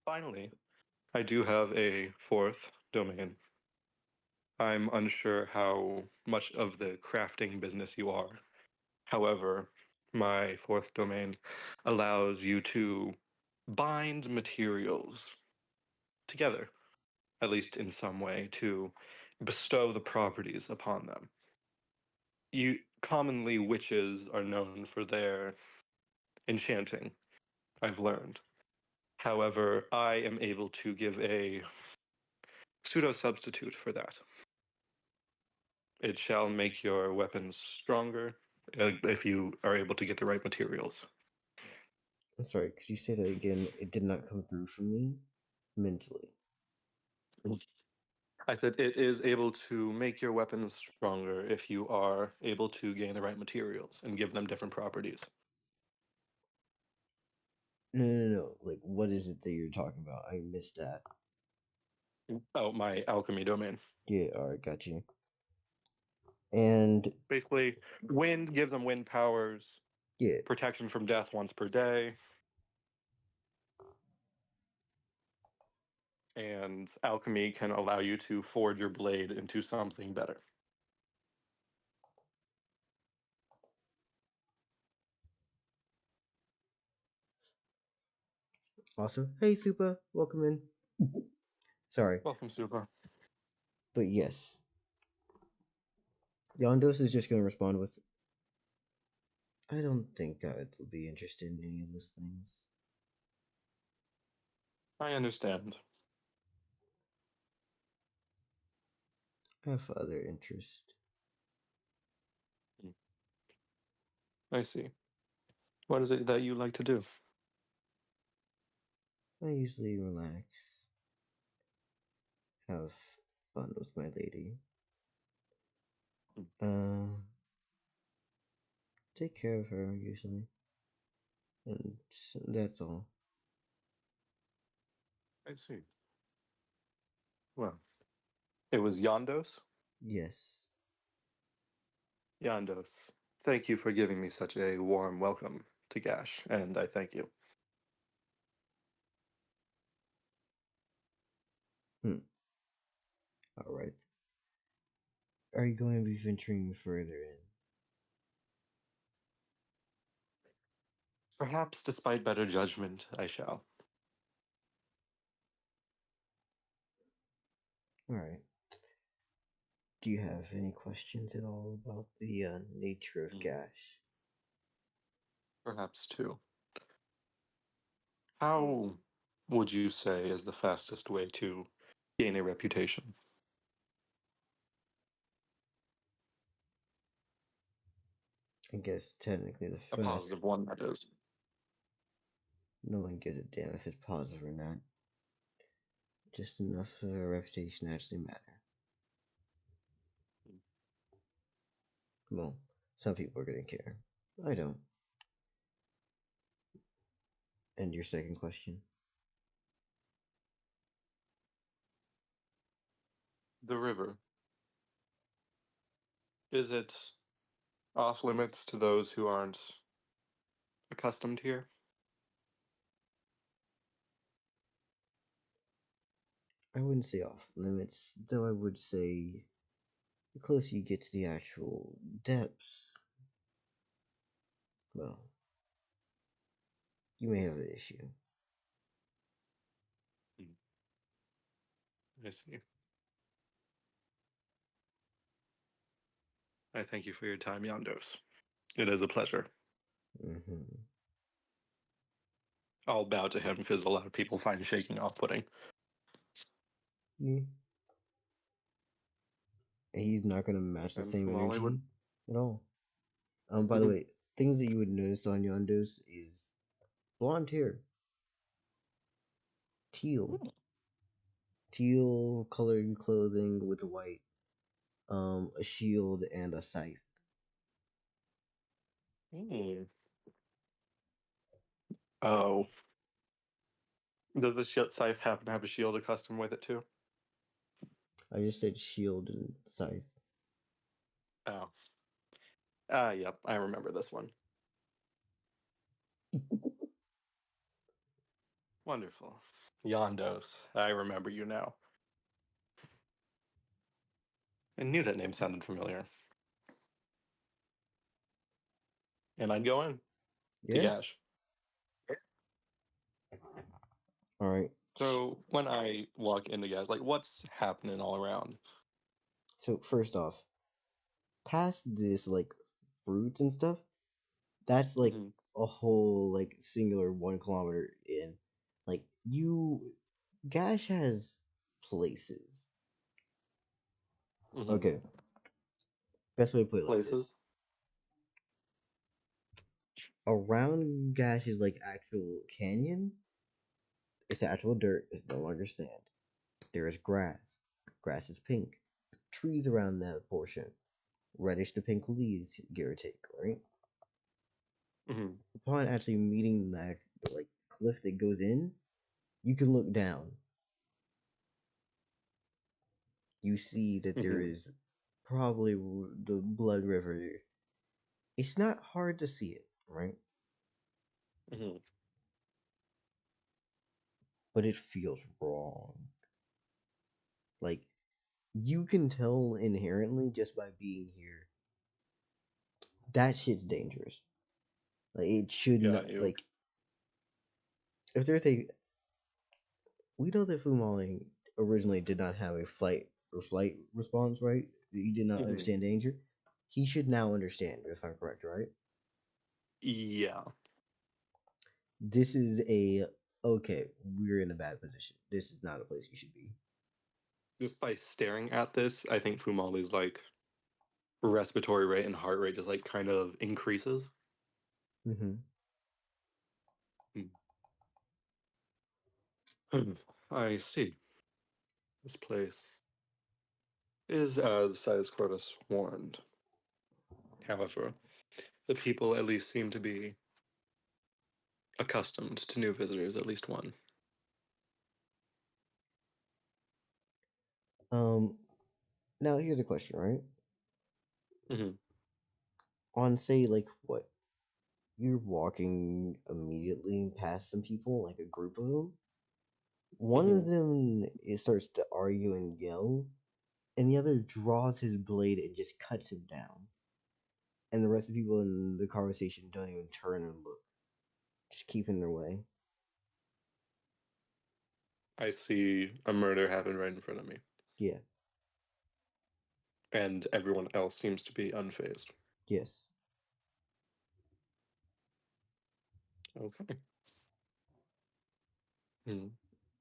Finally, I do have a fourth domain. I'm unsure how much of the crafting business you are. However, my fourth domain allows you to bind materials together, at least in some way, to bestow the properties upon them. Commonly, witches are known for their enchanting, I've learned. However, I am able to give a pseudo substitute for that. It shall make your weapons stronger if you are able to get the right materials. I'm sorry. Could you say that again? It did not come through for me mentally. I said it is able to make your weapons stronger if you are able to gain the right materials and give them different properties. No. Like, what is it that you're talking about? I missed that. Oh, my alchemy domain. Yeah. All right. Got you. And Basically, wind gives them wind powers, yeah. protection from death once per day, and alchemy can allow you to forge your blade into something better. Awesome. Hey, Super. Welcome in. Sorry. Welcome, Super. But yes. Yondos is just going to respond with, I don't think I'd be interested in any of those things. I understand. I have other interest. I see. What is it that you like to do? I usually relax, have fun with my lady. Take care of her usually, and that's all. I see. Well, it was Yondos? Yes. Yondos, thank you for giving me such a warm welcome to Gash, and I thank you. All right. Are you going to be venturing further in? Perhaps, despite better judgment, I shall. All right. Do you have any questions at all about the nature of Gash? Perhaps too. How would you say is the fastest way to gain a reputation? I guess technically the A positive one, that is. No one gives a damn if it's positive or not. Just enough of a reputation to actually matter. Well, some people are gonna care. I don't. And your second question? The river. Is it off limits to those who aren't accustomed here? I wouldn't say off limits, though I would say the closer you get to the actual depths, well, you may have an issue. I see. I thank you for your time, Yondos. It is a pleasure. Mm-hmm. I'll bow to him because a lot of people find shaking off-putting. Yeah. He's not gonna match the And same Fumale energy would. at all. By the Mhm. way, things that you would notice on Yondos is blonde hair, teal, teal colored clothing with white, a shield and a scythe. Oh. Does the scythe happen to have a shield custom with it too? I just said shield and scythe. Oh. Yep, I remember this one. Wonderful. Yondos. I remember you now. I knew that name sounded familiar. And I'd go in to Yeah. Gash. All right. So when I walk into Gash, like, what's happening all around? So first off, past this like fruits and stuff, that's like Mhm. a whole like singular 1 kilometer in. Like Gash has places. Mhm. Okay, best way to put it like Places. this: around Gash's like actual canyon, it's actual dirt. It's no longer sand. There is grass. Grass is pink. Trees around that portion, reddish to pink leaves, give or take. Right. Mhm. Upon actually meeting the like cliff that goes in, you can look down. You see that there Mhm. is probably the blood river. It's not hard to see it, right? Mhm. But it feels wrong. Like you can tell inherently just by being here that shit's dangerous. Like it should not. Got you. Like if there's a, we know that Fumale originally did not have a flight response, right? He did not Mhm. understand danger. He should now understand, if I'm correct, right? Yeah. This is a, okay, we're in a bad position. This is not a place you should be. Just by staring at this, I think Fumale's like respiratory rate and heart rate just like kind of increases. Mm-hmm. I see. This place is as Siasquartus warned. However, the people at least seem to be accustomed to new visitors, at least one. Now here's a question, right? Mm-hmm. On say like what? You're walking immediately past some people, like a group of them. One of Mm-hmm. them starts to argue and yell, and the other draws his blade and just cuts him down. And the rest of the people in the conversation don't even turn and look, just keep in their way. I see a murder happen right in front of me, Yeah. and everyone else seems to be unfazed. Yes. Okay.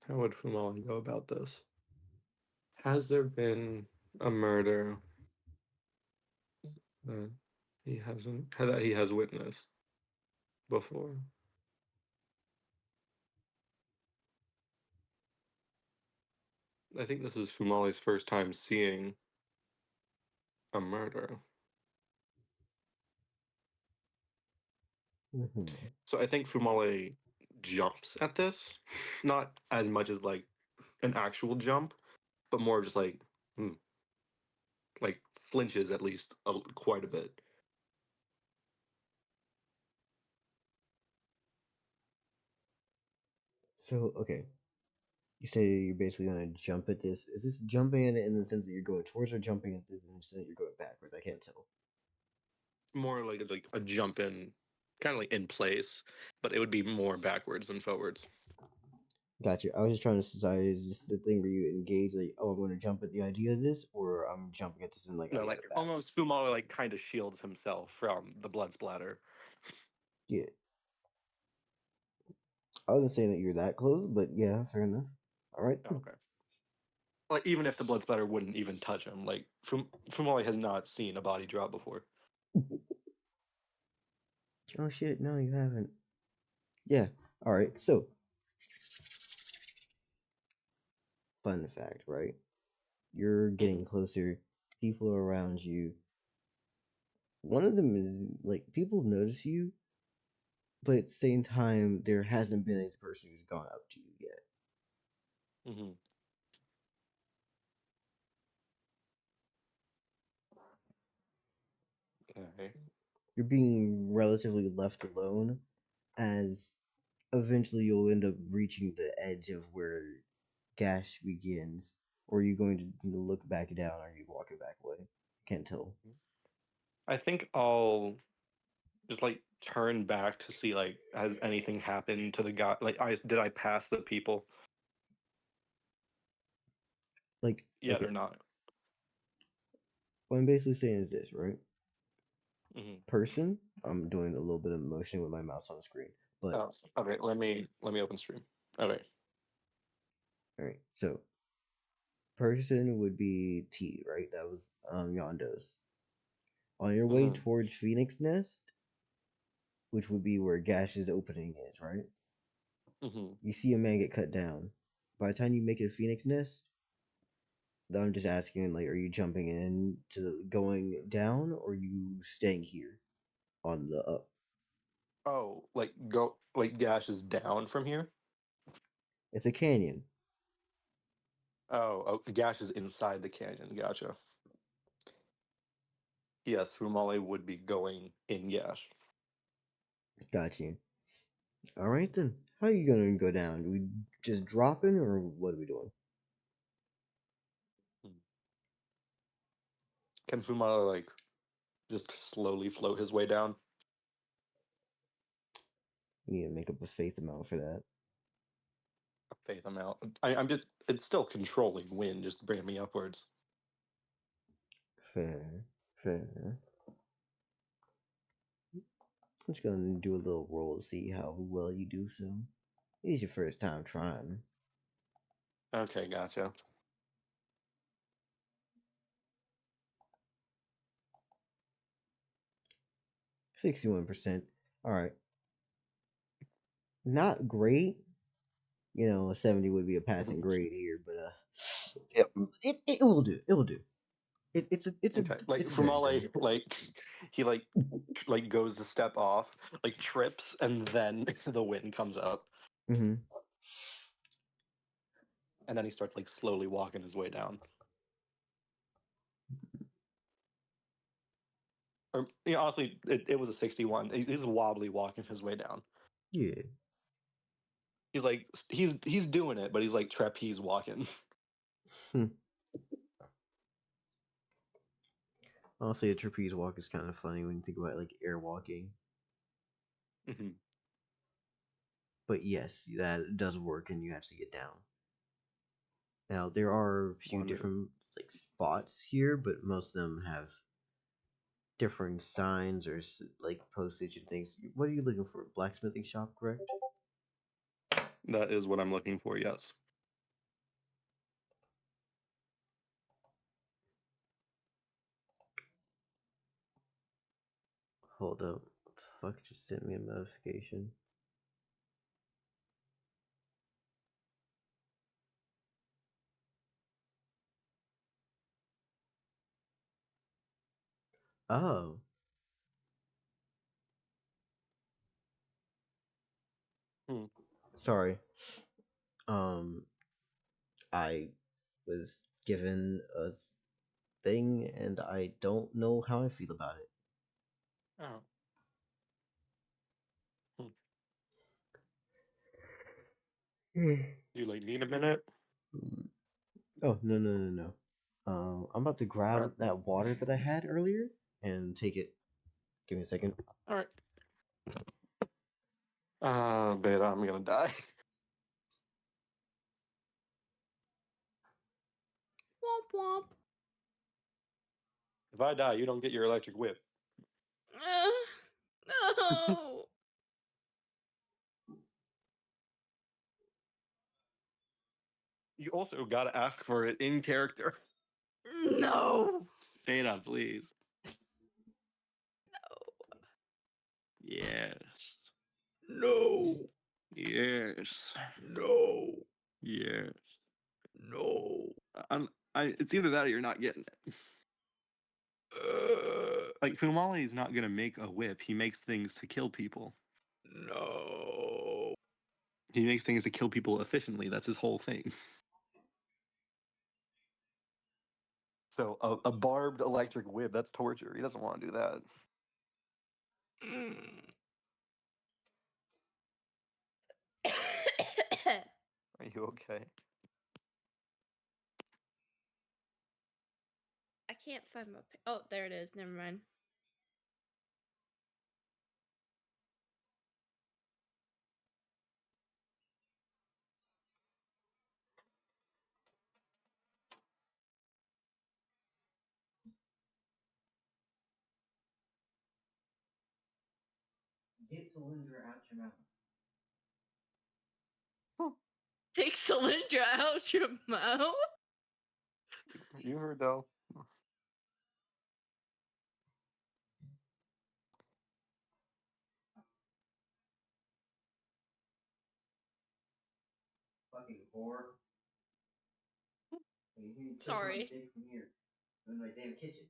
How would Fumale go about this? Has there been a murder that he hasn't that he has witnessed before? I think this is Fumale's first time seeing a murder. Mm-hmm. So I think Fumale jumps at this, not as much as like an actual jump, but more just like flinches at least quite a bit. So okay, you say you're basically gonna jump at this. Is this jumping at it in the sense that you're going towards, or jumping at this in the sense that you're going backwards? I can't tell. More like a jump in, kind of like in place, but it would be more backwards than forwards. Gotcha. I was just trying to decide, is this the thing where you engage like, oh, I'm gonna jump at the idea of this, or I'm jumping at this and like I No, gotta like bounce. almost Fumale like kind of shields himself from the blood splatter. Yeah. I wasn't saying that you're that close, but yeah, fair enough. All right. Oh, okay. Like, even if the blood splatter wouldn't even touch him, like, Fumale has not seen a body drop before. Oh shit, no, you haven't. Yeah, alright, so. Fun fact, right? You're getting closer, people are around you. One of them is, like, people notice you, but at the same time, there hasn't been a person who's gone up to you yet. Mm-hmm. Okay. You're being relatively left alone, as eventually you'll end up reaching the edge of where Gash begins. Or are you going to look back down, or are you walking back away? Can't tell. I think I'll just like turn back to see like has anything happened to the guy? Like, did I pass the people Like, yet okay, or not? what I'm basically saying is this, right? Mm-hmm. Person, I'm doing a little bit of motion with my mouse on the screen, but Oh, okay. Let me open stream. Okay. all right. So, person would be T, right? That was Yondo's. On your way Mm-hmm. towards Phoenix Nest, which would be where Gash's opening is, right? Mm-hmm. You see a man get cut down. By the time you make it to Phoenix Nest, I'm just asking, like, are you jumping in to going down, or are you staying here on the up? Oh, like Gash is down from here. It's a canyon. Oh, Gash is inside the canyon. Gotcha. Yes, Fumale would be going in Gash. Got you. All right then. How are you gonna go down? Do we just dropping, or what are we doing? Can Fumale like just slowly float his way down? We need to make up a faith amount for that. A faith amount. I'm just. It's still controlling wind, just bringing me upwards. Fair, fair. I'm just gonna do a little roll to see how well you do so. It's your first time trying. Okay, gotcha. 61%. Alright. Not great. You know, a 70 would be a passing grade here, but it will do. It will do. It's Okay, like a good thing. Fumale, like he like goes to step off, like trips, and then the wind comes up, Mm-hmm. and then he starts like slowly walking his way down. Or honestly, it was a 61. He's wobbly walking his way down. Yeah. He's like he's doing it, but he's like trapeze walking. Honestly, a trapeze walk is kind of funny when you think about like air walking. Mm-hmm. But yes, that does work, and you actually get down. Now there are a few different like spots here, but most of them have differing signs or like postage and things. What are you looking for? Blacksmithing shop, correct? That is what I'm looking for. Yes. Hold up. What the fuck just sent me a notification? Oh. Hmm. Sorry. Um, I was given a thing, and I don't know how I feel about it. Oh. You like need a minute? Oh, no. I'm about to grab that water that I had earlier and take it. Give me a second. All right. Beta, I'm gonna die. Womp womp. If I die, you don't get your electric whip. No. You also gotta ask for it in character. No. Dana, please. Yes. No. Yes. No. Yes. No. It's either that or you're not getting it. Like Fumale is not gonna make a whip. He makes things to kill people. No. He makes things to kill people efficiently. That's his whole thing. So a barbed electric whip, that's torture. He doesn't want to do that. Are you okay? I can't find my. Oh, there it is. Never mind. Get Solyndra out your mouth. Take Solyndra out your mouth. You heard though. Fucking whore. Hey, you click on Sorry. dick from here. In my damn kitchen.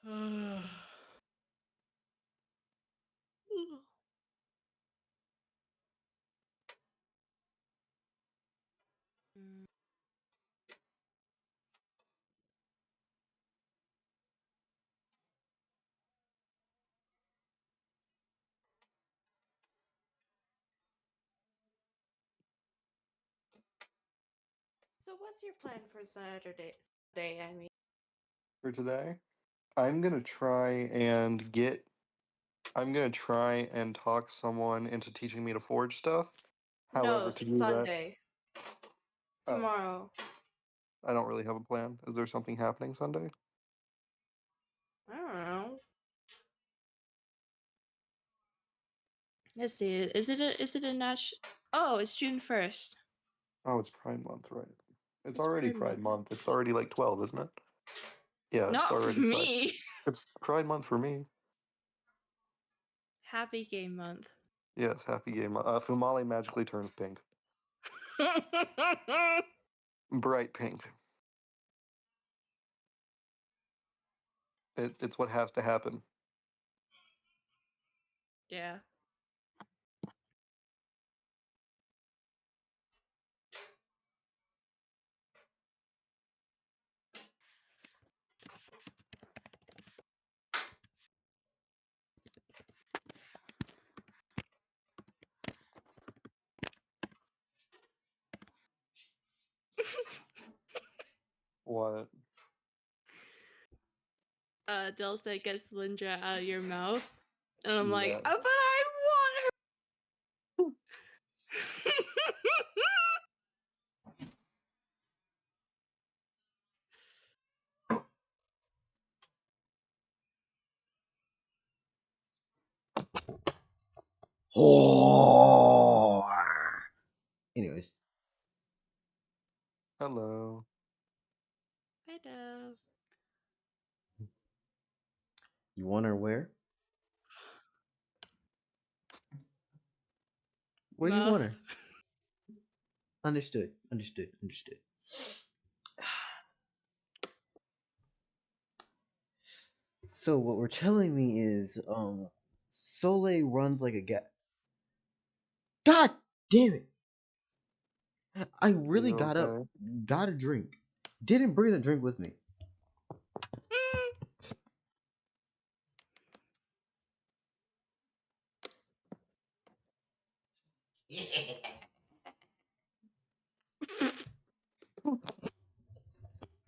Mm. So, what's your plan for Saturday? I mean, For today, I'm gonna try and get. I'm gonna try and talk someone into teaching me to forge stuff. However, no, to do that, Sunday. oh, Tomorrow. I don't really have a plan. Is there something happening Sunday? I don't know. Let's see. Is it a national? Oh, it's June 1st. Oh, it's Pride Month, right? It's It's already Pride Pride Month. Month. It's already like 12, isn't it? Yeah, it's Not for already Pride. me. It's Pride Month for me. Happy Gay Month. Yes, happy game. Fumale magically turns pink. Bright pink. It's what has to happen. Yeah. What? Del said, "Get Cylindra out of your mouth," and I'm like, Yeah. "Oh, but I want her." Whore. Anyways, Hello. Hi, Dove. you want her where? Where do you want Mouth. her? Understood. Understood. Understood. So what we're telling me is, Soleil runs like a God damn it! I really You got up, okay? got a drink, didn't bring the drink with me.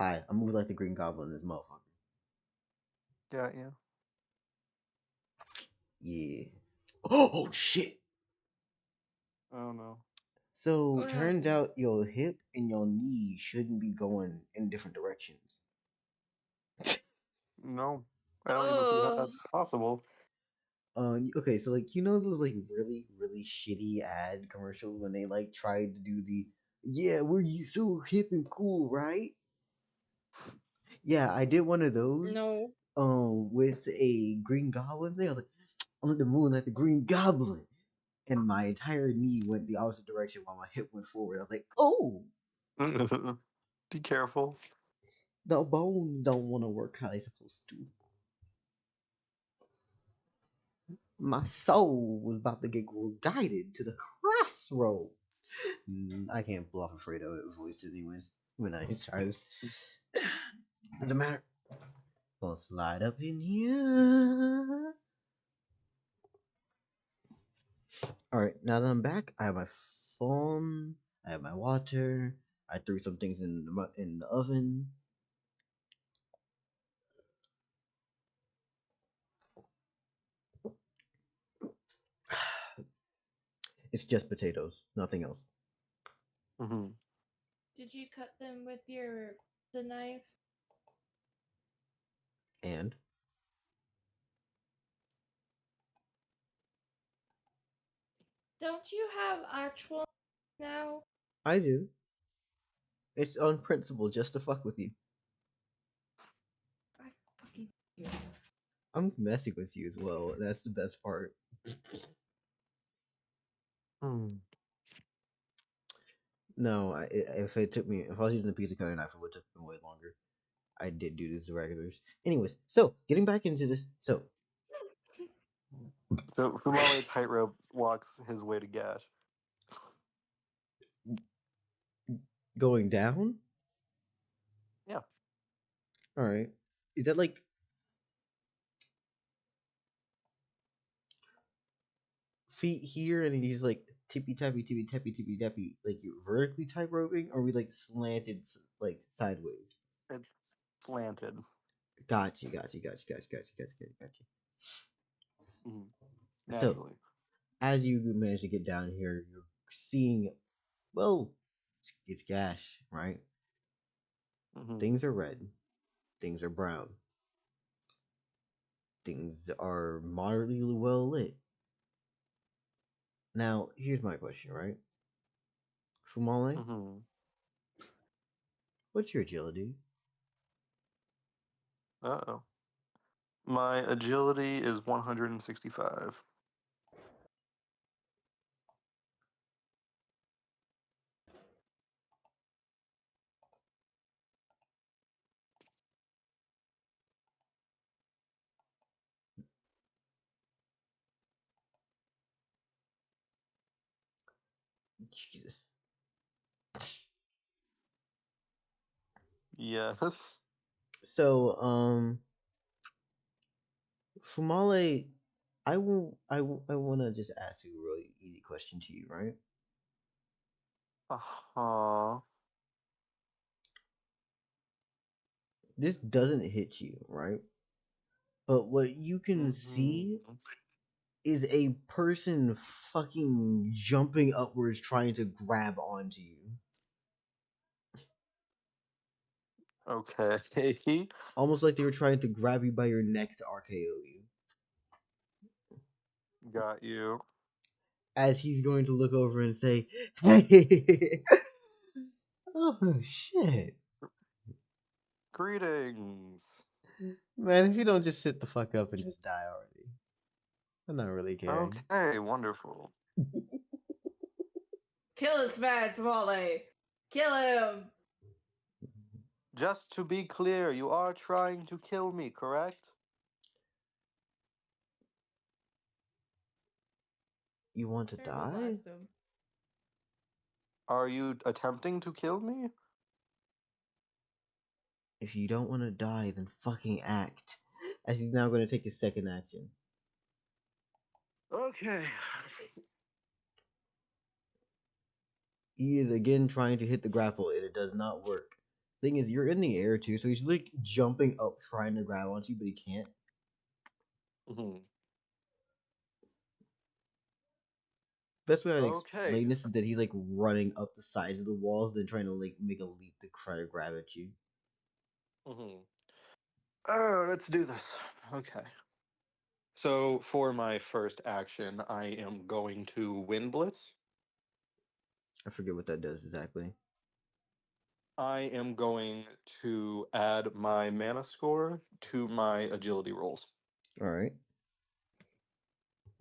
Hi, I'm moving like the Green Goblin in this motherfucker. Got you. Yeah. Oh shit! Oh no. So What turns happened? out your hip and your knee shouldn't be going in different directions. No, I don't even see how that's possible. Okay, so like you know those like really really shitty ad commercials when they like tried to do the we're you so hip and cool, right? Yeah, I did one of those. No. With a Green Goblin thing. I was like, I'm on the moon like the Green Goblin, and my entire knee went the opposite direction while my hip went forward. I was like, oh, Be careful. the bones don't want to work how they supposed to. My soul was about to get guided to the crossroads. I can't pull off a Fredo voice anyways when I try this. Doesn't matter. Gonna slide up in here. Alright, now that I'm back, I have my phone, I have my water, I threw some things in the oven. It's just potatoes, nothing else. Hmm. Did you cut them with the knife? And Don't you have actual now? I do. It's on principle just to fuck with you. I fucking you. I'm messing with you as well. That's the best part. Hmm. No, if I was using a piece of cutting knife, it would have taken way longer. I did do this regulars. Anyways, so getting back into this. So So Fumale tightrope walks his way to Gash. going down. Yeah. All right. Is that like feet here, and then he's like tippy tappy tippy tappy tippy tappy, like you're vertically tight roping, or we like slanted like sideways? It's slanted. Gotcha. Hmm. So Naturally. as you manage to get down here, you're seeing, well, it's Gash, right? Hmm. Things are red, things are brown, things are moderately well lit. Now, here's my question, right? Fumale, Hmm. what's your agility? Uh-oh. My agility is 165. Jesus. Yes. So, Fumale, I want to just ask you a really easy question to you, right? Uh-huh. This doesn't hit you, right? But what you can Hmm. see is a person fucking jumping upwards trying to grab onto you. Okay. Almost like they were trying to grab you by your neck to RKO you. Got you. As he's going to look over and say, "Hey, oh shit, Greetings. man! If you don't just sit the fuck up and just die already, I'm not really caring." Okay, wonderful. Kill this man, Fumale! Kill him! Just to be clear, you are trying to kill me, correct? You want to die? Verbalized him. Are you attempting to kill me? If you don't want to die, then fucking act. As he's now going to take his second action. Okay. He is again trying to hit the grapple, and it does not work. Thing is, you're in the air too, so he's like jumping up trying to grab onto you, but he can't. Hmm. Best way I'd Okay. explain this is that he's like running up the sides of the walls, then trying to like make a leap to try to grab at you. Let's do this. Okay. So for my first action, I am going to Wind Blitz. I forget what that does exactly. I am going to add my mana score to my agility rolls. All right.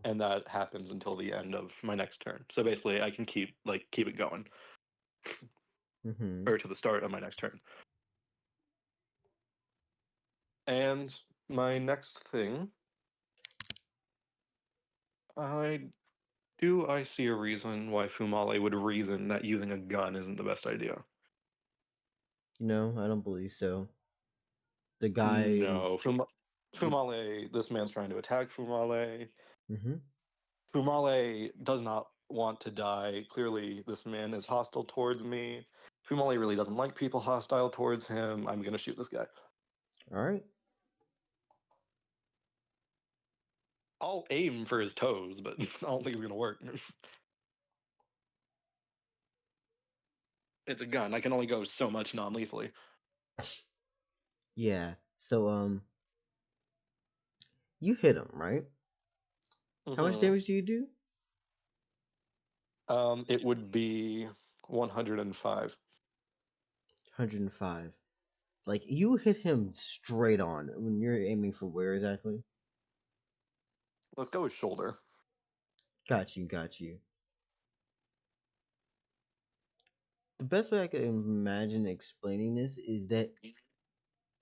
And that happens until the end of my next turn. So basically I can keep it going. Mm-hmm. Or to the start of my next turn. And my next thing, I see a reason why Fumale would reason that using a gun isn't the best idea. No, I don't believe so. The guy. No, Fumale. This man's trying to attack Fumale. Mm-hmm. Fumale does not want to die. Clearly, this man is hostile towards me. Fumale really doesn't like people hostile towards him. I'm gonna shoot this guy. All right. I'll aim for his toes, but I don't think it's gonna work. It's a gun. I can only go so much non-lethally. Yeah. So you hit him, right? How much damage do you do? It would be 105. 105. Like you hit him straight on when you're aiming for where exactly? Let's go with shoulder. Got you. Got you. The best way I could imagine explaining this is that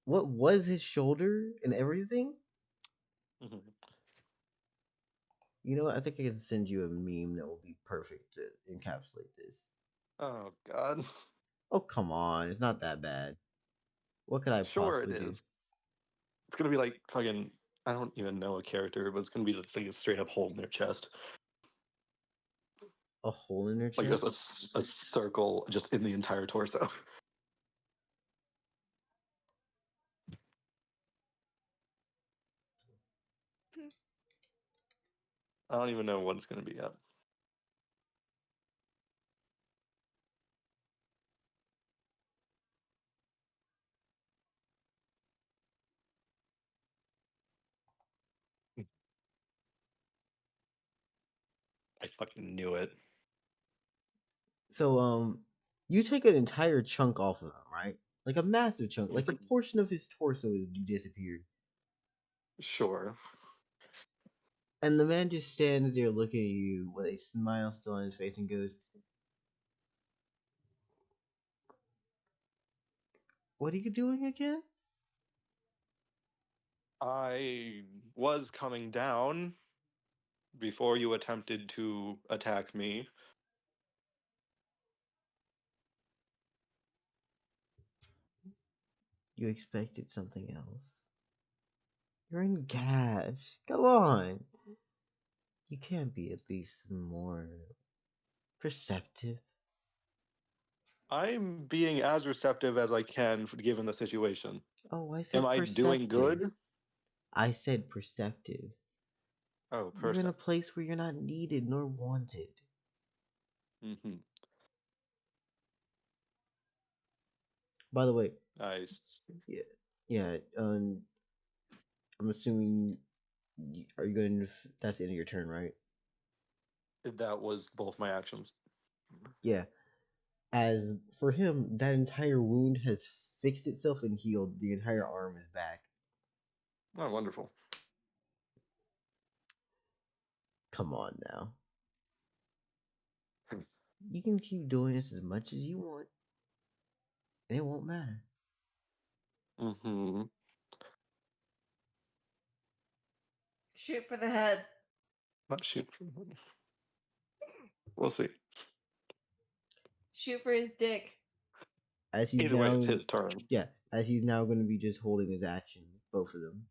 what was his shoulder and everything. Mhm. You know what? I think I can send you a meme that will be perfect to encapsulate this. Oh God. Oh come on, it's not that bad. What could I Sure it possibly do? is. It's gonna be like fucking. I don't even know a character, but it's gonna be just like a straight up hole in their chest, A hole in their like just chest? a circle just in the entire torso. I don't even know what it's gonna be yet. I fucking knew it. So you take an entire chunk off of him, right? Like a massive chunk, like a portion of his torso is disappeared. Sure. And the man just stands there looking at you with a smile still on his face and goes, "What are you doing again?" I was coming down before you attempted to attack me. You expected something else. You're in Gash. Come on. You can't be at least more perceptive. I'm being as receptive as I can given the situation. Oh, I Am said I doing perceptive. good? I said perceptive. Oh, You're in a place where you're not needed nor wanted. Mm-hmm. By the way, Nice. yeah. I'm assuming. Are you going to? That's the end of your turn, right? That was both my actions. Yeah. As for him, that entire wound has fixed itself and healed. The entire arm is back. Oh, wonderful. Come on now. You can keep doing this as much as you want, and it won't matter. Mm-hmm. Shoot for the head. Not shoot. We'll see. Shoot for his dick. As he's Either way, now, it's his turn. yeah, as he's now going to be just holding his action, both of them.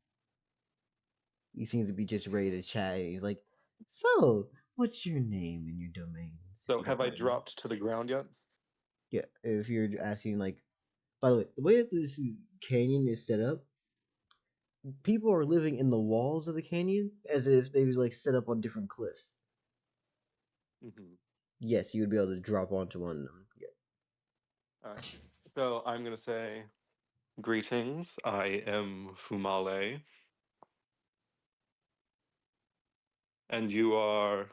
He seems to be just ready to chat. He's like, "So, what's your name and your domains?" if So you don't have I mind?" dropped to the ground yet? Yeah, if you're asking, like, by the way that this canyon is set up, people are living in the walls of the canyon as if they was like set up on different cliffs. Mm-hmm. Yes, you would be able to drop onto one of them. Yeah. All right. So I'm gonna say, greetings. I am Fumale, and you are.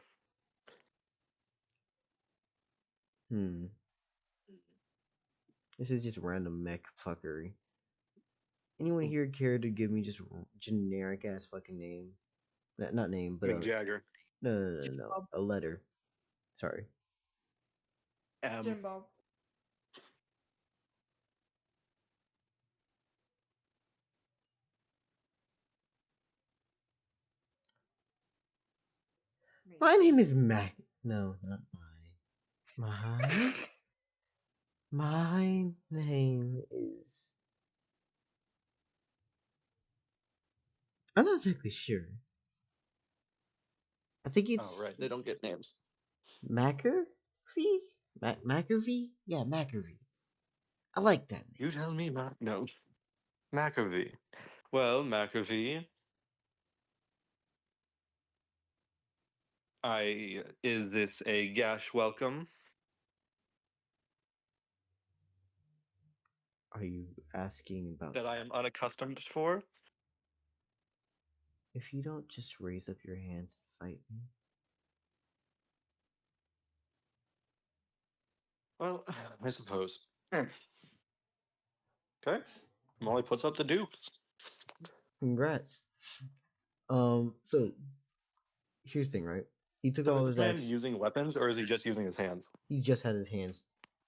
This is just random mech fuckery. Anyone here care to give me just generic ass fucking name? Not name, but Mick Jagger. no. A letter. Sorry. M. Bob. My name is Mac. No, not mine. My name is. I'm not exactly sure. I think it's. Oh, right. They don't get names. McAfee? McAfee? Yeah, McAfee. I like that name. You tell me, no. McAfee. Well, McAfee. Is this a Gash welcome? Are you asking about That I am unaccustomed for? if you don't just raise up your hands and fight me? Well, I suppose. Okay. Molly puts up the dukes. Congrats. So here's the thing, right? He took So all is his this man actions. using weapons, or is he just using his hands? He just had his hands.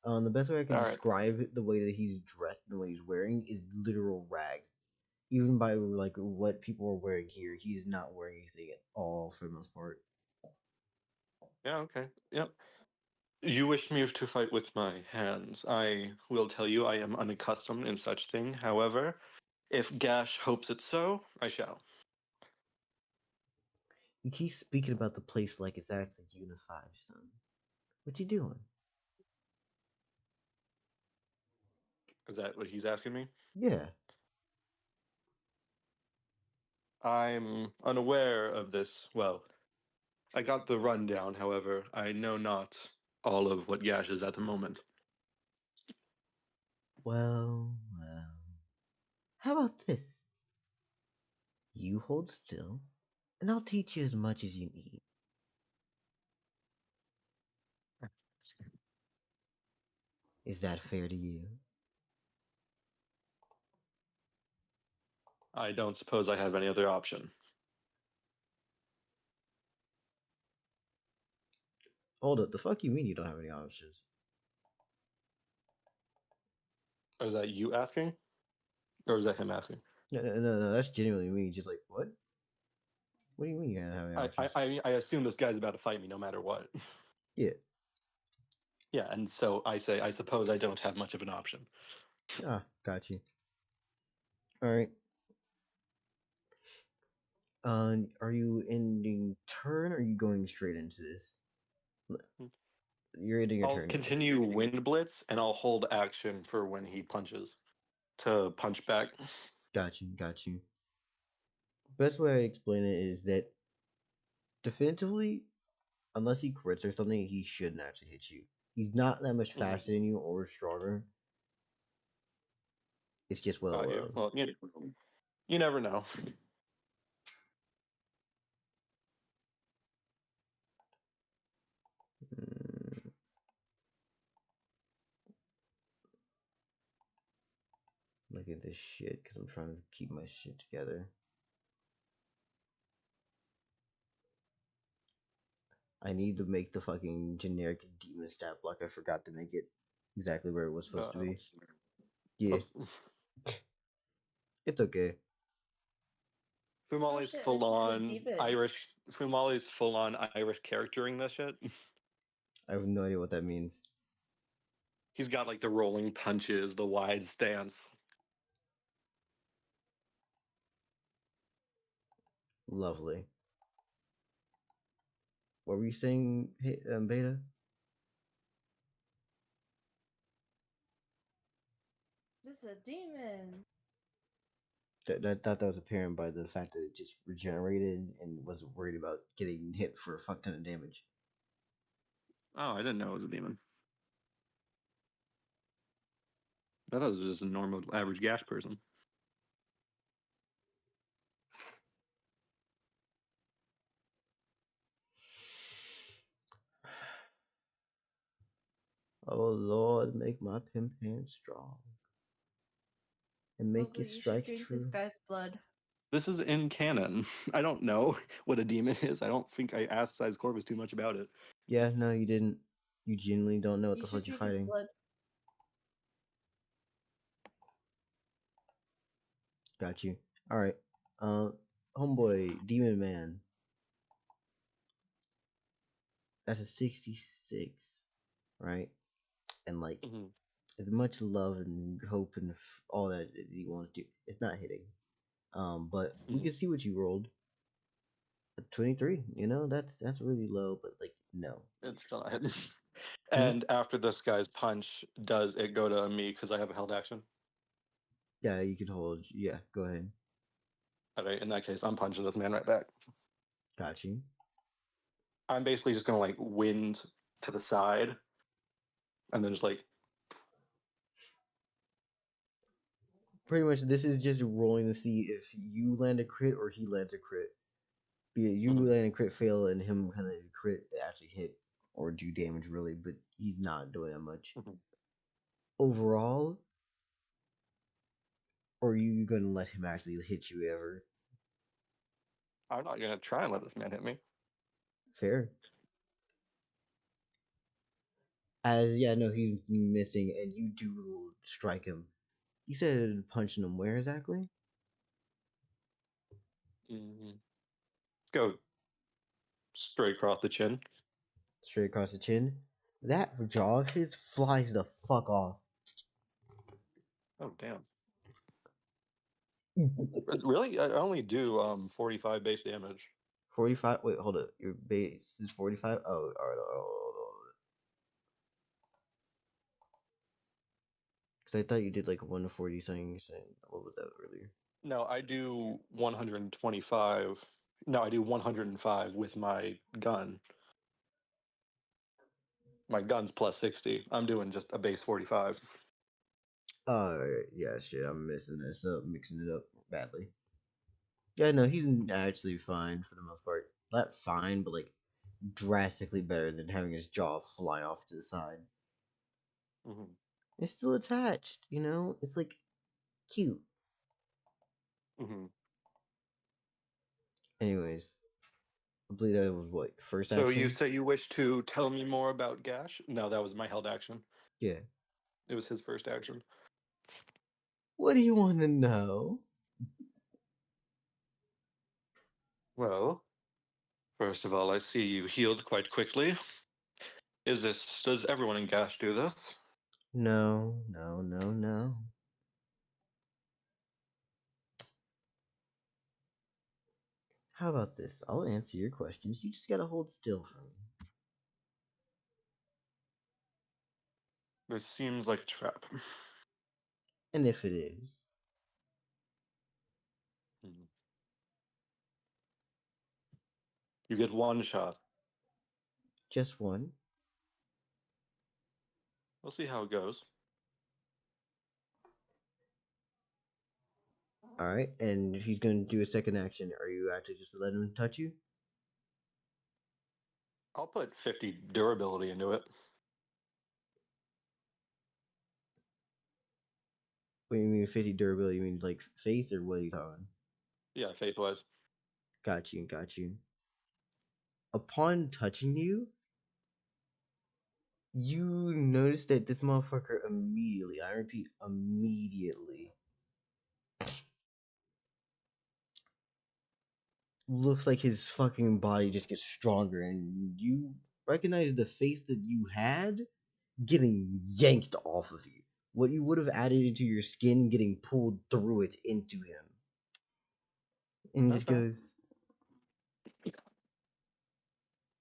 The best way I can All right. describe the way that he's dressed and what he's wearing is literal rags. Even by like what people are wearing here, he's not wearing anything at all for the most part. Yeah, okay. Yep. You wish me to fight with my hands. I will tell you I am unaccustomed in such thing. However, if Gash hopes it so, I shall. You keep speaking about the place like it's actually unified, son. What you doing? Is that what he's asking me? Yeah. I'm unaware of this. Well, I got the rundown, however, I know not all of what Gash is at the moment. Well. How about this? You hold still, and I'll teach you as much as you need. Is that fair to you? I don't suppose I have any other option. Hold up, the fuck you mean you don't have any options? Or is that you asking? Or is that him asking? No, that's genuinely me. Just like, what? What do you mean you don't have any options? I assume this guy's about to fight me no matter what. Yeah. Yeah, and so I say, I suppose I don't have much of an option. Ah, got you. Alright. Are you ending turn or are you going straight into this? You're ending your I'll turn. continue Wind Blitz, and I'll hold action for when he punches to punch back. Got you. Best way I explain it is that defensively, unless he crits or something, he shouldn't actually hit you. He's not that much faster than you or stronger. It's just Got you. Well, you never know. mm, look at this shit because I'm trying to keep my shit together. I need to make the fucking generic demon stat block. I forgot to make it exactly where it was supposed to be. Yeah, Oops. it's okay. Fumale's shit, full this is a on demon. Irish. Fumale's full on Irish charactering this shit. I have no idea what that means. He's got like the rolling punches, the wide stance. Lovely. What were you saying, Beta? This is a demon. I thought that was apparent by the fact that it just regenerated and wasn't worried about getting hit for a fuck ton of damage. Oh, I didn't know it was a demon. I thought it was just a normal, average Gash person. Oh Lord, make my pimp hand strong. And make Local, it you should strike drink true. this guy's blood. This is in canon. I don't know what a demon is. I don't think I asked Size Corvus too much about it. Yeah, no, you didn't. You genuinely don't know what You the should fuck you're drink his fighting. blood. Got you. Alright. Homeboy, Demon Man. That's a 66, right? And like, Mhm. as much love and hope and all that he wants to, it's not hitting. But we Mhm. can see what you rolled. A 23. You know, that's really low, but like, no. It's still not hitting. And after this guy's punch, does it go to me because I have a held action? Yeah, you could hold. Yeah, go ahead. Okay, in that case, I'm punching this man right back. Got you. I'm basically just gonna like wind to the side, and then just like Pretty much, this is just rolling to see if you land a crit or he lands a crit. Be it you Mhm. land a crit fail and him kind of crit actually hit or do damage really, but he's not doing that much. Mhm. Overall, or are you gonna let him actually hit you ever? I'm not gonna try and let this man hit me. Fair. As yeah, no, he's missing, and you do strike him. You said punching him where exactly? Mhm. Go straight across the chin. Straight across the chin. That jaw of his flies the fuck off. Oh damn! Really, I only do 45 base damage. 45. Wait, hold up. Your base is 45. Oh, all right. Hold. Because I thought you did like 1 to 40 something. You're saying what was that earlier? No, I do 125. No, I do 105 with my gun. My gun's plus 60. I'm doing just a base 45. Oh yeah, shit. I'm messing this up, mixing it up badly. Yeah, no, he's actually fine for the most part. Not fine, but like drastically better than having his jaw fly off to the side. Mhm. It's still attached, you know? It's like cute. Mhm. Anyways, I believe that was what, first So you action? say you wish to tell me more about Gash? No, that was my held action. Yeah. It was his first action. What do you want to know? Well, first of all, I see you healed quite quickly. Does everyone in Gash do this? No, no, no, no. How about this? I'll answer your questions. You just gotta hold still for me. This seems like a trap. And if it is, Mhm. You get one shot. just one. We'll see how it goes. Alright, and if he's gonna do a second action, are you actually just letting him touch you? I'll put 50 durability into it. What do you mean 50 durability? You mean like faith or what are you talking? Yeah, faith-wise. Got you, got you. Upon touching you, you notice that this motherfucker immediately, I repeat, immediately, looks like his fucking body just gets stronger, and you recognize the faith that you had getting yanked off of you. What you would have added into your skin getting pulled through it into him. And he just Okay. goes,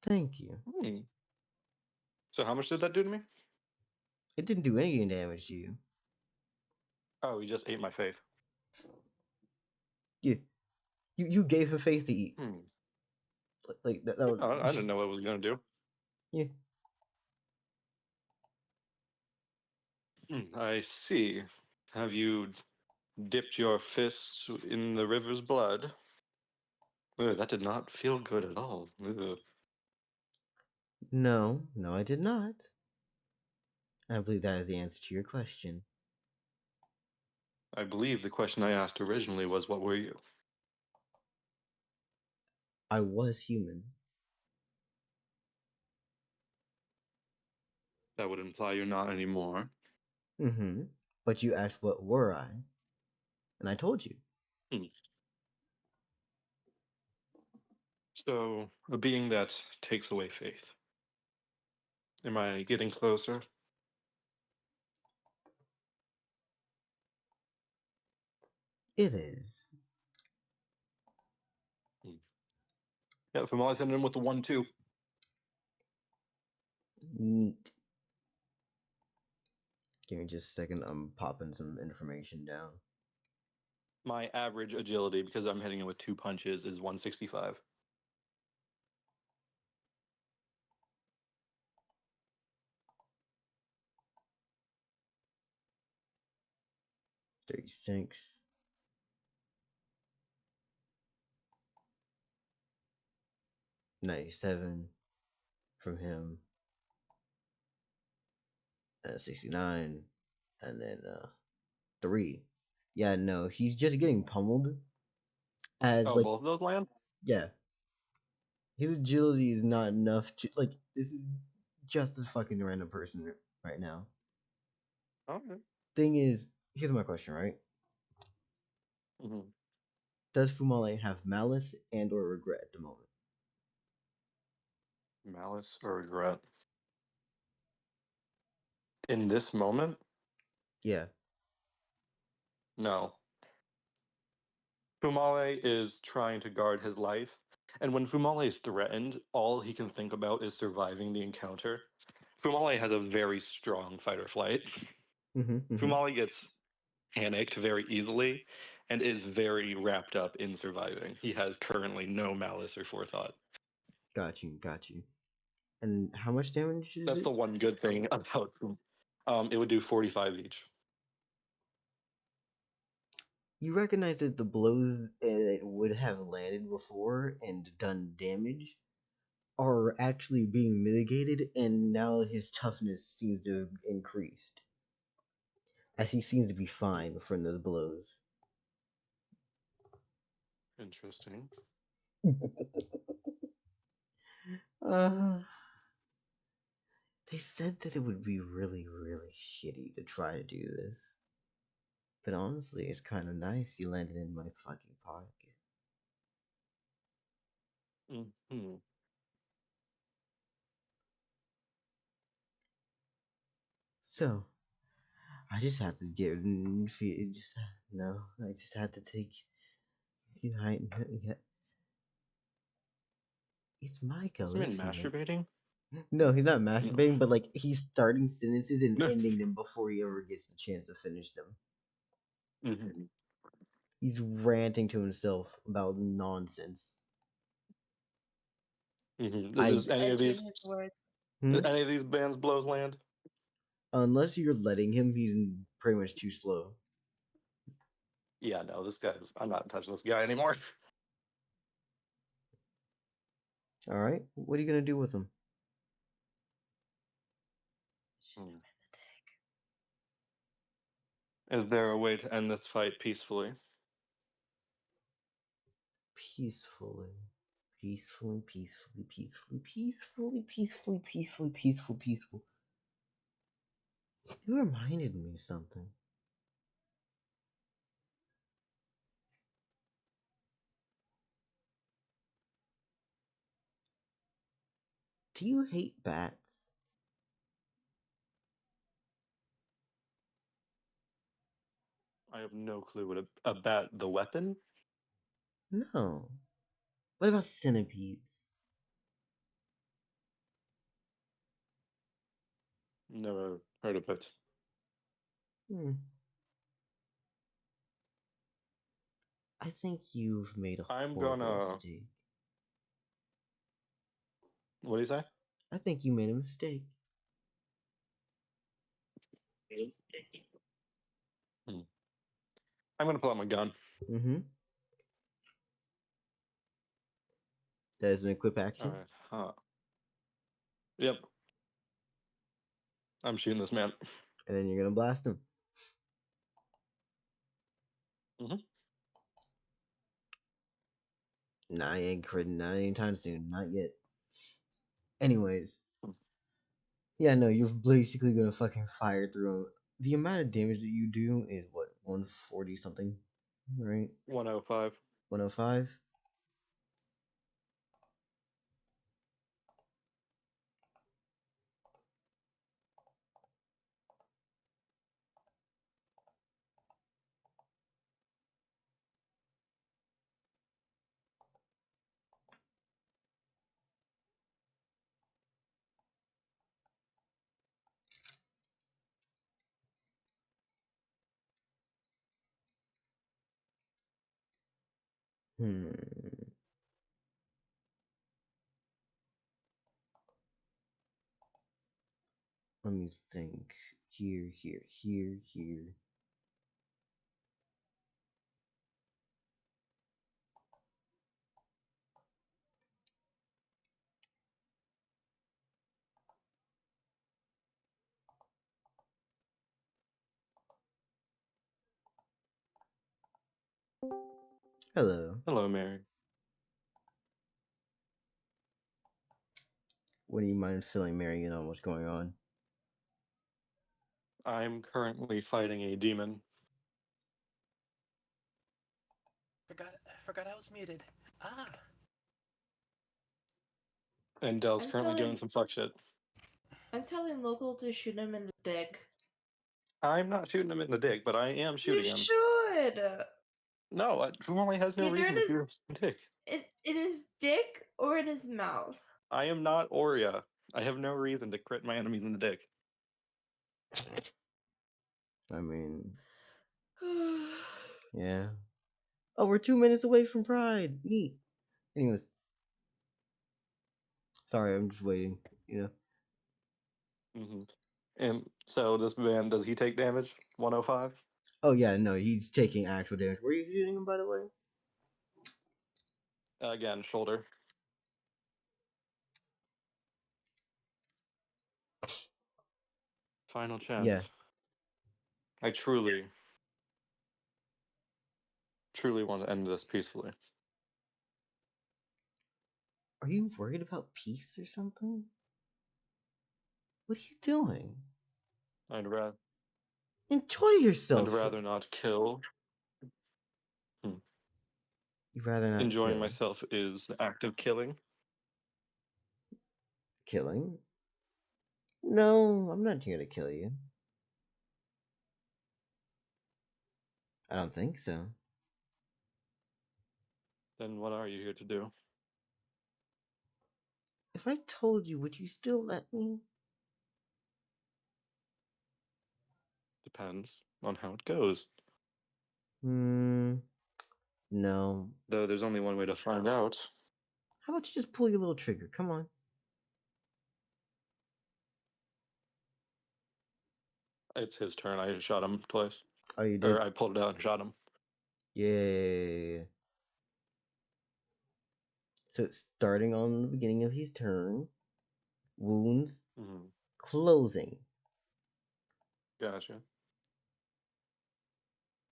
thank you. Hmm. So how much did that do to me? It didn't do any damage to you. Oh, he just ate my faith. You gave him faith to eat. Hmm. Like that I didn't know what it was going to do. yeah. I see. Have you dipped your fists in the river's blood? That did not feel good at all. Ugh. No, I did not. I believe that is the answer to your question. I believe the question I asked originally was, what were you? I was human. That would imply you're not anymore. Mm-hmm. But you asked what were I? And I told you. So, a being that takes away faith. Am I getting closer? It is. Yeah, Fumale's hitting him with the 1-2. Neat. Give me just a second. I'm popping some information down. My average agility, because I'm hitting him with 2 punches, is 165. $36. 97 from him. 69. And then 3. Yeah, no, he's just getting pummeled. As Oh, like, both of those land? yeah. His agility is not enough to, like, this is just a fucking random person right now. Okay. Thing is, here's my question, right? Mm-hmm. Does Fumale have malice and or regret at the moment? Malice or regret? In this moment? Yeah. No. Fumale is trying to guard his life, and when Fumale is threatened, all he can think about is surviving the encounter. Fumale has a very strong fight or flight. Fumale gets panicked very easily and is very wrapped up in surviving. He has currently no malice or forethought. Got you. And how much damage is That's it? the one good thing about it would do 45 each. You recognize that the blows that would have landed before and done damage are actually being mitigated, and now his toughness seems to have increased. As he seems to be fine from those blows. Interesting. They said that it would be really, really shitty to try to do this. But honestly, it's kind of nice you landed in my fucking pocket. Mm-hmm. So, I just have to give. I just had to take. Yeah, it's Micah, Does he mean listen. masturbating? No, he's not No. masturbating, but like he's starting sentences and ending them before he ever gets the chance to finish them. Mm-hmm. He's ranting to himself about nonsense. Mm-hmm. He's edging his words. Any of these bands blows land? Unless you're letting him, he's pretty much too slow. Yeah, no, I'm not touching this guy anymore. All right, what are you gonna do with him? Shoot him in the dick. Is there a way to end this fight peacefully? Peacefully. You reminded me of something. Do you hate bats? I have no clue what a bat, the weapon? No. What about centipedes? Never heard of it. I think you've made a I'm horrible gonna. mistake. What do you say? I think you made a mistake. I'm gonna pull out my gun. Mm-hmm. That is an equip action. Alright. Huh. Yep. I'm shooting this man. And then you're gonna blast him. Mhm. Nah, I ain't critting. Not anytime soon. Not yet. Anyways. Yeah, no, you're basically gonna fucking fire through him. The amount of damage that you do is what, 140 something? Right? 105. 105? Hmm. Let me think. Here. Hello. Hello, Mary. What do you mind filling Mary in on what's going on? I'm currently fighting a demon. Forgot I was muted. Ah. And Dell's I'm currently telling- doing some fuck shit. I'm telling Local to shoot him in the dick. I'm not shooting him in the dick, but I am shooting You him. should! No, Fumale has no Either reason in to his, shoot him in the dick. in his dick or in his mouth. I am not Aurea. I have no reason to crit my enemies in the dick. I mean, yeah. Oh, we're 2 minutes away from Pride. Neat. Anyways. Sorry, I'm just waiting. You know. Mm-hmm. And so this man, does he take damage? 105? Oh yeah, no, he's taking actual damage. Were you shooting him, by the way? Again, shoulder. Final chance. Yeah. I truly want to end this peacefully. Are you worried about peace or something? What are you doing? I'd rather Enjoy yourself. not kill. You'd rather not Enjoying kill. myself is the act of killing. Killing? No, I'm not here to kill you. I don't think so. Then what are you here to do? If I told you, would you still let me? Depends on how it goes. No. Though there's only one way to find out. How about you just pull your little trigger? Come on. It's his turn. I shot him twice. Oh, you did? Or I pulled it out and shot him. Yeah. So it's starting on the beginning of his turn. Wounds. Mm-hmm. Closing. Gotcha.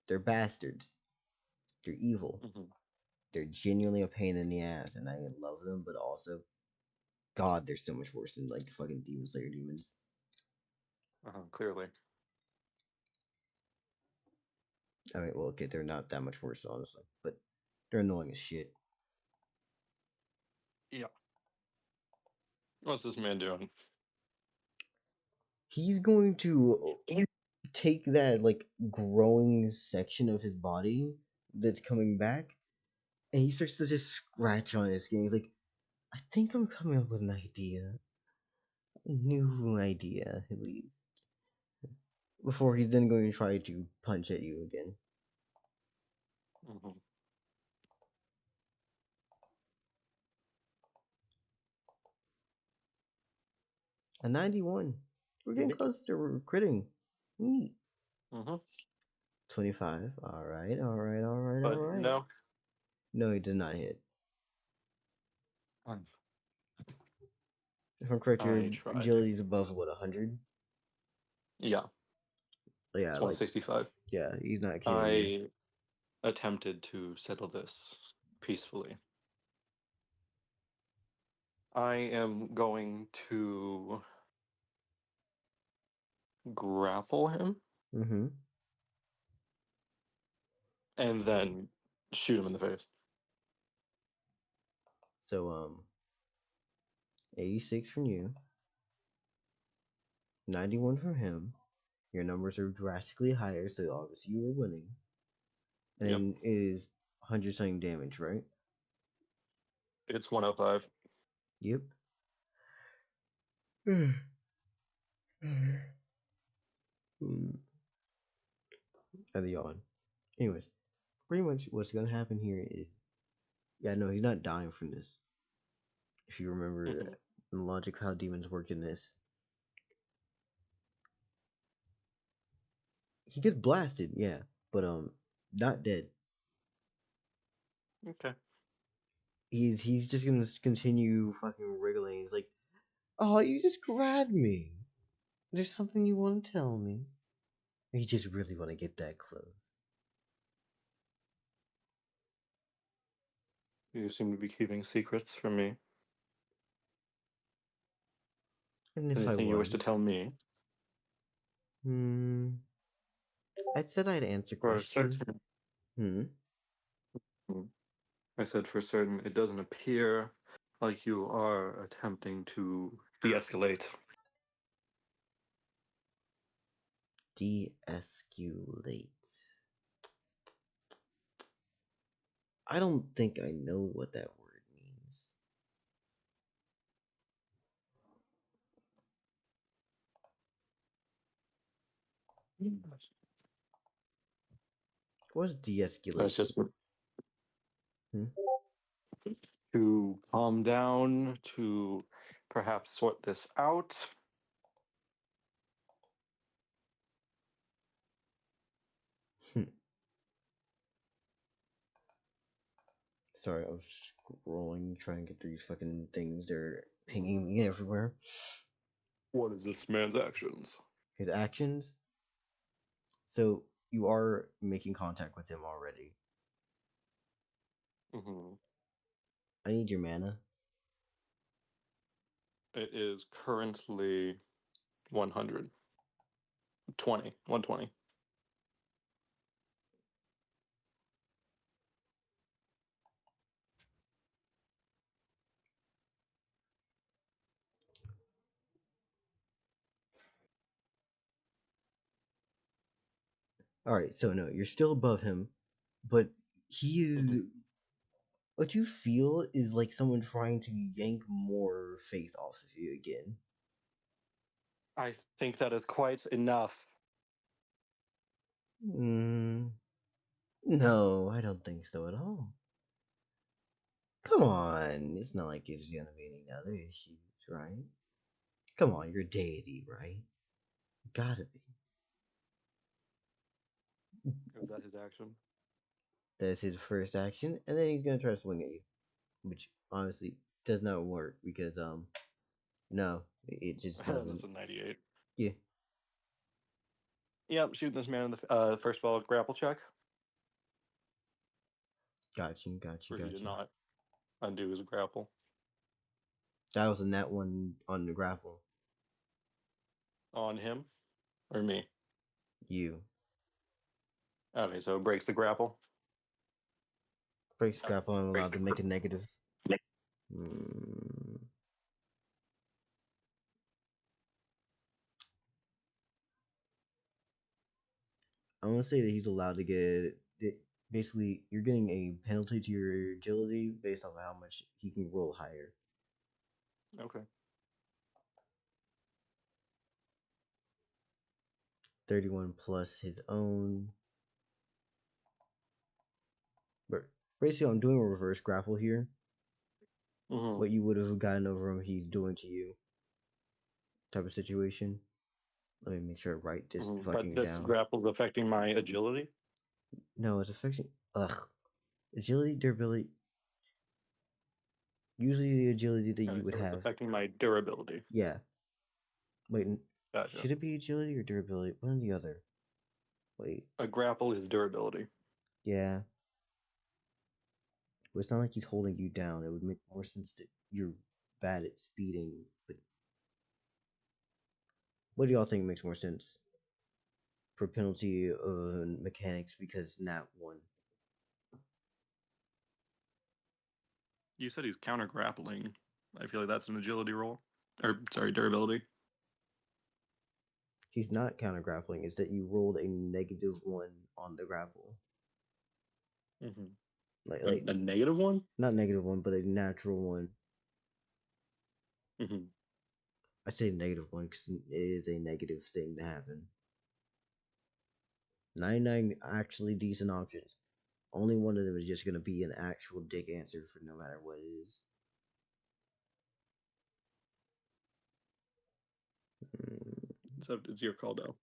They're bastards. They're evil. Mm-hmm. They're genuinely a pain in the ass, and I love them, but also, God, they're so much worse than like fucking Demon Slayer demons. Clearly. I mean, well, okay, they're not that much worse, honestly, but they're annoying as shit. Yeah. What's this man doing? He's going to take that like growing section of his body that's coming back, and he starts to just scratch on his skin. He's like, I think I'm coming up with an idea. A new idea, at least. Before he's then going to try to punch at you again. Mm-hmm. A 91. We're getting close to critting. Neat. Mm-hmm. 25. All right, all right, all right, But all right. no. No, he does not hit. Um, If I'm correct, your I tried. agility is above, what, 100? Yeah, Yeah, it's like, 165. yeah, he's not kidding you. I attempted to settle this peacefully. I am going to grapple him Mm-hmm. and then shoot him in the face. So, 86 from you, 91 from him. Your numbers are drastically higher, so obviously you are winning. And Yep. then it is 100 something damage, right? It's 105. Yep. And the yawn. Anyways, pretty much what's gonna happen here is, yeah, no, he's not dying from this. If you remember Mhm. the logic of how demons work in this, he gets blasted, yeah, but not dead. Okay. He's just gonna continue fucking wriggling. He's like, "Oh, you just grabbed me. There's something you want to tell me." Or you just really want to get that close. You seem to be keeping secrets from me. And if I Anything you wish was, to tell me? I said I'd answer For questions. certain. I said for certain, it doesn't appear like you are attempting to de-escalate. De-escalate. I don't think I know what that word means. What's de-escalate? That's just Hmm? to calm down, to perhaps sort this out. Sorry, I was scrolling, trying to get through these fucking things. They're pinging me everywhere. What is this man's actions? His actions. So you are making contact with him already. Mm-hmm. I need your mana. It is currently 100. 120. All right, so no, you're still above him, but he is. Mhm. What you feel is like someone trying to yank more faith off of you again. I think that is quite enough. No, I don't think so at all. Come on, it's not like it's gonna be any other issues, right? Come on, you're a deity, right? Gotta be. Is that his action? That's his first action, and then he's gonna try to swing at you, which honestly does not work because no, it just doesn't. That's a 98. Yeah, Yep, shooting this man in the first of all, grapple check. got you. Where he did not undo his grapple. That was a net one on the grapple. On him or me? You Okay, so it breaks the grapple. breaks grapple and allowed to make a negative. Mm. I want to say that he's allowed to get basically. You're getting a penalty to your agility based on how much he can roll higher. Okay. 31 plus his own. But basically, I'm doing a reverse grapple here. Mm-hmm. What you would have gotten over him, he's doing to you. Type of situation. Let me make sure I write this But fucking this down. grapple's affecting my agility. No, it's affecting. Agility, durability. Usually the agility that you would So it's have. affecting my durability. Yeah. Wait, Gotcha. should it be agility or durability? One or the other. Wait. A grapple is durability. Yeah. But it's not like he's holding you down. It would make more sense that you're bad at speeding. But what do y'all think makes more sense? For penalty of mechanics because not one. You said he's counter grappling. I feel like that's an agility roll. Or, sorry, durability. He's not counter grappling. It's that you rolled a -1 on the grapple. Mm-hmm. Like A -1? Not -1, but a natural one. Mm-hmm. I say -1 because it is a negative thing to happen. 99 actually decent options. Only one of them is just gonna be an actual dick answer for no matter what it is. So it's your call, Dell.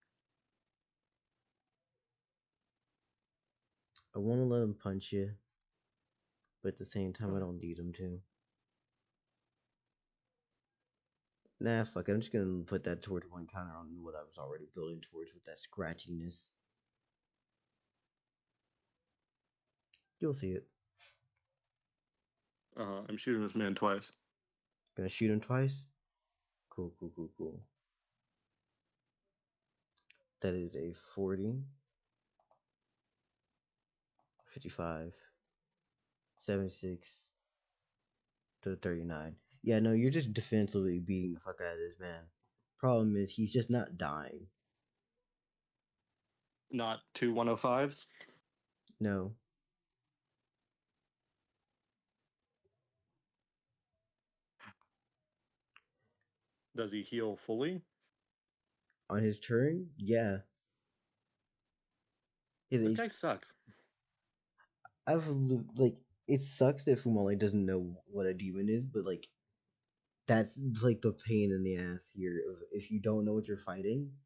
I want to let him punch you, but at the same time, I don't need him to. Nah, fuck it. I'm just gonna put that towards one counter on what I was already building towards with that scratchiness. You'll see it. I'm shooting this man twice. Gonna shoot him twice? Cool, cool, cool, cool. That is a 40, 55, 76 to 39. Yeah, no, you're just defensively beating the fuck out of this man. Problem is, he's just not dying. Not two 105s. No. Does he heal fully? On his turn, yeah. This guy sucks. Like, it sucks that Fumale doesn't know what a demon is, but like, that's like the pain in the ass here. If you don't know what you're fighting,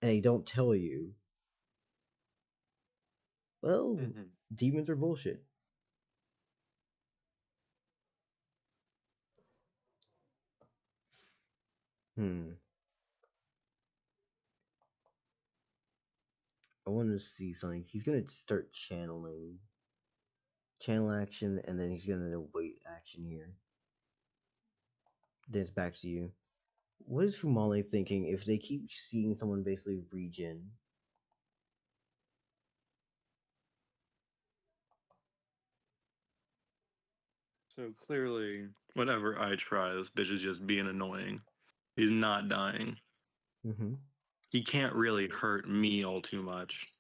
and they don't tell you, well, demons are bullshit. I want to see something. He's gonna start channeling. Channel action, and then he's gonna wait action here. Then it's back to you. What is Fumale thinking if they keep seeing someone basically regen? So clearly, whenever I try, this bitch is just being annoying. He's not dying. Mm-hmm. He can't really hurt me all too much.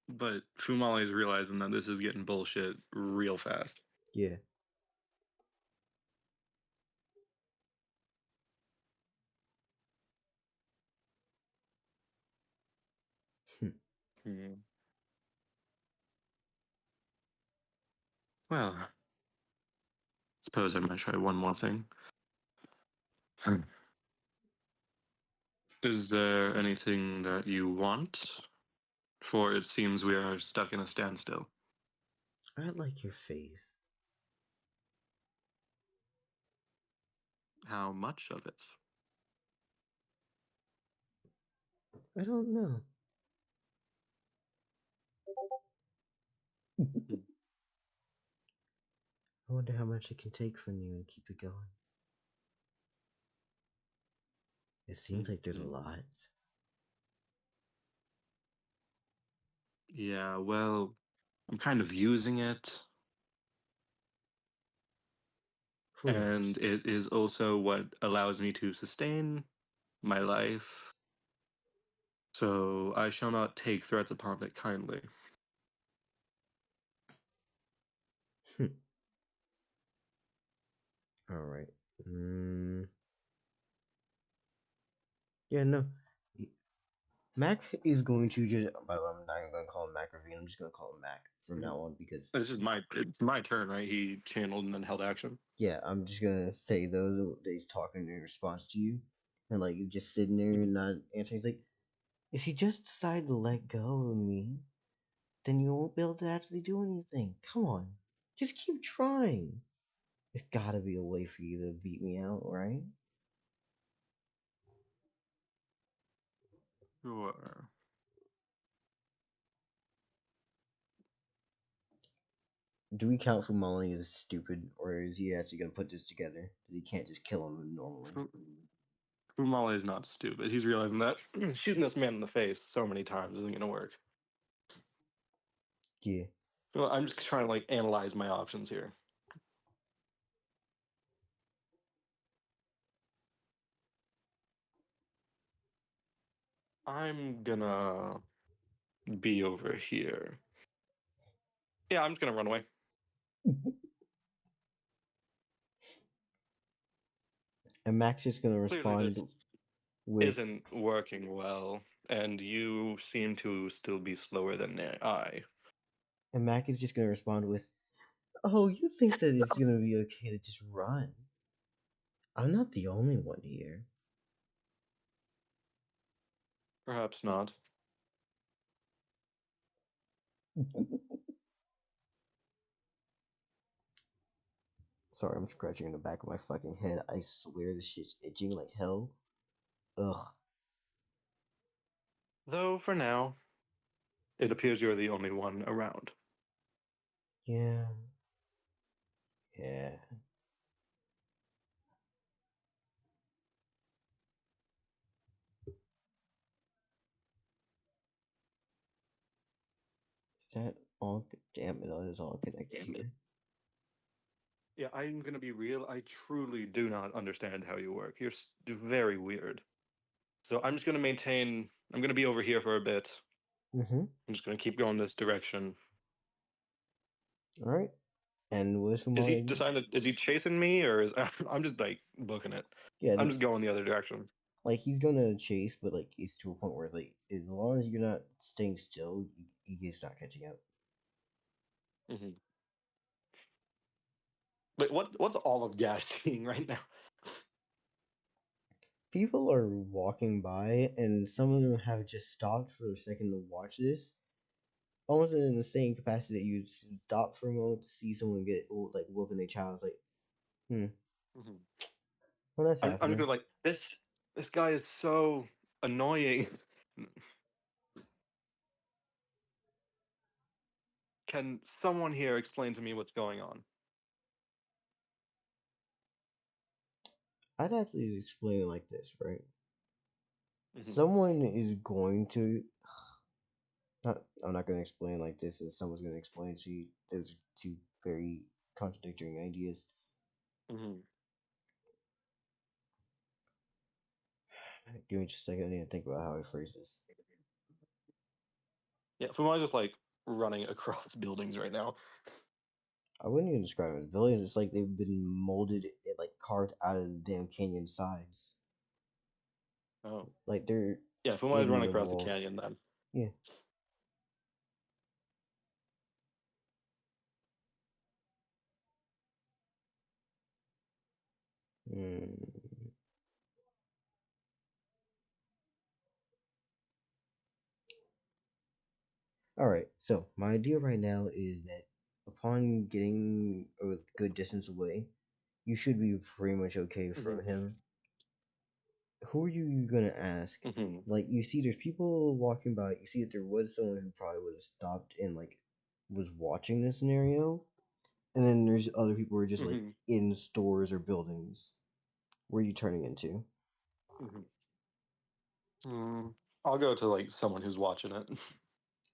But Fumale is realizing that this is getting bullshit real fast. Yeah. Well, suppose I might try one more thing. Is there anything that you want? For it seems we are stuck in a standstill. I like your faith. How much of it? I don't know. I wonder how much it can take from you and keep it going. It seems like there's a lot. Yeah, well, I'm kind of using it. And it is also what allows me to sustain my life. So I shall not take threats upon it kindly. Alright. Yeah, no. Mac is going to just. By the way, I'm not even going to call him Mac Ravine. I'm just going to call him Mac from now on because. It's my turn, right? He channeled and then held action. Yeah, I'm just gonna say though that he's talking in response to you, and like just sitting there and not answering. He's like, if you just decide to let go of me, then you won't be able to actually do anything. Come on, just keep trying. There's gotta be a way for you to beat me out, right? Sure. Do we count Fumale as stupid, or is he actually gonna put this together? That he can't just kill him normally. Fumale is not stupid. He's realizing that shooting this man in the face so many times isn't going to work. Yeah. Well, I'm just trying to like analyze my options here. I'm gonna be over here. Yeah, I'm just gonna run away. And Mac's just gonna Clearly, respond this with, isn't working well, and you seem to still be slower than I. and Mac is just gonna respond with, "Oh, you think that it's gonna be okay to just run? I'm not the only one here." Perhaps not. Sorry, I'm scratching in the back of my fucking head. I swear this shit's itching like hell. Ugh. Though for now, it appears you're the only one around. Yeah. Yeah. Is that all? Damn it, that is all I could hear. Yeah, I'm gonna be real. I truly do not understand how you work. You're very weird. So I'm just gonna maintain. I'm gonna be over here for a bit. Mm-hmm. I'm just gonna keep going this direction. Alright. And what is Is he Fumale? decided? Is he chasing me, or is I'm just like booking it? Yeah, I'm just going the other direction. like he's gonna chase, but like it's to a point where like as long as you're not staying still, he's not catching up. Mm-hmm. But what's all of Gash seeing right now? People are walking by, and some of them have just stopped for a second to watch this, almost in the same capacity that you stop for a moment to see someone get like whooping their child. It's like, Mm-hmm. well, that's I'm just happening. gonna like this guy is so annoying. Can someone here explain to me what's going on? I'd actually explain it like this, right? Mm-hmm. Someone is going to. I'm not going to explain like this, and someone's going to explain to you. Those are two very contradictory ideas. Mm-hmm. Give me just a second. I need to think about how I phrase this. Yeah, Fumale's just like running across buildings right now. I wouldn't even describe it as villains. It's like they've been molded and like carved out of the damn canyon sides. Oh. Like they're Yeah, Fumale's in running the across the wall. canyon then. Yeah. Hmm. All right. So my idea right now is that upon getting a good distance away, you should be pretty much okay from Mm-hmm. him. Who are you gonna ask? Mm-hmm. Like you see, there's people walking by. You see that there was someone who probably would have stopped and like was watching this scenario, and then there's other people who are just like Mm-hmm. in stores or buildings. Where are you turning into? Mm-hmm. I'll go to like someone who's watching it.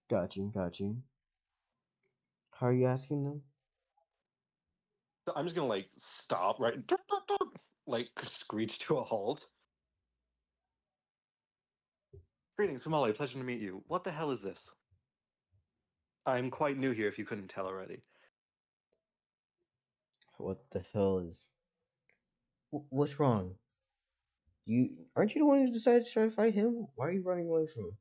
Got you, got you. How are you asking them? So I'm just gonna like stop right, like screech to a halt. Greetings, Fumale. Pleasure to meet you. What the hell is this? I'm quite new here, if you couldn't tell already. What the hell is? What's wrong? You aren't you the one who decided to try to fight him? Why are you running away from him?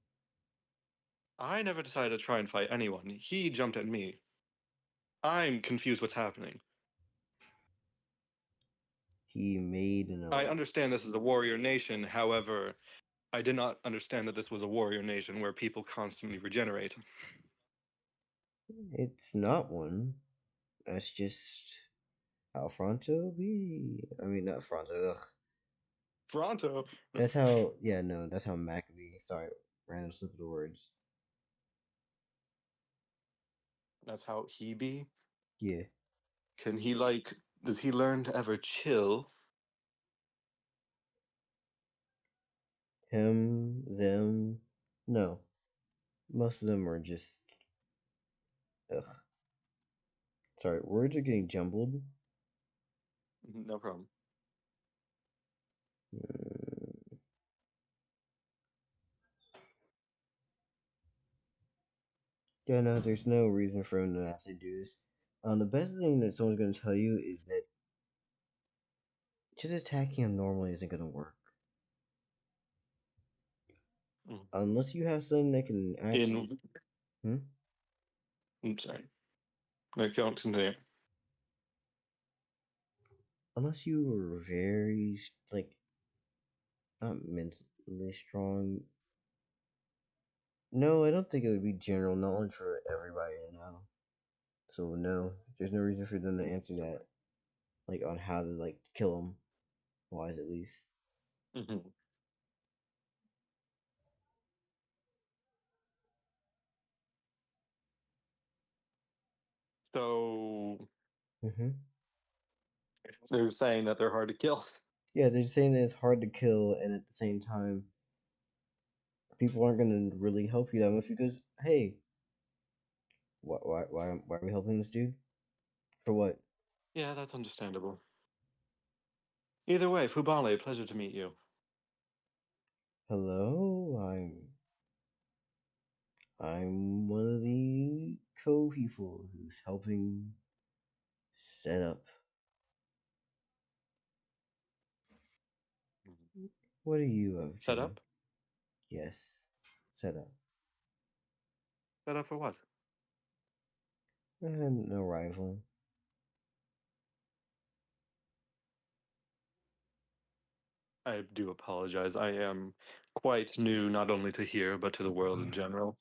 I never decided to try and fight anyone. He jumped at me. I'm confused what's happening. He made an I understand this is a warrior nation, however, I did not understand that this was a warrior nation where people constantly regenerate. It's not one. That's just how Fronto be. I mean, not Fronto. Ugh. Toronto. That's how. Yeah, no, that's how Mac be. Sorry, random slip of the words. That's how he be. Yeah, Can he does he learn to ever chill? him, them. No, most of them are just. Ugh. Sorry, words are getting jumbled. No problem. Mm, Yeah, no, there's no reason for him to actually do this. The best thing that someone's going to tell you is that just attacking him normally isn't going to work. Mm. Unless you have something that can actually. Oops, sorry. I can't continue. Unless you were very, like, not mentally strong. No, I don't think it would be general knowledge for everybody to know. So, no, there's no reason for them to answer that, like, on how to, like, kill him. Wise, at least. Mm-hmm. So Mm-hmm. they're saying that they're hard to kill. Yeah, they're saying that it's hard to kill, and at the same time, people aren't going to really help you that much because, hey, why are we helping this dude? For what? Yeah, that's understandable. Either way, Fumale, pleasure to meet you. Hello, I'm one of the co-people who's helping set up. What are you up to? Set up? Yes, set up. Set up for what? And no rival. I do apologize. I am quite new, not only to here, but to the world in general.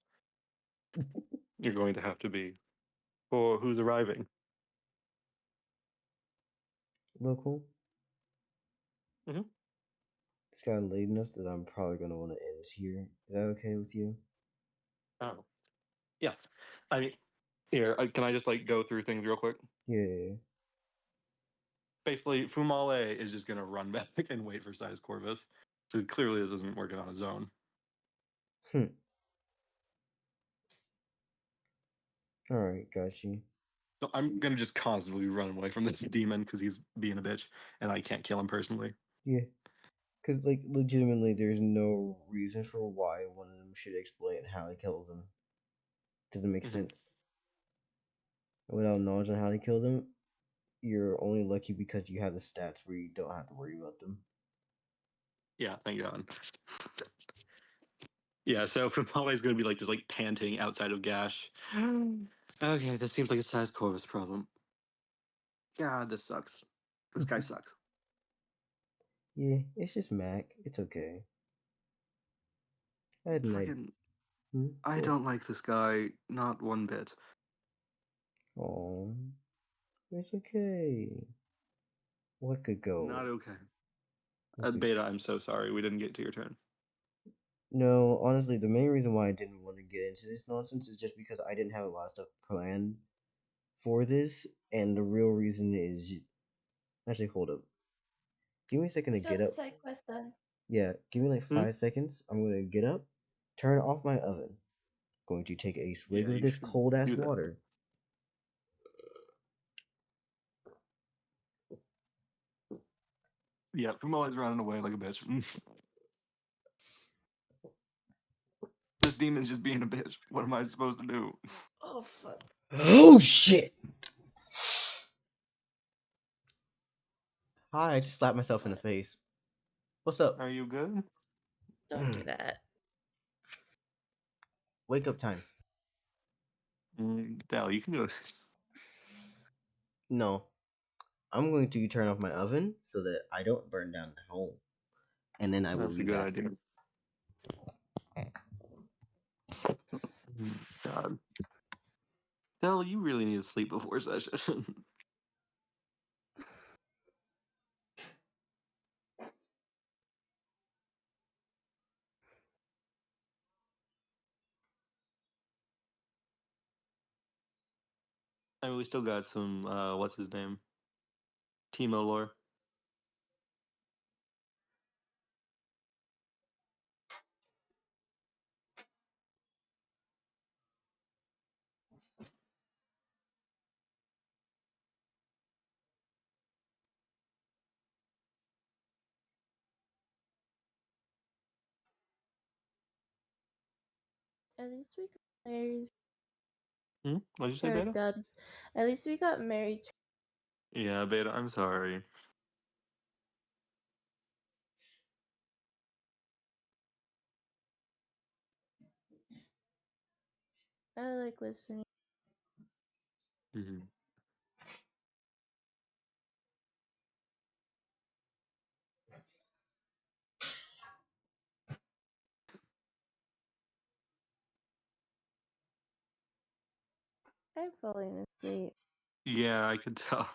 You're going to have to be. For who's arriving? Local. Mm-hmm. It's gotten late enough that I'm probably gonna want to end here. Is that okay with you? Oh. Yeah. I mean, here, can I just go through things real quick? Yeah. Basically, Fumale is just going to run back and wait for Size Corvus. So clearly this isn't working on his own. Alright, got you. So I'm going to just constantly run away from this demon because he's being a bitch and I can't kill him personally. Yeah. Because, like, legitimately, there's no reason for why one of them should explain how he killed them. Doesn't make sense. Without knowledge on how to kill them, you're only lucky because you have the stats where you don't have to worry about them. Yeah, thank God. Yeah, so Fumale is going to be just panting outside of Gash. Okay, this seems like a Size Corvus problem. God, this sucks. This guy sucks. Yeah, it's just Mac. It's okay. I had an idea. I don't like this guy, not one bit. Oh, it's okay. What could go? Not okay. Beta, I'm so sorry. We didn't get to your turn. No, honestly, the main reason why I didn't want to get into this nonsense is just because I didn't have a lot of stuff planned for this, and the real reason is actually hold up. Give me a second to We get got up. the side quest done. Yeah, give me like 5 seconds. I'm gonna get up, turn off my oven. Going to take a swig Yeah, of you this should cold ass do that. water. Yeah, Fumale's running away like a bitch. This demon's just being a bitch. What am I supposed to do? Oh fuck! Oh shit! Hi, I just slapped myself in the face. What's up? Are you good? Don't do that. Wake up time. Dell, you can go. No, I'm going to turn off my oven so that I don't burn down the home, and then I will That's a be good back. idea. God. Dell, you really need to sleep before session. I mean, we still got some, what's his name? Temo lore. At least we got married. What'd you say, Or Beta? done. At least we got married. Yeah, Beta, I'm sorry. I like listening. Mm-hmm. I'm falling asleep. Yeah, I could tell.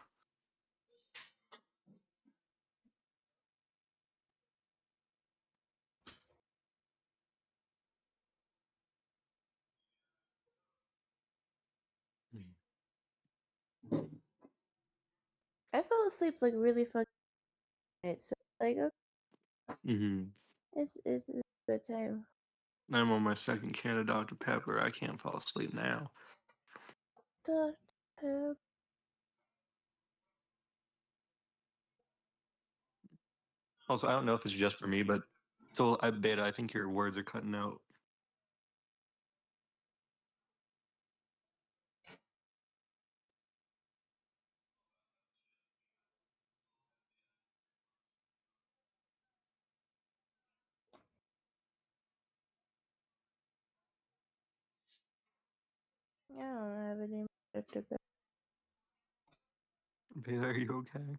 I fell asleep like really fucking late, so like okay, Mm-hmm. it's a good time. I'm on my second can of Dr. Pepper. I can't fall asleep now. Dr. Also, I don't know if it's just for me, but so Beta, I think your words are cutting out. I don't have any Dr. Pepper. Beta, are you okay?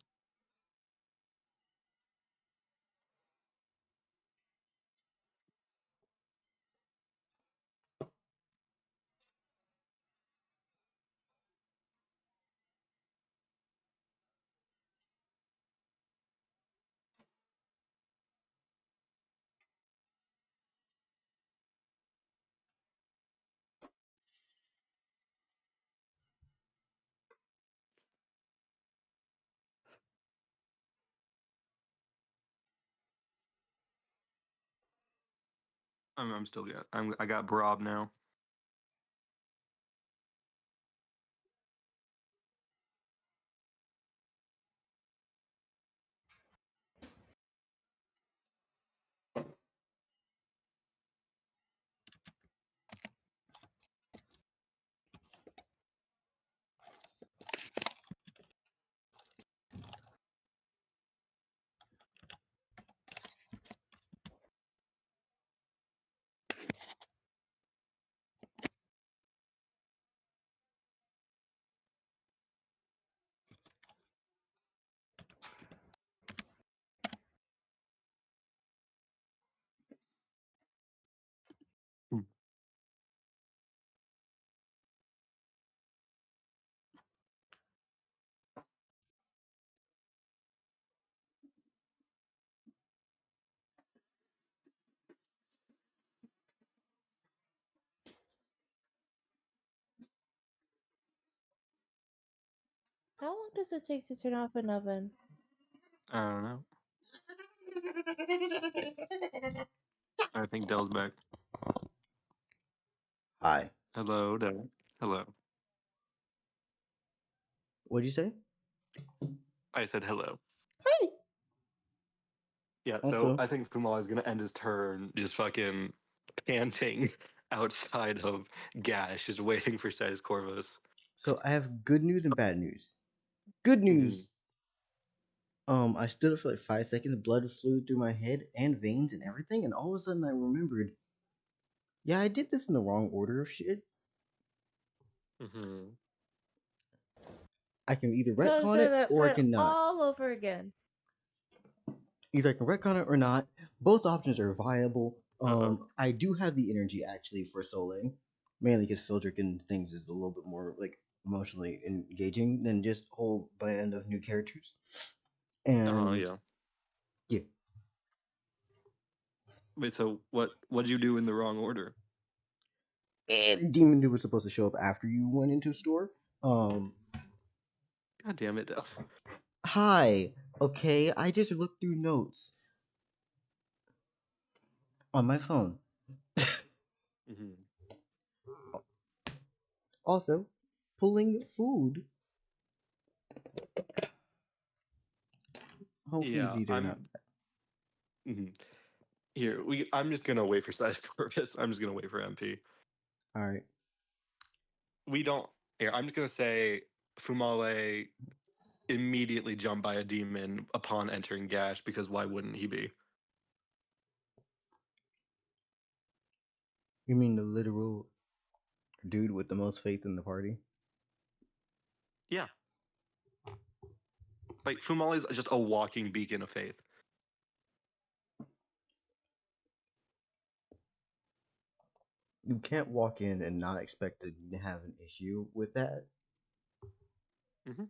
I'm still got. I got Brob now. Hmm. How long does it take to turn off an oven? I don't know. I think Dell's back. Hi. Hello, Dell. Hello. What'd you say? I said hello. Hi. Yeah, so Also, I think Fumale is gonna end his turn just fucking panting outside of Gash, just waiting for Status Corvus. so I have good news and bad news. Good news. I stood up for like 5 seconds. Blood flew through my head and veins and everything, and all of a sudden I remembered Yeah, I did this in the wrong order of shit. Mm-hmm. I can either Go retcon through it that or I fight cannot. all over again. Either I can retcon it or not. Both options are viable. Uh-oh. I do have the energy actually for soloing, mainly because Fildrick and things is a little bit more like emotionally engaging than just a whole band of new characters. And Yeah. yeah, Wait, so what did you do in the wrong order? and Demon Dude was supposed to show up after you went into store. God damn it, Del. Hi. Okay, I just looked through notes on my phone. Mm-hmm. Also, pulling food. Hopefully Yeah, these are not. Mhm. Here, I'm just gonna wait for size purpose. I'm just gonna wait for MP. All right. We don't. Here, I'm just gonna say Fumale immediately jumped by a demon upon entering Gash because why wouldn't he be? You mean the literal dude with the most faith in the party? Yeah, like Fumale's just a walking beacon of faith. You can't walk in and not expect to have an issue with that. Mm-hmm.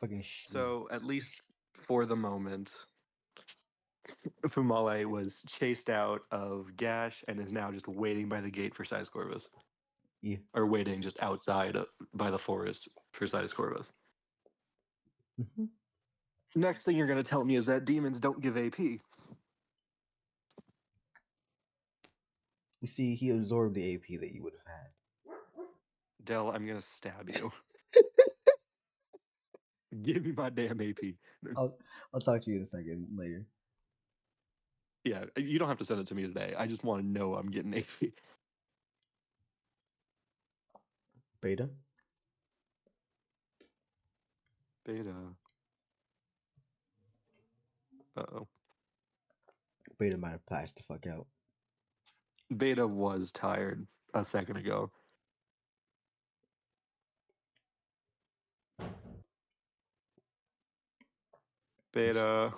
Fucking So at least for the moment, Fumale was chased out of Gash and is now just waiting by the gate for Size Corvus. yeah. Or waiting just outside by the forest for Size Corvus. Mm-hmm. Next thing you're going to tell me is that demons don't give AP. You see, he absorbed the AP that you would have had. Dell, I'm going to stab you. Give me my damn AP. I'll talk to you in a second later. Yeah, you don't have to send it to me today. I just want to know I'm getting AP. Beta. Beta. Uh-oh. Beta might have passed the fuck out. Beta was tired a second ago. Beta.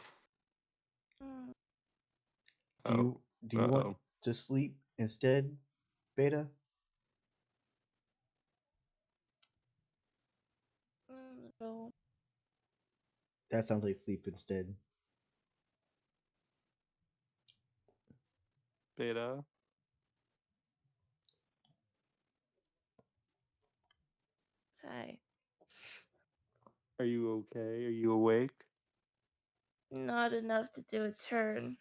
Do you want Uh-oh. to sleep instead, Beta? No. That sounds like sleep instead. Beta. Hi. Are you okay? Are you awake? Not enough to do a turn.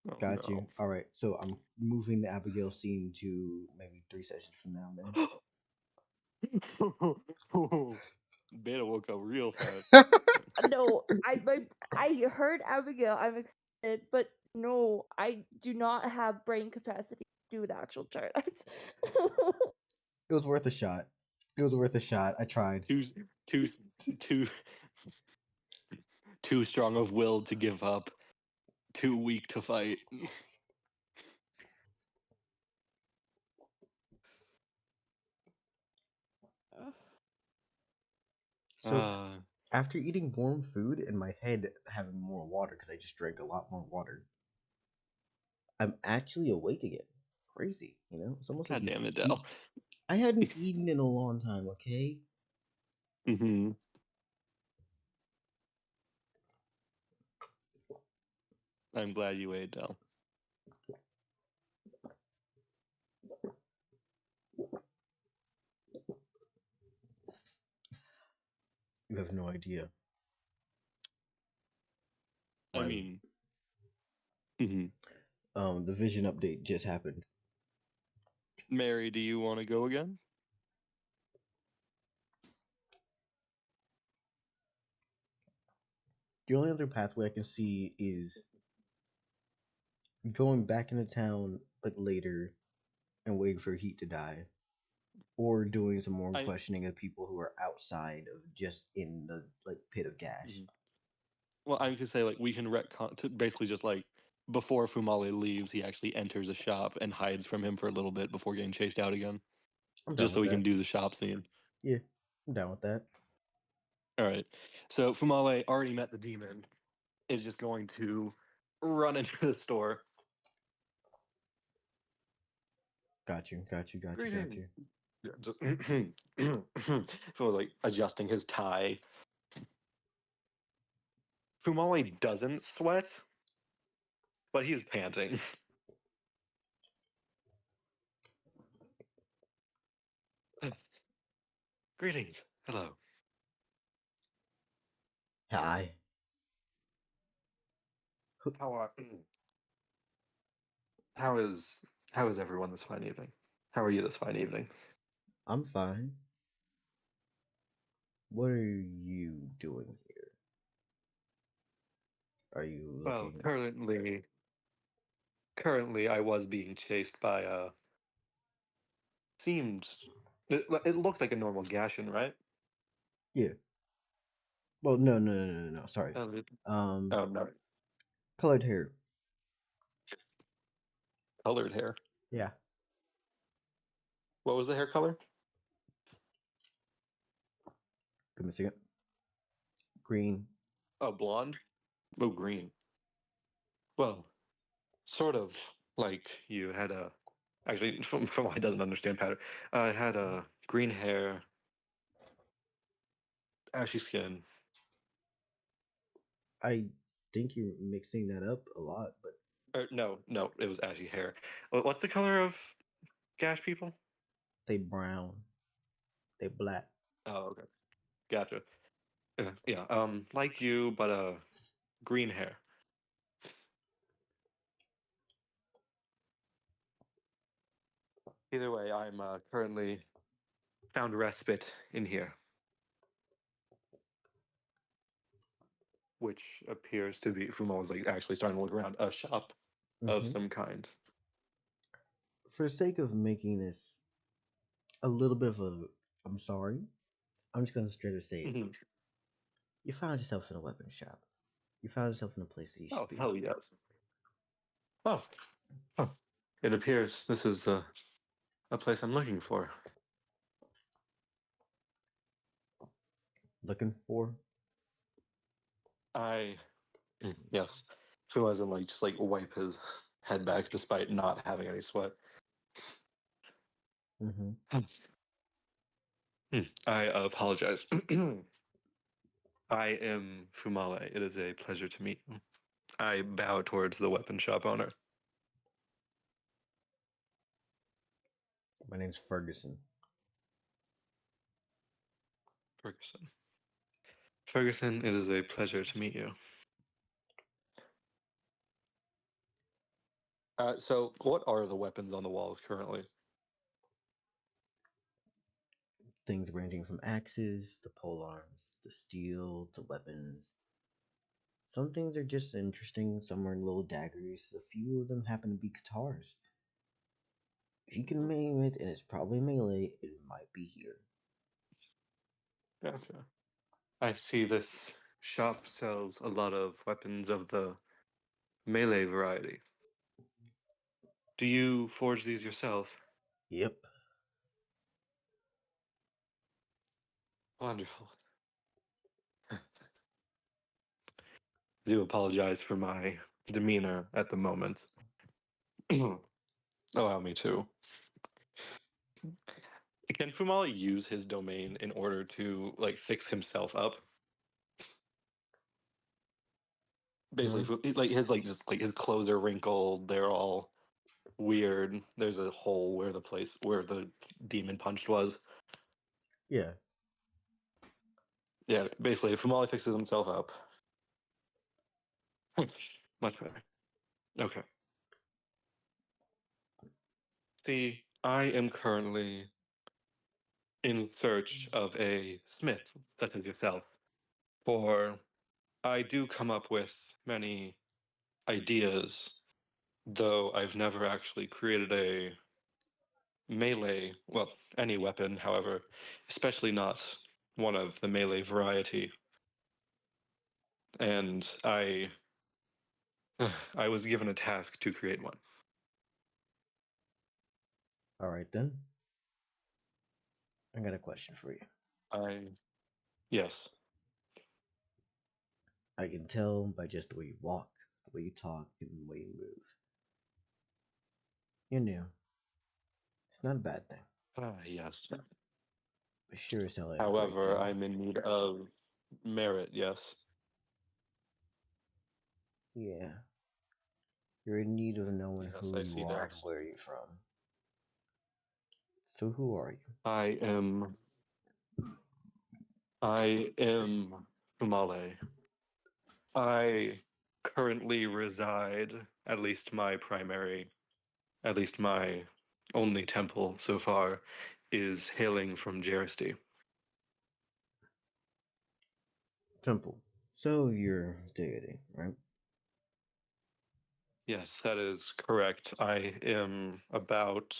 Oh, Got no. you. All right, so I'm moving the Abigail scene to maybe 3 sessions from now. Beta woke up real fast. Then. No, I heard Abigail. I'm excited, but no, I do not have brain capacity to do an actual turn. It was worth a shot. It was worth a shot. I tried. Too, too, too strong of will to give up. Too weak to fight. So after eating warm food and my head having more water because I just drank a lot more water, I'm actually awake again. Crazy, you know? It's almost like God damn it, Dell. I hadn't eaten in a long time, okay? Mm-hmm. I'm glad you ate, Dell. You have no idea. I mean, mm-hmm. The vision update just happened. Mary, do you want to go again? The only other pathway I can see is going back into town like later and waiting for Heat to die, or doing some more questioning of people who are outside of just in the like pit of Gash. Mhm. Well, I could say like we can retcon to basically just like before Fumale leaves, he actually enters a shop and hides from him for a little bit before getting chased out again, I'm down just so with we that. can do the shop scene. Yeah, I'm down with that. All right. So Fumale already met the demon, is just going to run into the store. Got you. Greetings. Yeah, just feels like adjusting his tie. Fumale doesn't sweat, but he's panting. Greetings. Hello. Hi. How are how is everyone this fine evening? How are you this fine evening? I'm fine. What are you doing here? Are you Well, looking? currently I was being chased by seemed it looked like a normal Gashin, right? Yeah. Well, no. Sorry. Oh, Um, oh no. colored hair. Colored hair. Yeah. What was the hair color? Give me a second. Green. Oh, blonde. Oh, green. Well, sort of like you had a. Actually, from why doesn't understand pattern, I had a green hair, ashy skin. I think you're mixing that up a lot, but No, it was ashy hair. What's the color of Gash people? they brown. They black. Oh, okay, gotcha. Yeah, like you, but green hair. Either way, I'm currently found respite in here, which appears to be Fumo was like actually starting to look around a shop of Mm-hmm. some kind. For the sake of making this a little bit of a, I'm sorry. I'm just gonna straight up say it. Mhm. You found yourself in a weapon shop. You found yourself in a place that you Oh, should be. hell yes. Oh, huh. It appears this is a place I'm looking for. Looking for. I yes. Fumo doesn't like just like wipe his head back despite not having any sweat. Mm-hmm. I apologize. I am Fumale. It is a pleasure to meet you. I bow towards the weapon shop owner. My name's Ferguson. Ferguson. Ferguson, it is a pleasure to meet you. So, what are the weapons on the walls currently? Things ranging from axes to pole arms to steel to weapons. Some things are just interesting, some are little daggers, a few of them happen to be guitars. If you can name it and it's probably melee, it might be here. Gotcha. I see this shop sells a lot of weapons of the melee variety. Do you forge these yourself? Yep. Wonderful. I do apologize for my demeanor at the moment. Allow me to. Can Fumale use his domain in order to like fix himself up? Basically, like his like just like his clothes are wrinkled. They're all weird. There's a hole where the place where the demon punched was. Yeah. Yeah, basically, if Fumale fixes himself up. Much better. Okay. See, I am currently in search of a smith such as yourself, for I do come up with many ideas, though I've never actually created a melee, well, any weapon, however, especially not one of the melee variety. and I was given a task to create one. All right then. I got a question for you. Yes. I can tell by just the way you walk, the way you talk, and the way you move. You're new. It's not a bad thing. Yes. But sure as hell ain't a great However, thing. I'm in need of merit, yes. Yeah. You're in need of knowing Yes, who I you see are that. and where you're from. So who are you? I am Fumale. I currently reside, at least my only temple so far, is hailing from Jeristy. Temple. So you're deity, right? Yes, that is correct. I am about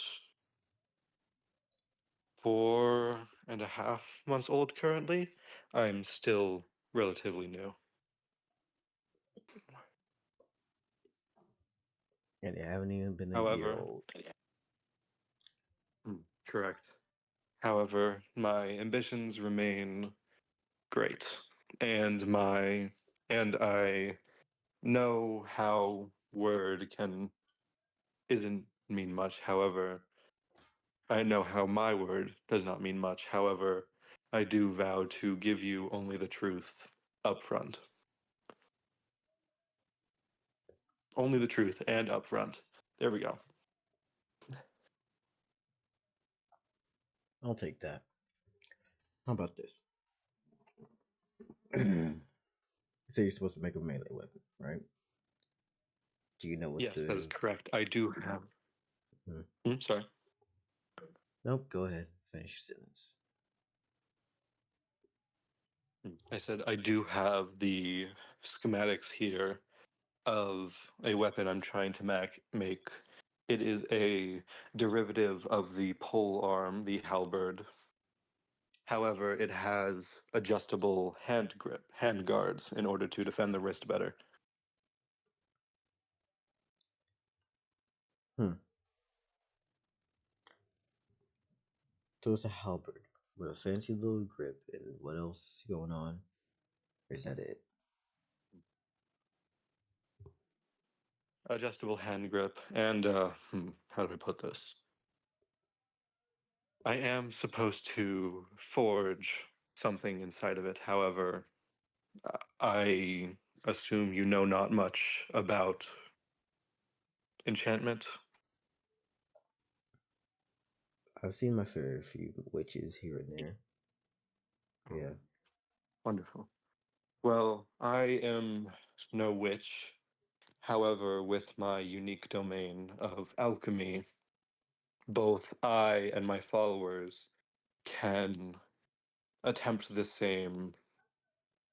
4.5 months old currently. I'm still relatively new. And you haven't even been a year However, old. correct. However, my ambitions remain great, and I know how word isn't mean much. However, I know how my word does not mean much. However, I do vow to give you only the truth up front. Only the truth and up front. There we go. I'll take that. How about this? You say you're supposed to make a melee weapon, right? Do you know what Yes, that is the... correct. I do have. Sorry. Nope, go ahead. Finish your sentence. I said I do have the schematics here of a weapon I'm trying to make. It is a derivative of the pole arm, the halberd. However, it has adjustable hand guards in order to defend the wrist better. So it's a halberd with a fancy little grip, and what else going on? Or is that it? Adjustable hand grip, and how do I put this? I am supposed to forge something inside of it. However, I assume you know not much about enchantment. I've seen my fair few witches here and there. Yeah. Wonderful. Well, I am no witch. However, with my unique domain of alchemy, both I and my followers can attempt the same,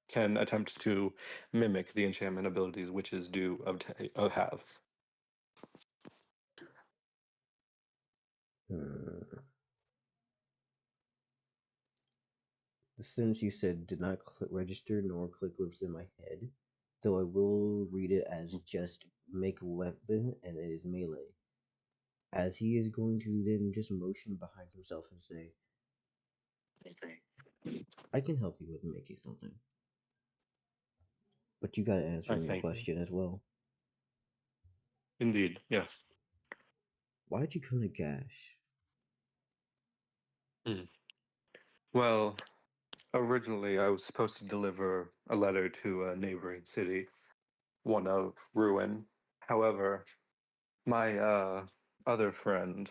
can attempt to mimic the enchantment abilities witches do have. Hmm. The sentence you said did not register nor click lips in my head, though I will read it as just make a weapon and it is melee. As he is going to then just motion behind himself and say, I can help you with making something. But you gotta answer I me a thank you. question as well. Indeed, yes. Why'd you come to Gash? Well, originally I was supposed to deliver a letter to a neighboring city, one of ruin. However, my other friend,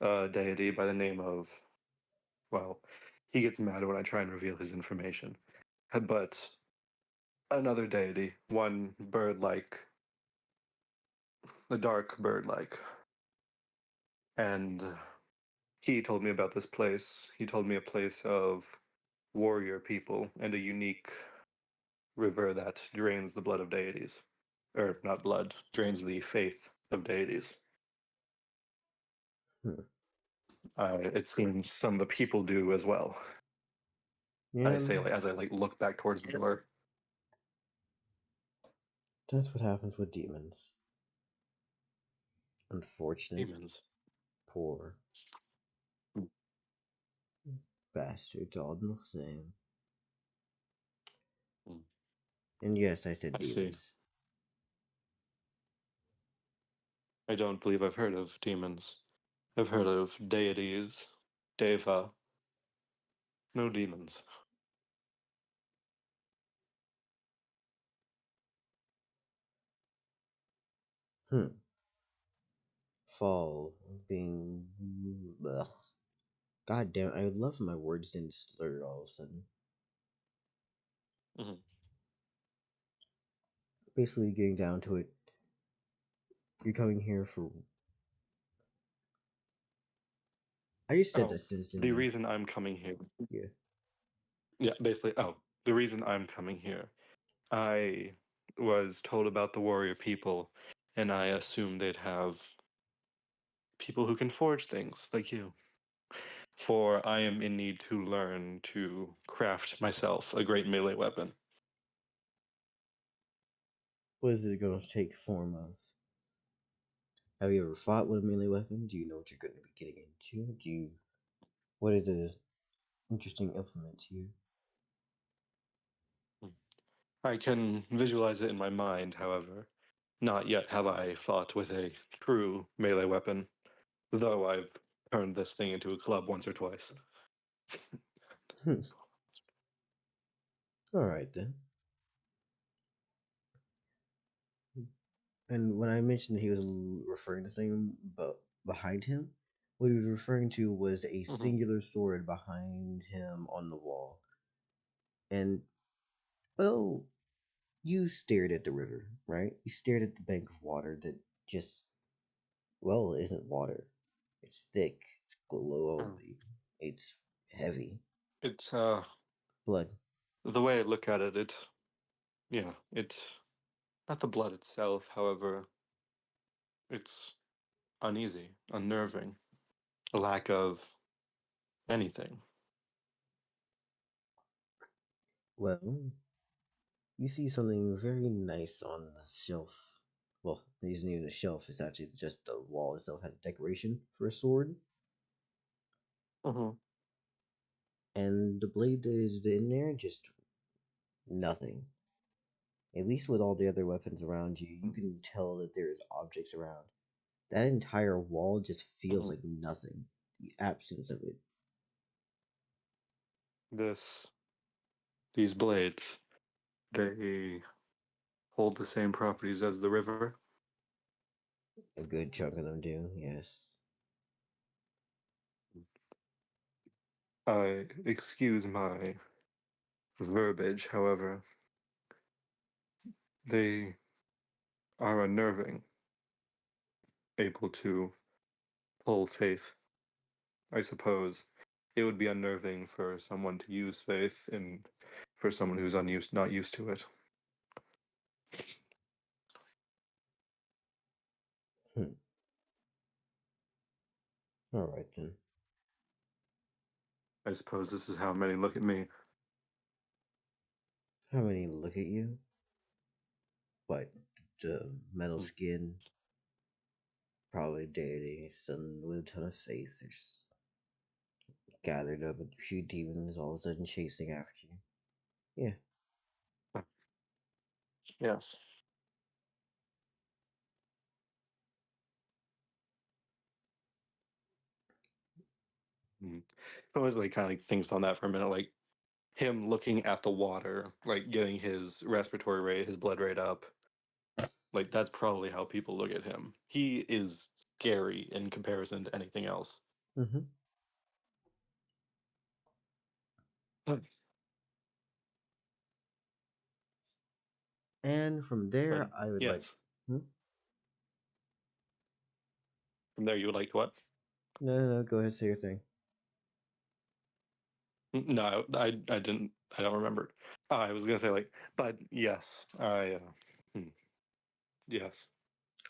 deity by the name of, well, he gets mad when I try and reveal his information. But another deity, one bird-like, a dark bird-like, and he told me about this place. He told me a place of warrior people and a unique river that drains the blood of deities. Or not blood, drains the faith of deities. Hmm. It seems some of the people do as well. Yeah, I say as I look back towards the door. That's what happens with demons. Unfortunate. Demons. Poor. Hmm. Bastards all the same. Hmm. And yes, I said I see. demons. I don't believe I've heard of demons. I've heard of deities, deva. No demons. Fall being. Ugh. God damn, I would love if my words didn't slur all of a sudden. Mm-hmm. Basically, getting down to it, you're coming here for. I just said that since The reason I'm coming here. Yeah. Yeah, basically. The reason I'm coming here. I was told about the warrior people, and I assumed they'd have people who can forge things like you. For I am in need to learn to craft myself a great melee weapon. What is it going to take form of? Have you ever fought with a melee weapon? Do you know what you're going to be getting into? What are the interesting implements here? I can visualize it in my mind, however. Not yet have I fought with a true melee weapon, though I've turned this thing into a club once or twice. Alright then. And when I mentioned he was referring to something behind him, what he was referring to was a singular sword behind him on the wall. And, well, you stared at the river, right? You stared at the bank of water that just, well, isn't water. It's thick, it's glowy, it's heavy. It's, Blood. the way I look at it, it's not the blood itself, however, it's uneasy, unnerving, a lack of anything. Well, you see something very nice on the shelf. Well, it isn't even a shelf, it's actually just the wall itself has decoration for a sword. And the blade that is in there, just nothing. At least with all the other weapons around you, you can tell that there's objects around. That entire wall just feels like nothing. The absence of it. These blades, they hold the same properties as the river. A good chunk of them do, yes. Excuse my verbiage, however, they are unnerving, able to pull faith. I suppose it would be unnerving for someone to use faith and for someone who's not used to it. Alright then. I suppose this is how many look at me. How many look at you? What? The metal skin? Probably deity, son with a ton of faith. There's gathered up a few demons all of a sudden chasing after you. Yeah. Yes. I always like kind of thinks on that for a minute, like him looking at the water, like getting his respiratory rate, his blood rate up. Like that's probably how people look at him. He is scary in comparison to anything else. Mm-hmm. And from there, I would like. From there, you would like what? No, go ahead, say your thing. No, I didn't. I don't remember. I was gonna say like, but yes, yes.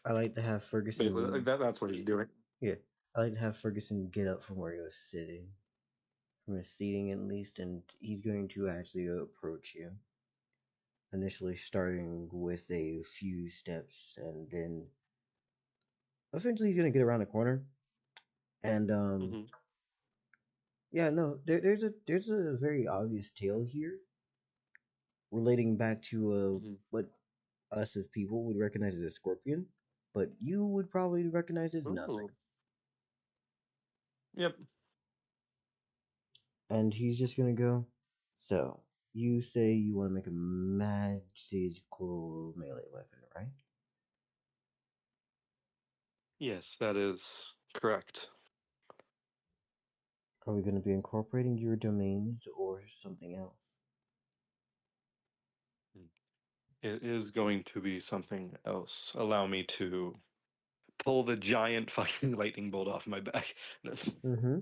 I like to have Ferguson. Basically, like that's what he's doing. Yeah, I like to have Ferguson get up from where he was sitting, from his seating at least, and he's going to actually approach you. initially starting with a few steps and then eventually he's gonna get around the corner. And Hmm. yeah, no, there's a very obvious tale here relating back to Hmm. what us as people would recognize as a scorpion, but you would probably recognize as nothing. Ooh. Yep. And he's just gonna go. So you say you want to make a magical melee weapon, right? Yes, that is correct. Are we gonna be incorporating your domains or something else? It is going to be something else. Allow me to pull the giant fucking lightning bolt off my back. Mm-hmm.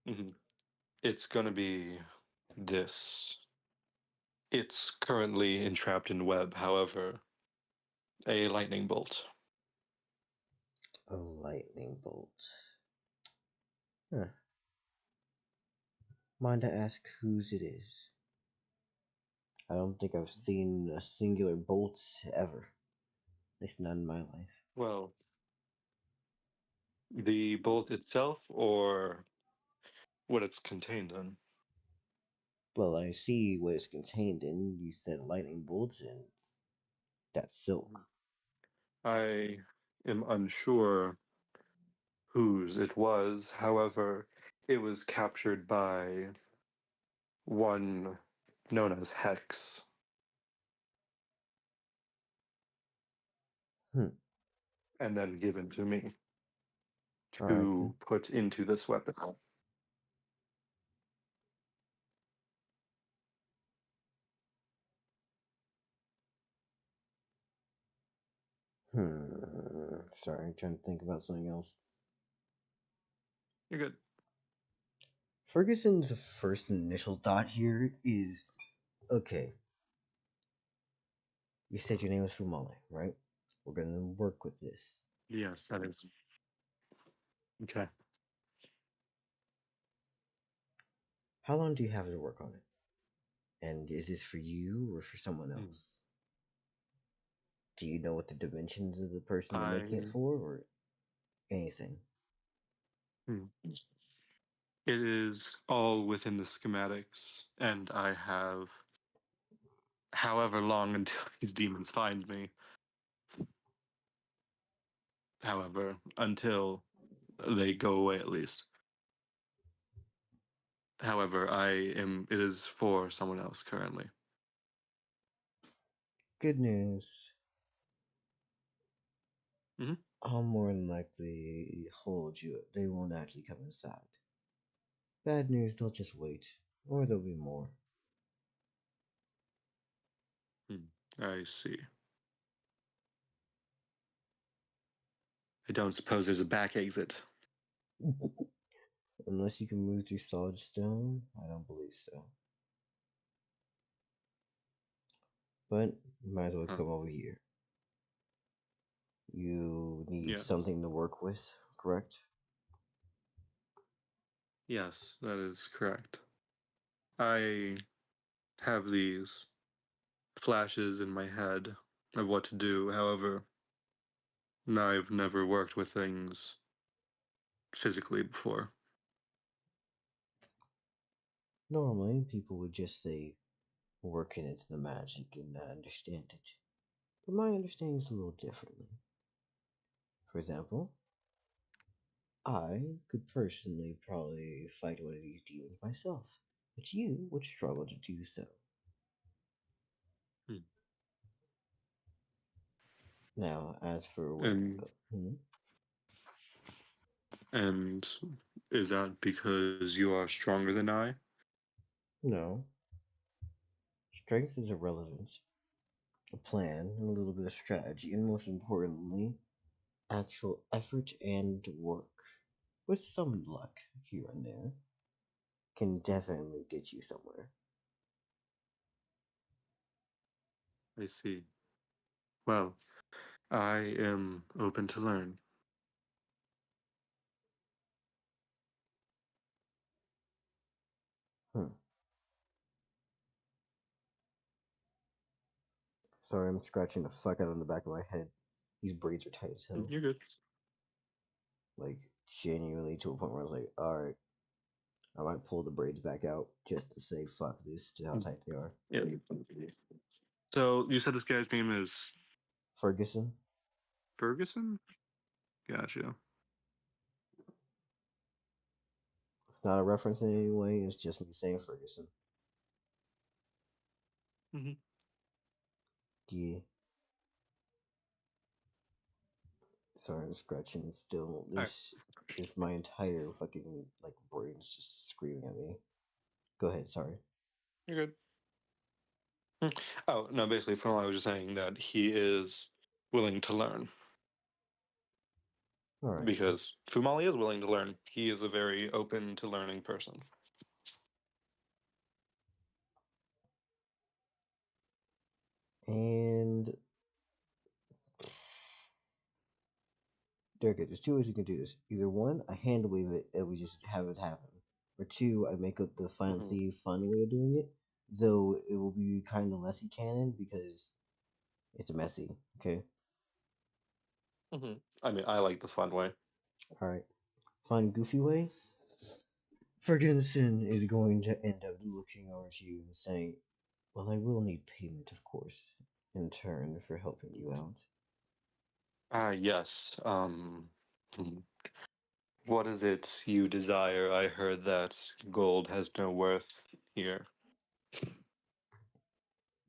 Mhm. It's gonna be this. It's currently entrapped in web, however, a lightning bolt. A lightning bolt. Huh. Mind to ask whose it is? I don't think I've seen a singular bolt ever. At least not in my life. Well, the bolt itself or what it's contained in? Well, I see what it's contained in. You said lightning bolts, and that's silk. I am unsure whose it was. However, it was captured by one known as Hex Hmm. and then given to me All right to then. put into this weapon. Sorry, I'm trying to think about something else. You're good. Ferguson's first initial thought here is, okay, you said your name was Fumale, right? We're gonna work with this. Yes, that is. Okay. How long do you have to work on it? And is this for you or for someone else? Do you know what the dimensions of the person you're making it I. for, or anything? Hmm. It is all within the schematics, and I have however long until these demons find me. However, until they go away at least. However, it is for someone else currently. Good news. Mhm. I'll more than likely hold you. They won't actually come inside. Bad news, they'll just wait. Or there'll be more. I see. I don't suppose there's a back exit. Unless you can move through solid stone, I don't believe so. But you might as well Huh. come over here. You need Yes. something to work with, correct? Yes, that is correct. I have these flashes in my head of what to do. However, I've never worked with things physically before. Normally, people would just say, working into the magic and not understand it. But my understanding is a little differently. For example, I could personally probably fight one of these demons myself, but you would struggle to do so. Hmm. Now, as for what And and is that because you are stronger than I? no, strength is irrelevant. A plan, a little bit of strategy, and most importantly, actual effort and work, with some luck here and there, can definitely get you somewhere. I see. Well, I am open to learn. Hmm. Sorry, I'm scratching the fuck out of the back of my head. These braids are tight as hell. You're good. Like, genuinely to a point where I was like, alright, I might pull the braids back out just to say fuck this to how tight they are. Yeah. So you said this guy's name is Ferguson? Ferguson? Gotcha. It's not a reference in any way, it's just me saying Ferguson. Mm-hmm. Yeah. Sorry, I'm scratching still. This is my entire fucking, like, brain's just screaming at me. Go ahead, sorry. You're good. Oh, no, basically, Fumale, I was just saying that he is willing to learn. Alright. Because Fumale is willing to learn. He is a very open to learning person. And there's two ways you can do this. Either one, I hand wave it and we just have it happen. Or two, I make up the fancy, fun way of doing it. Though it will be kind of lessy canon because it's messy. Okay. I mean, I like the fun way. Alright. Fun, goofy way. Ferguson is going to end up looking over to you and saying, well, I will need payment, of course, in turn for helping you out. Yes. What is it you desire? I heard that gold has no worth here. At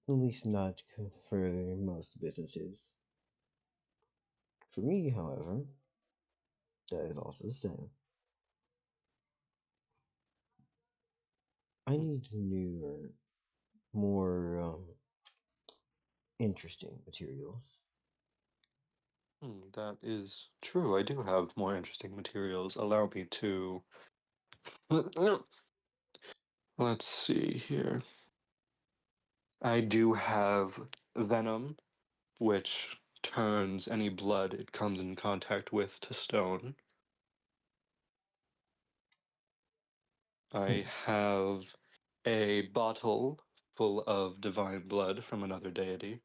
least not for most businesses. For me, however, that is also the same. I need newer, more interesting materials. That is true. I do have more interesting materials. Allow me to... Let's see here. I do have venom, which turns any blood it comes in contact with to stone. I have a bottle full of divine blood from another deity.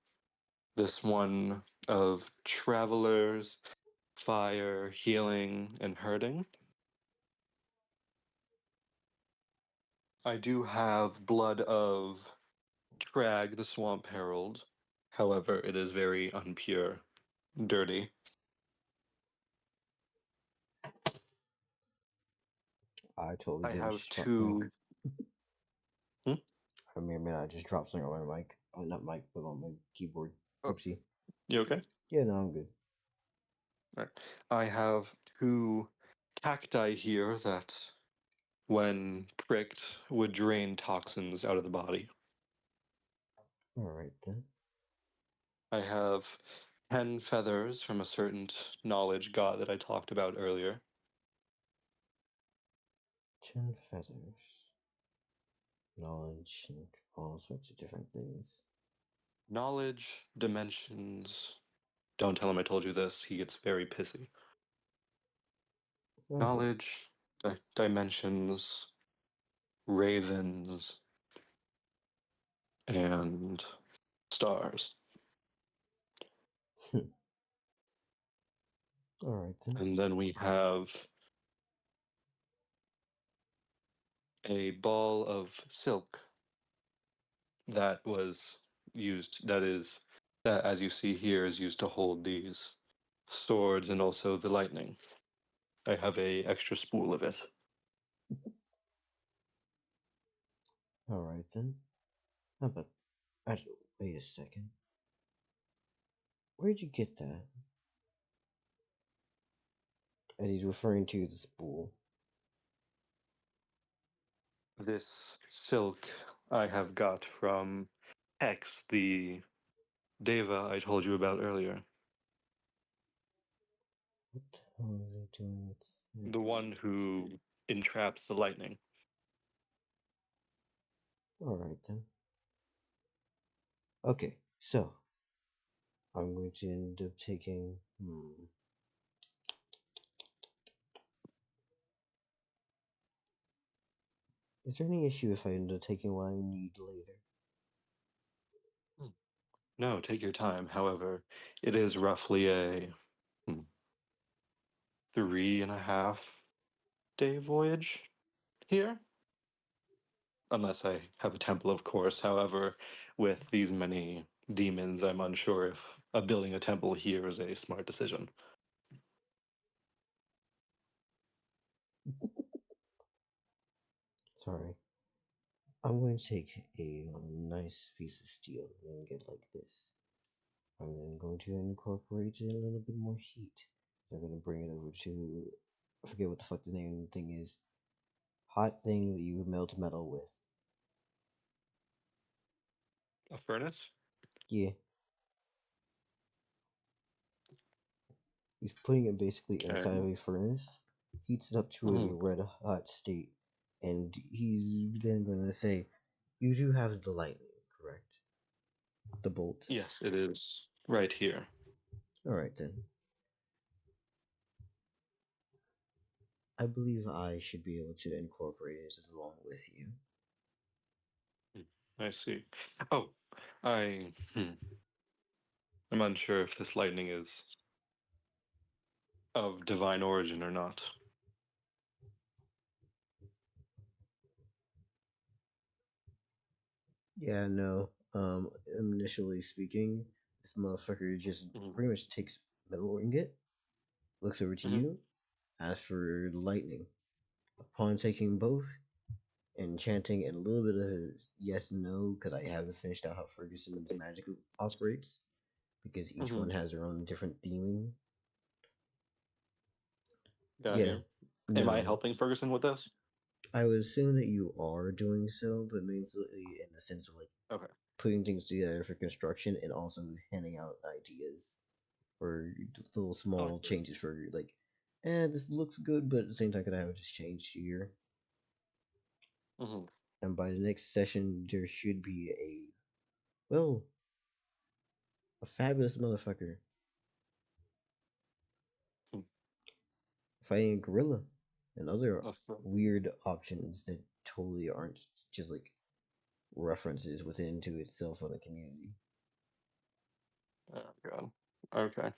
This one of travelers, fire, healing, and hurting. I do have blood of Trag, the Swamp Herald. However, it is very unpure, dirty. I totally I didn't have just drop two. I mean, I just dropped something on my mic. Oh, not mic, but on my keyboard. Oh. Oopsie. You okay? Yeah, no, I'm good. Right. I have two cacti here that, when pricked, would drain toxins out of the body. Alright then. I have 10 feathers from a certain knowledge god that I talked about earlier. 10 feathers. Knowledge and all sorts of different things. Knowledge, dimensions. Don't tell him I told you this. He gets very pissy. Okay. Knowledge, dimensions, ravens, and stars. Alright then. And then we have a ball of silk that was used, that as you see here, is used to hold these swords and also the lightning. I have a extra spool of it. Alright then. How about... wait a second. Where'd you get that? And he's referring to the spool. This silk I have got from Hex, the Deva I told you about earlier. What the hell is he doing with... The one who entraps the lightning. Alright then. Okay, so... I'm going to end up taking... Is there any issue if I end up taking what I need later? No, take your time. However, it is roughly a 3.5-day voyage here. Unless I have a temple, of course. However, with these many demons, I'm unsure if building a temple here is a smart decision. Sorry. I'm going to take a nice piece of steel and get like this. I'm then going to incorporate a little bit more heat. I'm going to bring it over to, I forget what the fuck the name of the thing is. Hot thing that you melt metal with. A furnace? Yeah. He's putting it basically inside of a furnace, heats it up to a red hot state, and he's then going to say, "You do have the lightning, correct? The bolt." Yes, it is right here. Alright then. I believe I should be able to incorporate it along with you. I see. Oh, I'm unsure if this lightning is of divine origin or not. Yeah, no. Initially speaking, this motherfucker just pretty much takes metal ingot, looks over to you, asks for lightning. Upon taking both, and chanting and a little bit of yes and no, because I haven't finished out how Ferguson's magic operates, because each one has their own different theming. Got Yeah. you. No. Am I helping Ferguson with this? I would assume that you are doing so, but mainly in the sense of like putting things together for construction and also handing out ideas or little small changes for like, this looks good, but at the same time, could I have this changed here? And by the next session, there should be a fabulous motherfucker fighting a gorilla and other weird options that totally aren't just like references within to itself on the community. Oh god. Okay.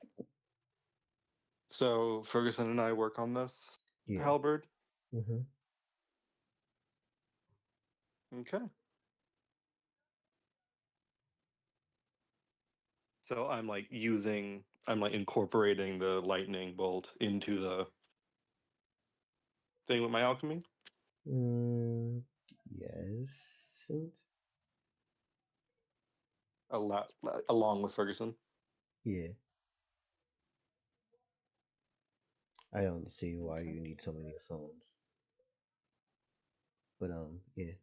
So Ferguson and I work on this halberd. Okay. So I'm like incorporating the lightning bolt into the thing with my alchemy. Yes. Along with Ferguson. Yeah. I don't see why you need so many phones. But yeah.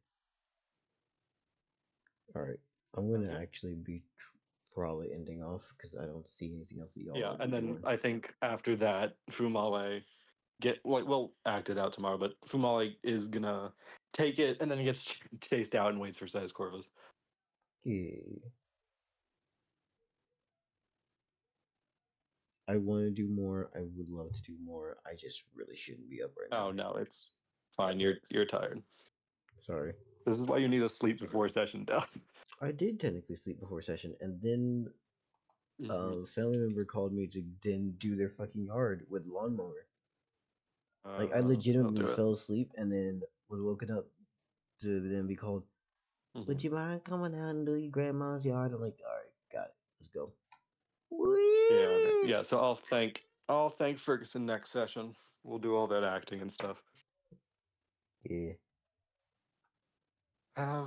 All right. I'm gonna actually be probably ending off because I don't see anything else that y'all. Yeah, and then doing. I think after that, Fumale we'll act it out tomorrow, but Fumale is gonna take it and then he gets chased out and waits for Size Corvus. Yeah. I want to do more. I would love to do more. I just really shouldn't be up right now. Oh no, it's fine. You're tired. Sorry. This is why you need to sleep before session, Death. I did technically sleep before session, and then a family member called me to then do their fucking yard with lawnmower. Like I legitimately fell asleep and then was woken up to then be called. Would you mind coming out and do your grandma's yard? I'm like, all right, got it. Let's go. Yeah, okay. Yeah. So I'll thank Ferguson next session. We'll do all that acting and stuff. Yeah. Have